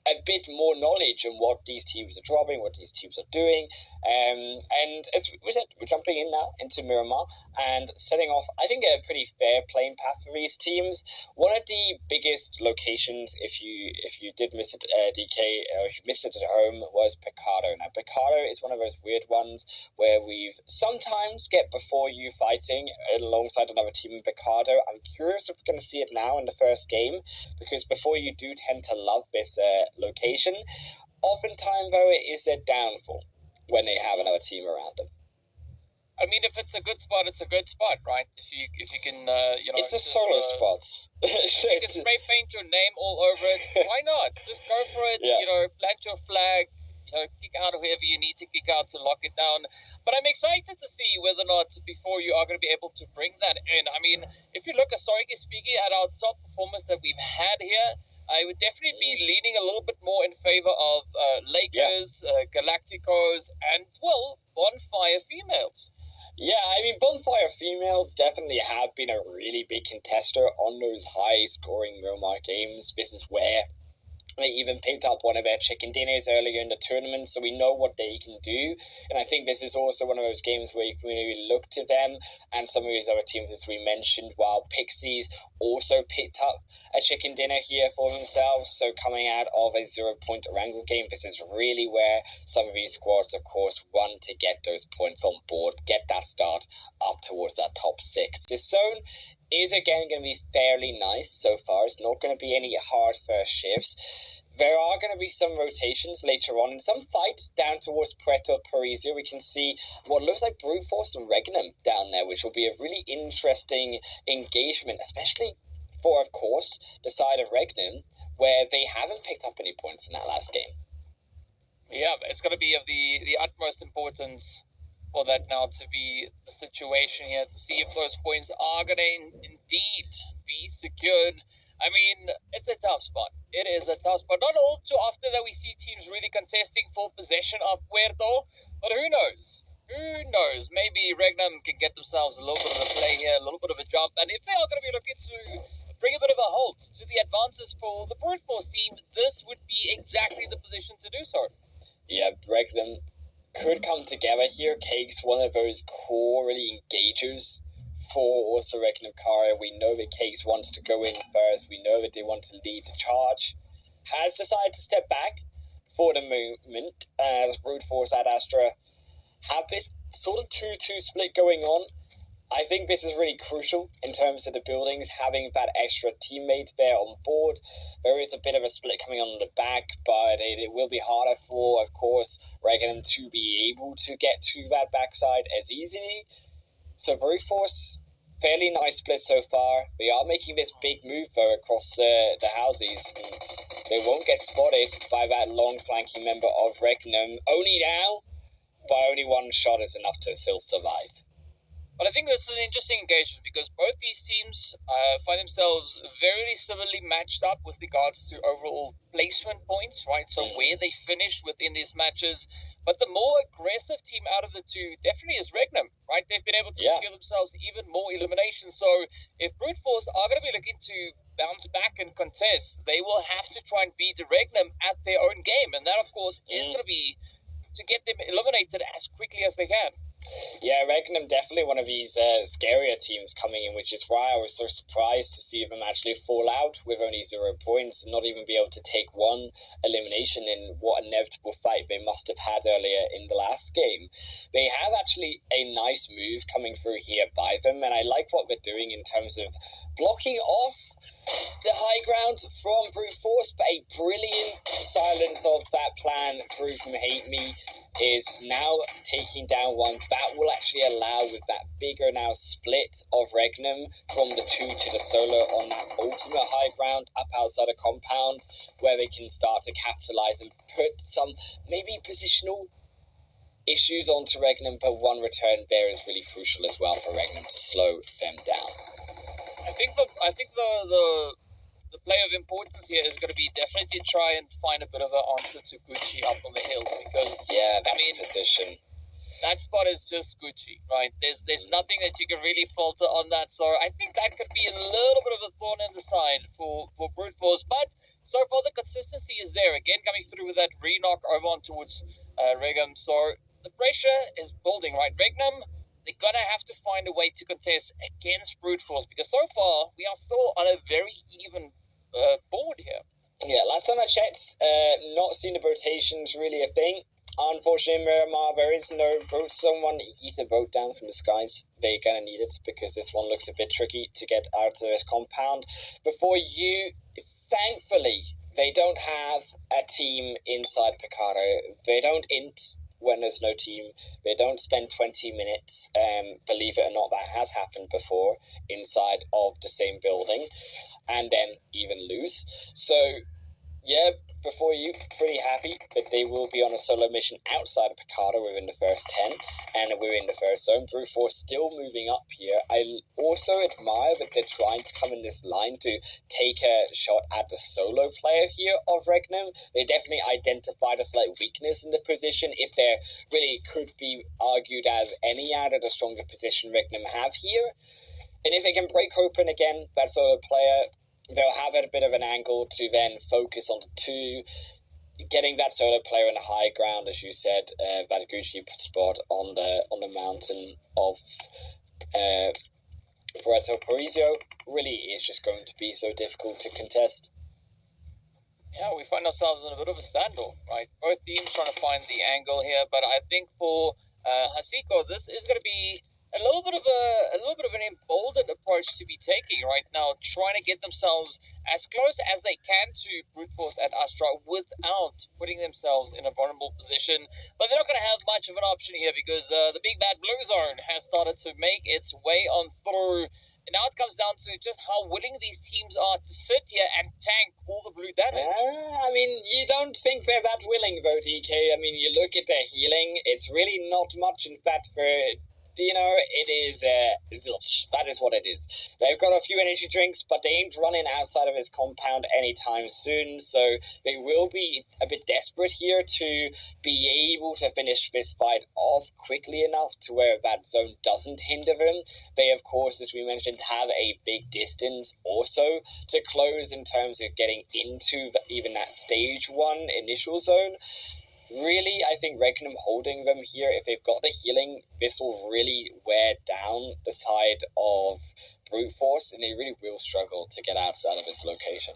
a bit more knowledge on what these teams are dropping, what these teams are doing. And as we said, we're jumping in now into Miramar and setting off, I think, a pretty fair playing path for these teams. One of the biggest locations, if you did miss it, DK, or if you missed it at home, was Picado. Now, Picado is one of those weird ones where we've sometimes get before you fighting alongside another team in Picado. I'm curious if we're going to see it now in the first game, because before you do tend to love this location. Oftentimes, though, it is a downfall when they have another team around them. I mean, if it's a good spot, it's a good spot, right? If you can, it's a solo spot. You can spray paint your name all over it. Why not? Just go for it. Yeah. Plant your flag. Kick out whoever you need to kick out to lock it down. But I'm excited to see whether or not before you are going to be able to bring that in. I mean, if you look historically speaking at our top performance that we've had here, I would definitely be leaning a little bit more in favor of Lakers, Galacticos, and, well, Bonfire females. Yeah, I mean, Bonfire females definitely have been a really big contester on those high-scoring Miramar games. This is where they even picked up one of their chicken dinners earlier in the tournament, so we know what they can do. And I think this is also one of those games where you can really look to them and some of these other teams, as we mentioned, while Pixies also picked up a chicken dinner here for themselves. So coming out of a 0-point Erangel game, this is really where some of these squads, of course, want to get those points on board, get that start up towards that top 6. This zone is again going to be fairly nice so far. It's not going to be any hard first shifts. There are going to be some rotations later on and some fights down towards Puerto Parisia. We can see what looks like Brute Force and Regnum down there, which will be a really interesting engagement, especially for, of course, the side of Regnum, where they haven't picked up any points in that last game. Yeah, it's going to be of the utmost importance for that now to be the situation here, to see if those points are going to indeed be secured. I mean, it's a tough spot. It is a tough spot. Not all too often that we see teams really contesting full possession of Puerto, but who knows? Who knows? Maybe Regnum can get themselves a little bit of a play here, a little bit of a jump, and if they are going to be looking to bring a bit of a halt to the advances for the Brute Force team, this would be exactly the position to do so. Yeah, Regnum could come together here. Cake's one of those core really engagers for also Regnum Kara. We know that Cakes wants to go in first. We know that they want to lead the charge. Has decided to step back for the moment as Brute Force and Astra have this sort of 2-2 split going on. I think this is really crucial in terms of the buildings, having that extra teammate there on board. There is a bit of a split coming on the back, but it will be harder for, of course, Regan to be able to get to that backside as easily. So Brute Force, fairly nice split so far. They are making this big move though across the houses. And they won't get spotted by that long flanking member of Regnum. Only now, but only one shot is enough to still survive. But I think this is an interesting engagement because both these teams find themselves very similarly matched up with regards to overall placement points, right? So where they finished within these matches. But the more aggressive team out of the two definitely is Regnum, right? They've been able to secure themselves even more eliminations. So if Brute Force are going to be looking to bounce back and contest, they will have to try and beat Regnum at their own game. And that, of course, is going to be to get them eliminated as quickly as they can. Yeah, Regnum definitely one of these scarier teams coming in, which is why I was so surprised to see them actually fall out with only 0 points and not even be able to take one elimination in what inevitable fight they must have had earlier in the last game. They have actually a nice move coming through here by them, and I like what they're doing in terms of blocking off the high ground from Brute Force, but a brilliant silence of that plan through from Pmmi is now taking down one. That will actually allow, with that bigger now split of Regnum from the 2 to the solo on that ultimate high ground up outside a compound, where they can start to capitalize and put some maybe positional issues onto Regnum, but one return there is really crucial as well for Regnum to slow them down. I think the play of importance here is going to be definitely try and find a bit of an answer to Gucci up on the hill, because position. That spot is just Gucci, right? There's nothing that you can really falter on that. So I think that could be a little bit of a thorn in the side for Brute Force. But so far the consistency is there. Again, coming through with that re-knock over on towards Regnum. So the pressure is building, right? Regnum, they're going to have to find a way to contest against Brute Force, because so far we are still on a very even board here. Yeah, last time I checked, not seeing the rotations really a thing. Unfortunately, Miramar, there is no boat. Someone yeet a boat down from the skies. They're gonna need it because this one looks a bit tricky to get out of this compound. Before you, thankfully, they don't have a team inside Picardo. They don't int when there's no team. They don't spend 20 minutes, believe it or not, that has happened before, inside of the same building, and then even lose. So, yeah, before you, pretty happy that they will be on a solo mission outside of Picardo within the first 10, and we're in the first zone. Brute Force still moving up here. I also admire that they're trying to come in this line to take a shot at the solo player here of Regnum. They definitely identified a slight weakness in the position, if there really could be argued as any out of the stronger position Regnum have here. And if they can break open again that solo player, they'll have a bit of an angle to then focus on the 2, getting that solo player in the high ground, as you said, that Gucci spot on the mountain of Puerto Paraiso really is just going to be so difficult to contest. Yeah, we find ourselves in a bit of a standoff, right? Both teams trying to find the angle here, but I think for Hasiko, this is going to be a little bit of an emboldened approach to be taking right now, trying to get themselves as close as they can to Brute Force at Astra without putting themselves in a vulnerable position. But they're not going to have much of an option here, because the big bad blue zone has started to make its way on through. And now it comes down to just how willing these teams are to sit here and tank all the blue damage. I mean, you don't think they're that willing, though, DK. I mean, you look at their healing, it's really not much. In fact, for it is zilch. That is what it is. They've got a few energy drinks, but they ain't running outside of his compound anytime soon, so they will be a bit desperate here to be able to finish this fight off quickly enough to where that zone doesn't hinder them. They, of course, as we mentioned, have a big distance also to close in terms of getting into even that stage 1 initial zone. Really, I think Regnum holding them here, if they've got the healing, this will really wear down the side of Brute Force, and they really will struggle to get outside of this location.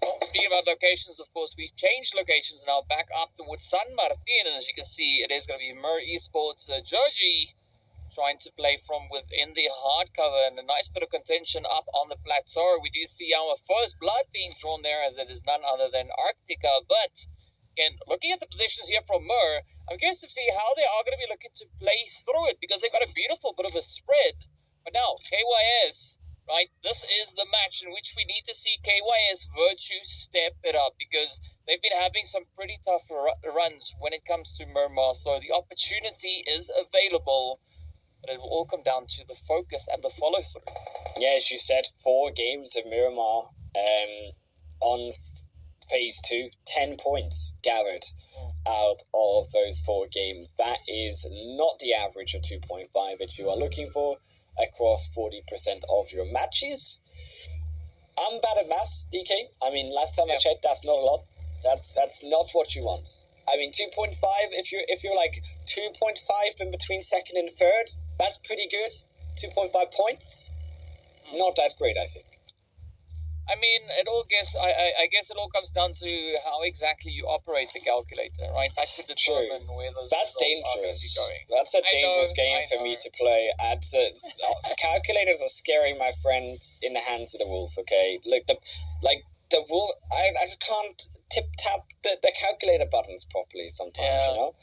Well, speaking about locations, of course, we've changed locations now back up towards San Martin, and as you can see, it is going to be Mer Esports. Georgie, trying to play from within the hardcover, and a nice bit of contention up on the plateau. We do see our first blood being drawn there, as it is none other than Arctica. But again, looking at the positions here from Mer, I'm curious to see how they are going to be looking to play through it, because they've got a beautiful bit of a spread. But now, KYS, right, this is the match in which we need to see KYS Virtue step it up, because they've been having some pretty tough runs when it comes to Miramar. So the opportunity is available, but it will all come down to the focus and the follow-through. Yeah, as you said, 4 games of Miramar on Phase 2, 10 points gathered out of those 4 games. That is not the average of 2.5 that you are looking for across 40% of your matches. I'm bad at maths, DK. I mean, last time I checked, that's not a lot. That's not what you want. I mean, 2.5, if you're like 2.5 in between second and third, that's pretty good. 2.5 points, not that great, I think. I mean, I guess it all comes down to how exactly you operate the calculator, right? That could determine where those That's dangerous. That's a dangerous game for me to play. Calculators are scary, my friend, in the hands of the wolf. Okay, the wolf. I just can't tap the calculator buttons properly sometimes. You know.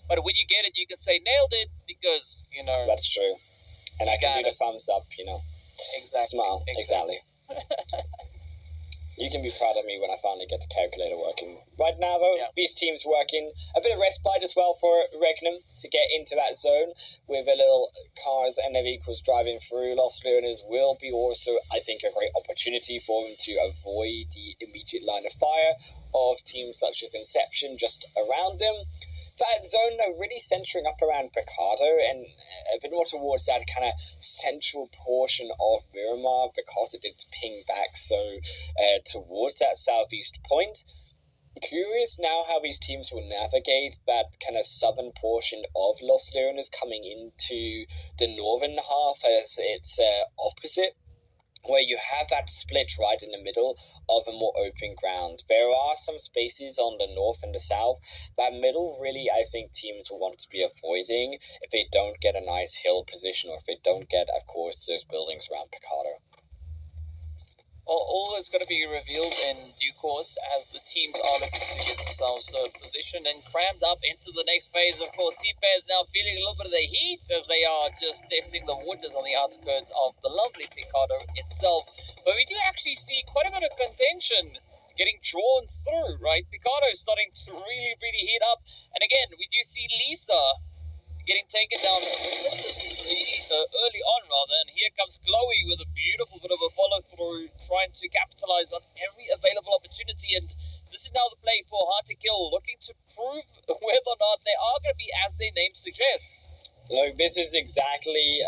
But when you get it, you can say nailed it, because that's true, and I can do the thumbs up. Exactly. Smile. Exactly. You can be proud of me when I finally get the calculator working. Right now, though, these teams working. A bit of respite as well for Regnum to get into that zone with a little cars and their vehicles driving through. Lost Learners will be also, I think, a great opportunity for them to avoid the immediate line of fire of teams such as Inception just around them. That zone, though, really centering up around Picardo and a bit more towards that kind of central portion of Miramar, because it did ping back so towards that southeast point. Curious now how these teams will navigate that kind of southern portion of Los Leones coming into the northern half as its opposite, where you have that split right in the middle of a more open ground. There are some spaces on the north and the south. That middle, really, I think teams will want to be avoiding if they don't get a nice hill position, or if they don't get, of course, those buildings around Picardo. Well, all is going to be revealed in due course as the teams are looking to get themselves positioned and crammed up into the next phase. Of course, T-Pair is now feeling a little bit of the heat as they are just testing the waters on the outskirts of the lovely Picardo itself. But we do actually see quite a bit of contention getting drawn through, right? Picardo is starting to really, really heat up. And again, we do see Lisa getting taken down early on, rather, and here comes Chloe with a beautiful bit of a follow-through, trying to capitalize on every available opportunity, and this is now the play for Hard to Kill, looking to prove whether or not they are going to be as their name suggests. Look, this is exactly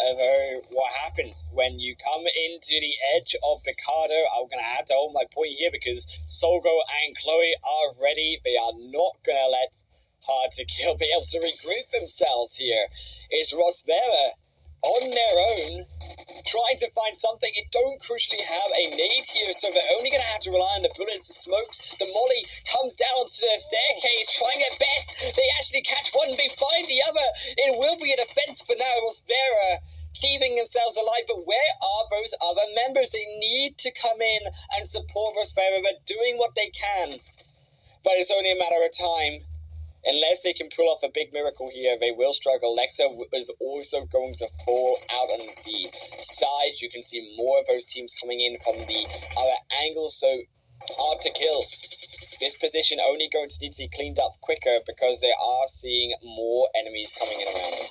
what happens when you come into the edge of Picardo. I'm going to have to hold my point here, because Solgo and Chloe are ready. They are not going to let Hard to Kill be able to regroup themselves here. It's Rosvera on their own, trying to find something. It don't crucially have a nade here, so they're only going to have to rely on the bullets, the smokes. The molly comes down onto the staircase, trying their best. They actually catch one, they find the other. It will be a defense for now. Rosvera keeping themselves alive, but where are those other members? They need to come in and support Rosvera. They're doing what they can, but it's only a matter of time. Unless they can pull off a big miracle here, they will struggle. Lexa is also going to fall out on the side. You can see more of those teams coming in from the other angles, so Hard to Kill. This position only going to need to be cleaned up quicker, because they are seeing more enemies coming in around them.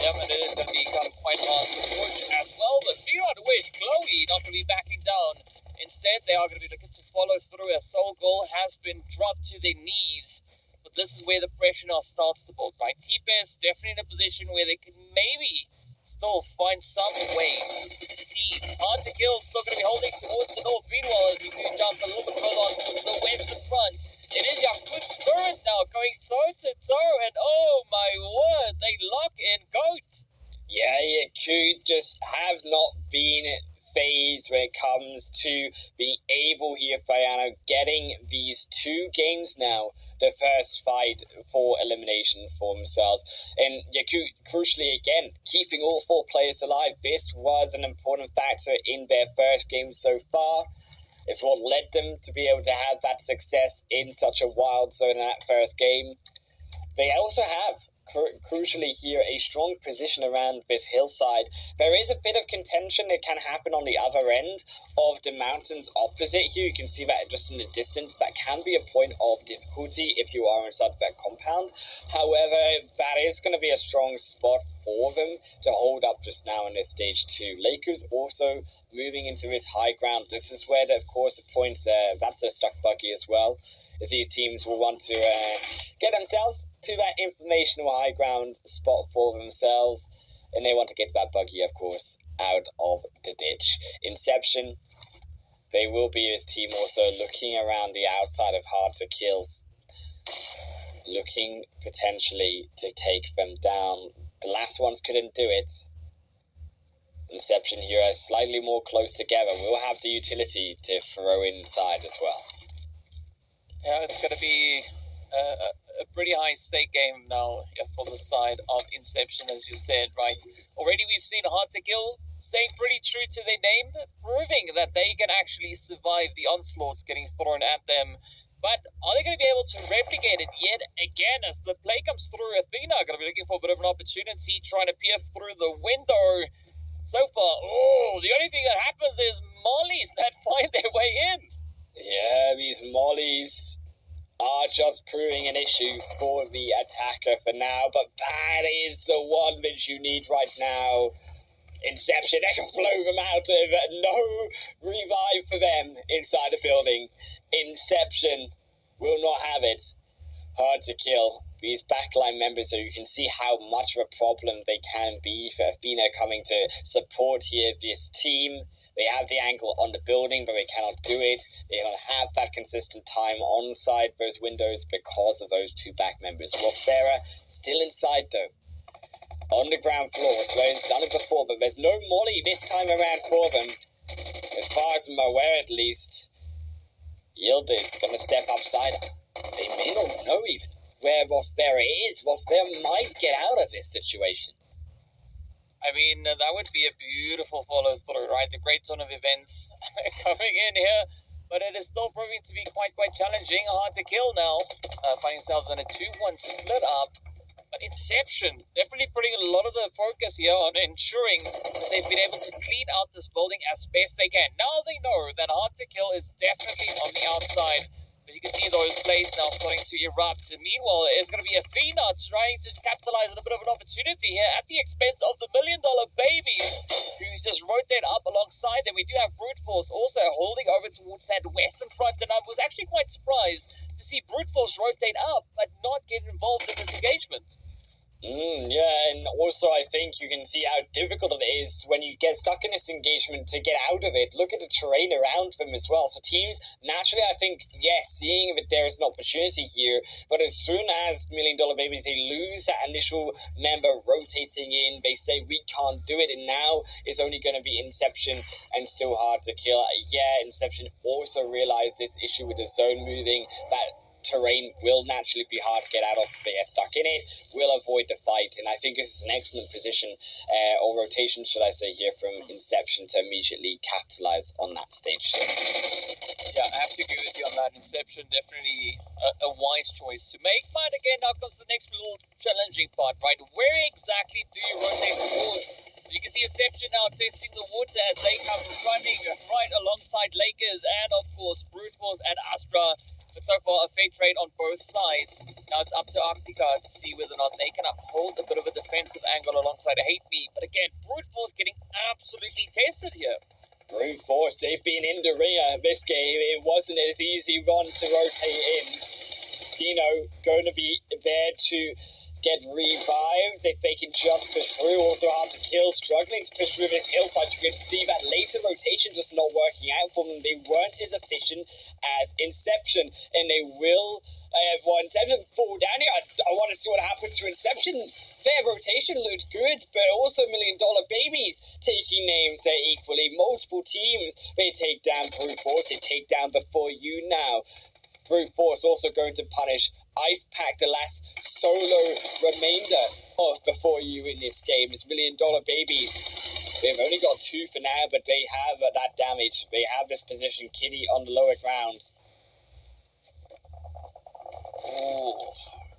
Yep, and it is going to become quite hard to push as well, but speaking of which, Chloe not going to be backing down. Instead, they are going to be looking to follow through as Soul Goal has been dropped to their knees. But this is where the pressure now starts to build, right? T-Pair is definitely in a position where they can maybe still find some way to succeed. Hard to Kill still going to be holding towards the north. Meanwhile, as we do jump a little bit further on to the western front, it is Yakut Spirit now going toe-to-toe, and oh my word, they lock in GOAT. Yeah, Yakut just have not been phased when it comes to being able here, Fayano, getting these 2 games now the first fight for eliminations for themselves. And yeah, crucially again, keeping all 4 players alive. This was an important factor in their first game so far. It's what led them to be able to have that success in such a wild zone in that first game. They also have, crucially here, a strong position around this hillside. There is a bit of contention that can happen on the other end of the mountains opposite here. You can see that just in the distance. That can be a point of difficulty if you are inside that compound. However, that is going to be a strong spot for them to hold up just now in this stage 2. Lakers also moving into this high ground. This is where, of course, the points, that's a stuck buggy as well, as these teams will want to get themselves to that informational high ground spot for themselves, and they want to get that buggy, of course, out of the ditch. Inception, they will be this team also looking around the outside of hard to kills, looking potentially to take them down. The last ones couldn't do it. Inception here are slightly more close together. We'll have the utility to throw inside as well. Yeah, it's going to be a pretty high stake game now for the side of Inception, as you said, right? Already we've seen Hard to Kill staying pretty true to their name, proving that they can actually survive the onslaughts getting thrown at them. But are they going to be able to replicate it yet again as the play comes through? Athena going to be looking for a bit of an opportunity, trying to peer through the window. So far, the only thing that happens is mollies that find their way in. Yeah, these mollies are just proving an issue for the attacker for now, but that is the one that you need right now. Inception, they can blow them out of no revive for them inside the building. Inception will not have it. Hard to kill these backline members, so you can see how much of a problem they can be for Athena coming to support here this team. They have the angle on the building, but they cannot do it. They don't have that consistent time on side those windows because of those 2 back members. Prospera still inside though, on the ground floor. So he's done it before, but there's no molly this time around for them, as far as I'm aware at least. Yield is going to step upside. They may not know even where Prospera is. Prospera might get out of this situation. I mean, that would be a beautiful follow-through, right? The great ton of events coming in here, but it is still proving to be quite challenging. Hard to kill now, finding themselves in a 2-1 split up. But Inception, definitely putting a lot of the focus here on ensuring that they've been able to clean out this building as best they can. Now they know that Hard to Kill is definitely on the outside. As you can see, those plays now starting to erupt. And meanwhile, it's going to be Athena trying to capitalize on a bit of an opportunity here at the expense of the $1 million babies, who just rotate up alongside them. We do have Brute Force also holding over towards that western front, and I was actually quite surprised to see Brute Force rotate up, but not get involved in this engagement. Yeah, and also I think you can see how difficult it is when you get stuck in this engagement to get out of it. Look at the terrain around them as well. So teams, naturally, I think, yes, seeing that there is an opportunity here, but as soon as $1 Million Babies, they lose that initial member rotating in, they say, we can't do it, and now it's only going to be Inception and still Hard to Kill. Yeah, Inception also realized this issue with the zone moving, that terrain will naturally be hard to get out of. They are stuck in it, will avoid the fight, and I think this is an excellent position or rotation, should I say, here from Inception to immediately capitalize on that stage. Yeah, I have to agree with you on that. Inception, definitely a wise choice to make, but again, now comes the next little challenging part, right? Where exactly do you rotate towards? You can see Inception now testing the water as they come running right alongside Lakers and, of course, Brute Force and Astra. But so far, a fair trade on both sides. Now it's up to Arctica to see whether or not they can uphold a bit of a defensive angle alongside Pmmi. But again, Brute Force getting absolutely tested here. Brute Force, they've been in the ringer this game. It wasn't as easy run to rotate in. Going to be there to get revived if they can just push through. Also Hard to Kill, struggling to push through this hillside. You can see that later rotation just not working out for them. They weren't as efficient as Inception, and they will Inception fall down here. I want to see what happened to Inception. Their rotation looked good, but also $1 Million Babies taking names there equally. Multiple teams, they take down Brute Force, they take down Before You now. Brute Force also going to punish Ice Pack, the last solo remainder of before you in this game, is $1 Million Babies. They've only got 2 for now, but they have that damage. They have this position. Kitty on the lower ground. Ooh.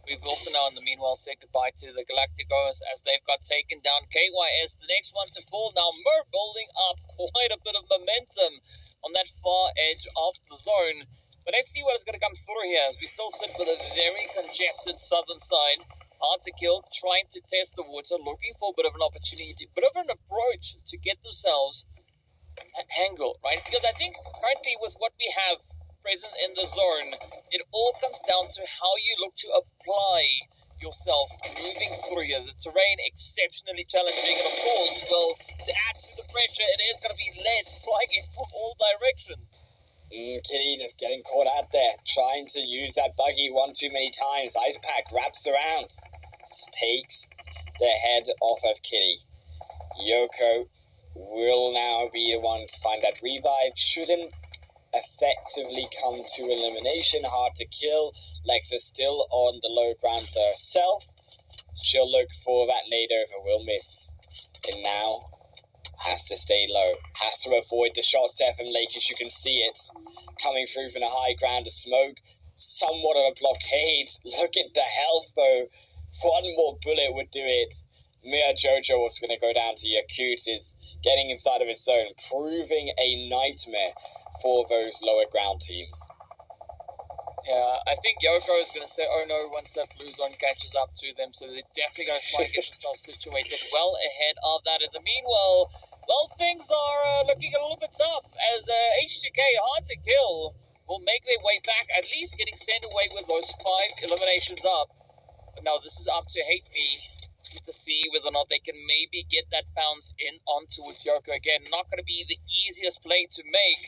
We've also now, in the meanwhile, said goodbye to the Galacticos as they've got taken down. KYS, the next one to fall. Now, Mer building up quite a bit of momentum on that far edge of the zone. But let's see what is going to come through here as we still sit with a very congested southern side. Hard to kill, trying to test the water, looking for a bit of an opportunity, a bit of an approach to get themselves an angle, right? Because I think currently with what we have present in the zone, it all comes down to how you look to apply yourself moving through here. The terrain exceptionally challenging, and of course, well, to add to the pressure, it is going to be lead flying in from all directions. Kitty just getting caught out there, trying to use that buggy one too many times. Ice Pack wraps around, takes the head off of Kitty. Yoko will now be the one to find that revive. Shouldn't effectively come to elimination. Hard to kill. Lexa still on the low ground herself. She'll look for that nade over. Will miss. And now has to stay low. Has to avoid the shots there from Lakers. You can see it coming through from the high ground of smoke. Somewhat of a blockade. Look at the health though. One more bullet would do it. Mia Jojo was going to go down to Yakut, is getting inside of his zone, proving a nightmare for those lower ground teams. Yeah, I think Yoko is going to say, oh no, once that blue zone catches up to them, so they're definitely going to try and get themselves situated well ahead of that. In the meanwhile, well, things are looking a little bit tough as H2K, hard to kill, will make their way back, at least getting sent away with those 5 eliminations up. But now this is up to Hate-Me to see whether or not they can maybe get that bounce in onto Yoko again. Not going to be the easiest play to make.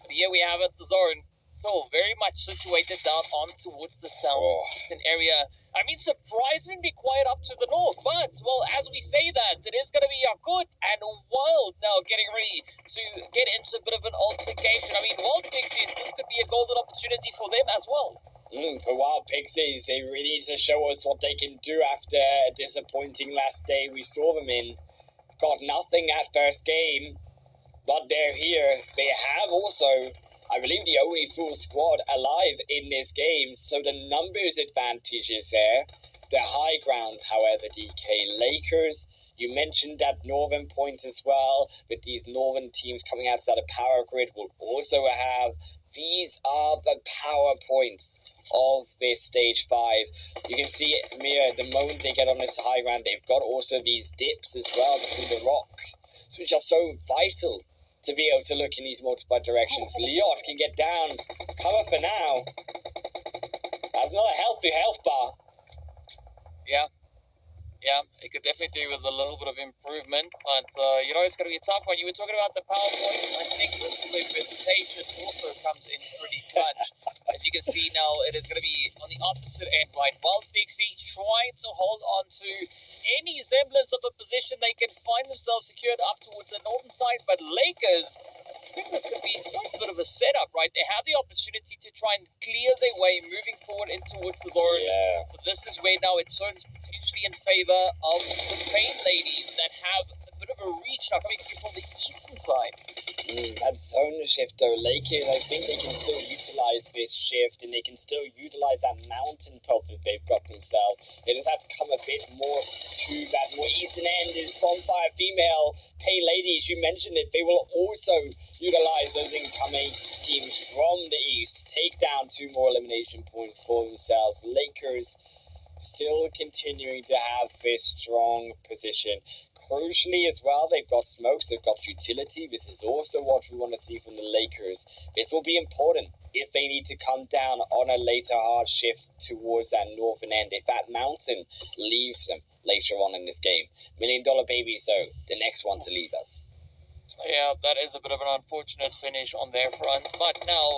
But here we have it, the zone. So very much situated down on towards the southeastern area. I mean, surprisingly quiet up to the north. But, well, as we say that, it is going to be Yakut and Wild now getting ready to get into a bit of an altercation. I mean, Wild Pixies, this could be a golden opportunity for them as well. For Wild Pixies, they really need to show us what they can do after a disappointing last day we saw them in. Got nothing at first game, but they're here. They have also, I believe, the only full squad alive in this game, so the numbers advantage is there. The high ground, however, DK Lakers. You mentioned that northern point as well, with these northern teams coming outside of Power Grid will also have. These are the power points of this stage 5. You can see it, Mia, the moment they get on this high ground, they've got also these dips as well between the rocks, which are so vital to be able to look in these multiple directions. Liot can get down. Cover for now. That's not a healthy health bar. Yeah, it could definitely do with a little bit of improvement, but, it's going to be a tough one. You were talking about the PowerPoint. I think this is where presentation also comes in pretty clutch. As you can see now, it is going to be on the opposite end, right? Wild Pixie trying to hold on to any semblance of a position they can find themselves secured up towards the northern side, but Lakers, I think this could be quite a bit of a setup, right? They have the opportunity to try and clear their way moving forward in towards the zone. Yeah. But this is where now it turns potentially in favor of the Pain Ladies that have a bit of a reach now coming through from the eastern side. That zone shift though, Lakers, I think they can still utilize this shift and they can still utilize that mountaintop that they've got themselves. They just have to come a bit more to that more eastern end. Is Bonfire Female Pay Ladies, you mentioned it, they will also utilize those incoming teams from the east, take down 2 more elimination points for themselves. Lakers still continuing to have this strong position. Crucially as well, they've got smokes, they've got utility. This is also what we want to see from the Lakers. This will be important if they need to come down on a later hard shift towards that northern end. If that mountain leaves them later on in this game. $1 Million Babies, though, the next one to leave us. Yeah, that is a bit of an unfortunate finish on their front. But now,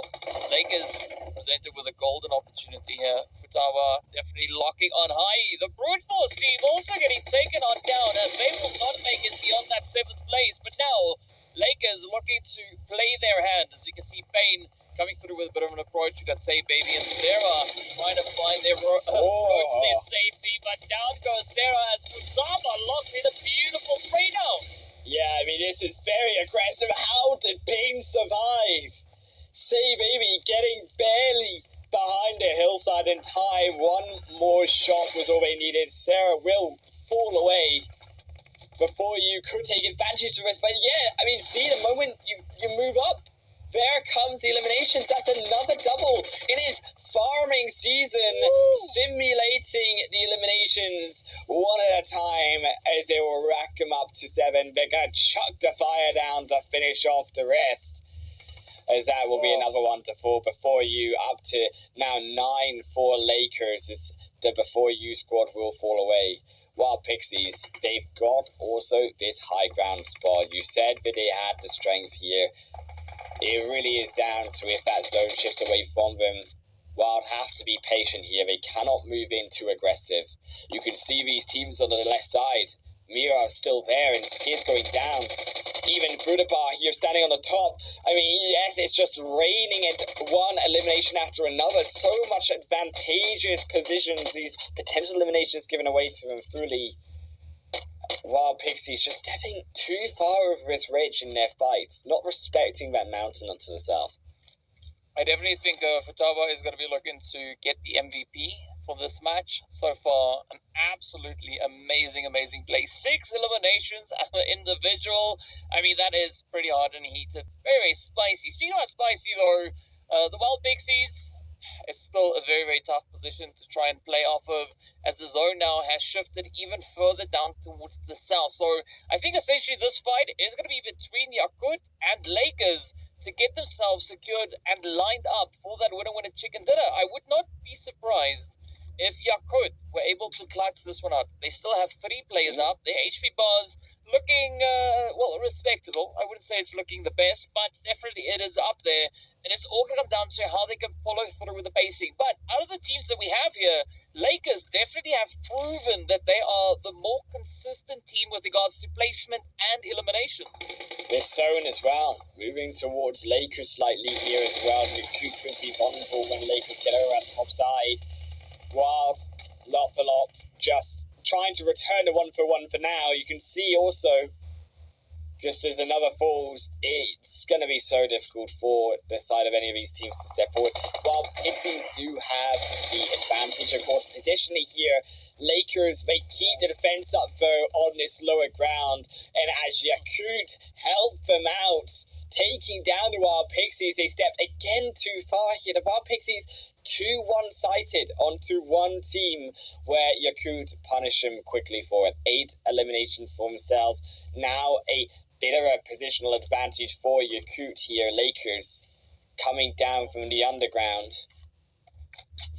Lakers presented with a golden opportunity here. Futawa definitely locking on high. The Brute Force team also getting taken on down as they will not make it beyond that 7th place. But now, Lakers looking to play their hand. As we can see, Payne coming through with a bit of an approach. We got Say Baby and Sarah trying to find their approach their safety, but down goes Sarah as Futsama locked in a beautiful spray down. Yeah, I mean, this is very aggressive. How did Pain survive? Say Baby getting barely behind the hillside in time. One more shot was all they needed. Sarah will fall away before you could take advantage of it. But yeah, I mean, see, the moment you move up, there comes the eliminations. That's another double. It is farming season, simulating the eliminations one at a time as they will rack them up to 7. They're going to chuck the fire down to finish off the rest, as that will be another one to fall before you, up to now 9 for Lakers, as the before you squad will fall away. While Pixies, they've got also this high ground spot. You said that they had the strength here. It really is down to if that zone shifts away from them. Wild have to be patient here. They cannot move in too aggressive. You can see these teams on the left side. Mira is still there and Skid's going down. Even Fruitabar here standing on the top. I mean, yes, it's just raining at one elimination after another. So much advantageous positions. These potential eliminations given away to them fully. While Pixies just stepping too far over this ridge in their fights, not respecting that mountain onto the south. I definitely think Futaba is going to be looking to get the MVP for this match. So far, an absolutely amazing play. 6 eliminations as an individual. I mean, that is pretty hard and heated. Very spicy. Speaking about spicy, though, the Wild Pixies, it's still a very tough position to try and play off of, as the zone now has shifted even further down towards the south. So I think essentially this fight is going to be between Yakut and Lakers to get themselves secured and lined up for that winner chicken dinner. I would not be surprised if Yakut were able to clutch this one out. They still have 3 players up. Their HP bars looking, respectable. I wouldn't say it's looking the best, but definitely it is up there. And it's all going to come down to how they can follow through with the pacing. But out of the teams that we have here, Lakers definitely have proven that they are the more consistent team with regards to placement and elimination. This zone as well, moving towards Lakers slightly here as well. Yakut could be vulnerable when Lakers get over at top side. Wild, lot for lot, just trying to return to 1-for-1 for now. You can see also, just as another falls, it's going to be so difficult for the side of any of these teams to step forward. While Pixies do have the advantage, of course, positionally here, Lakers, they keep the defense up though on this lower ground, and as Yakut help them out, taking down the Wild Pixies, they stepped again too far here. The Wild Pixies too one-sided onto one team, where Yakut punish them quickly for it. 8 eliminations for themselves. Now a bit of a positional advantage for Yakut here. Lakers coming down from the underground.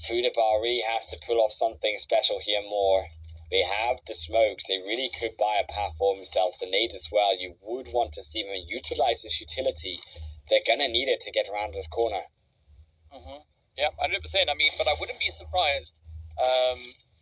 Fudabari has to pull off something special here more. They have the smokes. They really could buy a path for themselves. And nade as well. You would want to see them utilize this utility. They're going to need it to get around this corner. Yeah, 100%. I mean, but I wouldn't be surprised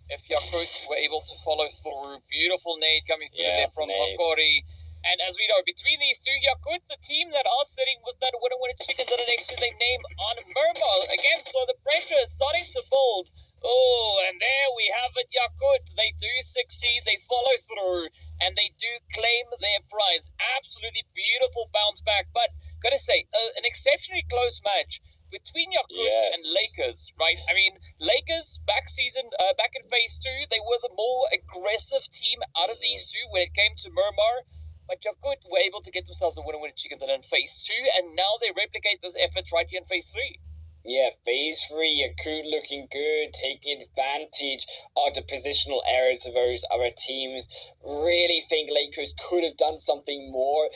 if Yakut were able to follow through. Beautiful nade coming through there from Makori. And as we know, between these two, Yakut, the team that are sitting with that winner chicken dinner next to their name on Murmur. Again, so the pressure is starting to build. Oh, and there we have it, Yakut. They do succeed, they follow through, and they do claim their prize. Absolutely beautiful bounce back. But, gotta say, an exceptionally close match between Yakut and Lakers, right? I mean, Lakers, back in phase 2, they were the more aggressive team out of these two when it came to Murmur. But Yakut were able to get themselves a winner chicken dinner in phase 2, and now they replicate those efforts right here in phase 3. Yeah, phase 3, Yakut looking good, taking advantage of the positional errors of those other teams. Really think Lakers could have done something more.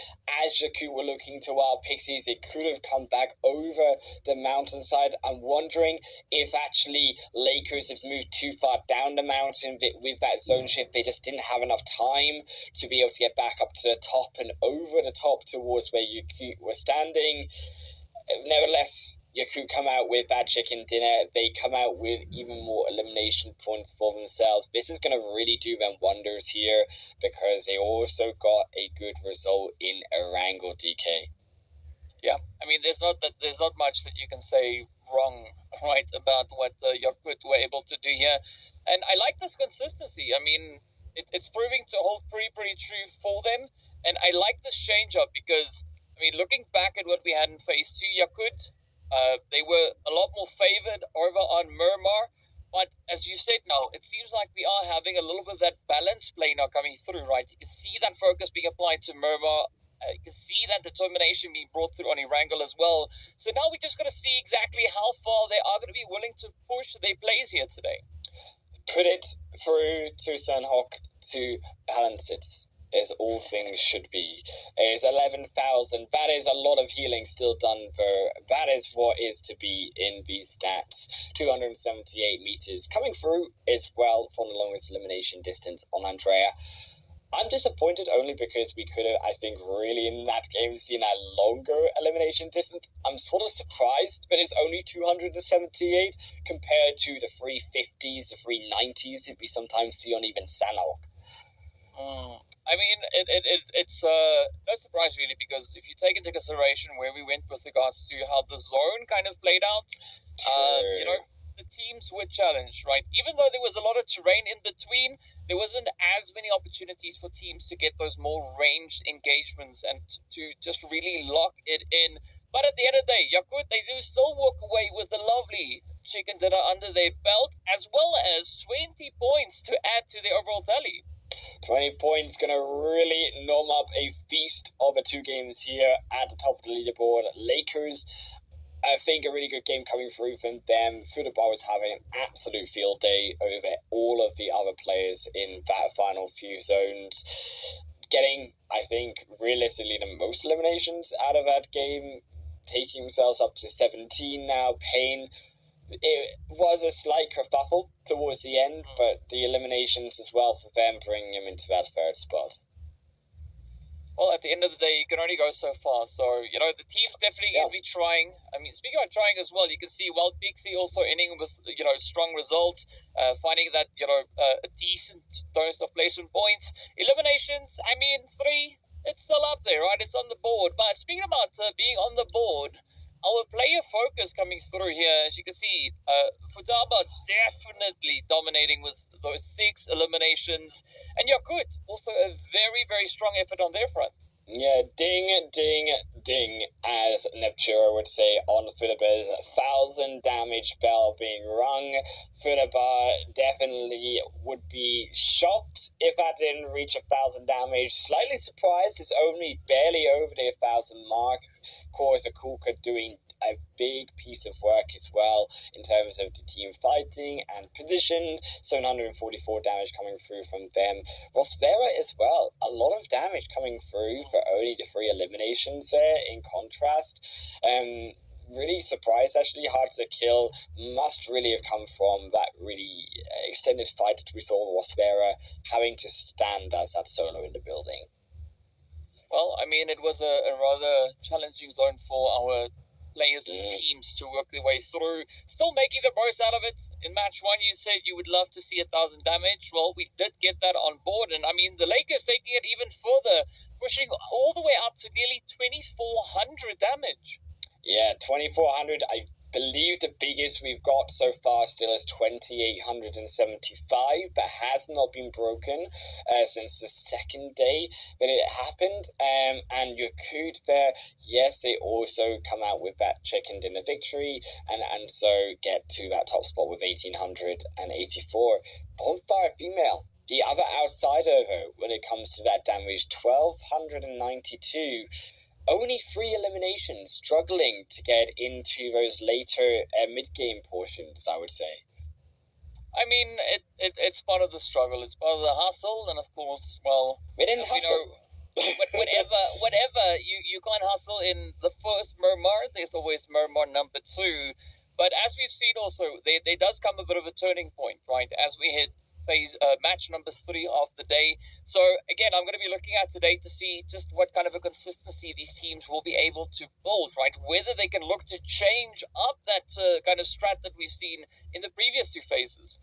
As Yakut were looking to Wild Pixies, they could have come back over the mountainside. I'm wondering if actually Lakers have moved too far down the mountain with that zone shift. They just didn't have enough time to be able to get back up to the top and over the top towards where Yakut were standing. Nevertheless, Yakut come out with that chicken dinner. They come out with even more elimination points for themselves. This is going to really do them wonders here, because they also got a good result in Erangel DK. Yeah, I mean, there's not much that you can say wrong, right, about what Yakut were able to do here, and I like this consistency. I mean, it's proving to hold pretty true for them, and I like this change up because I mean, looking back at what we had in phase 2, Yakut, they were a lot more favored over on Murmur. But as you said now, it seems like we are having a little bit of that balance play now coming through, right? You can see that focus being applied to Murmur. You can see that determination being brought through on Erangel as well. So now we just got to see exactly how far they are going to be willing to push their plays here today. Put it through to Sunhawk to balance it, as all things should be. It's 11,000. That is a lot of healing still done, though. That is what is to be in these stats. 278 meters coming through as well from the longest elimination distance on Andrea. I'm disappointed only because we could have, I think, really in that game seen a longer elimination distance. I'm sort of surprised, but it's only 278 compared to the 350s, the 390s that we sometimes see on even Sanhok. I mean, it's no surprise really, because if you take into consideration where we went with regards to how the zone kind of played out, you know, the teams were challenged, right? Even though there was a lot of terrain in between, there wasn't as many opportunities for teams to get those more ranged engagements and to just really lock it in. But at the end of the day, Yakut, they do still walk away with a lovely chicken dinner under their belt, as well as 20 points to add to the overall tally. 20 points, gonna really norm up a feast of the 2 games here at the top of the leaderboard. Lakers, I think a really good game coming through from them. Fudabar was having an absolute field day over all of the other players in that final few zones. Getting, I think, realistically the most eliminations out of that game. Taking themselves up to 17 now. Payne, it was a slight kerfuffle towards the end, but the eliminations as well for them bringing him into that 3rd spot. Well, at the end of the day, you can only go so far. So, you know, the team's definitely going to be trying. I mean, speaking about trying as well, you can see Wild Pixie also ending with, you know, strong results, finding that, you know, a decent dose of placement points. Eliminations, I mean, 3, it's still up there, right? It's on the board. But speaking about being on the board, our player focus coming through here, as you can see, Futaba definitely dominating with those 6 eliminations. And Yakut, also a very strong effort on their front. Yeah, ding, ding, ding, as Neptura would say on Fudabar's 1,000 damage bell being rung. Fudabar definitely would be shocked if that didn't reach 1,000 damage. Slightly surprised, it's only barely over the 1,000 mark. Of course, the Kuka doing a big piece of work as well in terms of the team fighting and positioned. 744 damage coming through from them. Rosvera as well, a lot of damage coming through for only the 3 eliminations there. In contrast, really surprised actually. Hard to kill must really have come from that really extended fight that we saw Rosvera having to stand as that solo in the building. Well, I mean, it was a rather challenging zone for our players and teams to work their way through, still making the most out of it. In match 1, you said you would love to see 1,000 damage. Well, we did get that on board, and I mean, the Lakers taking it even further, pushing all the way up to nearly 2,400 damage. Yeah, 2,400. I believe the biggest we've got so far still is 2,875. That has not been broken since the 2nd day that it happened. And Yakut there, yes, they also come out with that chicken dinner victory and so get to that top spot with 1,884. Bonfire female, the other outsider though, when it comes to that damage, 1,292. Only 3 eliminations, struggling to get into those later mid-game portions, I would say. I mean, it's part of the struggle. It's part of the hustle, and of course, well, we didn't hustle. whatever you can't hustle in the first Murmur, there's always Murmur number 2. But as we've seen also, there does come a bit of a turning point, right? As we hit match number 3 of the day. So again, I'm going to be looking at today to see just what kind of a consistency these teams will be able to build, right? Whether they can look to change up that kind of strat that we've seen in the previous 2 phases.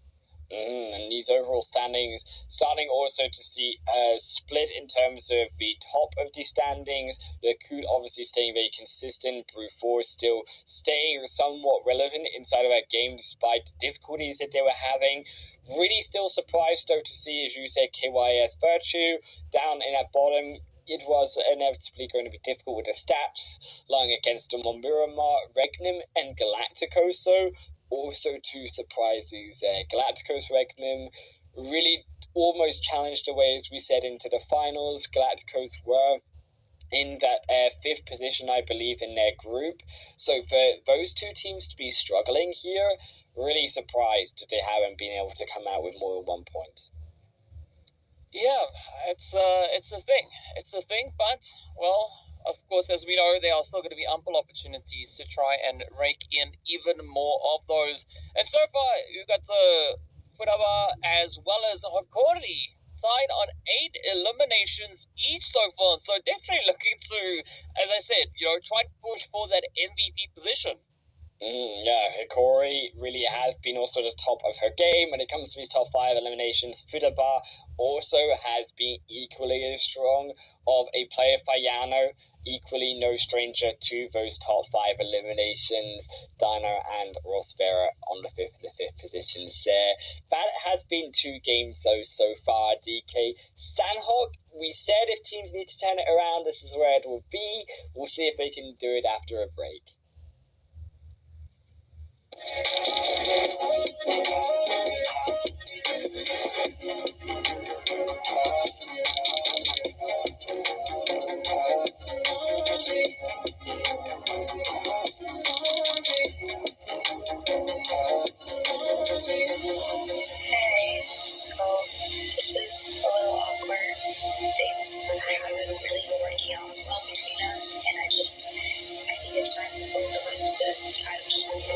And these overall standings starting also to see a split in terms of the top of the standings. Yakut obviously staying very consistent, Brute Force still staying somewhat relevant inside of that game despite the difficulties that they were having. Really still surprised though to see, as you said, KYS Virtue down in that bottom. It was inevitably going to be difficult with the stats lying against them on Miramar, Regnum, and Galacticoso. Also two surprises there. Galacticos Regnum really almost challenged the way, as we said, into the finals. Galacticos were in that 5th position, I believe, in their group. So for those two teams to be struggling here, really surprised that they haven't been able to come out with more than 1 point. Yeah, it's a thing. It's a thing, but, well, of course, as we know, there are still going to be ample opportunities to try and rake in even more of those. And so far, you got the Furaba as well as Hokori side on 8 eliminations each so far. So definitely looking to, as I said, try and push for that MVP position. Yeah, Hikori really has been also the top of her game when it comes to these top 5 eliminations. Futaba also has been equally as strong of a player. Fayano, equally no stranger to those top 5 eliminations. Dino and Rosvera on the 5th positions there. That has been 2 games so far, DK. Sandhawk, we said if teams need to turn it around, this is where it will be. We'll see if they can do it after a break. Hey, so this is a little awkward. Things haven't really been working out as well between us, and I think it's time for both of us to kind of just move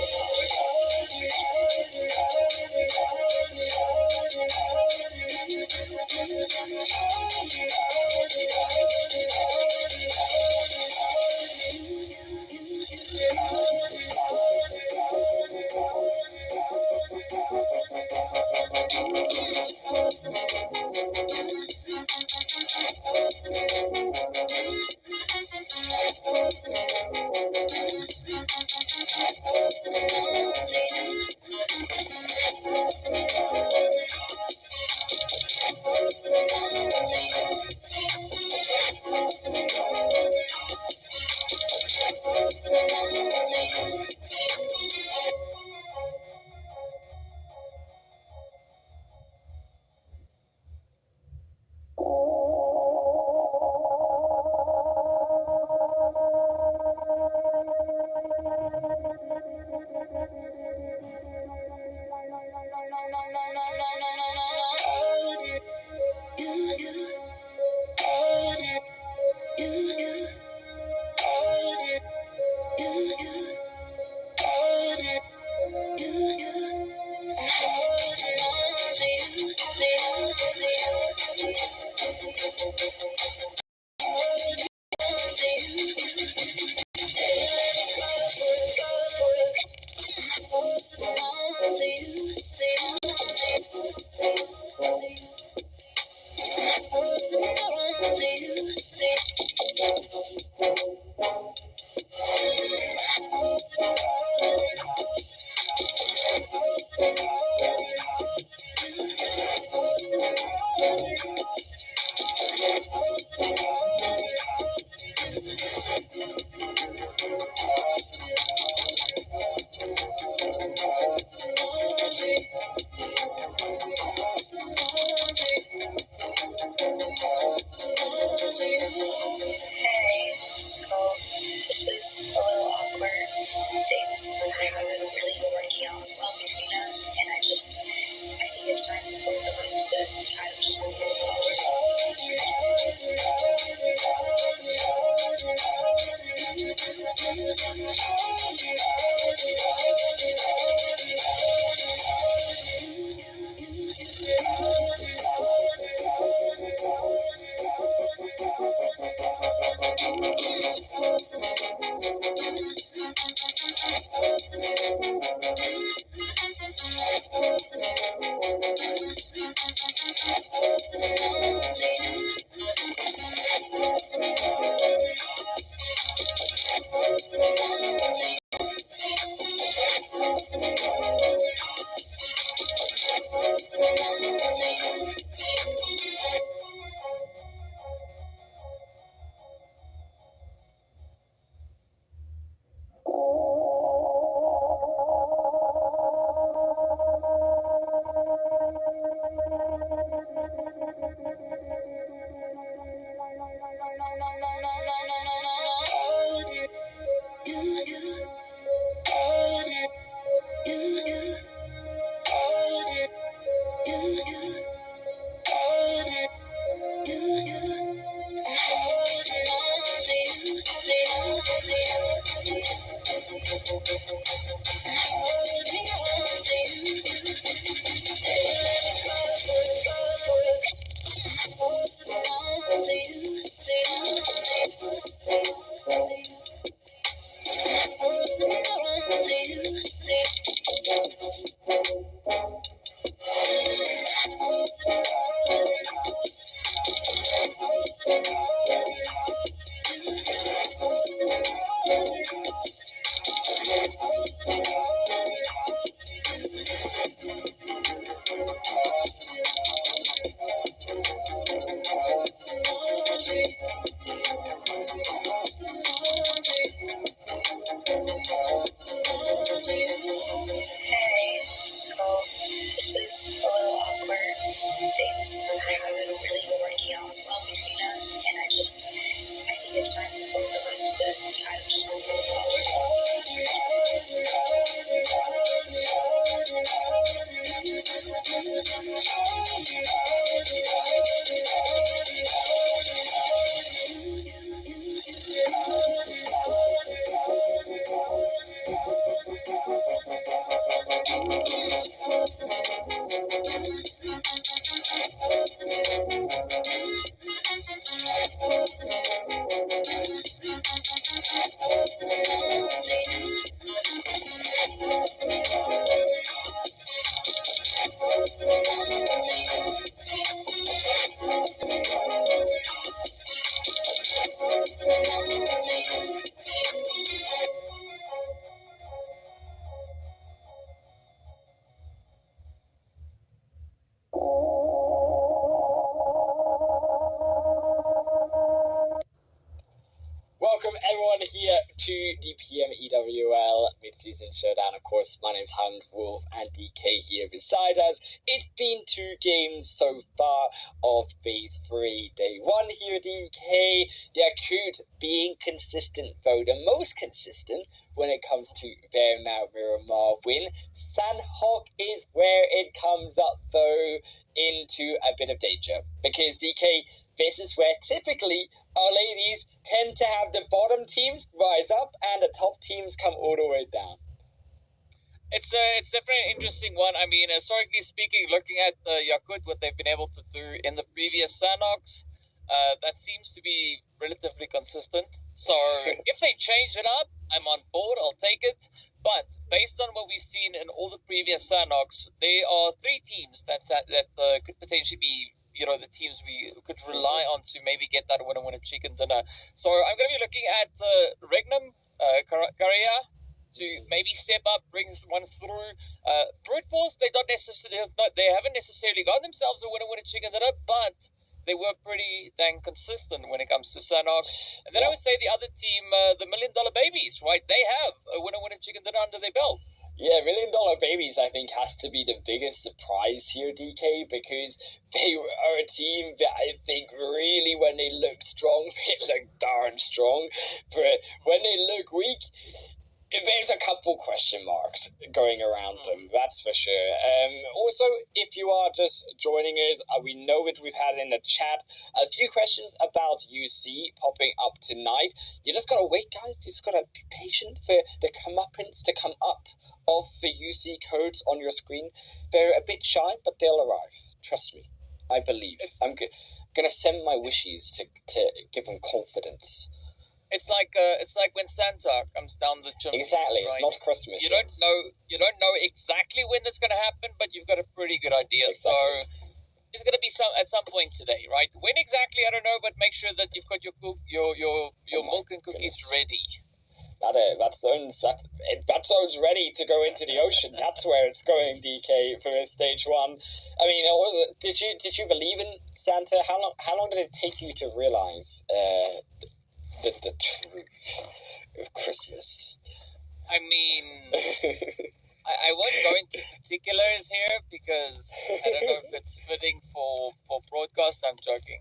Hey, so this is a little awkward. Things haven't really been working out as well between us, and I think it's time for both of us to kind of just move Welcome everyone here to the PMEWL mid-season showdown. Of course, my name's Hans Wolf and DK here beside us. It's been 2 games so far of Phase 3. Day 1 here, DK. Yakut being consistent, though the most consistent when it comes to their Mount Miramar win. Sandhawk is where it comes up, though, into a bit of danger. Because, DK, this is where typically our ladies tend to have the bottom teams rise up and the top teams come all the way down. It's definitely an interesting one. I mean, historically speaking, looking at Yakut, what they've been able to do in the previous Sanox, that seems to be relatively consistent. So if they change it up, I'm on board. I'll take it. But based on what we've seen in all the previous Sanox, there are 3 teams that could potentially be, you know, the teams we could rely on to maybe get that winner chicken dinner. So I'm going to be looking at Regnum, Korea, to maybe step up, bring one through. Brute Force, they haven't necessarily got themselves a winner chicken dinner, but they were pretty dang consistent when it comes to Sanox. And then I would say the other team, the $1 Million Babies, right? They have a winner chicken dinner under their belt. Yeah, $1 Million Babies, I think, has to be the biggest surprise here, DK, because they are a team that I think really, when they look strong, they look darn strong. But when they look weak, there's a couple question marks going around them, that's for sure. Also, if you are just joining us, we know that we've had in the chat a few questions about UC popping up tonight. You just gotta wait, guys. You just gotta be patient for the comeuppance to come up of the UC codes on your screen. They're a bit shy, but they'll arrive. Trust me. I believe. I'm gonna send my wishes to give them confidence. It's like when Santa comes down the chimney. Exactly, right? It's not Christmas. You don't know exactly when that's going to happen, but you've got a pretty good idea. Exactly. So it's going to be at some point today, right? When exactly, I don't know, but make sure that you've got your milk and cookies ready. That zone's ready to go into the ocean. That's where it's going, DK, for stage 1. I mean, did you believe in Santa? How long did it take you to realize the truth of Christmas? I mean, I won't go into particulars here because I don't know if it's fitting for broadcast. I'm joking.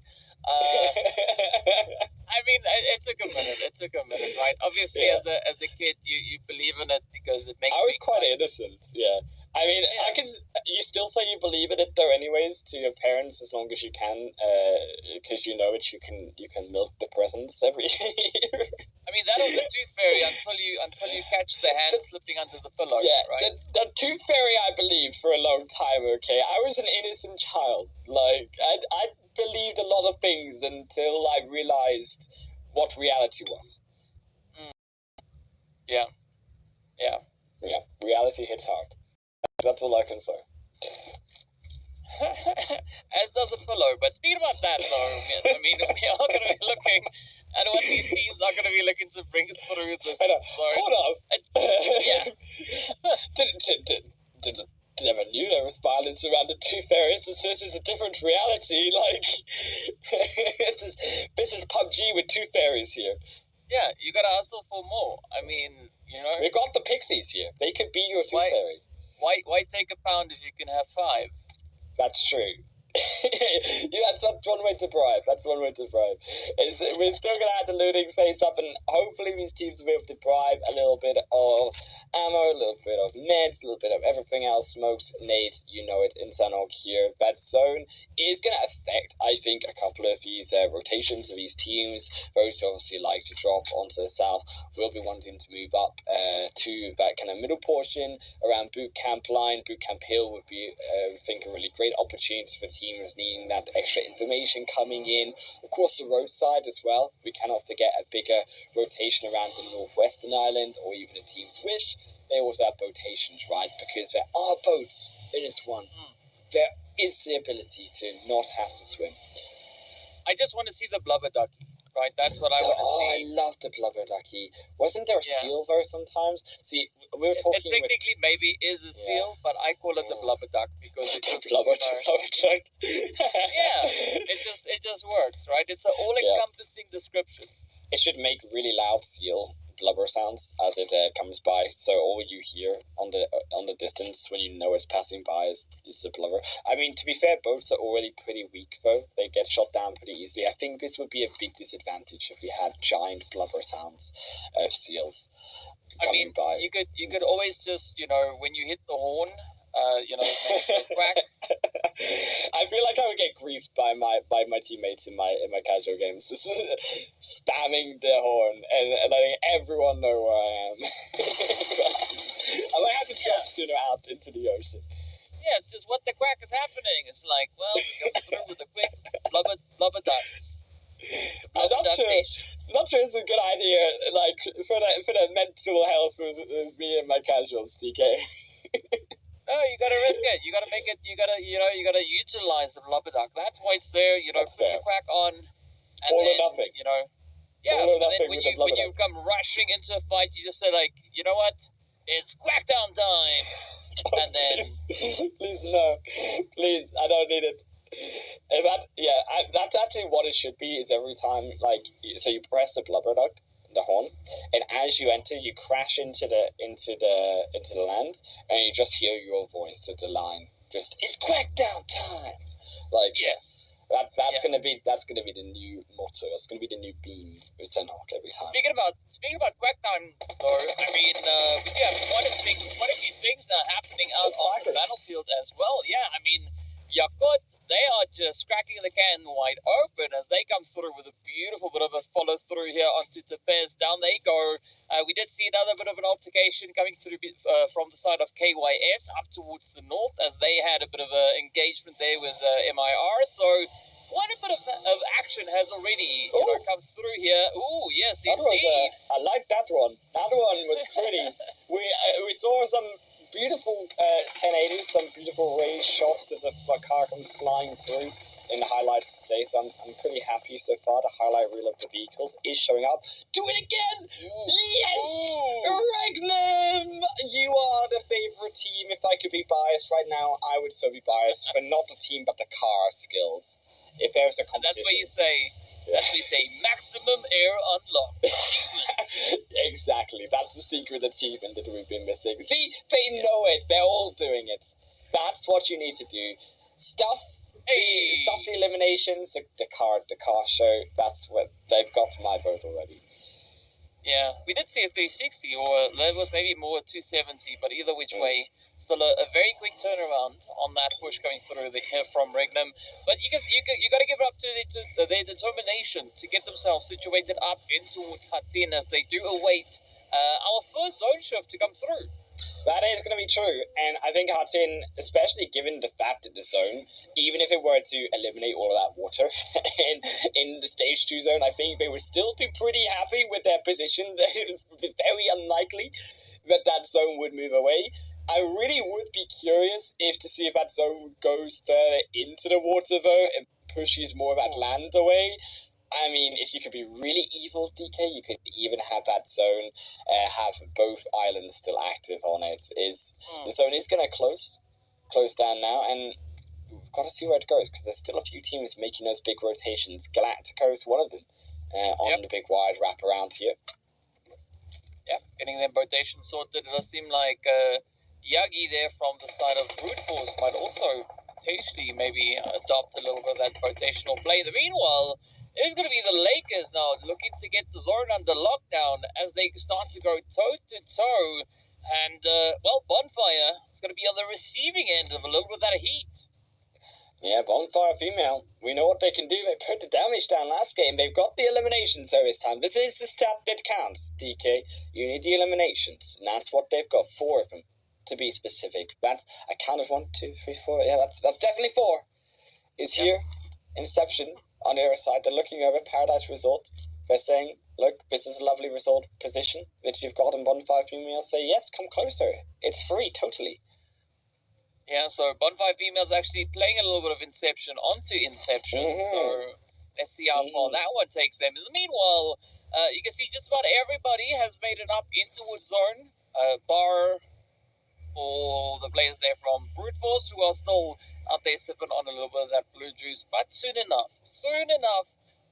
I mean, it took a minute, right? Obviously, Yeah. as a kid, you believe in it because it makes. I was quite excited. innocent, yeah. I mean, Yeah. you still say you believe in it though, anyways, to your parents as long as you can, because you know it. You can milk the presents every year. I mean, that was the tooth fairy until you catch the hand slipping under the pillow. Yeah, right. the tooth fairy I believed for a long time. Okay, I was an innocent child. Like I believed a lot of things until I realized what reality was. Yeah. Yeah, reality hits hard. That's all I can say. As does a pillow. But speaking about that, though, I mean, we are going to be looking at what these teams are going to be looking to bring through this. I know. zone. Hold up. Yeah. Did never knew there was violence around the Tooth Fairies. This is a different reality. Like, this is PUBG with Tooth Fairies here. Yeah, you gotta hustle for more. I mean, We got the Pixies here. They could be your Tooth Fairy. Why take a pound if you can have 5? That's true. That's one way to bribe. We're still gonna have the looting face up, and hopefully these teams will be able to bribe a little bit of ammo, a little bit of meds, a little bit of everything else. Smokes, nades, you know it in Sanhok here. That zone is gonna affect, I think, a couple of these rotations of these teams. Those who obviously like to drop onto the south will be wanting to move up to that kind of middle portion around Boot Camp line. Boot Camp Hill would be, I think, a really great opportunity for teams needing that extra information coming in. Of course, the roadside as well. We cannot forget a bigger rotation around the northwestern island, or even a team's wish. They also have rotations, right? Because there are boats in this one. There is the ability to not have to swim. I just want to see the blubber ducky, right? That's what I want to see. I love the blubber ducky. Wasn't there a seal though sometimes? See, we were talking. It technically maybe is a seal, but I call it the blubber duck because it's just blubber duck. it just works, right? It's an all-encompassing description. It should make really loud seal blubber sounds as it comes by, so all you hear on the distance when you know it's passing by is the blubber. I mean, to be fair, boats are already pretty weak though. They get shot down pretty easily. I think this would be a big disadvantage if we had giant blubber sounds of seals coming by. You could always just, when you hit the horn, quack. I feel like I would get griefed by my teammates in my casual games, just spamming the horn and letting everyone know where I am. I might have to drop sooner out into the ocean. Yeah, it's just what the quack is happening. It's like, well, we go through with a quick blubber ducks. I'm not sure it's a good idea, like, for the mental health of me and my casuals, DK. No, you gotta risk it. You gotta make it. You gotta utilize the blubber duck. That's why it's there. Put the quack on, and all then, or nothing. Yeah. All or But nothing then with the when blubber you come rushing into a fight, you just say like, you know what? It's quack down time, and then please no, please, I don't need it. That's actually what it should be. Is every time so you press the blubber duck, the horn, and as you enter, you crash into the land, and you just hear your voice at the line. Just, it's quack down time. Yes. That's gonna be the new motto. That's gonna be the new beam with Sanhok every time. Speaking about quack time, though, I mean, we do have quite a few things that are happening out on the battlefield as well. Yeah, I mean, Yakut, they are just cracking the can wide open as they come through with a beautiful bit of a follow through here onto Tepes. Down they go. We did see another bit of an altercation coming through from the side of KYS up towards the north as they had a bit of an engagement there with MIR. So quite a bit of action has already come through here. Oh, yes, indeed. I like that one. That one was pretty. We saw some beautiful 1080s, some beautiful raised shots as a car comes flying through in the highlights today, so I'm pretty happy so far. The highlight reel of the vehicles is showing up. Do it again! Ooh. Yes! Regnum! You are the favorite team. If I could be biased right now, I would so be biased for not the team but the car skills. If there's a competition. That's what you say. We say maximum air unlock. Exactly. That's the secret achievement that we've been missing. See, they know it. They're all doing it. That's what you need to do. Stuff the eliminations, the car show. That's what they've got my vote already. Yeah, we did see a 360, or there was maybe more 270, but either which way, still a very quick turnaround on that push going through here from Regnum. But you got to give it up to their determination to get themselves situated up in towards Hatin as they do await our first zone shift to come through. That is going to be true, and I think Hatin, especially given the fact that the zone, even if it were to eliminate all of that water in the stage 2 zone, I think they would still be pretty happy with their position. It would be very unlikely that zone would move away. I really would be curious to see if that zone goes further into the water though and pushes more of that land away. I mean, if you could be really evil, DK, you could even have that zone have both islands still active on it. The zone is going to close. close down now, and we've got to see where it goes, because there's still a few teams making those big rotations. Galactico's one of them on the big wide wraparound here. Yeah, getting them rotation sorted. It does seem like Yagi there from the side of Brute Force might also potentially maybe adopt a little bit of that rotational play. Meanwhile, it is going to be the Lakers now looking to get the zone under lockdown as they start to go toe-to-toe. And, Bonfire is going to be on the receiving end of a little bit of that heat. Yeah, Bonfire female. We know what they can do. They put the damage down last game. They've got the eliminations though this time. This is the stat that counts, DK. You need the eliminations, and that's what they've got. 4 of them, to be specific. That's I counted 1, 2, 3, 4. Yeah, that's definitely 4. Is here. Inception on the other side. They're looking over Paradise Resort. They're saying, look, this is a lovely resort position that you've got in Bonfire female. Say yes, come closer. It's free, totally. Yeah, so Bonfire Female's actually playing a little bit of Inception onto Inception, so let's see how far that one takes them. In the meanwhile, you can see just about everybody has made it up into Wood Zone, bar all the players there from Brute Force, who are still out there sipping on a little bit of that blue juice, but soon enough,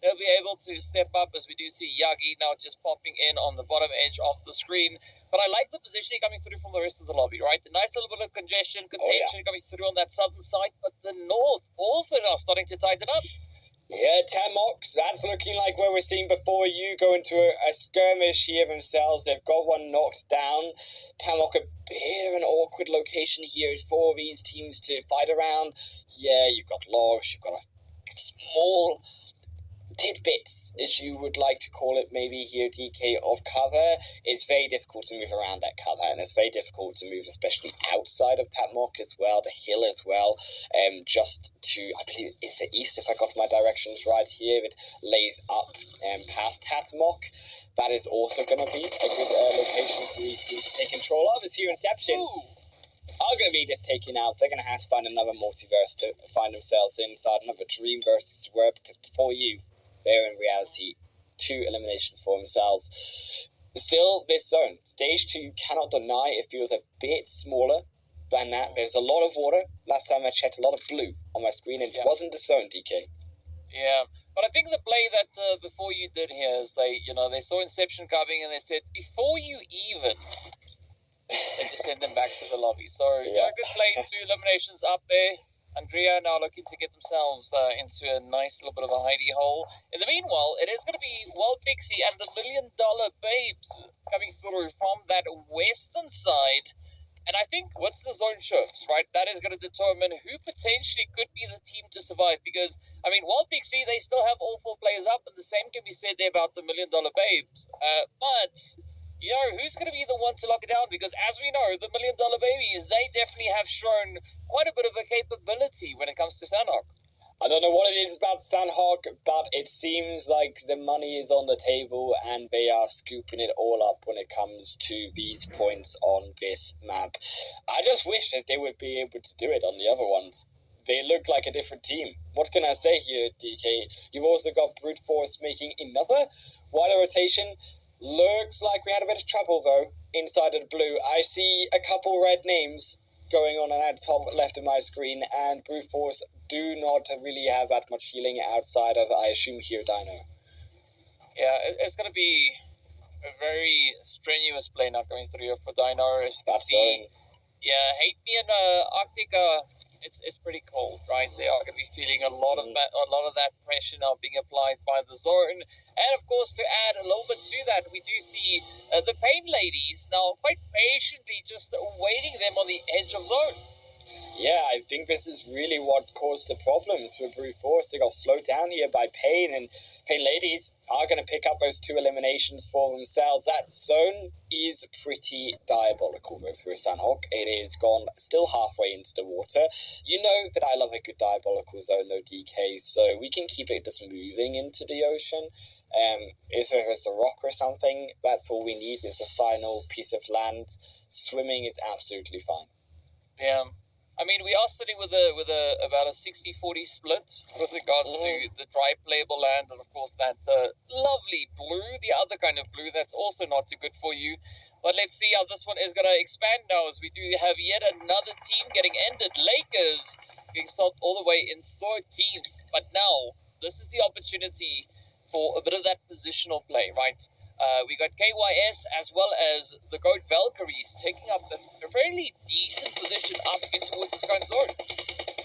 they'll be able to step up, as we do see Yagi now just popping in on the bottom edge of the screen. But I like the positioning coming through from the rest of the lobby, right? The nice little bit of contention coming through on that southern side, but the north also now starting to tighten up. Yeah, Tamox, that's looking like where we're seeing before you go into a skirmish here themselves. They've got one knocked down. Tamok, a bit of an awkward location here for these teams to fight around. Yeah, you've got logs, you've got a small tidbits, as you would like to call it, maybe here, DK, of cover. It's very difficult to move around that cover, and it's very difficult to move, especially outside of Tatmok as well, the hill as well, just to, I believe it's the east, if I got my directions right here. It lays up past Tatmok. That is also going to be a good location for these teams to take control of. It's here Inception. Are going to be just taken out. They're going to have to find another multiverse to find themselves inside, another Dreamverse as well, because before you, they're in reality 2 eliminations for themselves. Still, this zone, stage 2, you cannot deny it feels a bit smaller than that. There's a lot of water. Last time I checked, a lot of blue on my screen, and it wasn't the zone, DK. Yeah, but I think the play that before you did here is they saw Inception coming and they said, before you even, they just send them back to the lobby. So, good play, 2 eliminations up there. Andrea now looking to get themselves into a nice little bit of a hidey hole. In the meanwhile, it is going to be Wild Pixie and the $1 Million Babes coming through from that western side. And I think once the zone shifts, right, that is going to determine who potentially could be the team to survive. Because, Wild Pixie, they still have all 4 players up, and the same can be said there about the $1 Million Babes. But who's going to be the one to lock it down? Because as we know, the $1 Million Babies, they definitely have shown quite a bit of a capability when it comes to Sandhawk. I don't know what it is about Sandhawk, but it seems like the money is on the table and they are scooping it all up when it comes to these points on this map. I just wish that they would be able to do it on the other ones. They look like a different team. What can I say here, DK? You've also got Brute Force making another wider rotation. Looks like we had a bit of trouble, though, inside of the blue. I see a couple red names going on at the top left of my screen, and Brute Force do not really have that much healing outside of, I assume, here, Dino. Yeah, it's going to be a very strenuous play now going through here for Dino. That's yeah, Hate Me and Arctic, it's pretty cold, right? They are going to be feeling a lot of that pressure now being applied by the zone. And of course, to add a little bit to that, we do see the Pain Ladies now quite patiently just awaiting them on the edge of zone. Yeah, I think this is really what caused the problems for Brute Force. They got slowed down here by Pain, and Pain Ladies are going to pick up those 2 eliminations for themselves. That zone is pretty diabolical for Sandhawk. It is gone still halfway into the water. You know that I love a good diabolical zone, though, DK, so we can keep it just moving into the ocean. If there's a rock or something, that's all we need is a final piece of land. Swimming is absolutely fine. Yeah. I mean, we are sitting with about a 60-40 split with regards to the dry playable land, and of course that lovely blue, the other kind of blue that's also not too good for you. But let's see how this one is going to expand now, as we do have yet another team getting ended. Lakers being stopped all the way in 13th. But now, this is the opportunity for a bit of that positional play, right? We got KYS as well as the Goat Valkyries taking up a fairly decent position up in towards this kind of zone.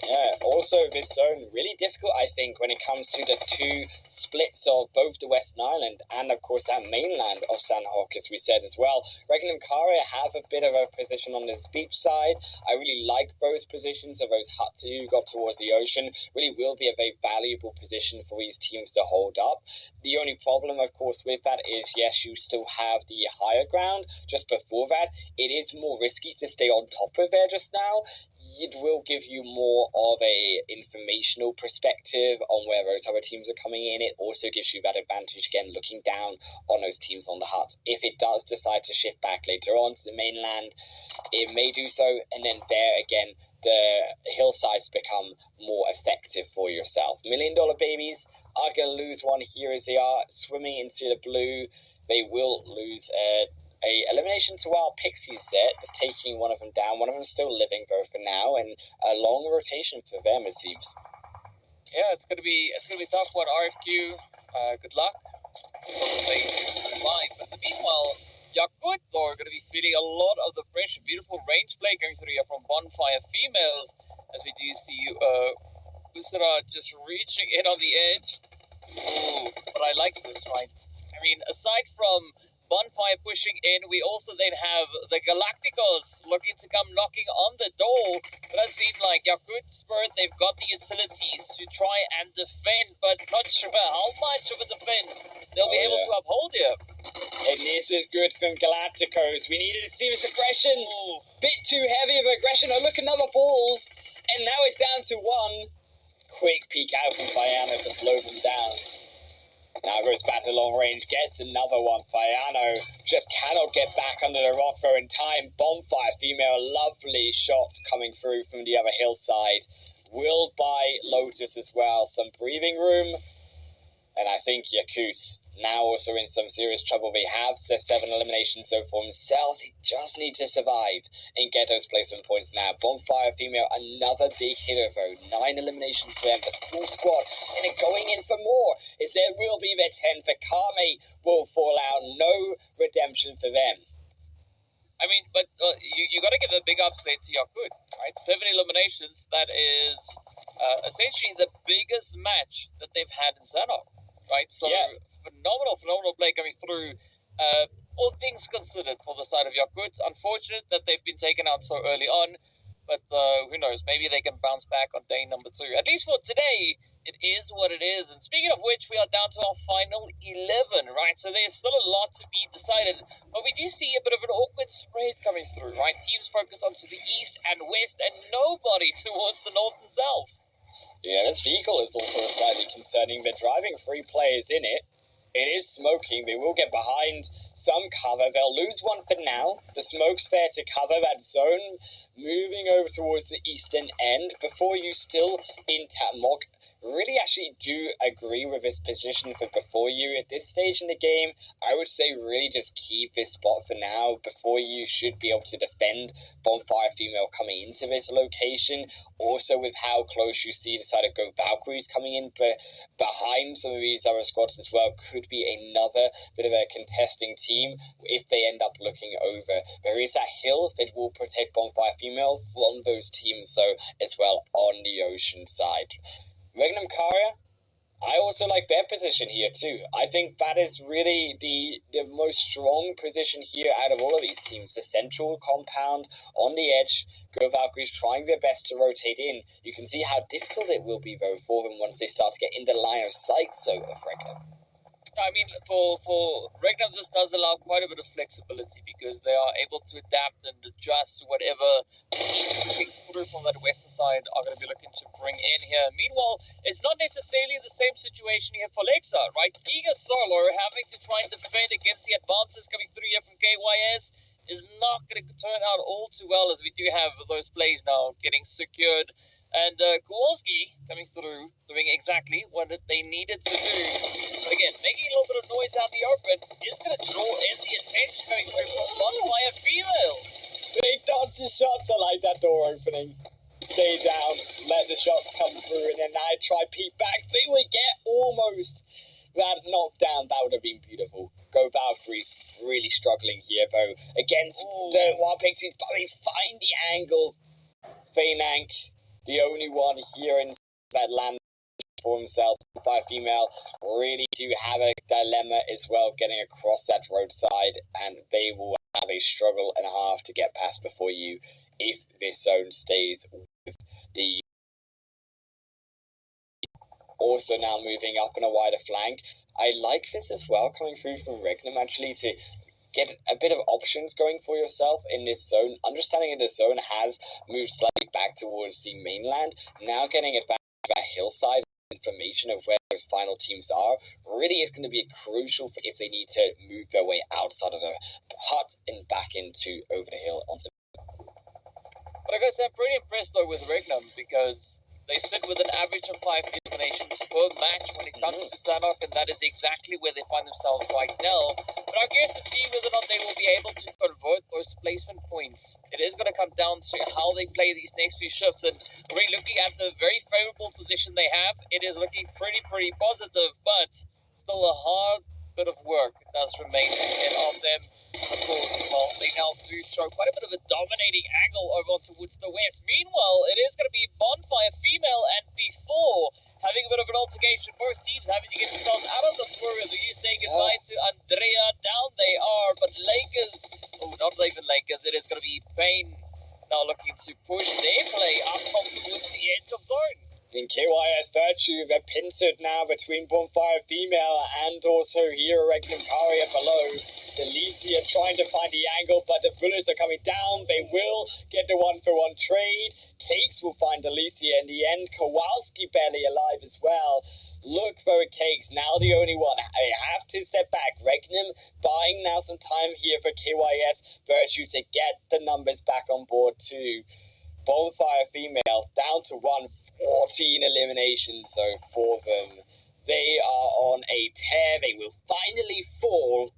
Yeah, also this zone really difficult, I think, when it comes to the two splits of both the Western Island and, of course, that mainland of Sanhok, as we said as well. Regan and Kara have a bit of a position on this beach side. I really like both positions of those huts you got towards the ocean. Really will be a very valuable position for these teams to hold up. The only problem, of course, with that is, yes, you still have the higher ground. Just before that, it is more risky to stay on top of there just now. It will give you more of a informational perspective on where those other teams are coming in. It also gives you that advantage, again, looking down on those teams on the hut. If it does decide to shift back later on to the mainland, it may do so, and then there again, the hillsides become more effective for yourself. $1 Million Babies are going to lose one here as they are swimming into the blue. They will lose a elimination to Wild Pixies there, just taking one of them down. One of them still living though for now, and a long rotation for them, it seems. Yeah, it's gonna be tough one. RFQ, good luck. They survive. But meanwhile, Yakut though are gonna be feeling a lot of the pressure. Beautiful range play going through here from Bonfire Females, as we do see Usara just reaching in on the edge. Ooh, but I like this, right? I mean, aside from Bonfire pushing in, we also then have the Galacticos looking to come knocking on the door. It does seem like Yakut Spirit, they've got the utilities to try and defend, but not sure how much of a defense they'll be able to uphold here. And this is good from Galacticos. We needed to see this aggression. Bit too heavy of aggression. Oh, look, another falls. And now it's down to one. Quick peek out from Fiano to blow them down. Now goes back to long range, gets another one. Fiano just cannot get back under the rock though in time. Bonfire Female, lovely shots coming through from the other hillside. Will buy Lotus as well some breathing room. And I think Yakut now also in some serious trouble. They have their 7 eliminations so for themselves. They just need to survive and get those placement points now. Bonfire Female, another big hitter though. 9 eliminations for them, the full squad, and they're going in for more. As there will be their 10 for Kame will fall out. No redemption for them. I mean, but you got to give a big upstate to Yakut, right? 7 eliminations. That is essentially the biggest match that they've had in Sanhok, right? So phenomenal play coming through. All things considered for the side of Yakut. Unfortunate that they've been taken out so early on, but who knows? Maybe they can bounce back on day number 2. At least for today, it is what it is. And speaking of which, we are down to our final 11, right? So there's still a lot to be decided, but we do see a bit of an awkward spread coming through, right? Teams focused onto the east and west, and nobody towards the north and south. Yeah, this vehicle is also slightly concerning. They're driving 3 players in it. It is smoking. They will get behind some cover. They'll lose one for now. The smoke's there to cover that zone. Moving over towards the eastern end. Before you still in Tatmok. Really actually do agree with this position for before you. At this stage in the game, I would say really just keep this spot for now. Before you should be able to defend Bonfire Female coming into this location. Also with how close you see the side of Go Valkyries coming in behind some of these other squads as well. Could be another bit of a contesting team if they end up looking over. There is that hill that will protect Bonfire Female from those teams so as well on the ocean side. Regnum Karia, I also like their position here too. I think that is really the most strong position here out of all of these teams. The central compound on the edge. Go Valkyries trying their best to rotate in. You can see how difficult it will be though for them once they start to get in the line of sight so of Regnum. I mean, for Regnum, this does allow quite a bit of flexibility because they are able to adapt and adjust to whatever teams pushing through from that western side are going to be looking to bring in here. Meanwhile, it's not necessarily the same situation here for Lexa, right? Giga Solo having to try and defend against the advances coming through here from KYS. is not going to turn out all too well, as we do have those plays now getting secured. And Kowalski coming through, doing exactly what they needed to do. But again, making a little bit of noise out in the open is going to draw in the attention coming through from Bonfire Female. They dodge the shots. I like that door opening. Stay down, let the shots come through, and then I try peek back. They will get almost that knockdown. That would have been beautiful. Go Valkyries, really struggling here though against the Wild Pixies, but they find the angle. Fainank, the only one here in that land for themselves. By female, really do have a dilemma as well getting across that roadside, and they will have a struggle and a half to get past before you if this zone stays with the. Also now moving up on a wider flank. I like this as well coming through from Regnum actually to get a bit of options going for yourself in this zone. Understanding that the zone has moved slightly back towards the mainland. Now getting it back to that hillside information of where those final teams are really is going to be crucial for if they need to move their way outside of the hut and back into over the hill onto. But I gotta say, I'm pretty impressed though with Regnum, because they sit with an average of 5 eliminations per match when it comes to Sanok, and that is exactly where they find themselves right now. But I'm curious to see whether or not they will be able to convert those placement points. It is going to come down to how they play these next few shifts, and really looking at the very favorable position they have, it is looking pretty positive, but still a hard bit of work does remain ahead of them. Of course, well, they now do show quite a bit of a dominating angle over towards the west. Meanwhile, it is going to be Bonfire Female and Before having a bit of an altercation. Both teams having to get themselves out of the through. Are you saying goodbye to Andrea? Down they are, but Lakers, not even Lakers, it is going to be Payne now looking to push their play up towards the edge of zone. In KYS Virtue, they're pincered now between Bonfire Female and also here Regnum Paria below. Delicia trying to find the angle, but the bullets are coming down. They will get the 1-for-1 trade. Cakes will find Delicia in the end. Kowalski barely alive as well. Look for Cakes, now the only one. I have to step back. Regnum buying now some time here for KYS Virtue to get the numbers back on board too. Bonfire Female down to 14 eliminations so for them. They are on a tear. They will finally fall,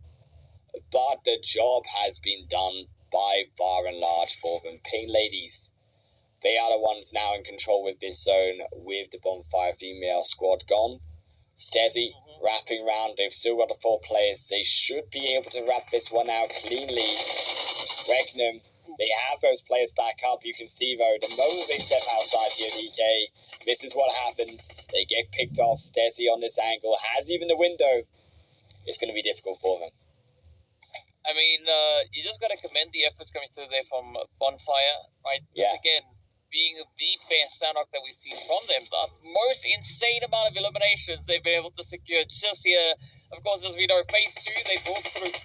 but the job has been done by far and large for them. Pain Ladies, they are the ones now in control with this zone with the Bonfire Female squad gone. Stezzy wrapping around. They've still got the 4 players. They should be able to wrap this one out cleanly. Regnum, they have those players back up. You can see though, the moment they step outside here, DK, this is what happens. They get picked off. Stezzy on this angle has even the window. It's going to be difficult for them. I mean, you just got to commend the efforts coming through there from Bonfire, right? Yeah. Again, being the best Sanok that we've seen from them. The most insane amount of eliminations they've been able to secure just here. Of course, as we know, phase 2, they brought through 8.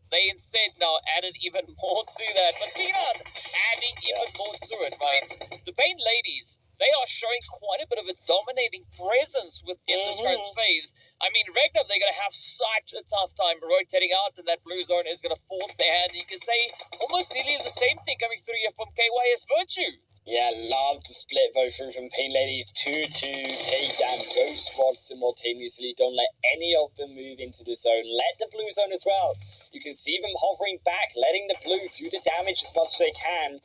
They instead now added even more to that. But speaking of adding even more to it, right? The Pain Ladies, they are showing quite a bit of a dominating presence within this current phase. I mean, Regnum, they're going to have such a tough time rotating out, and that blue zone is going to force their hand. You can say almost nearly the same thing coming through here from KYS Virtue. Yeah, love to split though through from Pain Ladies 2 to take down both squads simultaneously. Don't let any of them move into the zone. Let the blue zone as well. You can see them hovering back, letting the blue do the damage as much as they can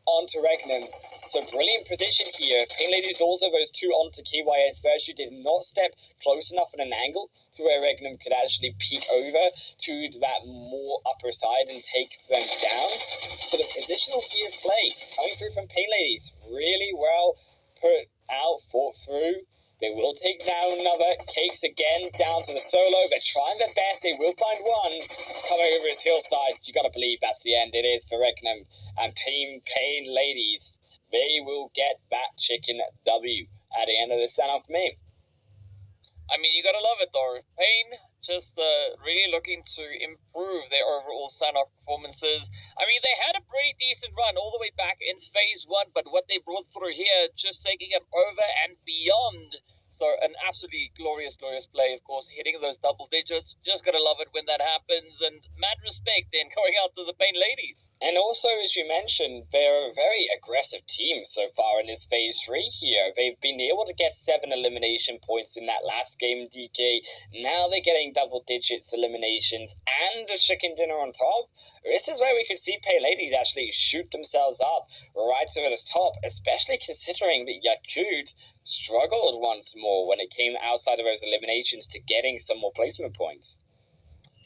onto Regnum. So brilliant position here. Pain Ladies also goes 2 onto KYS Virtue. Did not step close enough at an angle to where Regnum could actually peek over to that more upper side and take them down. So the positional key of play coming through from Pain Ladies, really well put out, fought through. They will take down another. Cakes again down to the solo. They're trying their best. They will find one coming over his hillside. You got to believe that's the end. It is for Regnum and Pain Ladies. They will get that chicken W at the end of the Sanok game. I mean, you gotta love it though. Pain just really looking to improve their overall Sanok performances. I mean, they had a pretty decent run all the way back in phase 1, but what they brought through here, just taking it over and beyond. So an absolutely glorious play, of course, hitting those double digits. Just gotta love it when that happens, and mad respect then going out to the Pain ladies. And also, as you mentioned, they're a very aggressive team so far in this Phase 3 here. They've been able to get 7 elimination points in that last game, DK. Now they're getting double digits eliminations and a chicken dinner on top. This is where we could see Pay Ladies actually shoot themselves up right to the top, especially considering that Yakut struggled once more when it came outside of those eliminations to getting some more placement points.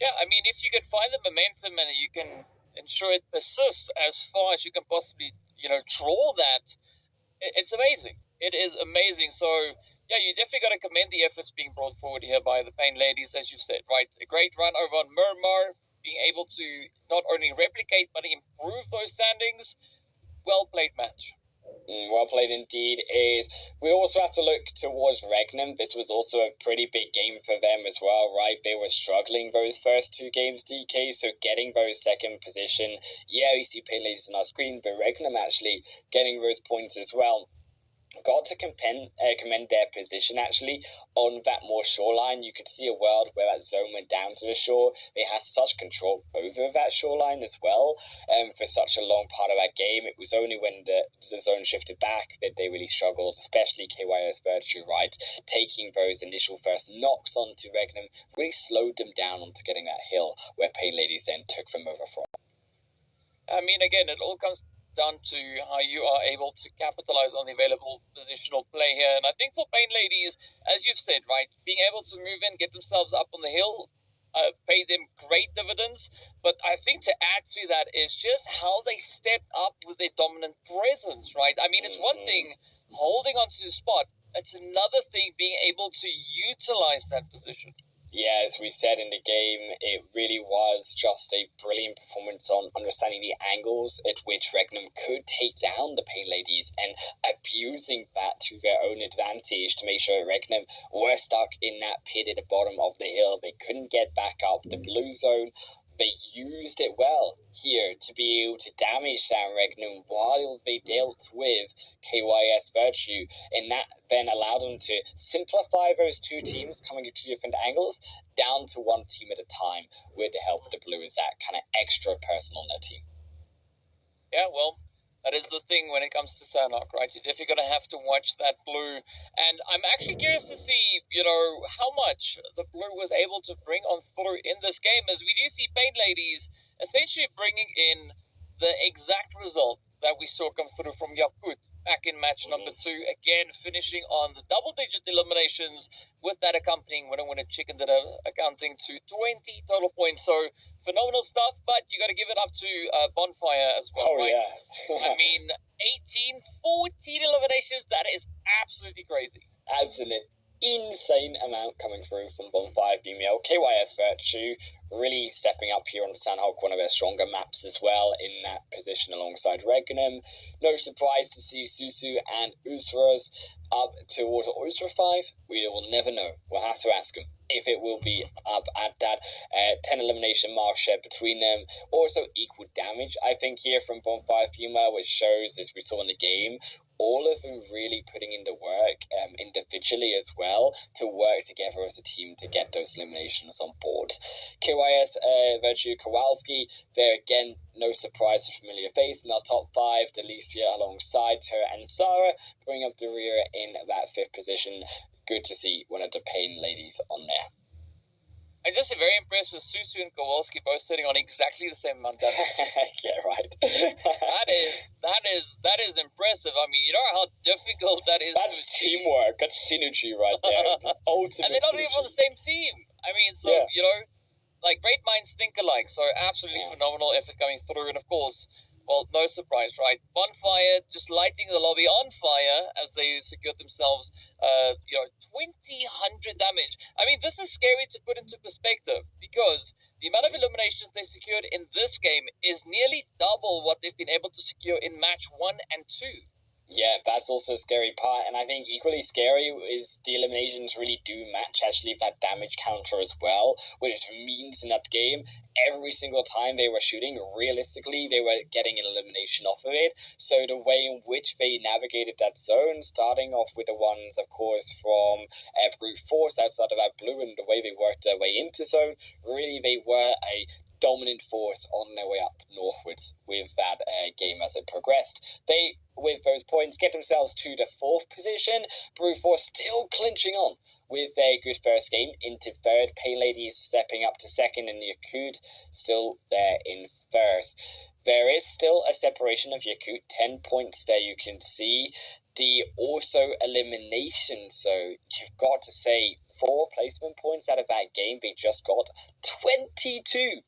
Yeah, I mean, if you can find the momentum and you can ensure it persists as far as you can possibly, draw that, it's amazing. It is amazing. So, yeah, you definitely got to commend the efforts being brought forward here by the Pain ladies, as you've said, right? A great run over on Murmur, being able to not only replicate but improve those standings. Well played match. Well played indeed. We also have to look towards Regnum. This was also a pretty big game for them as well, right? They were struggling those first 2 games, DK, so getting those second position. Yeah, we see Pain Ladies on our screen, but Regnum actually getting those points as well. Got to commend their position actually on that more shoreline. You could see a world where that zone went down to the shore. They had such control over that shoreline as well for such a long part of that game. It was only when the zone shifted back that they really struggled, especially KYS Virtue, right? Taking those initial first knocks onto Regnum really slowed them down onto getting that hill where Pain Ladies then took them over from. I mean, again, it all comes down to how you are able to capitalize on the available positional play here. And I think for Pain ladies, as you've said, right, being able to move in, get themselves up on the hill, paid them great dividends. But I think to add to that is just how they stepped up with their dominant presence, right? I mean, it's one thing holding onto the spot. It's another thing being able to utilize that position. Yeah, as we said in the game, it really was just a brilliant performance on understanding the angles at which Regnum could take down the Pain ladies and abusing that to their own advantage to make sure Regnum were stuck in that pit at the bottom of the hill. They couldn't get back up the blue zone. They used it well here to be able to damage down Regnum while they dealt with KYS Virtue, and that then allowed them to simplify those 2 teams coming at 2 different angles down to 1 team at a time with the help of the Blue as that kind of extra person on their team. Yeah, well, that is the thing when it comes to Sanhok, right? You're definitely going to have to watch that Blue. And I'm actually curious to see, how much the Blue was able to bring on through in this game, as we do see Pain ladies essentially bringing in the exact result that we saw come through from Yakut back in match number 2. Again, finishing on the double-digit eliminations with that accompanying winner chicken dinner, accounting to 20 total points. So phenomenal stuff, but you got to give it up to Bonfire as well, right? Yeah. I mean, 14 eliminations, that is absolutely crazy. Adds an insane amount coming through from Bonfire Pmmi. KYS Virtue really stepping up here on Sanhok, one of their stronger maps as well in that position alongside Regnum. No surprise to see Susu and Usras up towards Usra 5. We will never know. We'll have to ask them if it will be up at that 10 elimination mark shared between them. Also equal damage, I think, here from Bonfire Pmmi, which shows, as we saw in the game, all of them really putting in the work individually as well to work together as a team to get those eliminations on board. KYS Virtue Kowalski, there again, no surprise, a familiar face in our top 5. Delicia alongside her and Sarah bring up the rear in that 5th position. Good to see one of the Pain ladies on there. I'm just very impressed with Susu and Kowalski both sitting on exactly the same amount of damage. Yeah, right. that is impressive. I mean, you know how difficult that is. That's teamwork. That's synergy right there. The ultimate. And they're not even on the same team. I mean, so like great minds think alike. So absolutely phenomenal effort coming through, and of course, well, no surprise, right? Bonfire just lighting the lobby on fire as they secured themselves, 2,000 damage. I mean, this is scary to put into perspective because the amount of eliminations they secured in this game is nearly double what they've been able to secure in match 1 and 2. Yeah, that's also a scary part, and I think equally scary is the eliminations really do match actually that damage counter as well, which means in that game, every single time they were shooting, realistically, they were getting an elimination off of it. So the way in which they navigated that zone, starting off with the ones, of course, from brute force outside of that blue, and the way they worked their way into zone, really they were a dominant force on their way up northwards with that game as it progressed. They, with those points, get themselves to the 4th position. Brute Force still clinching on with their good first game into 3rd. Pay Ladies stepping up to 2nd, and Yakut still there in 1st. There is still a separation of Yakut, 10 points there you can see. The also elimination, so you've got to say 4 placement points out of that game. They just got 22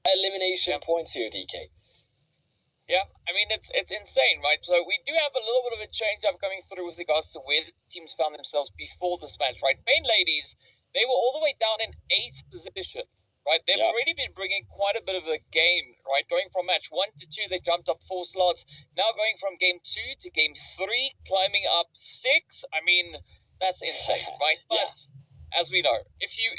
elimination points here, DK. Yeah, I mean, it's insane, right? So we do have a little bit of a change-up coming through with regards to where the teams found themselves before this match, right? Pain Ladies, they were all the way down in 8th position, right? They've already been bringing quite a bit of a game, right? Going from match 1 to 2, they jumped up 4 slots. Now going from game 2 to game 3, climbing up 6. I mean, that's insane, right? But as we know, if you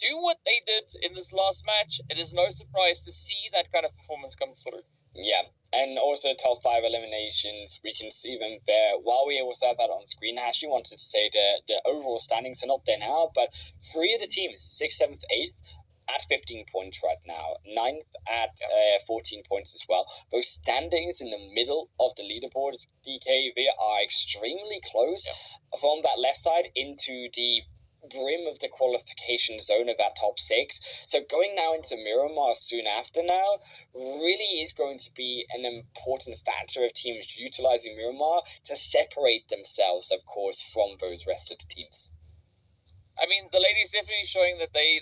do what they did in this last match, it is no surprise to see that kind of performance come through. Yeah, and also top 5 eliminations, we can see them there. While we also have that on screen, I actually wanted to say the overall standings are not there now, but 3 of the teams, 6th, 7th, 8th, at 15 points right now. 9th at 14 points as well. Those standings in the middle of the leaderboard, DK, they are extremely close from that left side into the brim of the qualification zone of that top 6. So going now into Miramar soon after now really is going to be an important factor of teams utilizing Miramar to separate themselves, of course, from those rest of the teams. I mean, the ladies definitely showing that they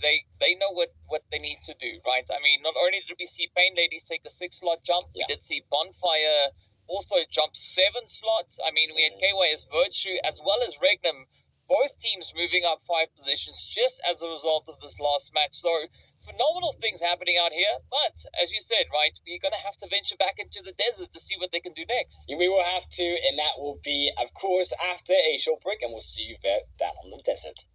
know what they need to do, right? I mean, not only did we see Pain Ladies take a 6-slot jump, we did see Bonfire also jump 7 slots. I mean, we had KYS Virtue as well as Regnum, both teams moving up 5 positions just as a result of this last match. So, phenomenal things happening out here. But, as you said, right, we're going to have to venture back into the desert to see what they can do next. We will have to, and that will be, of course, after a short break, and we'll see you there down on the desert.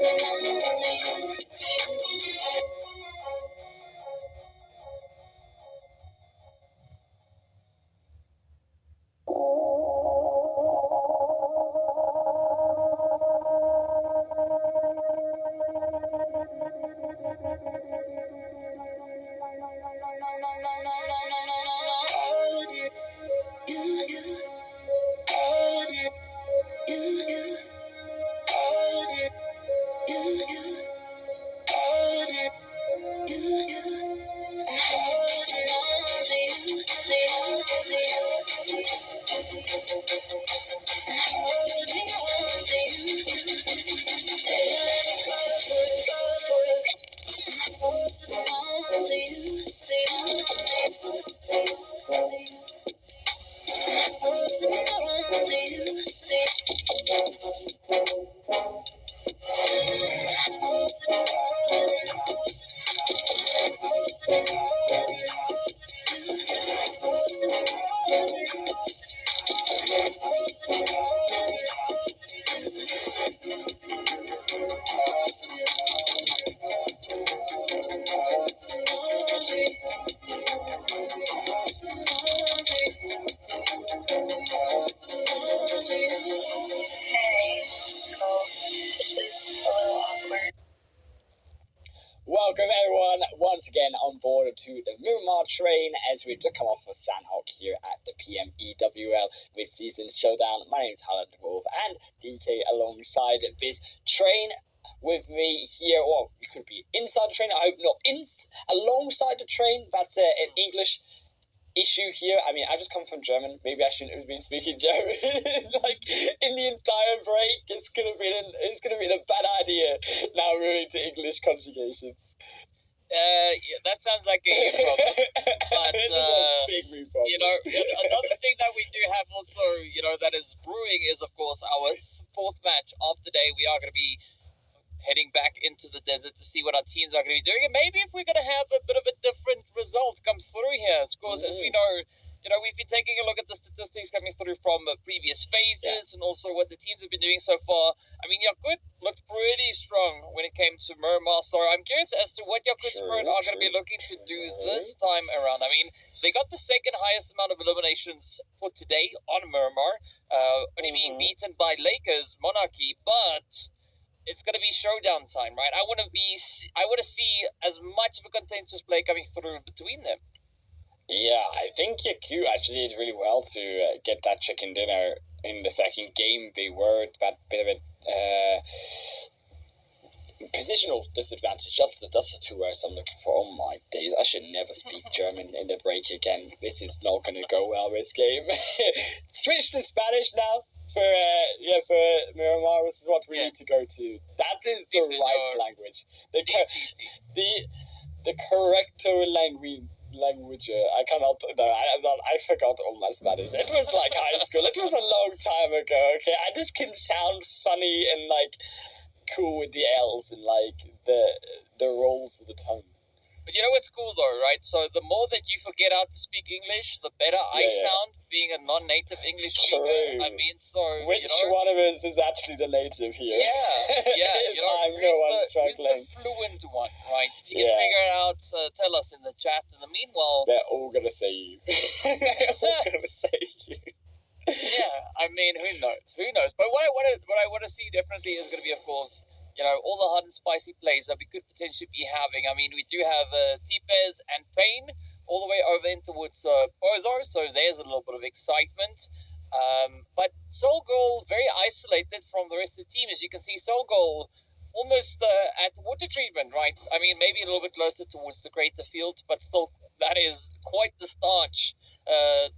Hey, so this is a little awkward. Welcome everyone once again on board to the Pmmi train as we've just come off of Sandhawk here at the PMEWL mid-season showdown. My name is Harlan Wolf and DK alongside this train. With me here, well, you could be inside the train, I hope not alongside the train. That's an English issue here. I mean, I just come from German. Maybe I shouldn't have been speaking German like in the entire break. It's gonna be a bad idea now moving to English conjugations. Yeah, that sounds like a huge problem. But This is a big move problem. you know, another thing that we do have also, that is brewing is of course our fourth match of the day. We are going to be heading back into the desert to see what our teams are going to be doing, and maybe if we're going to have a bit of a different result come through here. Of course, as we know, we've been taking a look at the statistics coming through from previous phases and also what the teams have been doing so far. I mean, Yakut looked pretty strong when it came to Miramar, so I'm curious as to what Yakut Spirit are going to be looking to do this time around. I mean, they got the second highest amount of eliminations for today on Miramar, only being beaten by Lakers, Monarchy, but it's going to be showdown time, right? I want to see as much of a contentious play coming through between them. Yeah, I think Yaku actually did really well to get that chicken dinner in the second game. They were that bit of a positional disadvantage. That's the two words I'm looking for. Oh my days, I should never speak German in the break again. This is not going to go well this game. Switch to Spanish now. For Miramar, this is what we need to go to. That is the right language. The correcto language. I cannot. No, I forgot all my Spanish. It was like high school. It was a long time ago. Okay, I just can sound funny and like cool with the L's and like the rolls of the tongue. But you know what's cool though, right? So the more that you forget how to speak English, the better I sound being a non-native English speaker. I mean, so which one of us is actually the native here? Yeah. Who's the fluent one, right? If you can figure it out, tell us in the chat. In the meanwhile, they're all gonna say you. They're all gonna say you. Yeah, I mean, who knows? But what I want to see definitely is going to be, of course, all the hot and spicy plays that we could potentially be having. I mean, we do have T-Pez and Payne all the way over in towards Bozo, so there's a little bit of excitement. But Soul Goal very isolated from the rest of the team. As you can see, Soul Goal almost at water treatment, right? I mean, maybe a little bit closer towards the greater field, but still, that is quite the starch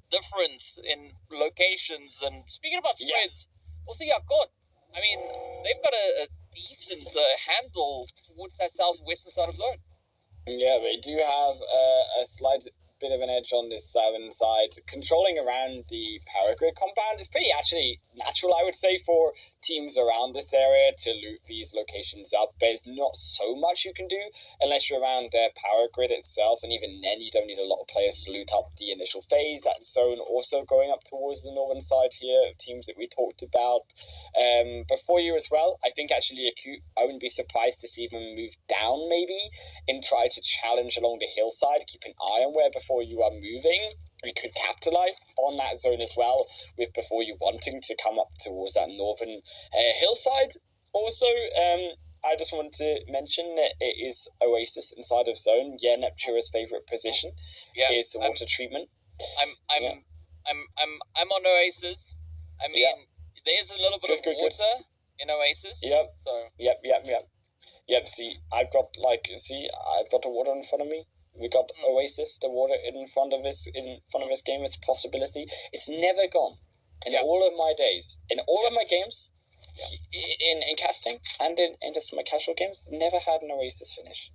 difference in locations. And speaking about spreads, also Yakut. I mean, they've got a decent handle towards that southwestern side of zone. Yeah, they do have a slight bit of an edge on this southern side. Controlling around the power grid compound is pretty actually natural, I would say, for teams around this area to loot these locations up. There's not so much you can do unless you're around their power grid itself, and even then you don't need a lot of players to loot up the initial phase. That zone also going up towards the northern side here of teams that we talked about before you as well. I think actually Acute, I wouldn't be surprised to see them move down maybe and try to challenge along the hillside. Keep an eye on where before you are moving. We could capitalize on that zone as well, with before you wanting to come up towards that northern hillside. Also, I just want to mention that it is Oasis inside of zone. Yeah, Neptura's favorite position is water treatment. I'm on Oasis. I mean, there's a little bit of water in Oasis. Yep. So. Yep. See, I've got the water in front of me. We got Oasis, the water in front of this game is a possibility. It's never gone in all of my days, in all of my games, in casting and in just my casual games. Never had an Oasis finish,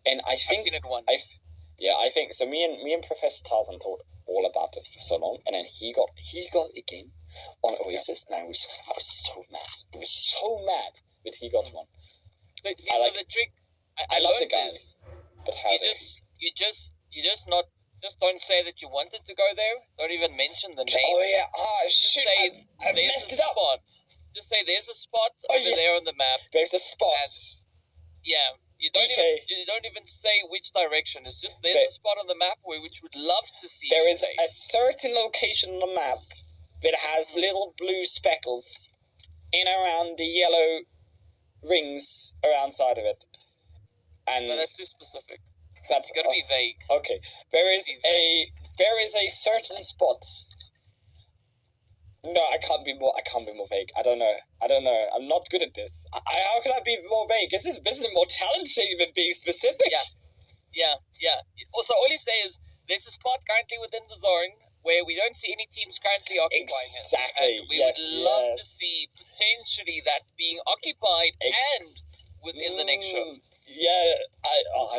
and I think I've seen it once. I think so. Me and Professor Tarzan talked all about this for so long, and then he got a game on Oasis, and I was so mad. I was so mad that he got one. So the trick. I love the guy, but how you just don't say that you wanted to go there. Don't even mention the name. Oh yeah. Shoot! Say I messed it up. Spot. Just say there's a spot over there on the map. There's a spot. You don't even say which direction. It's just there's a spot on the map which would love to see. There is a certain location on the map that has little blue speckles in around the yellow rings around side of it. And no, that's too specific. That's got to be vague. Okay, there is a certain spot. No, I can't be more vague. I don't know. I'm not good at this. How can I be more vague? This is more challenging than being specific. Yeah. Also, all you say is there's a spot currently within the zone where we don't see any teams currently occupying exactly. it. And we would love to see potentially that being occupied and within the next shift. Yeah,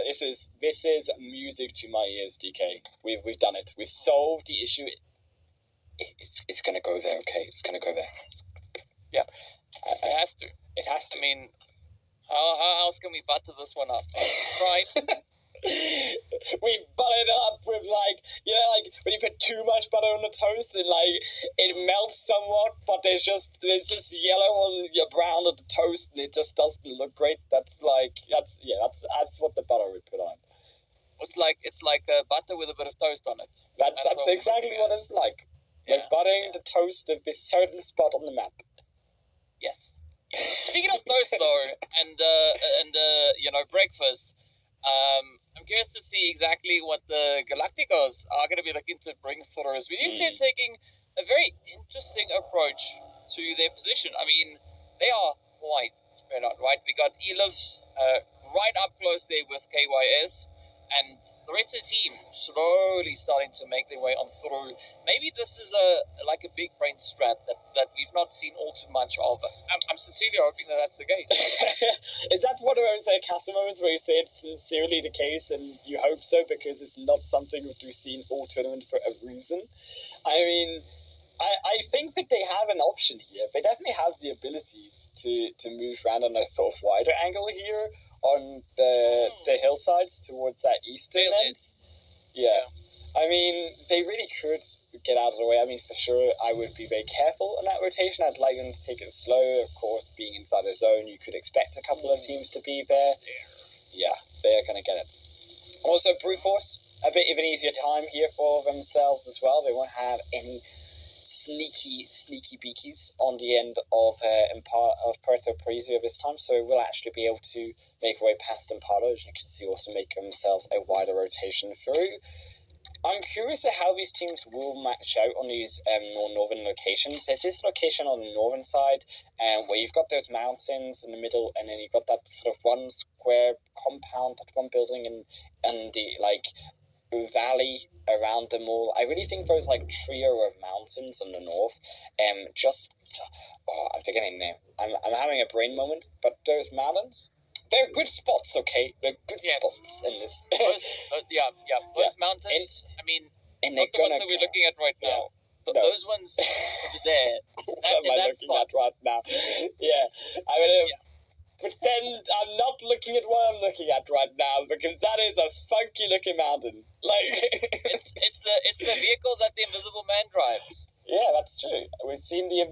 this is music to my ears, DK. We've done it. We've solved the issue. It's gonna go there, okay? It's gonna go there. Yeah, it has to. It has to. I mean, how else can we butter this one up? Right? We butter it up with like when you put too much butter on the toast and it melts somewhat, but there's just yellow on your brown of the toast and it just doesn't look great. That's what the butter we put on. It's like butter with a bit of toast on it. That's exactly what it's like. Like buttering the toast of this certain spot on the map. Yes. Speaking of toast though, and breakfast, I'm curious to see exactly what the Galacticos are going to be looking to bring through. As we usually are taking a very interesting approach to their position. I mean, they are quite spread out, right? We got Elifs right up close there with KYS, and the rest of the team slowly starting to make their way on through. Maybe this is a big brain strat that we've not seen all too much of. I'm sincerely hoping that that's the case. Is that one of those Casa moments where you say it's sincerely the case and you hope so because it's not something that we've seen all tournament for a reason? I mean, I think that they have an option here. They definitely have the abilities to move around on a sort of wider angle here on the hillsides towards that eastern end. Yeah. I mean, they really could get out of the way. I mean, for sure, I would be very careful on that rotation. I'd like them to take it slow. Of course, being inside a zone, you could expect a couple of teams to be there. Yeah, they're going to get it. Also, Brute Force, a bit of an easier time here for themselves as well. They won't have any sneaky beakies on the end of Puerto Parisia this time, so we'll actually be able to make our way past Impala, as you can see, also make themselves a wider rotation through. I'm curious at how these teams will match out on these more northern locations. There's this location on the northern side where you've got those mountains in the middle, and then you've got that sort of one square compound, that one building, and the valley around them all. I really think those trio of mountains on the north, I'm forgetting the name. I'm having a brain moment, but those mountains they're good spots, okay? They're good Yes. spots in this. Those mountains. I mean, And not they're the ones gonna that we're go. looking at right Yeah. now. No. Those ones over there. What That- am I that looking spot. at right now? Yeah, I'm gonna pretend I'm not looking at what I'm looking at right now because that is a funky looking mountain. Like, It's the vehicle that the Invisible Man drives. yeah, that's true. We've seen the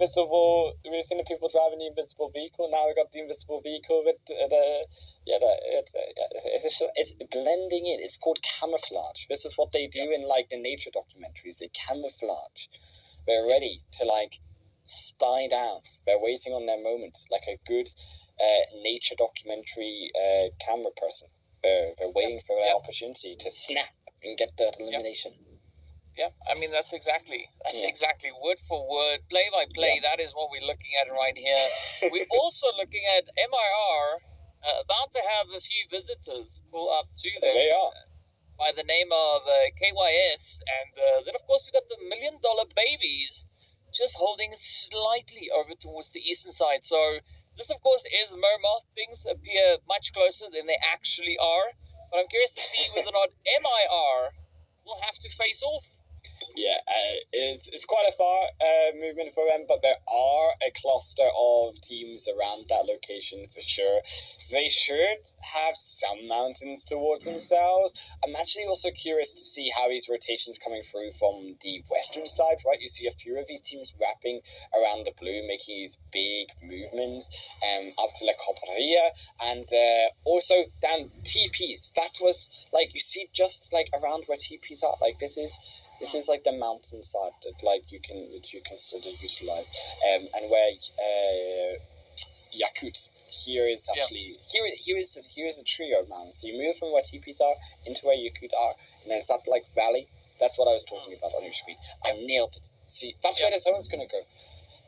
people driving the invisible vehicle. Now we got the invisible vehicle with it's blending in. It's called camouflage. This is what they do in like the nature documentaries. They camouflage. They're ready to like spy down. They're waiting on their moment, like a good nature documentary camera person. They're waiting for their opportunity to snap and get that illumination. Yeah, I mean that's exactly word for word, play by play. That is what we're looking at right here. We're also looking at MIR about to have a few visitors pull up to them. They are. By the name of KYS, and then of course we got the $1 million babies just holding slightly over towards the eastern side. So this of course is Mermoth. Things appear much closer than they actually are, but I'm curious to see whether or not MIR will have to face off. Yeah, it's quite a far movement for them, but there are a cluster of teams around that location for sure. They should have some mountains towards themselves. I'm actually also curious to see how these rotations coming through from the western side, right? You see a few of these teams wrapping around the blue, making these big movements up to La Coparia, and also down TPs. That was like, you see just like around where TPs are, like this is like the mountain side that like you can sort of utilize, and where Yakut here is actually here is a trio of mountains. So you move from where TPs are into where Yakut are, and then it's that like valley. That's what I was talking about on your screen. I nailed it. See, that's where the zone's gonna go,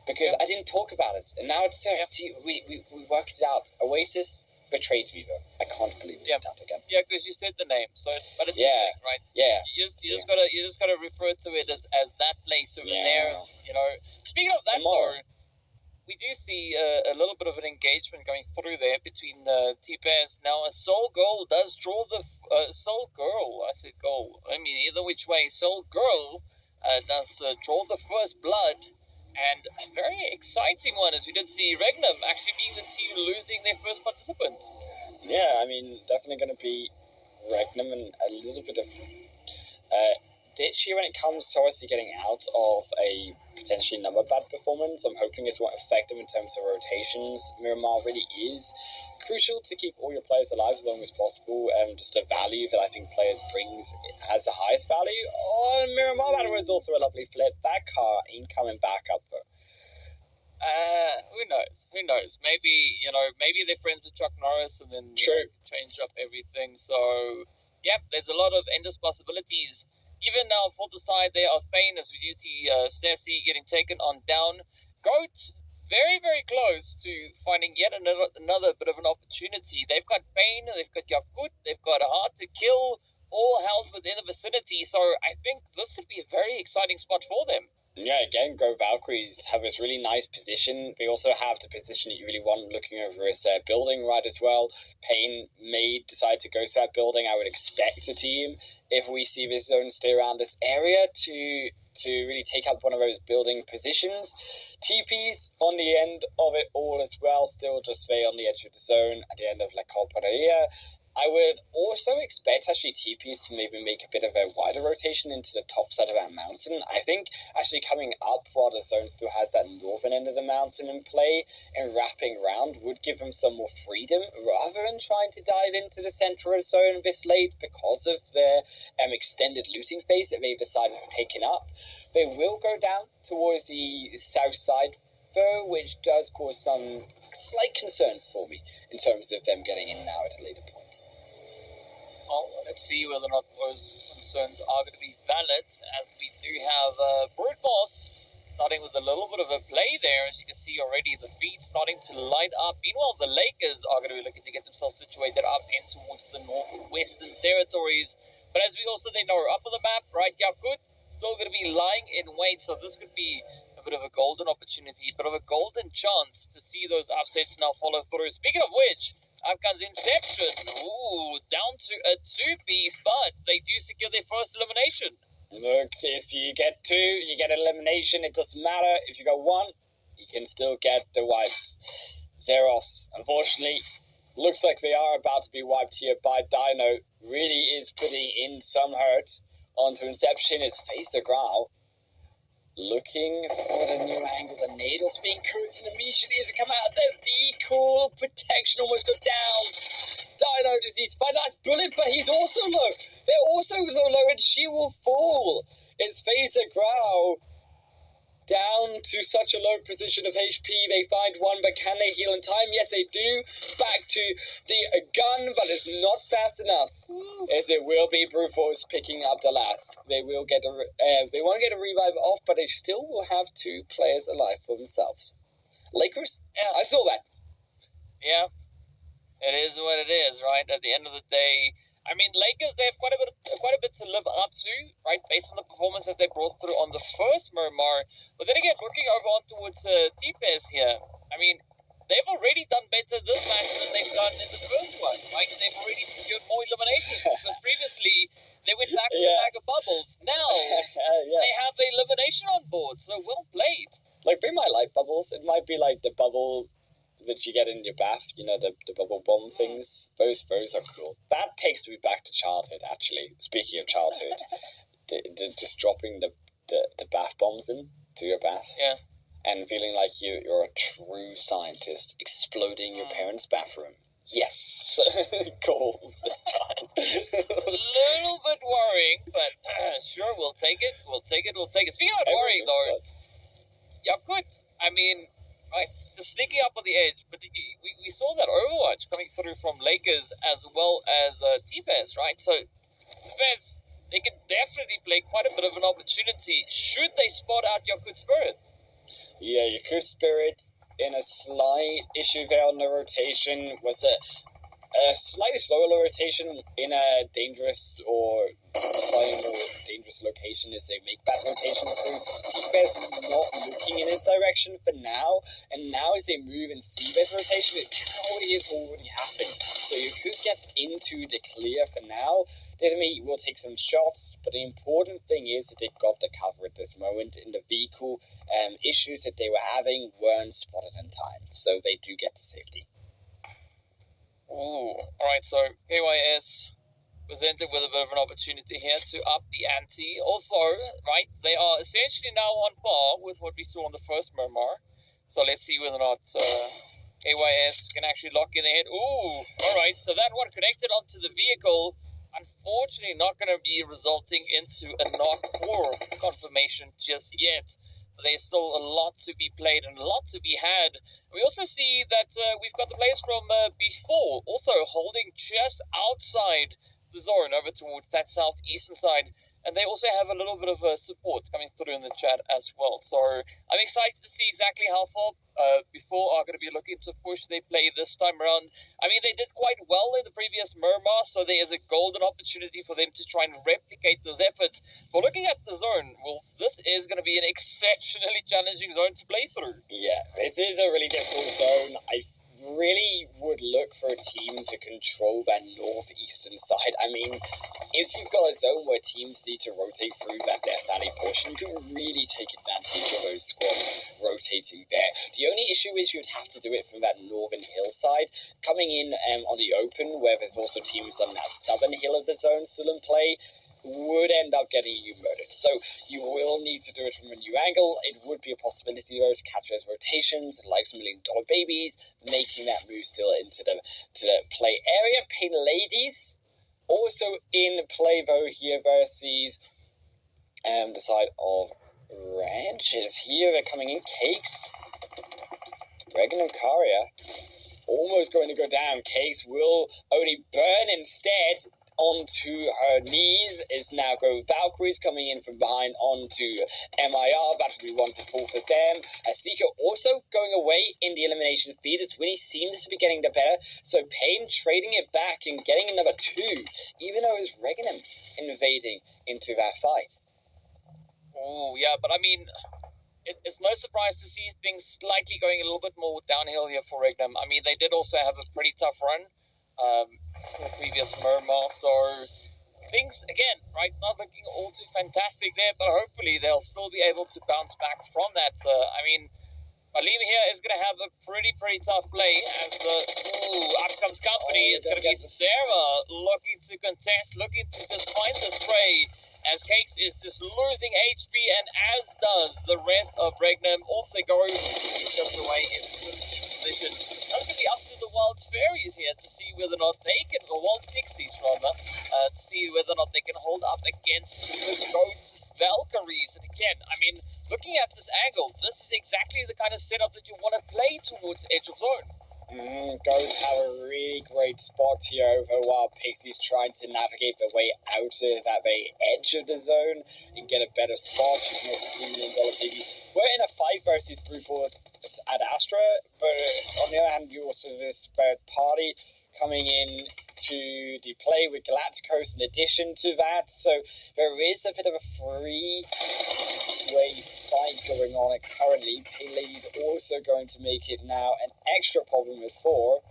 because I didn't talk about it, and now it's there. See, we worked it out. Oasis betrayed me though. I can't believe that again. Yeah, because you said the name, so but it's right. Yeah. You just gotta refer to it as that place over there. You know. Speaking of that, though, we do see a little bit of an engagement going through there between TPS. Now, a Soul Girl does draw the Soul Girl. I said goal. I mean, either which way, Soul Girl does draw the first blood. And a very exciting one, as we did see Regnum actually being the team losing their first participant. Yeah, I mean, definitely going to be Regnum and a little bit of ditchy when it comes to obviously getting out of a potentially number bad performance. I'm hoping it's won't affect them in terms of rotations. Miramar really is crucial to keep all your players alive as long as possible. Just a value that I think players brings has the highest value. On Miramar, that was also a lovely flip. That car incoming back up though. Who knows? Maybe they're friends with Chuck Norris and then change up everything. So, there's a lot of endless possibilities. Even now for the side there of Pain, as we do see Stacy getting taken on down. Goat, very, very close to finding yet another bit of an opportunity. They've got Pain, they've got Yakut, they've got Hard to Kill, all held within the vicinity. So I think this could be a very exciting spot for them. Yeah, again, Go Valkyries have this really nice position. They also have the position that you really want looking over his building right as well. Pain may decide to go to that building. I would expect a team, if we see this zone stay around this area, to really take up one of those building positions. TP's on the end of it all as well, still just very on the edge of the zone at the end of La Coparia. I would also expect actually TPs to maybe make a bit of a wider rotation into the top side of that mountain. I think actually coming up while the zone still has that northern end of the mountain in play and wrapping around would give them some more freedom rather than trying to dive into the central zone this late because of their extended looting phase that they've decided to take up. They will go down towards the south side though, which does cause some slight concerns for me in terms of them getting in now at a later point. Well, let's see whether or not those concerns are going to be valid, as we do have Brute Force starting with a little bit of a play there. As you can see already, the feed starting to light up. Meanwhile, the Lakers are going to be looking to get themselves situated up in towards the northwestern territories. But as we also then know, up on the map, right, Yakut still going to be lying in wait, so this could be a bit of a golden opportunity, a bit of a golden chance to see those upsets now follow through. Speaking of which, Up comes Inception. Ooh, down to a 2-piece, but they do secure their first elimination. Look, if you get 2, you get elimination. It doesn't matter. If you go 1, you can still get the wipes. Zeros, unfortunately, looks like they are about to be wiped here by Dino. Really is putting in some hurt onto Inception. It's face the ground. Looking for the new angle. The needle's being cooked, and immediately as it come out, the vehicle protection almost got down. Dino disease, find a nice bullet, but he's also low. They're also so low, and she will fall. It's Phaser Grau down to such a low position of HP. They find one, but can they heal in time? Yes, they do. Back to the gun, but it's not fast enough. As it will be Brute Force picking up the last. They will get they won't get a revive off, but they still will have 2 players alive for themselves. Lakers? Yeah. I saw that. Yeah, it is what it is, right? At the end of the day, I mean, Lakers, they have quite a bit to live up to, right? Based on the performance that they brought through on the first Murmur. But then again, looking over on towards T-Pes here, I mean, they've already done better this match than they've done in the first one, right? They've already secured more eliminations because previously they went back with a bag of bubbles. Now they have the elimination on board, so well played. Like, they might like bubbles. It might be like the bubble that you get in your bath, you know, the bubble bomb things. Those are cool. That takes me back to childhood, actually. Speaking of childhood, just dropping the bath bombs into your bath. Yeah. And feeling like you're a true scientist exploding your parents' bathroom. Yes. Goals this child. A little bit worrying, but sure, we'll take it. Speaking of worrying, though, Yakut, I mean, right, just sneaking up on the edge, but we saw that Overwatch coming through from Lakers as well as T-Pes, right? So, T-Pes, they can definitely play quite a bit of an opportunity should they spot out Yakut Spirit. Yeah, Yakut Spirit in a slight issue there on the rotation was a slightly slower rotation in a dangerous or slightly more dangerous location as they make that rotation through. T-Bear's not looking in his direction for now, and now as they move and see this rotation, it already happened. So you could get into the clear for now. Definitely will take some shots, but the important thing is that they got the cover at this moment, and the vehicle issues that they were having weren't spotted in time, so they do get to safety. Ooh, alright, so KYS presented with a bit of an opportunity here to up the ante. Also, right, they are essentially now on par with what we saw on the first Murmur. So let's see whether or not KYS can actually lock in the head. Ooh, alright, so that one connected onto the vehicle. Unfortunately, not going to be resulting into a knock or confirmation just yet. There's still a lot to be played and a lot to be had. We also see that we've got the players from before also holding just outside the zone over towards that southeastern side. And they also have a little bit of support coming through in the chat as well. So I'm excited to see exactly how far before are going to be looking to push they play this time around. I mean, they did quite well in the previous Murmur, so there is a golden opportunity for them to try and replicate those efforts. But looking at the zone, well, this is going to be an exceptionally challenging zone to play through. Yeah, this is a really difficult zone. I really would look for a team to control that northeastern side. I mean, if you've got a zone where teams need to rotate through that Death Valley portion, you can really take advantage of those squads rotating there. The only issue is you'd have to do it from that northern hillside. Coming in on the open, where there's also teams on that southern hill of the zone still in play, would end up getting you murdered. So you will need to do it from a new angle. It would be a possibility though to catch those rotations like some $1 million babies, making that move still into the play area. Pain Ladies also in play though here versus the side of Red is here. They're coming in. Cakes, Regan and Karia almost going to go down. Cakes will only burn instead. Onto her knees is now go Valkyries coming in from behind onto MIR. That will be 1 to 4 for them. Asika also going away in the elimination feed as Winnie seems to be getting the better. So Pain trading it back and getting another 2, even though it was Reganum invading into that fight. Oh, yeah, but I mean, it's no surprise to see things slightly going a little bit more downhill here for Regnum. I mean, they did also have a pretty tough run for the previous Murmur, so things, again, right, not looking all too fantastic there, but hopefully they'll still be able to bounce back from that. I mean, Malim here is going to have a pretty tough play as up comes Company. It's going to be Sarah looking to contest, looking to just find the spray as Cakes is just losing HP, and as does the rest of Regnum. Off they go, just away into the position. Now it's going to be up to the Wild Fairies here to see whether or not they can, or Wild Pixies rather, to see whether or not they can hold up against the Goat Valkyries. And again, I mean, looking at this angle, this is exactly the kind of setup that you want to play towards edge of zone. Goats have a really great spot here over Wild Pixies trying to navigate their way out of that very edge of the zone and get a better spot. You can also see $1 Million Baby. We're in a 5 versus 3 for Ad Astra, but on the other hand, you also have this third party coming in to the play with Galacticos in addition to that, so there is a bit of a three-way fight going on currently. Pele is also going to make it now an extra problem with 4.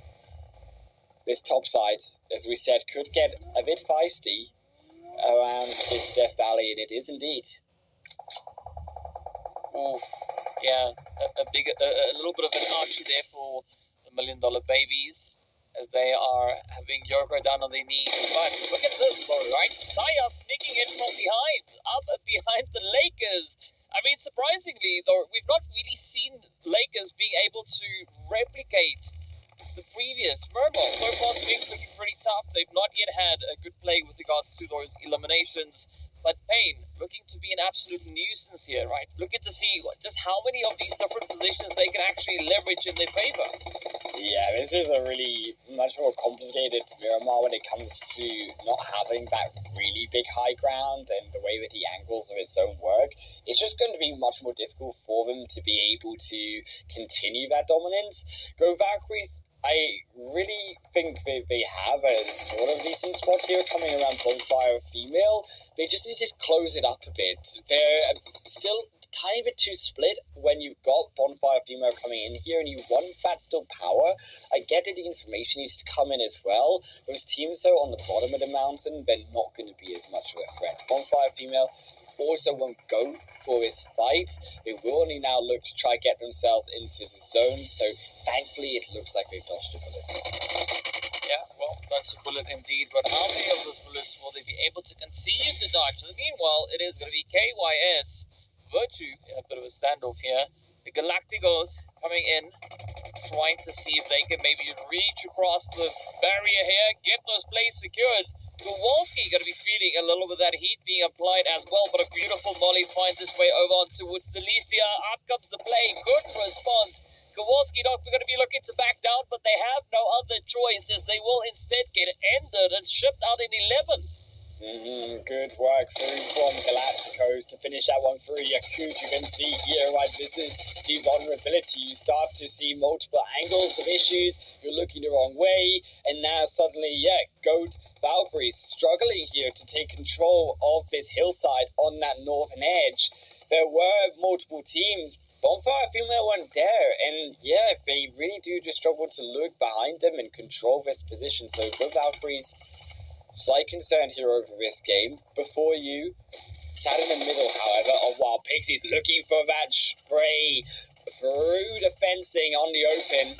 This top side, as we said, could get a bit feisty around this Death Valley, and it is indeed. Oh, yeah, a little bit of an archie there for the $1 Million Babies, as they are having Yoko down on their knees. But look at this though, right? Saya sneaking in from behind, up behind the Lakers. I mean, surprisingly though, we've not really seen Lakers being able to replicate the previous Murmur. So far things looking pretty tough. They've not yet had a good play with regards to those eliminations. But Payne looking to be an absolute nuisance here, right? Looking to see just how many of these different positions they can actually leverage in their favor. Yeah, this is a really much more complicated Miramar when it comes to not having that really big high ground and the way that the angles of its own work. It's just going to be much more difficult for them to be able to continue that dominance. Go Valkyries, I really think that they have a sort of decent spot here coming around Bonfire Female. They just need to close it up a bit. They're still a tiny bit too split when you've got Bonfire Female coming in here and you want that still power. I get that the information needs to come in as well. Those teams though on the bottom of the mountain, they're not going to be as much of a threat. Bonfire Female also won't go for this fight. They will only now look to try get themselves into the zone, so thankfully it looks like they've dodged a bullet. Yeah, well, that's a bullet indeed, but how many of those bullets will they be able to continue to dodge? So meanwhile, it is going to be KYS, Virtue, in a bit of a standoff here. The Galacticos coming in, trying to see if they can maybe reach across the barrier here, get those plays secured. Kowalski going to be feeling a little bit of that heat being applied as well, but a beautiful volley finds its way over on towards Delicia. Out comes the play, good response. Kowalski not going to be looking to back down, but they have no other choice as they will instead get ended and shipped out in 11. Good work through from Galacticos to finish that one through. Yakut, you can see here, right, this is the vulnerability. You start to see multiple angles of issues, you're looking the wrong way, and now suddenly, Goat Valkyrie struggling here to take control of this hillside on that northern edge. There were multiple teams. Bonfire Female weren't there, and they really do just struggle to look behind them and control this position. So Goat Valkyries, slight concern here over this game. Before you, sat in the middle, however, of Wild Pixies looking for that spray through the fencing on the open.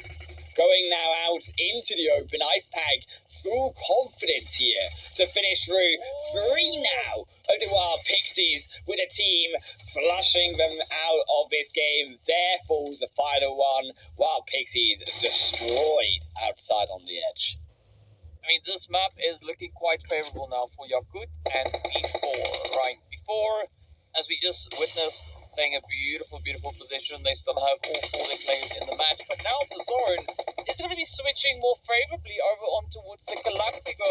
Going now out into the open. Ice Pack, full confidence here to finish through 3 now of the Wild Pixies with a team flushing them out of this game. There falls the final one. Wild Pixies destroyed outside on the edge. I mean, this map is looking quite favorable now for Yakut and B4, right? B4, as we just witnessed, playing a beautiful position. They still have all 4 their players in the match, but now the zone is going to be switching more favorably over on towards the Galactic,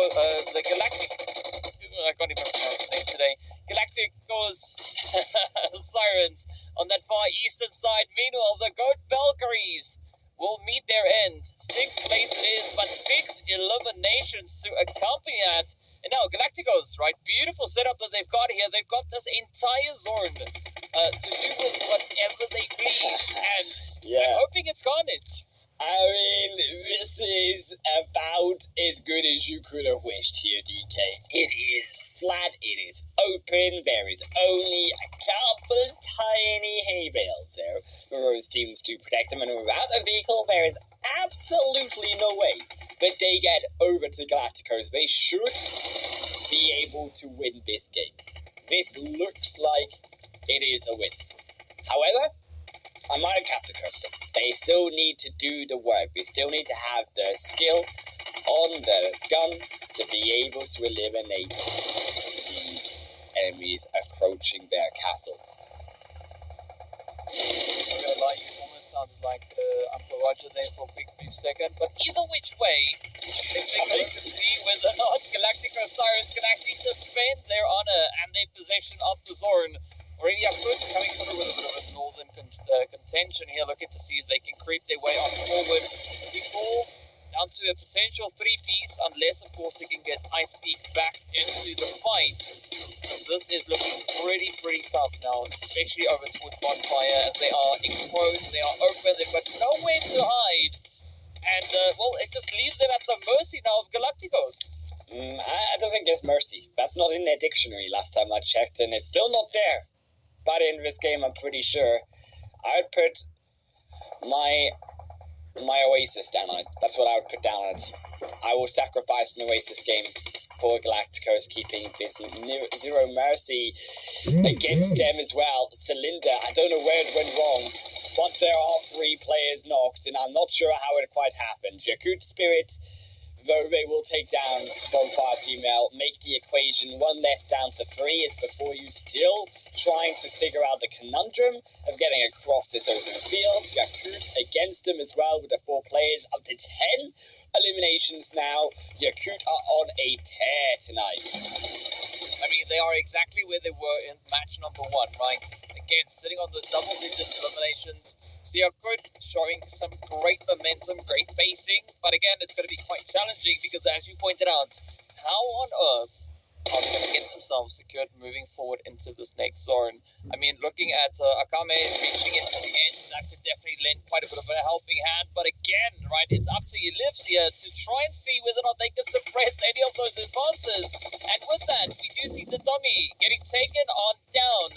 I can't even pronounce the name today, Galacticos Sirens on that far eastern side. Meanwhile, the Goat Valkyries will meet their end. 6th place it is, but 6 eliminations to accompany that. And now Galacticos, right? Beautiful setup that they've got here. They've got this entire zone to do with whatever they please, and Yeah. I'm hoping it's Carnage. I mean, this is about as good as you could have wished here, DK. It is flat, it is open, there is only a couple of tiny hay bales there for Rose teams to protect them, and without a vehicle, there is absolutely no way that they get over to Galacticos. They should be able to win this game. This looks like it is a win. However, I might have cast a curse them. They still need to do the work. They still need to have the skill on the gun to be able to eliminate these enemies approaching their castle. I'm not gonna lie, you almost sounded like Uncle Roger there for a quick brief second, but either which way, it's going to see whether or not Galactico Cyrus can actually defend their honor and their possession of the zone. Already up good, coming through with a bit of a northern contention here, looking to see if they can creep their way on forward before down to a potential 3-piece, unless of course they can get Ice Peak back into the fight. This is looking pretty tough now, especially over towards Bonfire, as they are exposed, they are open, they've got nowhere to hide, and well, it just leaves them at the mercy now of Galacticos. I don't think there's mercy. That's not in their dictionary last time I checked, and it's still not there. By the end of this game, I'm pretty sure I would put my Oasis down on it. That's what I would put down on it. I will sacrifice an Oasis game for Galacticos, keeping this zero mercy against them as well. Cylinder, I don't know where it went wrong, but there are 3 players knocked, and I'm not sure how it quite happened. Yakut Spirit, though they will take down Bonfire Female, make the equation 1 less down to 3, is before you still trying to figure out the conundrum of getting across this open field. Yakut against them as well with the 4 players, up to 10 eliminations now. Yakut are on a tear tonight. I mean, they are exactly where they were in match number 1, right? Again, sitting on those double-digit eliminations. So Yakut showing some great momentum, great pacing, but again, it's going to be quite challenging because, as you pointed out, how on earth are they going to get themselves secured moving forward into this next zone? I mean, looking at Akame reaching into the edge, that could definitely lend quite a bit of a helping hand, but again, right, it's up to Ellipse here to try and see whether or not they can suppress any of those advances, and with that, we do see the dummy getting taken on down.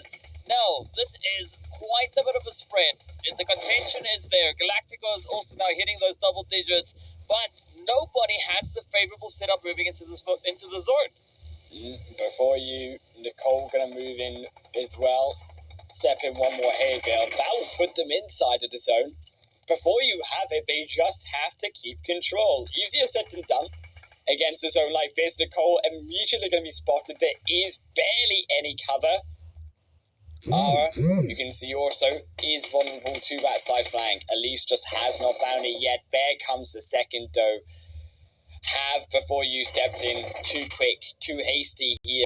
Now, this is quite a bit of a spread. The contention is there. Galactico is also now hitting those double digits, but nobody has the favorable setup moving into the zone. Before you, Nicole gonna move in as well. Step in 1 more hay bale. That will put them inside of the zone. Before you have it, they just have to keep control. Easier said than done. Against a zone like this, Nicole immediately gonna be spotted. There is barely any cover. Ara, you can see also, is vulnerable to that side flank. Elise just has not found it yet. There comes the second though. Have, before you stepped in, too quick, too hasty here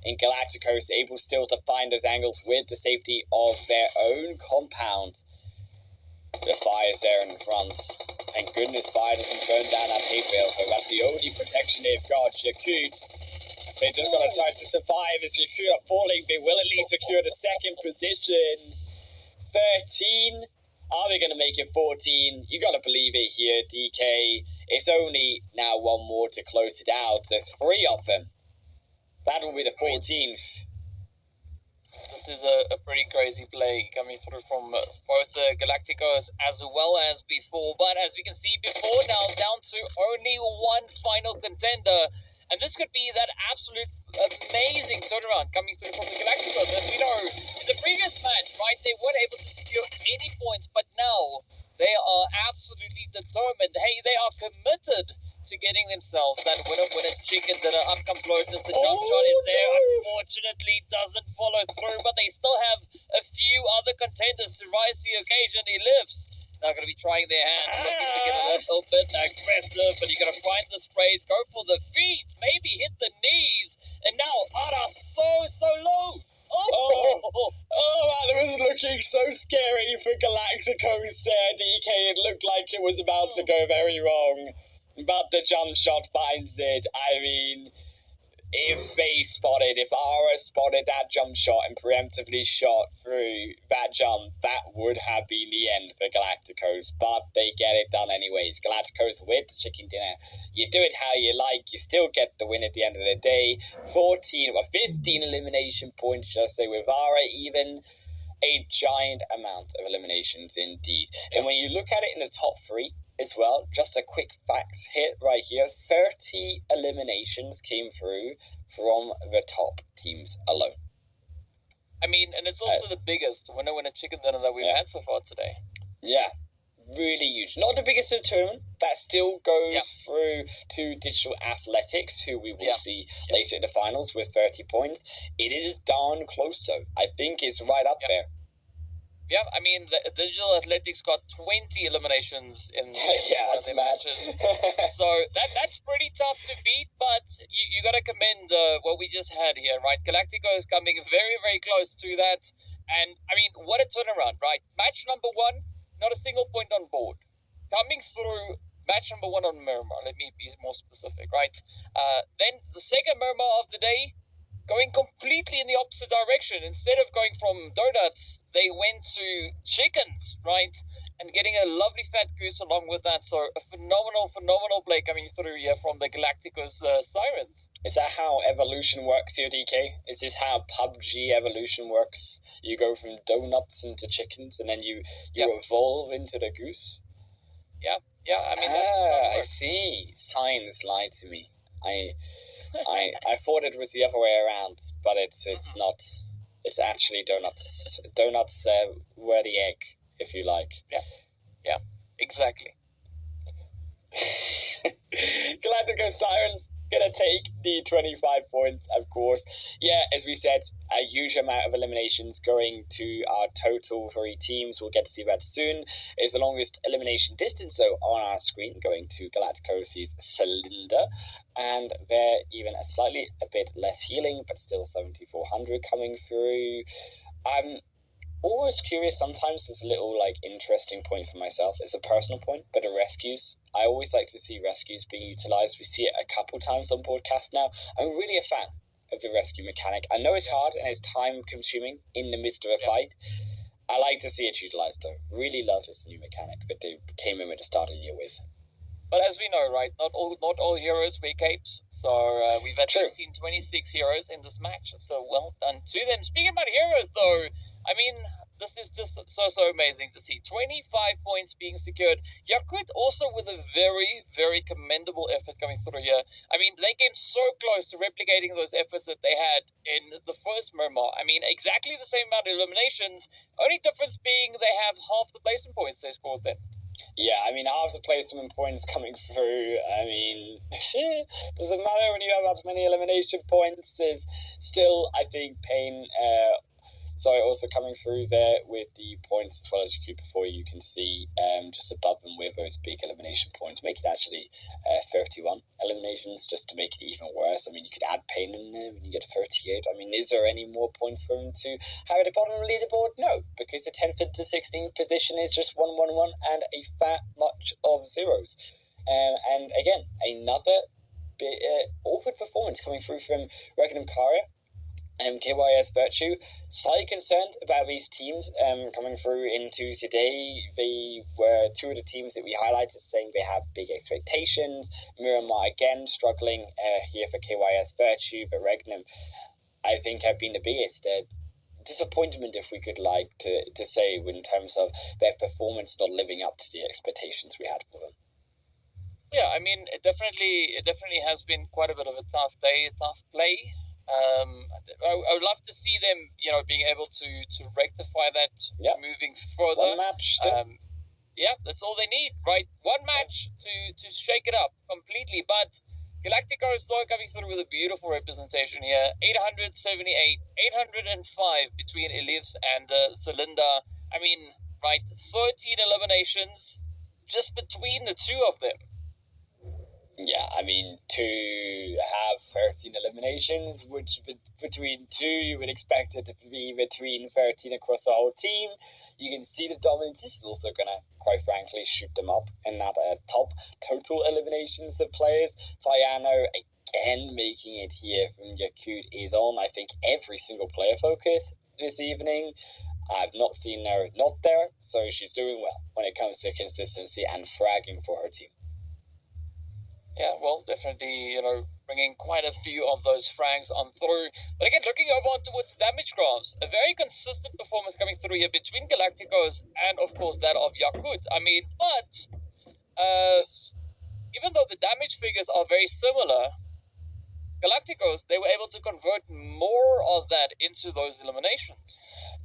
in Galacticos, able still to find those angles with the safety of their own compound. The fire's there in front. Thank goodness fire doesn't burn down that hay bale, but that's the only protection they've got. Yakut, they're just going to try to survive as Yakut are falling. They will at least secure the second position. 13. Are they going to make it 14? You got to believe it here, DK. It's only now 1 more to close it out. There's 3 of them. That will be the 14th. This is a pretty crazy play coming through from both the Galacticos as well as before. But as we can see before now, down to only 1 final contender. And this could be that absolute amazing turnaround coming through from the Galacticos. As we know, in the previous match, right, they weren't able to secure any points, but now they are absolutely determined. Hey, they are committed to getting themselves that winner chickens that are up come closest. The jump shot is there. Unfortunately, doesn't follow through, but they still have a few other contenders to rise to the occasion. He lives. Now going to be trying their hands, looking to get a little bit aggressive, but you're going to find the sprays, go for the feet, maybe hit the knees, and now Ara so low. That was looking so scary for Galacticos there, DK. It looked like it was about to go very wrong, but the jump shot finds it. I mean, if Ara spotted that jump shot and preemptively shot through that jump, that would have been the end for Galacticos, but they get it done anyways. Galacticos with the chicken dinner. You do it how you like, you still get the win at the end of the day. 15 elimination points, should I say, with Ara even. A giant amount of eliminations indeed. And when you look at it in the top 3 as well, just a quick fact hit right here, 30 eliminations came through from the top teams alone. I mean, and it's also the biggest winner chicken dinner that we've had so far today. Yeah, really huge. Not the biggest of the tournament. That still goes through to Digital Athletics, who we will see later in the finals with 30 points. It is darn close, though. I think it's right up there. Yeah, I mean, the Digital Athletics got 20 eliminations in one of their matches. So that's pretty tough to beat, but you got to commend what we just had here, right? Galactico is coming very, very close to that. And, I mean, what a turnaround, right? Match number 1, not a single point on board. Coming through match number 1 on Miramar, let me be more specific, right? Then the second Miramar of the day, going completely in the opposite direction. Instead of going from donuts, they went to chickens, right? And getting a lovely fat goose along with that. So a phenomenal play coming through here from the Galacticos Sirens. Is that how evolution works here, DK? Is this how PUBG evolution works? You go from donuts into chickens and then you evolve into the goose? Yeah, I mean, that's I see. Signs lied to me. I thought it was the other way around, but it's not. It's actually donuts. Donuts were the egg, if you like. Yeah, exactly. Galactico Sirens gonna take the 25 points, of course. Yeah, as we said, a huge amount of eliminations going to our total 3 teams. We'll get to see that soon. It's the longest elimination distance, so on our screen, going to Galacticos' Cylinder. And they're even a bit less healing, but still 7,400 coming through. I'm always curious. Sometimes there's a little interesting point for myself. It's a personal point, but the rescues. I always like to see rescues being utilized. We see it a couple times on broadcast now. I'm really a fan of the rescue mechanic. I know it's hard and it's time consuming in the midst of a fight. I like to see it utilized though. Really love this new mechanic that they came in at the start of the year with. But as we know, right, not all heroes wear capes. So we've actually seen 26 heroes in this match. So well done to them. Speaking about heroes, though, I mean, this is just so amazing to see. 25 points being secured. Yakut also with a very, very commendable effort coming through here. I mean, they came so close to replicating those efforts that they had in the first Miramar. I mean, exactly the same amount of eliminations. Only difference being they have half the placement points they scored then. Yeah, I mean, half the placement points coming through. I mean, doesn't matter when you have that many elimination points. Is still, I think, pain. Also coming through there with the points as well as you could before. You can see just above them with those big elimination points, make it actually 31 eliminations just to make it even worse. I mean, you could add pain in there and you get 38. I mean, is there any more points for them to have at the bottom of the leaderboard? No, because the 10th to 16th position is just 1-1-1 and a fat much of zeros. And again, another bit awkward performance coming through from Regan and Kara. KYS Virtue, slightly concerned about these teams coming through into today. They were 2 of the teams that we highlighted, saying they have big expectations. Miramar again struggling here for KYS Virtue, but Regnum, I think, have been the biggest disappointment, if we could like to say, in terms of their performance not living up to the expectations we had for them. Yeah, I mean, it definitely has been quite a bit of a tough day, a tough play. I would love to see them, being able to rectify that moving further. One match still. That's all they need, right? One match to shake it up completely. But Galactico is still coming through with a beautiful representation here. 878, 805 between Elifs and Cylinder. I mean, right, 13 eliminations just between the 2 of them. Yeah, I mean, to have 13 eliminations, which between 2, you would expect it to be between 13 across the whole team. You can see the dominance. This is also going to, quite frankly, shoot them up in that top total eliminations of players. Fiano, a again making it here from Yakut is on, I think, every single player focus this evening. I've not seen her not there, so she's doing well when it comes to consistency and fragging for her team. Yeah, well, definitely, bringing quite a few of those frags on through. But again, looking over on towards damage graphs, a very consistent performance coming through here between Galacticos and, of course, that of Yakut. I mean, but even though the damage figures are very similar, Galacticos, they were able to convert more of that into those eliminations.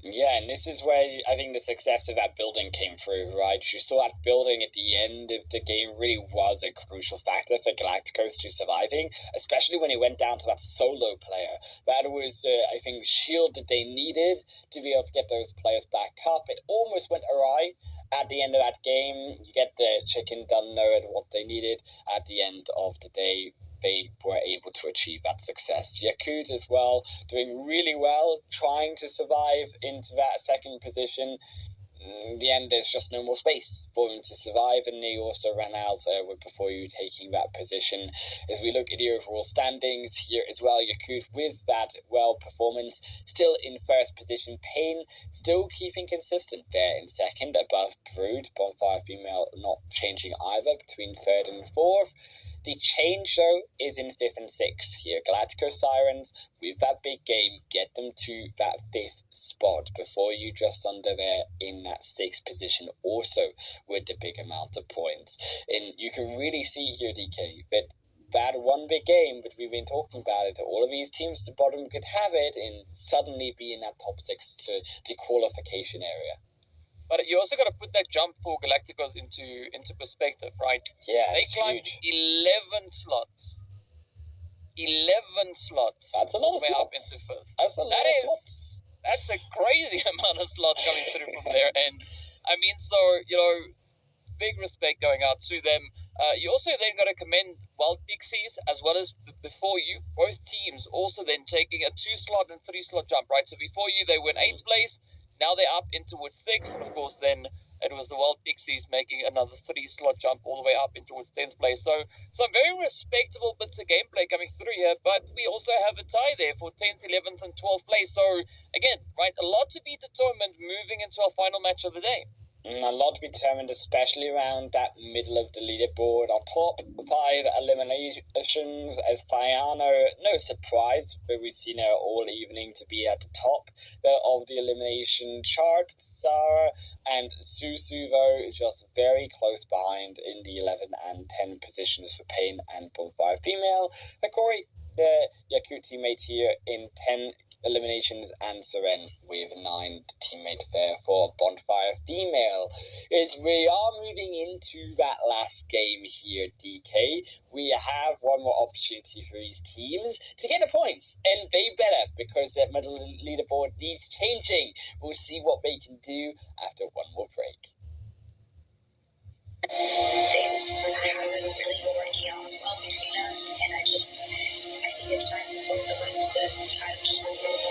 Yeah, and this is where I think the success of that building came through, right? You saw that building at the end of the game really was a crucial factor for Galacticos to surviving, especially when it went down to that solo player. That was, I think, shield that they needed to be able to get those players back up. It almost went awry at the end of that game. You get the chicken done there at what they needed at the end of the day. They were able to achieve that success. Yakut as well, doing really well, trying to survive into that second position. In the end, there's just no more space for them to survive, and they also ran out before you taking that position. As we look at the overall standings here as well, Yakut with that performance, still in first position. Pain still keeping consistent there in second, above Brood. Bonfire Female not changing either between third and fourth. The change, though, is in 5th and 6th here. Galacticos Sirens, with that big game, get them to that 5th spot before you just under there in that 6th position also with the big amount of points. And you can really see here, DK, that one big game, but we've been talking about it, all of these teams at the bottom could have it and suddenly be in that top 6 to the qualification area. But you also got to put that jump for Galacticos into perspective, right? Yeah, they it's climbed huge. 11 slots. 11 slots. That's a lot of way up slots. into fifth. That's a lot of slots. That's a crazy amount of slots coming through from there. And I mean, so, big respect going out to them. You also then got to commend Wild Pixies as well as before you. Both teams also then taking a 2-slot and 3-slot jump, right? So before you, they were in 8th place. Now they're up in towards 6th, and of course then it was the Wild Pixies making another 3-slot jump all the way up in towards 10th place. So some very respectable bits of gameplay coming through here, but we also have a tie there for 10th, 11th, and 12th place. So again, right, a lot to be determined moving into our final match of the day. A lot to be determined, especially around that middle of the leaderboard. Our top 5 eliminations as Fiano, no surprise, but we've seen her all evening to be at the top of the elimination chart. Sarah and Susu, though, just very close behind in the 11 and 10 positions for Pain and Bonfire Female. Corey, the Yakut teammate here in 10 eliminations, and Seren with 9 teammate there for Bonfire Female. As we are moving into that last game here, DK, we have one more opportunity for these teams to get the points, and they better, because their middle leaderboard needs changing. We'll see what they can do after one more break. Things that have been really working out well between us, and I think it's time for both of us to kind of just move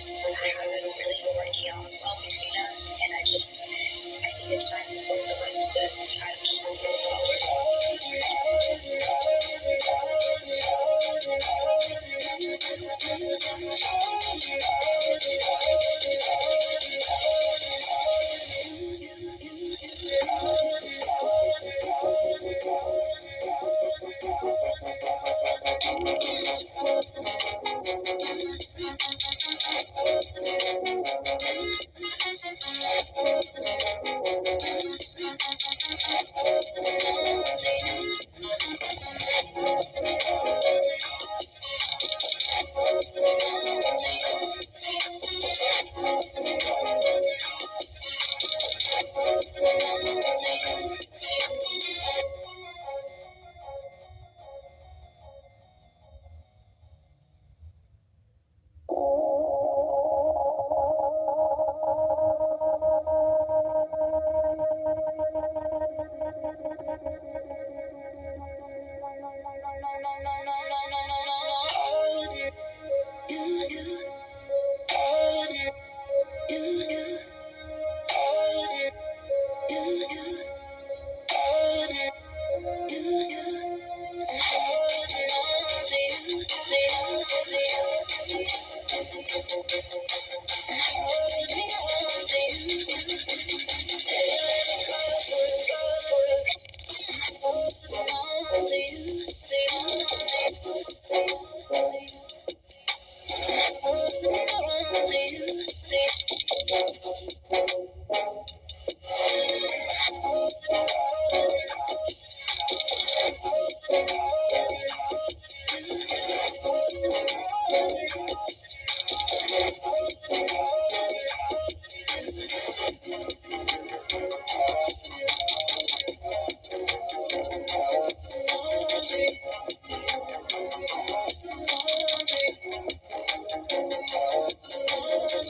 things haven't really been working out as well between us, and I think it's time for both of us to kind of just move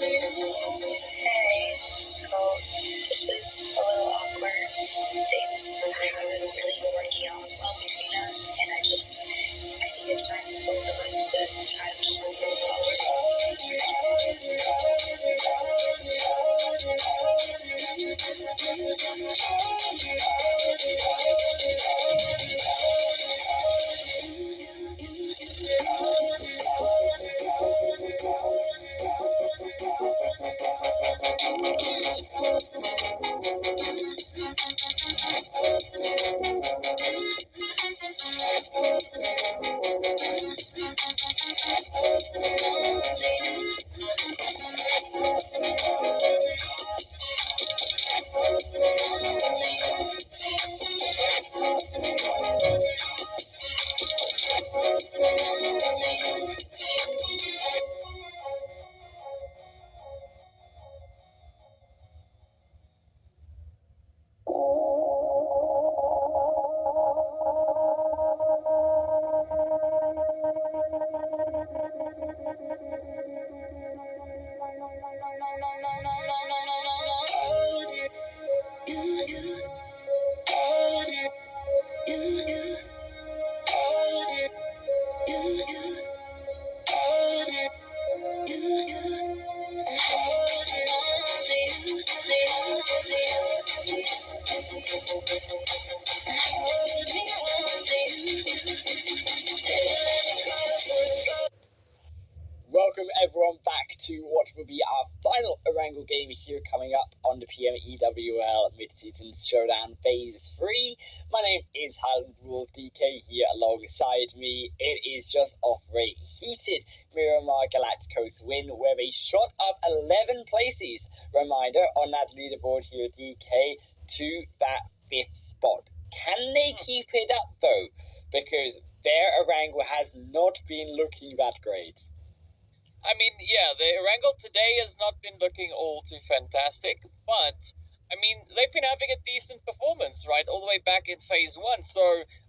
Hey, so this is a little awkward. Things haven't really been working out as well between us, and I think it's time for both of us to kind of just move Welcome everyone back to what will be our final Erangel game here coming up on the PMEWL Mid-Season Showdown Phase 3. My name is Highland Wolf DK here alongside me. It is just off a heated Miramar Galacticos win with a shot of 11 places. Reminder on that leaderboard here DK to that 5th spot. Can they keep it up though? Because their Erangel has not been looking that great. I mean, yeah, the Erangel today has not been looking all too fantastic, but I mean, they've been having a decent performance, right, all the way back in Phase 1. So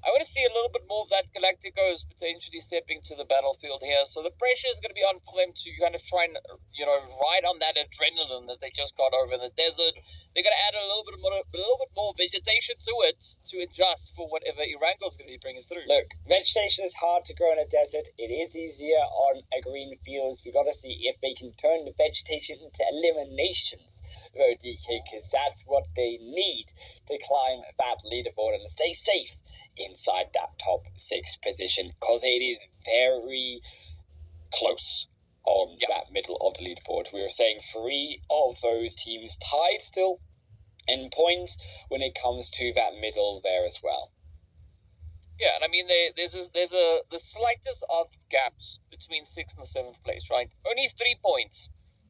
I want to see a little bit more of that Galacticos potentially stepping to the battlefield here. So the pressure is going to be on for them to kind of try and, ride on that adrenaline that they just got over in the desert. They're going to add a little bit more vegetation to it to adjust for whatever Irango's going to be bringing through. Look, vegetation is hard to grow in a desert. It is easier on a green fields. We got to see if they can turn the vegetation into eliminations, though, DK, because that's what they need to climb that leaderboard and stay safe inside that top 6 position, because it is very close on that middle of the leaderboard. We were saying 3 of those teams tied still in points when it comes to that middle there as well. Yeah, and I mean, there's the slightest of gaps between 6th and 7th place, right? Only 3 points.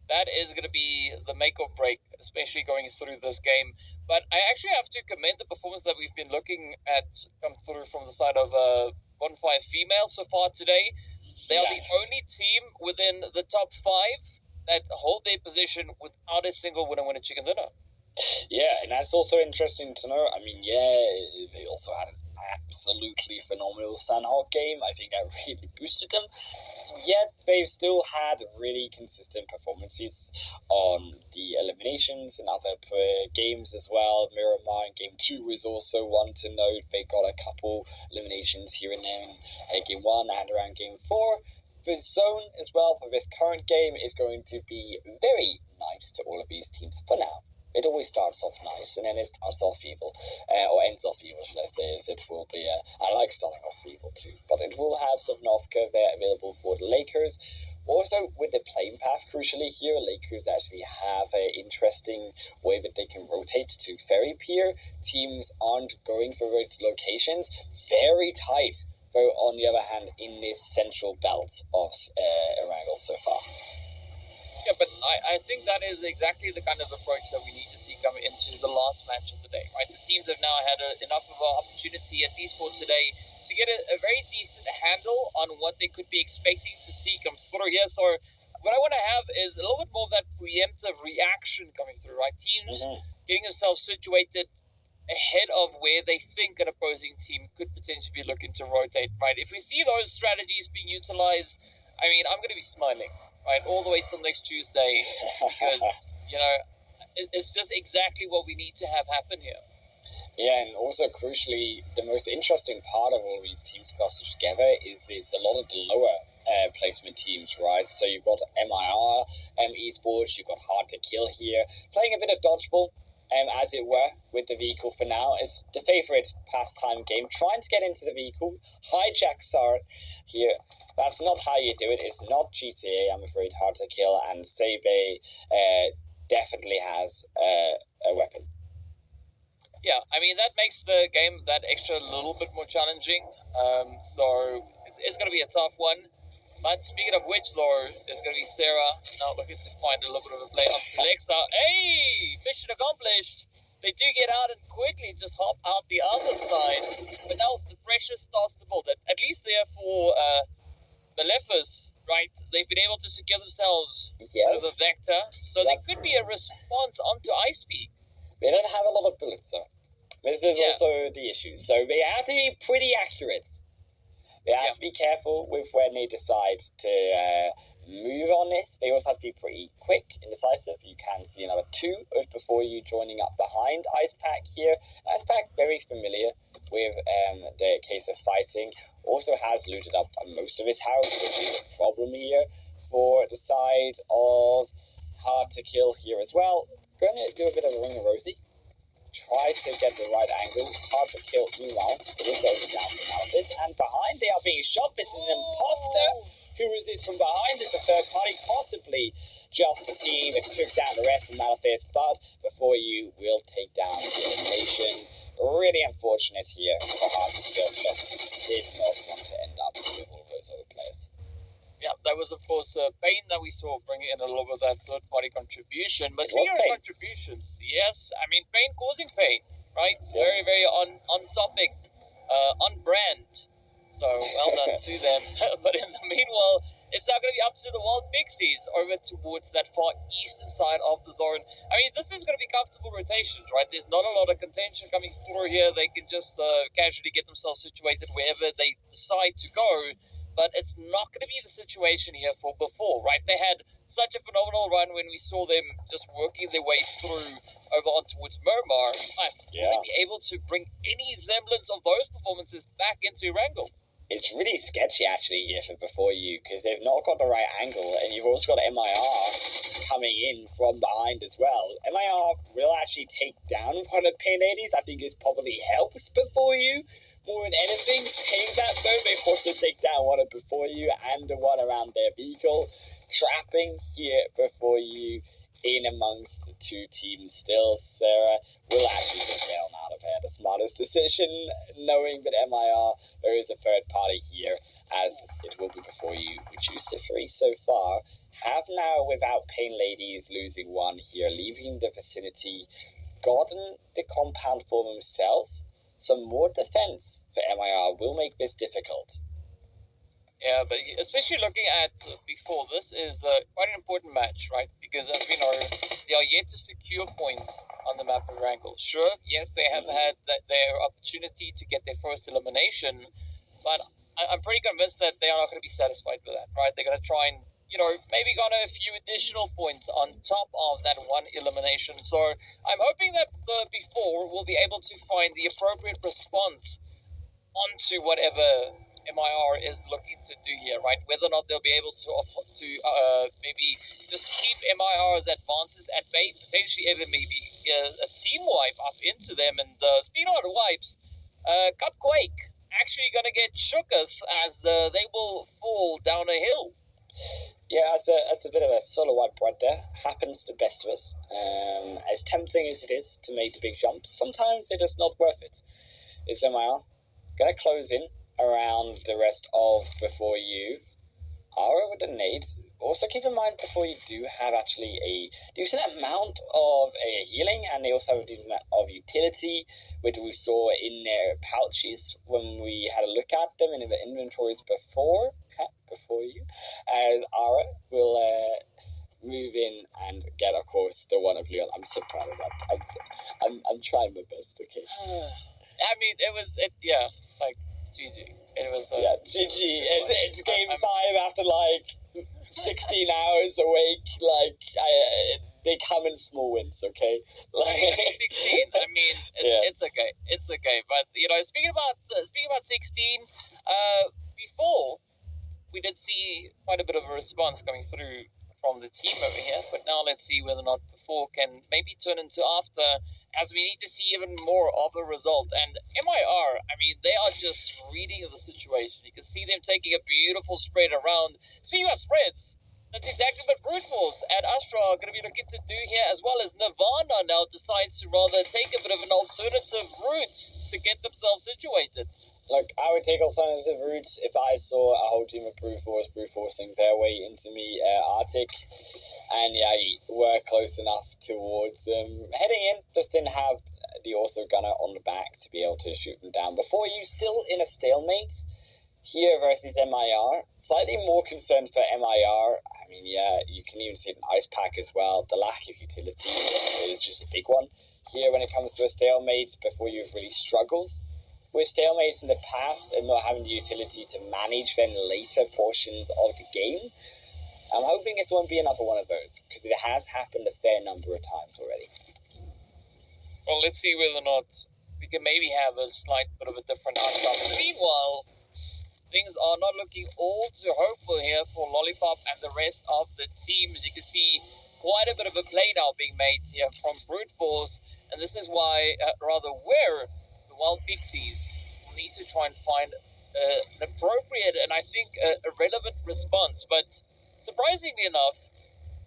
That is going to be the make or break, especially going through this game. But I actually have to commend the performance that we've been looking at come through from the side of Bonfire Female so far today. They are the only team within the top 5 that hold their position without a single winner chicken dinner. Yeah, and that's also interesting to know. I mean, yeah, they also had an absolutely phenomenal Sandhawk game. I think that really boosted them. Yet they've still had really consistent performances on the eliminations and other games as well. Miramar in Game 2 was also one to note. They got a couple eliminations here and there in Game 1 and around Game 4. The zone as well for this current game is going to be very nice to all of these teams for now. It always starts off nice, and then it starts off evil, or ends off evil, should I say, as it will be. I like starting off evil too, but it will have some Novka there available for the Lakers. Also, with the playing path, crucially here, Lakers actually have an interesting way that they can rotate to Ferry Pier. Teams aren't going for those locations. Very tight, though, on the other hand, in this central belt of Erangel so far. Yeah, but I think that is exactly the kind of approach that we need to see coming into the last match of the day, right? The teams have now had enough of an opportunity, at least for today, to get a very decent handle on what they could be expecting to see come through here. So what I want to have is a little bit more of that preemptive reaction coming through, right? Teams getting themselves situated ahead of where they think an opposing team could potentially be looking to rotate, right? If we see those strategies being utilized, I mean, I'm going to be smiling, right, all the way till next Tuesday, because, it's just exactly what we need to have happen here. Yeah, and also crucially, the most interesting part of all these teams clustered together is a lot of the lower placement teams, right? So you've got MIR, Esports, you've got Hard to Kill here, playing a bit of dodgeball, as it were, with the vehicle for now. It's the favorite pastime game, trying to get into the vehicle, hijack SAR here. That's not how you do it. It's not GTA, I'm afraid. Hard to Kill, and Sebe definitely has a weapon. Yeah, I mean, that makes the game that extra little bit more challenging. So it's going to be a tough one. But speaking of which, though, it's going to be Sarah now looking to find a little bit of a play on Alexa. Hey, mission accomplished. They do get out and quickly just hop out the other side. But now the pressure starts to build. At least there for the Leffers, right? They've been able to secure themselves with a vector. So there could be a response onto Ice Peak. They don't have a lot of bullets, though. This is also the issue. So they have to be pretty accurate. They have to be careful with when they decide to move on this. They also have to be pretty quick and decisive. You can see another 2 before you joining up behind Ice Pack here. Ice Pack, very familiar with the case of fighting. Also has looted up most of his house, which is a problem here for the side of Hard to Kill here as well. Going to do a bit of a ring of Rosie. Try to get the right angle. Hard to Kill meanwhile. It is over down to Malphis. And behind they are being shot. This is an imposter. Who is this from behind? It's a third party, possibly just the team that took down the rest of Malphis. But before you will take down the elimination. Really unfortunate here for Hard to Kill. Just did not want to end up with all those other players. Yeah, that was, of course, Payne that we saw bringing in a little bit of that third-party contribution. But speaking of contributions, yes, I mean, Payne causing pain, right? Yeah. Very, very on topic, on brand. So, well done to them. But in the meanwhile, It's now going to be up to the Wild Pixies over towards that far eastern side of the zone. I mean, this is going to be comfortable rotations, right? There's not a lot of contention coming through here. They can just casually get themselves situated wherever they decide to go. But it's not going to be the situation here for before, right? They had such a phenomenal run when we saw them just working their way through over on towards Murmur. Will they be able to bring any semblance of those performances back into Erangel? It's really sketchy actually here for before you, because they've not got the right angle, and you've also got MIR coming in from behind as well. MIR will actually take down one of Pain Ladies. I think it probably helps before you more than anything, saying that though. They forced to take down one of before you and the one around their vehicle, trapping here before you in amongst the two teams still. Sarah will actually just bail out of here. The smartest decision, knowing that MIR, there is a third party here, as it will be before you, reduced to 3 so far. Have now, without Pain Ladies losing 1 here, leaving the vicinity, gotten the compound for themselves. Some more defense for MIR will make this difficult. Yeah, but especially looking at before, this is quite an important match, right? Because as we know, they are yet to secure points on the map of Erangel. Sure, yes, they have had their opportunity to get their first elimination, but I'm pretty convinced that they are not going to be satisfied with that, right? They're going to try and, maybe garner a few additional points on top of that one elimination. So I'm hoping that the before will be able to find the appropriate response onto whatever MIR is looking to do here, right? Whether or not they'll be able to maybe just keep MIR's advances at bay, potentially even maybe a team wipe up into them. And speaking of wipes, Cupquake actually going to get shooketh as they will fall down a hill. Yeah, as a bit of a solo wipe right there. Happens to best of us. As tempting as it is to make the big jumps, sometimes they're just not worth it. It's MIR going to close in around the rest of before you. Ara with the nade. Also keep in mind before you do have actually a decent amount of healing, and they also have a decent amount of utility, which we saw in their pouches when we had a look at them in the inventories before you, as Ara will move in and get, of course, the one of Leon. I'm so proud of that. I'm trying my best, okay? I mean, GG. It was GG. It's game 5 after 16 hours awake. They come in small wins, okay? 16. I mean, it's okay. It's okay. But speaking about 16, before we did see quite a bit of a response coming through from the team over here. But now let's see whether or not before can maybe turn into after, as we need to see even more of a result. And MIR, I mean, they are just reading the situation. You can see them taking a beautiful spread around. Speaking of spreads, that's exactly what Brute Force and Astra are going to be looking to do here, as well as Nirvana now decides to rather take a bit of an alternative route to get themselves situated. Look, I would take alternative routes if I saw a whole team of brute forcing their way into me, Arctic, and we're close enough towards heading in. Just didn't have the Ortho Gunner on the back to be able to shoot them down. Before you, still in a stalemate here versus MIR. Slightly more concerned for MIR. I mean, you can even see an ice pack as well. The lack of utility is just a big one here when it comes to a stalemate. Before you really struggles with stalemates in the past and not having the utility to manage then later portions of the game. I'm hoping this won't be another one of those, because it has happened a fair number of times already. Well, let's see whether or not we can maybe have a slight bit of a different outcome. Meanwhile, things are not looking all too hopeful here for Lollipop and the rest of the teams. You can see quite a bit of a play now being made here from Brute Force, and this is why, where the Wild Pixies will need to try and find an appropriate and I think a relevant response. But surprisingly enough,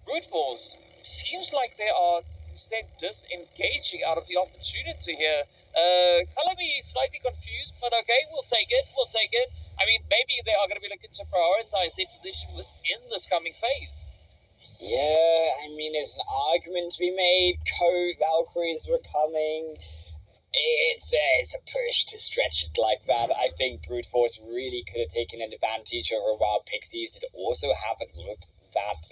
Brute Force seems like they are instead disengaging out of the opportunity here. Calabi is slightly confused, but okay, we'll take it. I mean, maybe they are going to be looking to prioritize their position within this coming phase. Yeah, I mean, there's an argument to be made. Code Valkyries were coming. It's a push to stretch it like that. I think Brute Force really could have taken an advantage over Wild Pixies. It also haven't looked that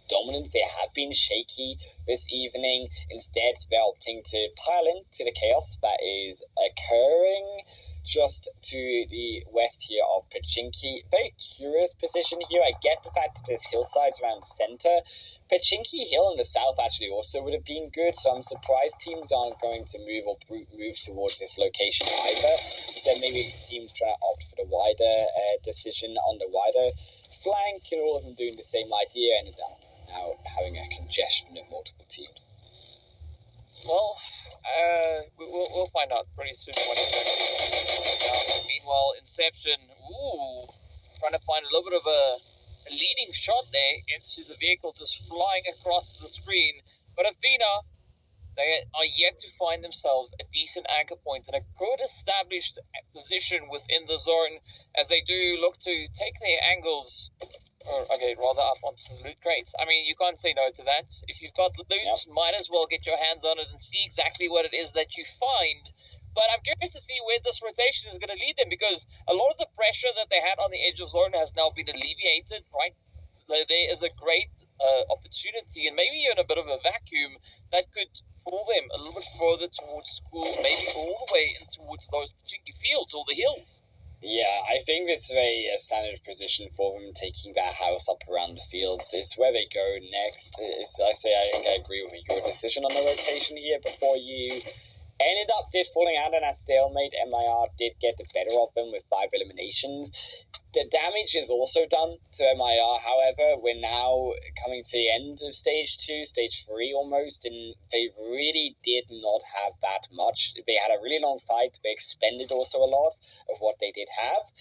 dominant. They have been shaky this evening. Instead, they're opting to pile into the chaos that is occurring just to the west here of Pachinki. Very curious position here. I get the fact that there's hillsides around center. Pachinki Hill in the south actually also would have been good, so I'm surprised teams aren't going to move towards this location either. Instead, maybe teams try to opt for the wider decision on the wider flank, and all of them doing the same idea, and now having a congestion of multiple teams. Well, we'll find out pretty soon what exactly. Meanwhile, Inception, trying to find a little bit of a leading shot there into the vehicle, just flying across the screen. But Athena, they are yet to find themselves a decent anchor point and a good established position within the zone as they do look to take their angles, rather up onto the loot crates. I mean, you can't say no to that. If you've got loot, might as well get your hands on it and see exactly what it is that you find. But I'm curious to see where this rotation is going to lead them, because a lot of the pressure that they had on the edge of zone has now been alleviated, right? So there is a great opportunity, and maybe even a bit of a vacuum that could pull them a little bit further towards school, maybe all the way in towards those Pachinki fields or the hills. Yeah, I think this is a standard position for them, taking their house up around the fields. It's where they go next. I think I agree with your decision on the rotation here before you ended up falling out in a stalemate. MIR did get the better of them with 5 eliminations. The damage is also done to MIR, however. We're now coming to the end of stage 2, stage 3 almost, and they really did not have that much. They had a really long fight. They expended also a lot of what they did have.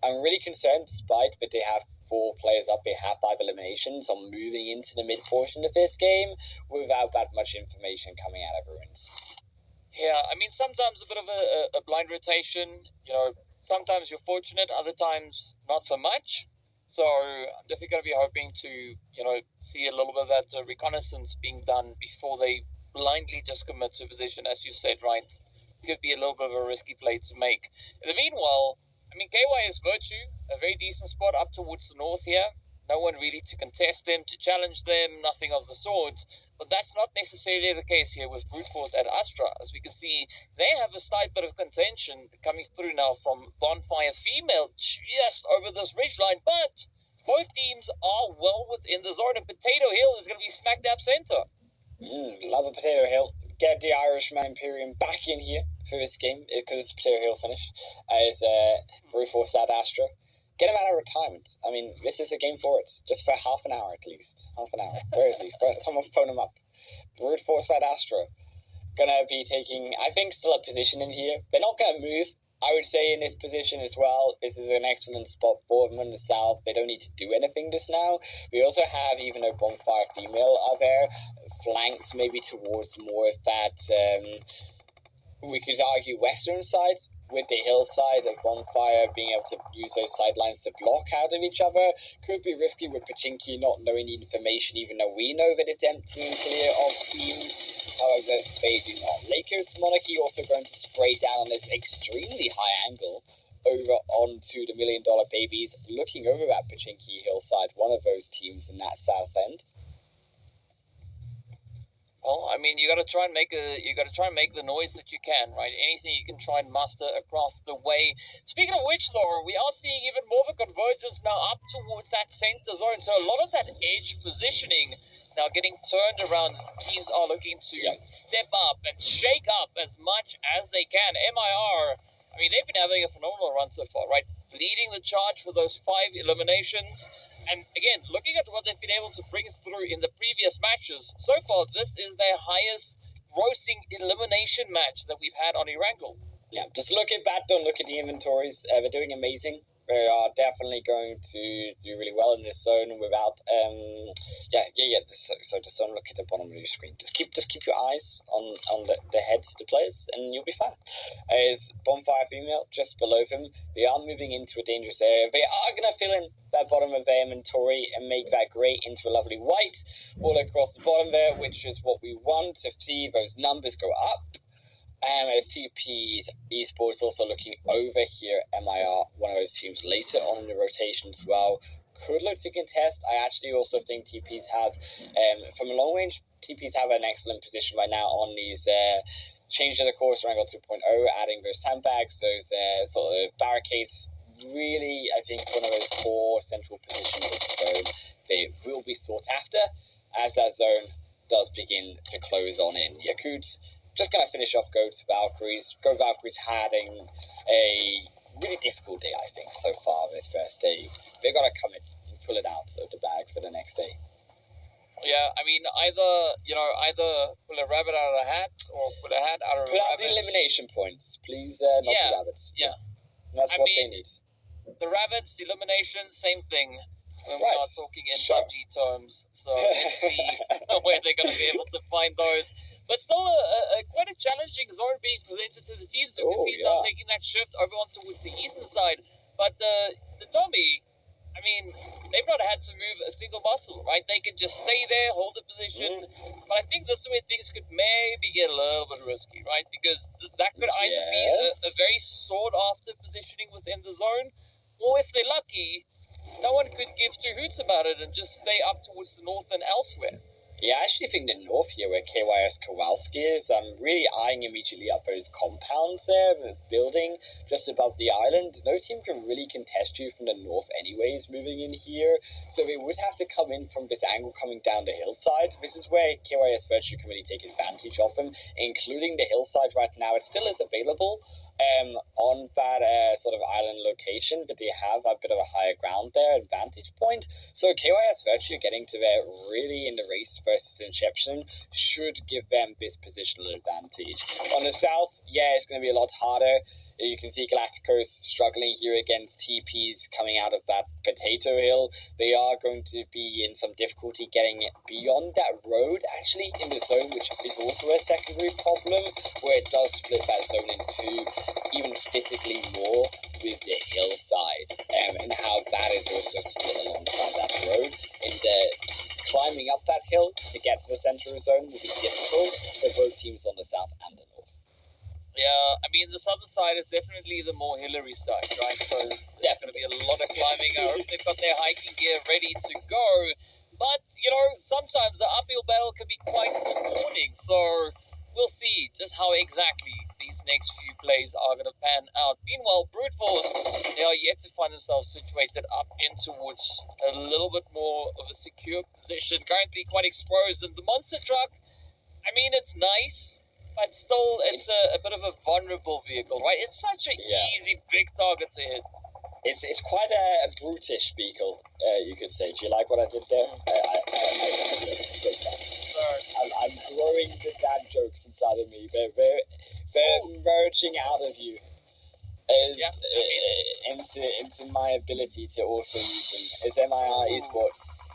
I'm really concerned, despite that they have 4 players up, they have 5 eliminations, on moving into the mid portion of this game without that much information coming out of Ruins. Yeah, I mean, sometimes a bit of a blind rotation, sometimes you're fortunate, other times not so much. So I'm definitely going to be hoping to, see a little bit of that reconnaissance being done before they blindly just commit to a position, as you said, right? Could be a little bit of a risky play to make. In the meanwhile, I mean, KY is Virtue, a very decent spot up towards the north here. No one really to contest them, to challenge them, nothing of the sort. But that's not necessarily the case here with Brute Force and Astra. As we can see, they have a slight bit of contention coming through now from Bonfire Female just over this ridgeline. But both teams are well within the zone, and Potato Hill is going to be smack dab center. Love a Potato Hill. Get the Irishman Imperium back in here for this game, because it's a Potato Hill finish. As Brute Force at Astra. Get him out of retirement. I mean, this is a game for it. Just for half an hour at least. Half an hour. Where is he? Someone phone him up. Brute Force at Astra. Gonna be taking, I think, still a position in here. They're not gonna move, I would say, in this position as well. This is an excellent spot for them in the south. They don't need to do anything just now. We also have, even though Bonfire Female are there, flanks maybe towards more of that, we could argue western side, with the hillside of Bonfire being able to use those sidelines to block out of each other. Could be risky with Pachinki not knowing the information, even though we know that it's empty and clear of teams. However, they do not. Lakers Monarchy also going to spray down on this extremely high angle over onto the $1 Million Babies, looking over that Pachinki hillside, one of those teams in that south end. Well, I mean, you got to try and make the noise that you can, right? Anything you can try and muster across the way. Speaking of which, though, we are seeing even more of a convergence now up towards that center zone. So a lot of that edge positioning now getting turned around. Teams are looking to step up and shake up as much as they can. MIR, I mean, they've been having a phenomenal run so far, right? Leading the charge for those 5 eliminations. And again, looking at what they've been able to bring through in the previous matches, so far this is their highest grossing elimination match that we've had on Erangel. Yeah, just look at that, don't look at the inventories. They're doing amazing. They are definitely going to do really well in this zone without So just don't look at the bottom of your screen. Just keep your eyes on the heads of the players, and you'll be fine. Is Bonfire Female just below them? They are moving into a dangerous area. They are gonna fill in that bottom of their inventory and make that grey into a lovely white all across the bottom there, which is what we want to see those numbers go up. As TP's esports also looking over here, MIR, one of those teams later on in the rotation as well, could look to contest. I actually also think TPs have, from a long range, TPs have an excellent position right now on these changes of course Wrangle 2.0, adding those sandbags, those sort of barricades. Really, I think one of those core central positions of the zone, they will be sought after as that zone does begin to close on in. Yakut just going to finish off Go Valkyries. Go Valkyries having a really difficult day, I think, so far this first day. They've got to come in and pull it out of the bag for the next day. Yeah, I mean, either pull a rabbit out of the hat or pull a hat out of a Pull out rabbit. the elimination points, please, not the rabbits. Yeah. That's what they need. The rabbits, elimination, same thing when we Right. are talking in PUBG terms. So let's see where they're going to be able to find those. But still, quite a challenging zone being presented to the teams. You can see them taking that shift over on towards the eastern side. But the Tommy, I mean, they've not had to move a single muscle, right? They can just stay there, hold the position. But I think this is where things could maybe get a little bit risky, right? Because that could either be a very sought-after positioning within the zone, or if they're lucky, no one could give two hoots about it and just stay up towards the north and elsewhere. Yeah, I actually think the north here, where KYS Kowalski is, I'm really eyeing immediately up those compounds there, building just above the island. No team can really contest you from the north anyways, moving in here, so they would have to come in from this angle coming down the hillside. This is where KYS Virtue can really take advantage of them, including the hillside right now. It still is available on that sort of island location, but they have a bit of a higher ground there and vantage point. So KYS Virtue getting to there really in the race versus Inception should give them this positional advantage. On the south, yeah, it's going to be a lot harder. You can see Galacticos struggling here against TPs coming out of that potato hill. They are going to be in some difficulty getting beyond that road, actually, in the zone, which is also a secondary problem, where it does split that zone in two, even physically more with the hillside, and how that is also split alongside that road. And climbing up that hill to get to the center of the zone will be difficult for both teams on the south and the north. Yeah, I mean, the southern side is definitely the more Hillary side, right? So there's going to be a lot of climbing. I hope they've got their hiking gear ready to go. But, sometimes the uphill battle can be quite rewarding. So we'll see just how exactly these next few plays are going to pan out. Meanwhile, Brute Force, they are yet to find themselves situated up in towards a little bit more of a secure position. Currently quite exposed. And the monster truck, I mean, it's nice. But still, it's a bit of a vulnerable vehicle, right? It's such an easy, big target to hit. It's quite a brutish vehicle, you could say. Do you like what I did there? I so I'm growing the dad jokes inside of me. They're merging out of you into my ability to also use them. As MIR Esports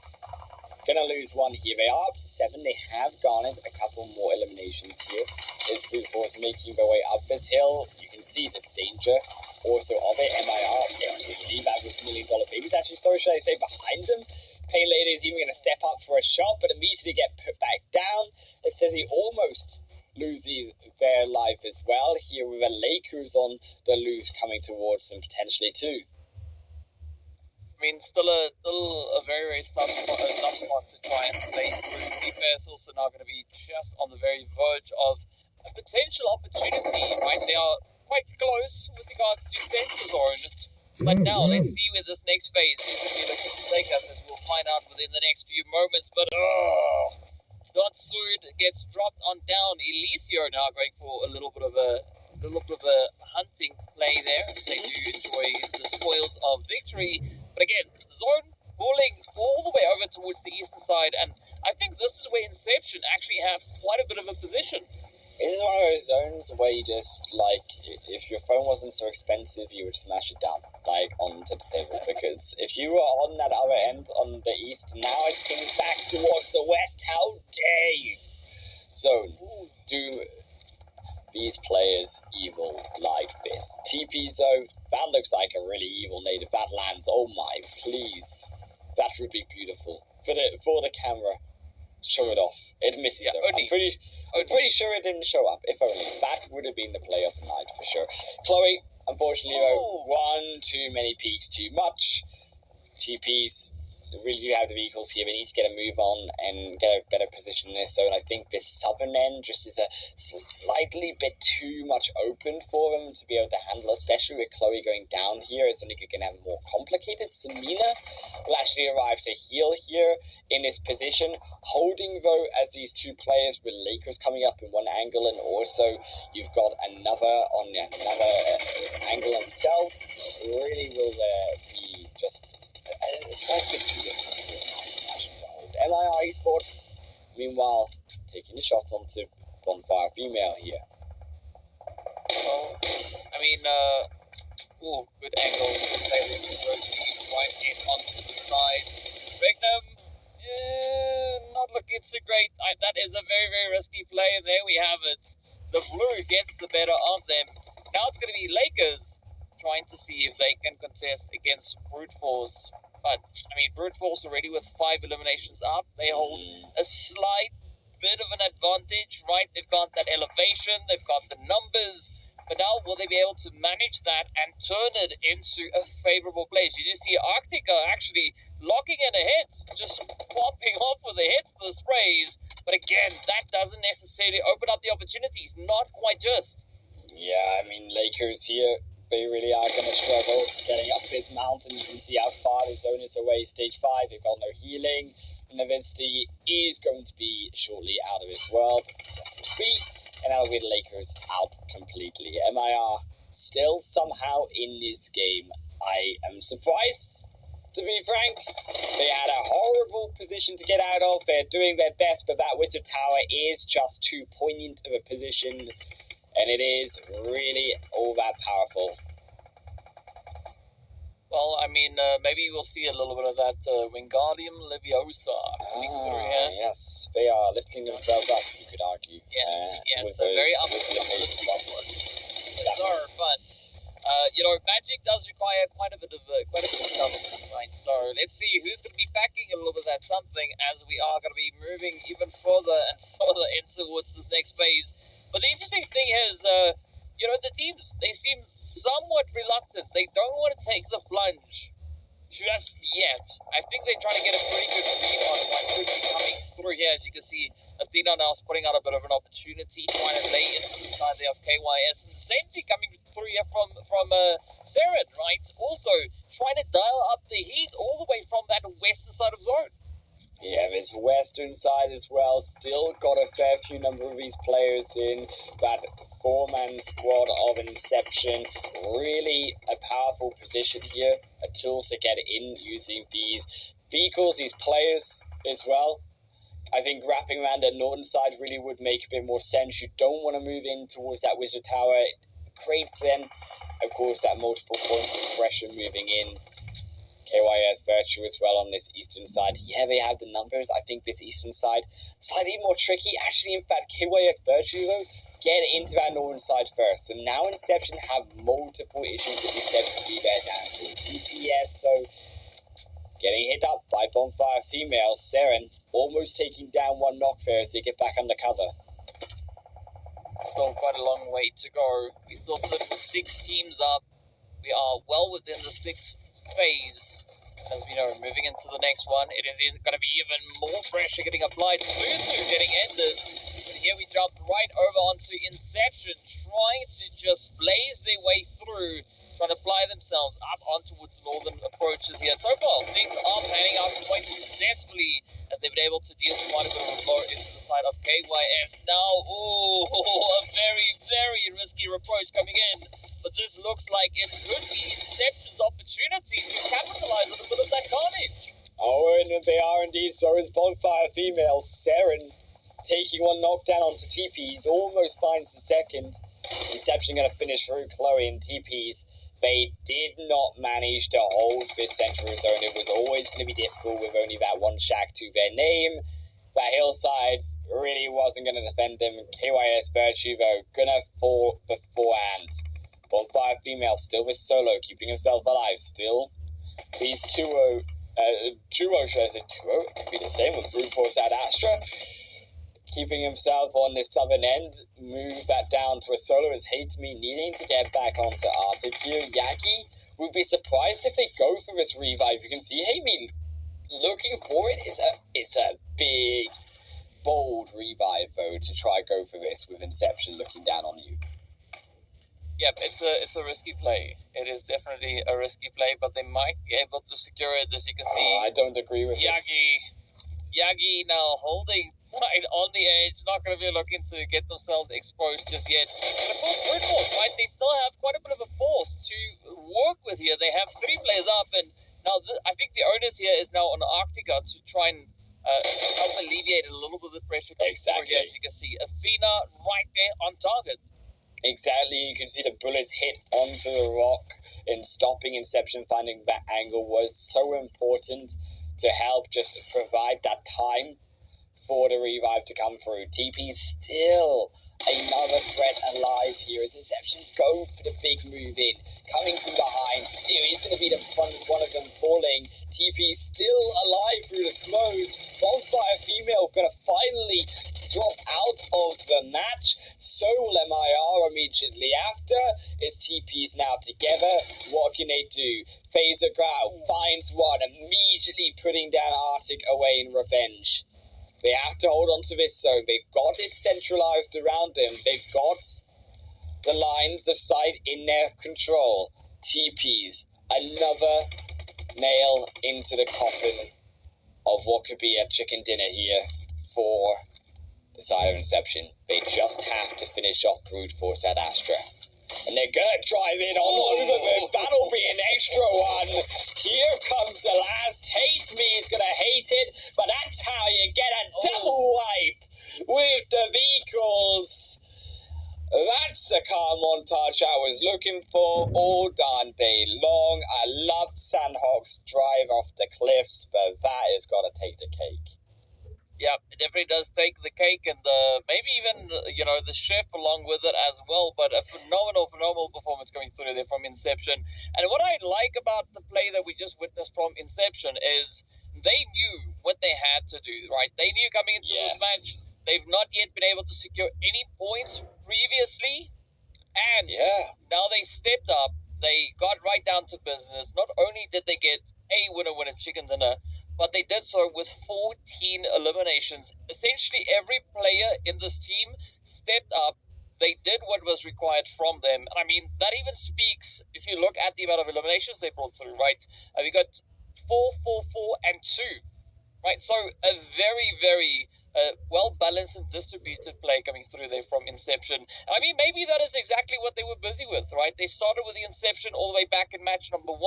gonna lose one here. They are up to 7. They have garnered a couple more eliminations here. As Brute Force making their way up this hill, you can see the danger also of it. MIR, that was $1 million babies. Actually, sorry, should I say behind them? Pain Lady is even going to step up for a shot, but immediately get put back down. It says he almost loses their life as well here with a Lake who's on the loose coming towards them potentially too. I mean, still a very, very tough spot to try and play through. DPS also now going to be just on the very verge of a potential opportunity, right? They are quite close with regards to center zone. But now, let's see where this next phase is going to be looking to take us, as we'll find out within the next few moments. But, Dotsud gets dropped on down. Elysium now going for a little bit of a hunting play there, as they do enjoy the spoils of victory. But again, zone balling all the way over towards the eastern side, and I think this is where Inception actually have quite a bit of a position. This is one of those zones where you just, if your phone wasn't so expensive, you would smash it down, onto the table. Because if you were on that other end, on the east, now it pings back towards the west, how dare you? So, do these players evil like this? TP zone, that looks like a really evil native. That lands, oh my, please. That would be beautiful. For the camera. show it off. It misses Yeah, it. only. I'm pretty sure it didn't show up. If only. That would have been the play of the night for sure. Chloe, unfortunately, Oh. one too many peaks too much. TPs really do have the vehicles here. We need to get a move on and get a better position in this zone. I think this southern end just is a slightly bit too much open for them to be able to handle, especially with Chloe going down here. It's only going to have more complicated. Samina will actually arrive to heal here in this position, holding though as these two players with Lakers coming up in one angle, and also you've got another on another angle himself. Really will be just a slight bit too difficult to hold. MIR Esports, meanwhile, taking the shots onto Bonfire Female here. Well, I mean, good angle. Right in onto the side. Magnum, not looking so great. That is a very, very risky play, and there we have it. The blue gets the better of them. Now it's going to be Lakers trying to see if they can contest against Brute Force. But, I mean, Brute Force already with 5 eliminations up. They hold a slight bit of an advantage, right? They've got that elevation, they've got the numbers. But now will they be able to manage that and turn it into a favorable place? You just see Arctica actually locking in a hit, just popping off with the hits, the sprays. But again, that doesn't necessarily open up the opportunities. Not quite just. Yeah, I mean, Lakers here, they really are going to struggle getting up this mountain. You can see how far the zone is away. Stage 5, they've got no healing. And Novinsky is going to be shortly out of this world. Yes, 3. And that'll be the Lakers out completely. MIR still somehow in this game. I am surprised, to be frank. They had a horrible position to get out of. They're doing their best, but that Wizard Tower is just too poignant of a position. And it is really all that powerful. Well, I mean, maybe we'll see a little bit of that Wingardium Leviosa coming through here. Yes, they are lifting themselves up, you could argue. Yes, a very uplifting one. So fun. Magic does require quite a bit of something, right? So let's see who's going to be packing a little bit of that something as we are going to be moving even further and further in towards this next phase. But the interesting thing is, the teams, they seem somewhat reluctant. They don't want to take the plunge just yet. I think they're trying to get a pretty good read on what could be coming through here. As you can see, Athena now is putting out a bit of an opportunity, trying to lay into the side there of KYS. And the same thing coming through here from Saren, right? Also trying to dial up the heat all the way from that western side of zone. Yeah, this western side as well. Still got a fair few number of these players in that 4-man squad of Inception. Really a powerful position here. A tool to get in using these vehicles, these players as well. I think wrapping around the northern side really would make a bit more sense. You don't want to move in towards that Wizard Tower. It creates then, of course, that multiple points of pressure moving in. KYS Virtue as well on this eastern side. Yeah, they have the numbers. I think this eastern side slightly more tricky. Actually, in fact, KYS Virtue though get into that northern side first. So now Inception have multiple issues that we said could be there down to TPS. So getting hit up by Bonfire Female. Saren almost taking down one knock there as they get back undercover. Still quite a long way to go. We still sit with 6 teams up. We are well within the 6th phase. As we know, moving into the next one, it is going to be even more pressure getting applied. Smooth getting ended. And here we jump right over onto Inception, trying to just blaze their way through, trying to fly themselves up onto the northern approaches here. So far, things are panning out quite successfully as they've been able to deal with quite a bit of a blow into the side of KYS. Now, a very, very risky approach coming in. But this looks like it could be Inception's opportunity to capitalize on a bit of that carnage. Oh, and they are indeed. So is Bonfire Female. Saren taking one knockdown onto TPs. Almost finds the second. Inception going to finish through Chloe and TPs. They did not manage to hold this central zone. It was always going to be difficult with only that one shack to their name. That hillside really wasn't going to defend them. KYS Virtue, though, going to fall beforehand. Bonfire Female still with solo, keeping himself alive. Still, these 2-0 Duo, should I say duo? It could be the same with Brute Force at Astra. Keeping himself on the southern end, move that down to a solo as Pmmi needing to get back onto Arctic here. Yagi would be surprised if they go for this revive. You can see Pmmi looking for it. It's a big, bold revive though to try go for this with Inception looking down on you. Yep, it's a risky play. It is definitely a risky play, but they might be able to secure it, as you can see. I don't agree with this. Yagi now holding tight on the edge, not going to be looking to get themselves exposed just yet. But of course, Brute Force, right? They still have quite a bit of a force to work with here. They have 3 players up, and now I think the onus here is now on Arctica to try and help alleviate a little bit of the pressure coming through here. As you can see, Athena right there on target. Exactly, you can see the bullets hit onto the rock and stopping Inception. Finding that angle was so important to help just provide that time for the revive to come through. TP still another threat alive here as Inception go for the big move in. Coming from behind, he's going to be the one of them falling. TP still alive through the smoke. Bonfire Female going to finally drop out of the match. So will MIR immediately after. As TP's now together, what can they do? Phaser Growl finds one, immediately putting down Arctic away in revenge. They have to hold on to this zone. They've got it centralized around them. They've got the lines of sight in their control. TP's another nail into the coffin of what could be a chicken dinner here for the side of Inception. They just have to finish off Brute Force at Astra. And they're gonna drive in on over them. That'll be an extra one. Here comes the last. Pmmi is gonna hate it, but that's how you get a double wipe with the vehicles. That's a car montage I was looking for all darn day long. I loved Sandhawk's drive off the cliffs, but that has got to take the cake. Yeah, it definitely does take the cake, and maybe even, the chef along with it as well, but a phenomenal performance coming through there from Inception. And what I like about the play that we just witnessed from Inception is they knew what they had to do, right? They knew coming into this match, they've not yet been able to secure any points previously, and now they stepped up, they got right down to business. Not only did they get a winner chicken dinner, but they did so with 14 eliminations. Essentially, every player in this team stepped up. They did what was required from them. And I mean, that even speaks, if you look at the amount of eliminations they brought through, right? We got 4, 4, 4, and 2, right? So a very, very well-balanced and distributed play coming through there from Inception. I mean, maybe that is exactly what they were busy with, right? They started with the Inception all the way back in match number 1,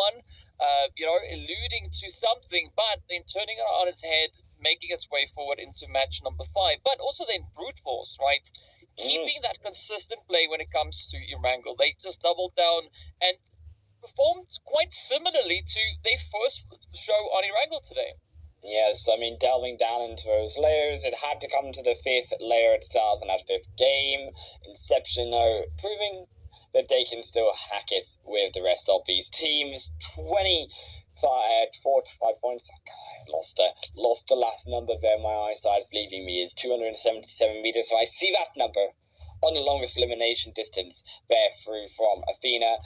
alluding to something, but then turning it on its head, making its way forward into match number 5. But also then Brute Force, right? Keeping that consistent play when it comes to Erangel. They just doubled down and performed quite similarly to their first show on Erangel today. Yes, I mean, delving down into those layers, it had to come to the 5th layer itself, and that 5th game, Inception, though, proving that they can still hack it with the rest of these teams. 4 to 5 points. God, I lost the last number there. My eyesight's leaving me. Is 277 meters, so I see that number on the longest elimination distance there through from Athena.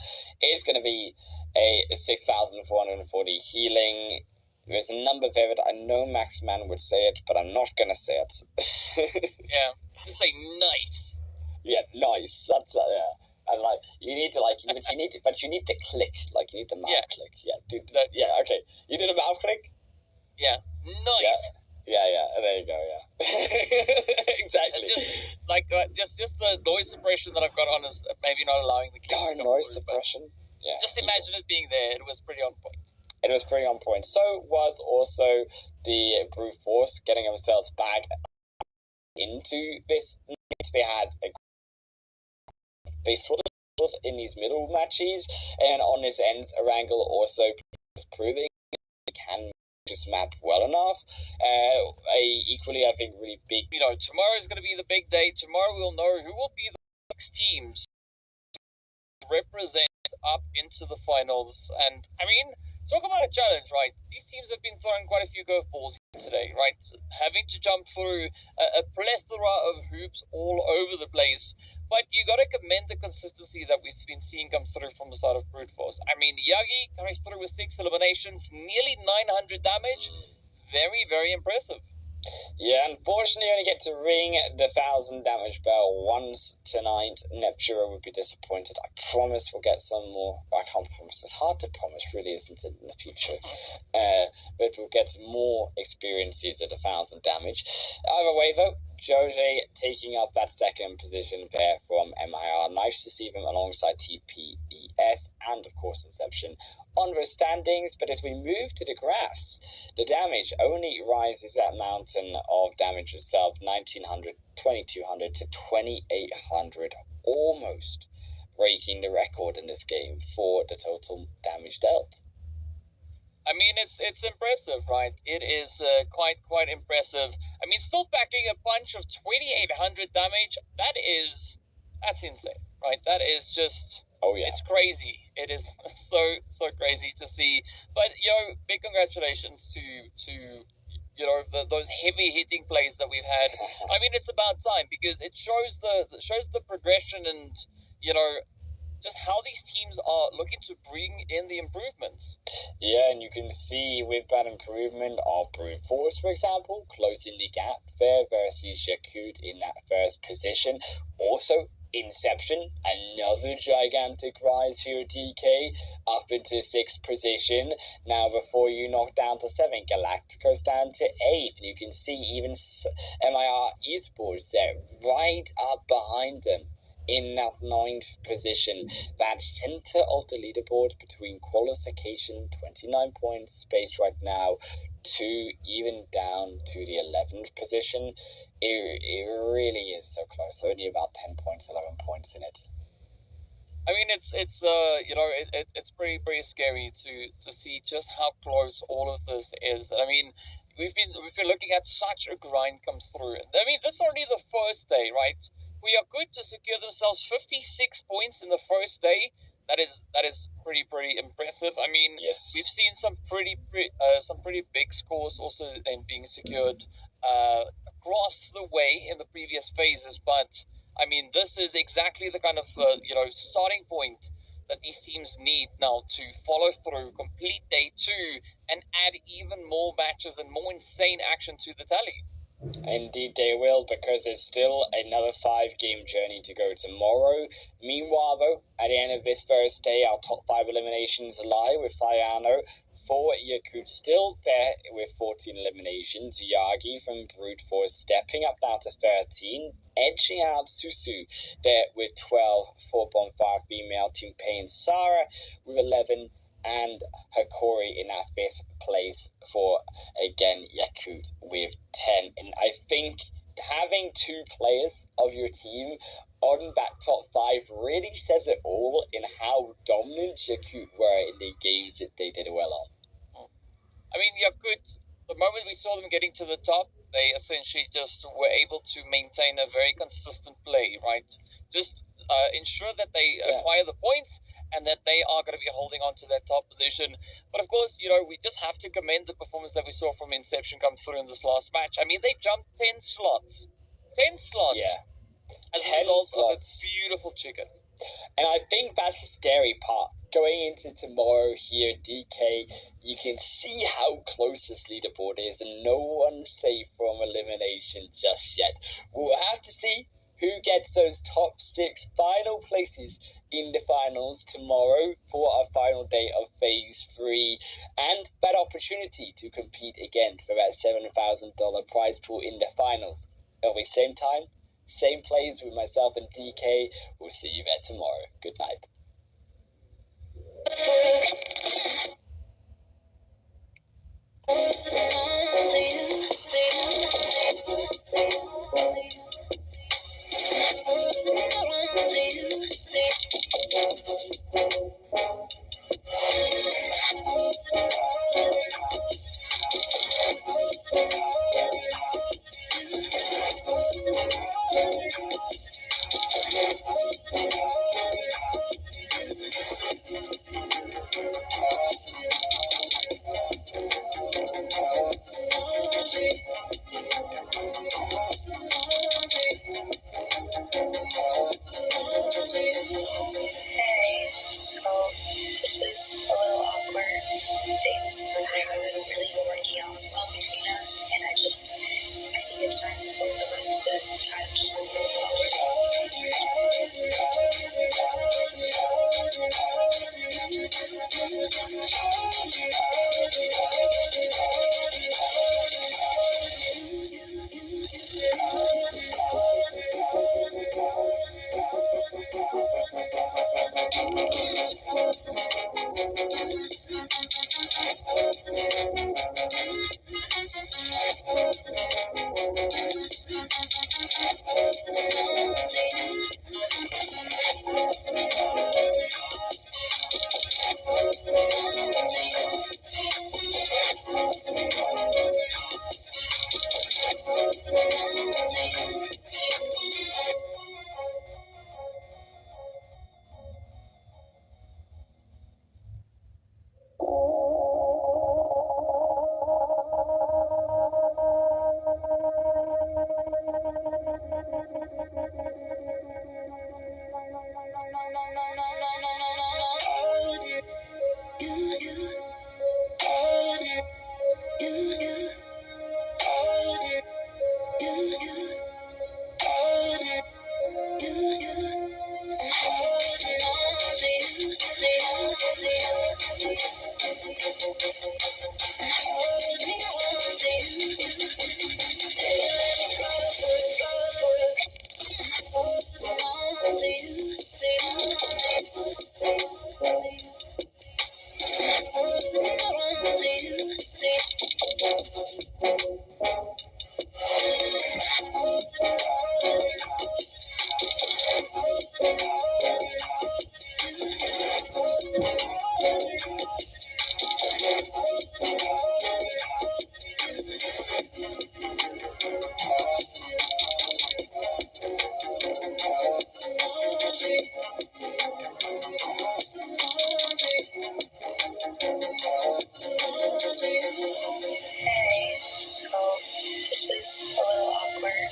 Is going to be a 6,440 healing. There's a number there that I know Maxman would say it, but I'm not gonna say it. Yeah, you say nice. Yeah, nice. That's and you need to but you need to click, you need the mouth click. Yeah, dude. Okay. You did a mouth click. Yeah, nice. Yeah. There you go. Yeah. Exactly. It's just just the noise suppression that I've got on is maybe not allowing the darn noise suppression. Yeah. Just imagine it being there. It was pretty on point. It was pretty on point. So was also the Brute Force getting themselves back into this. They had they sort of in these middle matches, and on this end, Erangel also is proving they can just map well enough. Equally, I think, really big. Tomorrow is going to be the big day. Tomorrow we'll know who will be the 6 teams represent up into the finals. And I mean, talk about a challenge, right? These teams have been throwing quite a few curveballs today, right? Having to jump through a plethora of hoops all over the place. But you got to commend the consistency that we've been seeing come through from the side of Brute Force. I mean, Yagi comes through with 6 eliminations, nearly 900 damage. Very, very impressive. Yeah, unfortunately, you only get to ring the 1,000 damage bell once tonight. Nepturo would be disappointed. I promise we'll get some more. I can't promise. It's hard to promise, really, isn't it, in the future? But we'll get some more experiences at 1,000 damage. Either way, though, Jose taking up that second position there from MIR. Nice to see them alongside TPES and, of course, Inception on those standings. But as we move to the graphs, the damage only rises that mountain of damage itself, 1,900, 2,200 to 2,800, almost breaking the record in this game for the total damage dealt. I mean, it's impressive, right? It is quite impressive. I mean, still packing a punch of 2,800 damage. That's insane, right? That is just... Oh, yeah. It's crazy. It is so crazy to see. But, big congratulations to those heavy hitting plays that we've had. I mean, it's about time because it shows the progression and, just how these teams are looking to bring in the improvements. Yeah, and you can see with that improvement of Brute Force, for example, closing the gap there versus Yakut in that first position. Also, Inception, another gigantic rise here at DK, up into 6th position. Now, before you knock down to 7th, Galactico's down to 8th. And you can see even MIR Esports there, right up behind them in that 9th position. That center of the leaderboard between qualification, 29 points spaced right now, to even down to the 11th position. It really is so close. Only about 10 points, 11 points in it. I mean, it's pretty scary to see just how close all of this is. I mean, we've been looking at such a grind come through. I mean, this is only the first day, right? We are good to secure themselves 56 points in the first day. That is pretty impressive. I mean, yes, we've seen some pretty big scores also being secured across the way in the previous phases. But I mean, this is exactly the kind of starting point that these teams need now to follow through, complete day 2, and add even more matches and more insane action to the tally. Indeed they will, because there's still another 5-game journey to go tomorrow. Meanwhile, though, at the end of this first day, our top 5 eliminations lie with Fiano. 4 Yakut still there with 14 eliminations. Yagi from Brute Force stepping up now to 13, edging out Susu there with 12. 4.5 female Team Payne Sarah with 11. And Hakori in that 5th place for, again, Yakut with 10. And I think having 2 players of your team on that top 5 really says it all in how dominant Yakut were in the games that they did well on. I mean, Yakut, the moment we saw them getting to the top, they essentially just were able to maintain a very consistent play, right? Just ensure that they acquire the points and that they are going to be holding on to that top position. But of course, we just have to commend the performance that we saw from Inception come through in this last match. I mean, they jumped 10 slots. 10 slots. Yeah. As a result of a beautiful chicken. And I think that's the scary part. Going into tomorrow here at DK, you can see how close this leaderboard is, and no one's safe from elimination just yet. We'll have to see who gets those top 6 final places in the finals tomorrow for our final day of Phase 3, and that opportunity to compete again for that $7,000 prize pool in the finals. At the same time, same place with myself and DK. We'll see you there tomorrow. Good night.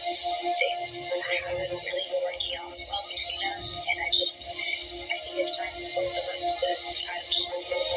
things haven't really been working out as well between us, and I think it's time for both of us to kind of just move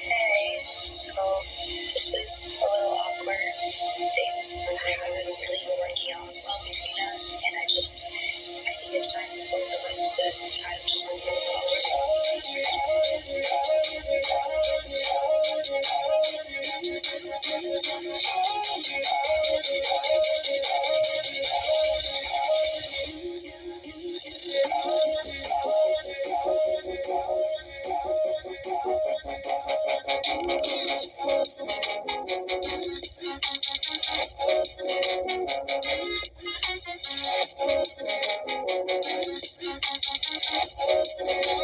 Hey, so this is a little awkward. Things haven't really been working out as well between us, and I think it's time for both of us to kind of just move forward.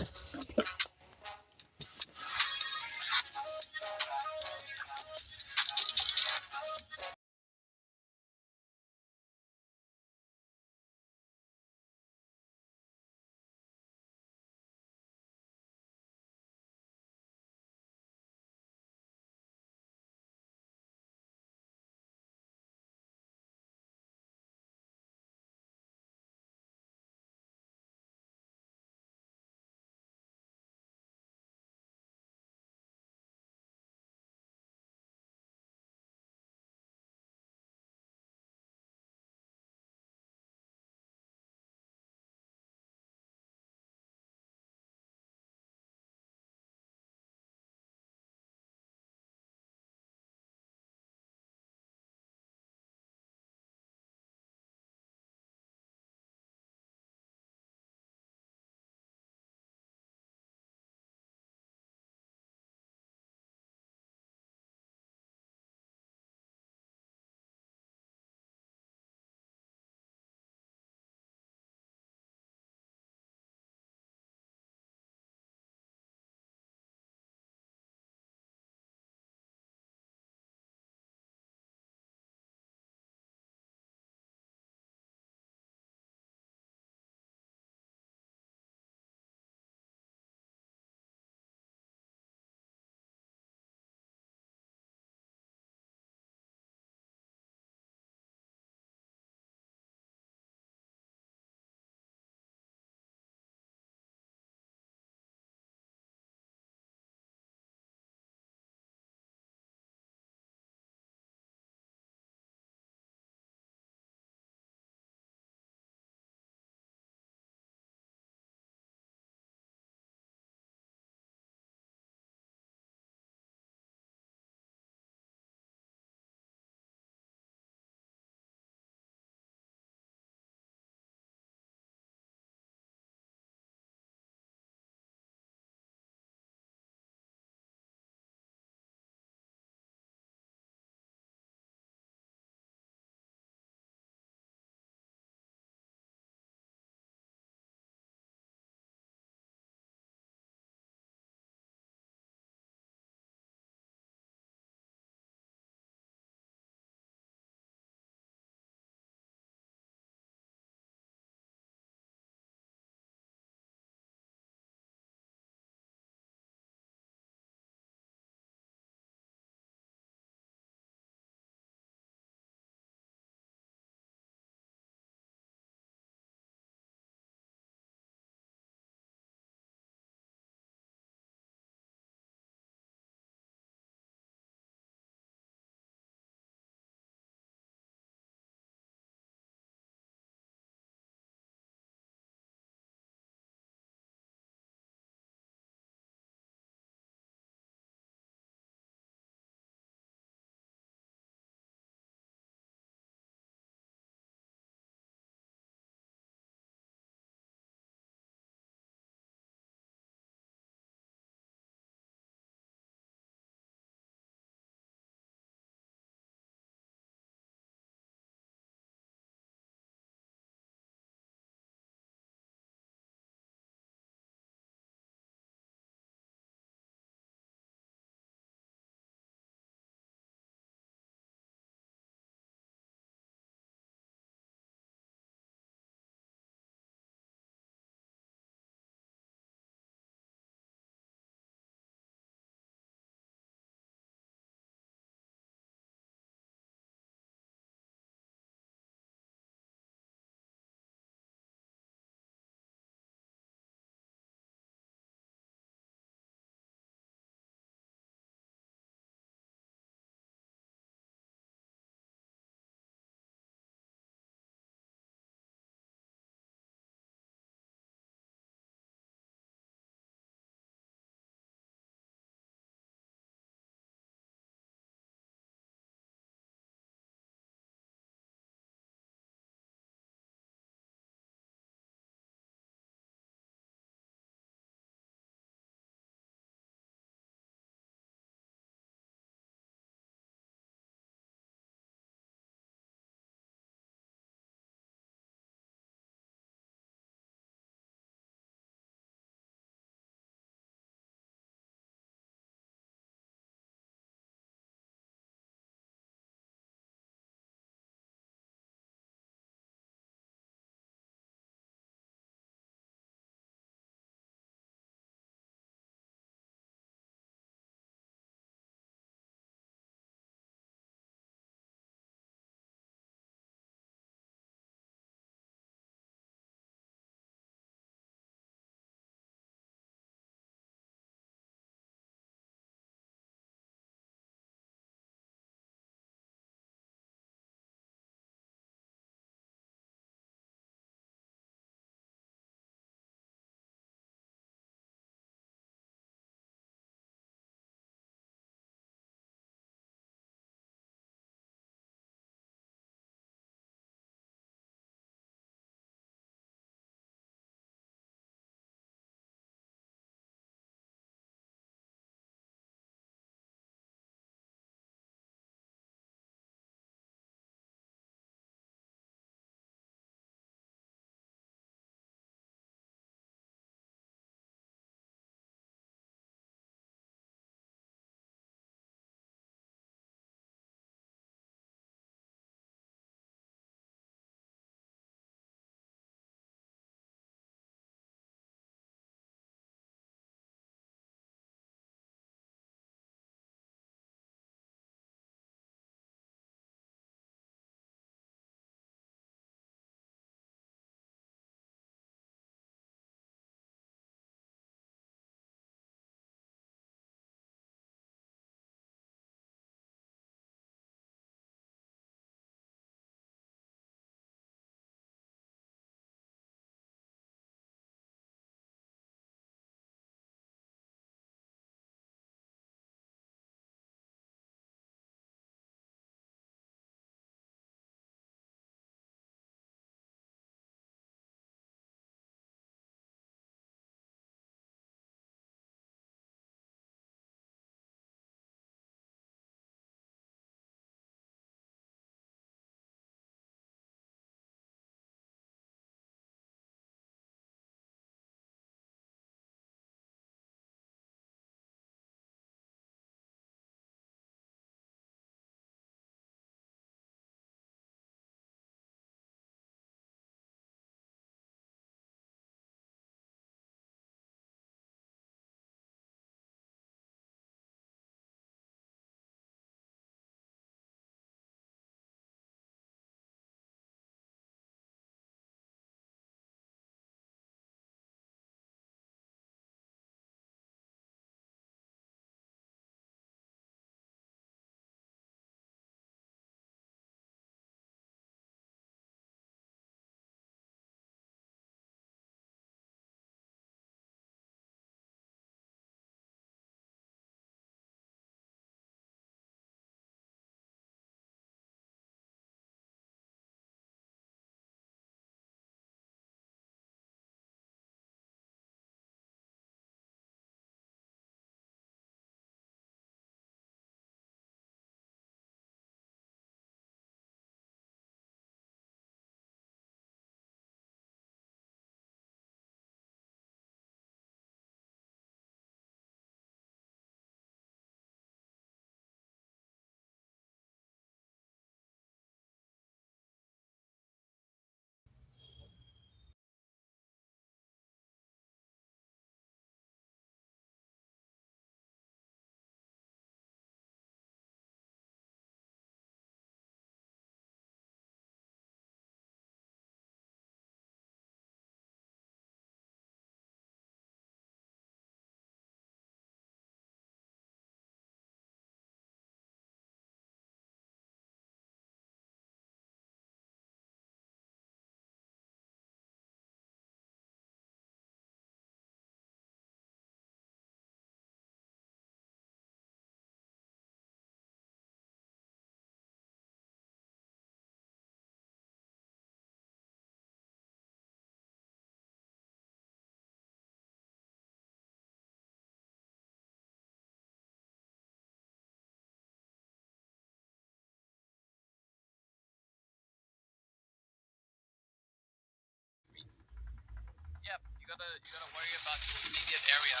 you gotta worry about the immediate area.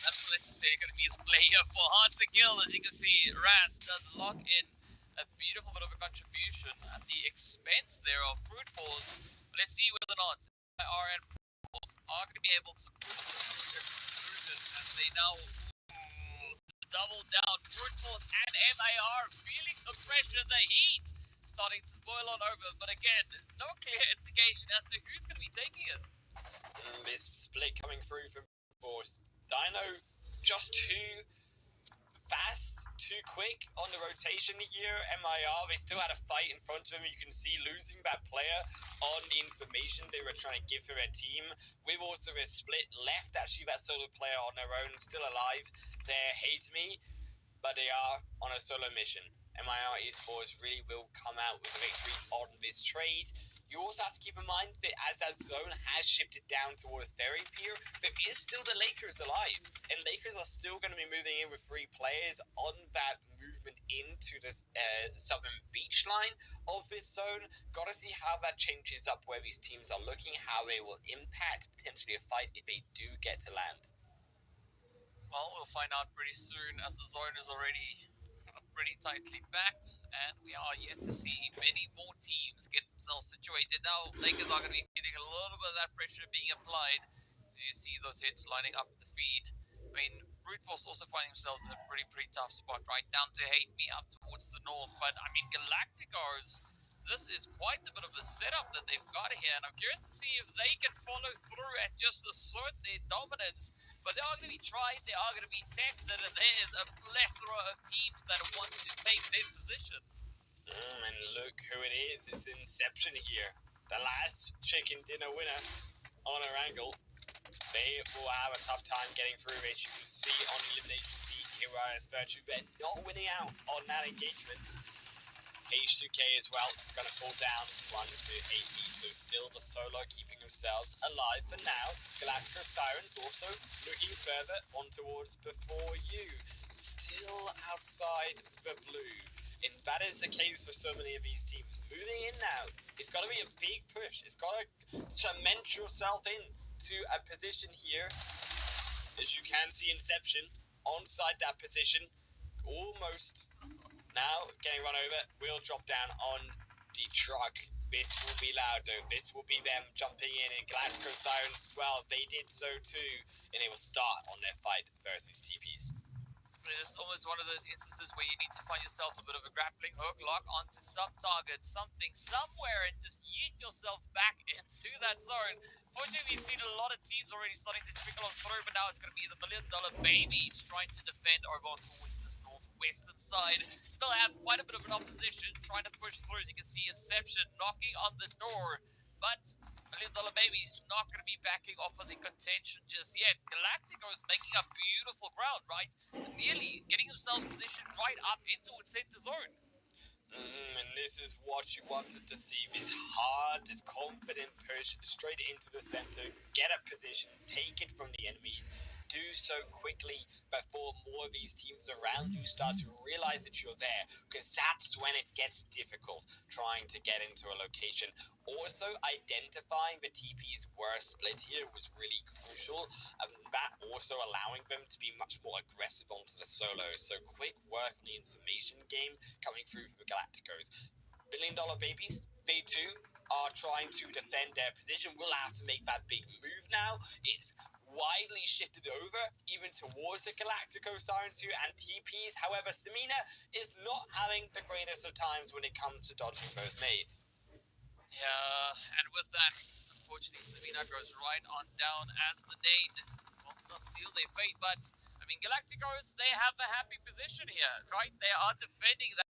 That's let's just say gonna be the player for hard to kill. As you can see, Ras does lock in a beautiful bit of a contribution at the expense there of Brute Force. But let's see whether or not IR and Brute Force are gonna be able to push this conclusion as they now double down. Brute Force and MIR feeling the pressure, the heat starting to boil on over. But again, no clear indication as to who's going to be taking it. This split coming through from Force. Dino just too fast, too quick on the rotation here. MIR, they still had a fight in front of him. You can see losing that player on the information they were trying to give for their team. With also a split left, actually that solo player on their own, still alive. They're Pmmi, but they are on a solo mission. MIR Esports really will come out with a victory on this trade. You also have to keep in mind that as that zone has shifted down towards Ferry Pier, there is still the Lakers alive. And Lakers are still going to be moving in with 3 players on that movement into the southern beach line of this zone. Got to see how that changes up where these teams are looking, how they will impact potentially a fight if they do get to land. Well, we'll find out pretty soon as the zone is already pretty tightly packed, and we are yet to see many more teams get themselves situated. Now, Lakers are going to be feeling a little bit of that pressure being applied. You see those hits lining up the feed. I mean, Brute Force also find themselves in a pretty tough spot, right down to Pmmi up towards the north. But I mean, Galacticos, this is quite a bit of a setup that they've got here, and I'm curious to see if they can follow through and just assert their dominance. But they are going to be tried, they are going to be tested, and there is a plethora of teams that want to take their position. And look who it is. It's Inception here. The last chicken dinner winner on our angle. They will have a tough time getting through, as you can see on the elimination feed. Here Virtue Bet not winning out on that engagement. H2K as well, going to fall down 1 to 8B, so still the solo keeping themselves alive for now. Galactico Sirens also looking further on towards Before You, still outside the blue. And that is the case for so many of these teams. Moving in now, it's got to be a big push. It's got to cement yourself in to a position here. As you can see, Inception onside that position, almost. Now, getting run over, will drop down on the truck. This will be loud though, this will be them jumping in, and Galactico Sirens as well, they did so too, and they will start on their fight versus TPs. It's almost one of those instances where you need to find yourself a bit of a grappling hook, lock onto some target, something, somewhere, and just yeet yourself back into that zone. Fortunately, we've seen a lot of teams already starting to trickle on through, but now it's going to be the $1 million babies trying to defend over towards this northwestern side. Still have quite a bit of an opposition trying to push through. As you can see, Inception knocking on the door, but $1 million babies not going to be backing off of the contention just yet. Galactico is making up beautiful ground, right? Nearly getting themselves positioned right up into its center zone. And this is what you wanted to see. This hard, this confident push straight into the center. Get a position, take it from the enemies. Do so quickly before more of these teams around you start to realize that you're there, because that's when it gets difficult trying to get into a location. Also, identifying the TPs were split here was really crucial, that also allowing them to be much more aggressive onto the solos. So quick work on the information game coming through from the Galacticos. $1 million babies, they too are trying to defend their position. Will have to make that big move now. It's widely shifted over, even towards the Galactico Sirens here and TPs. However, Samina is not having the greatest of times when it comes to dodging those nades. Yeah, and with that, unfortunately, Samina goes right on down as the nade will not seal their fate. But, I mean, Galacticos, they have a happy position here, right? They are defending that.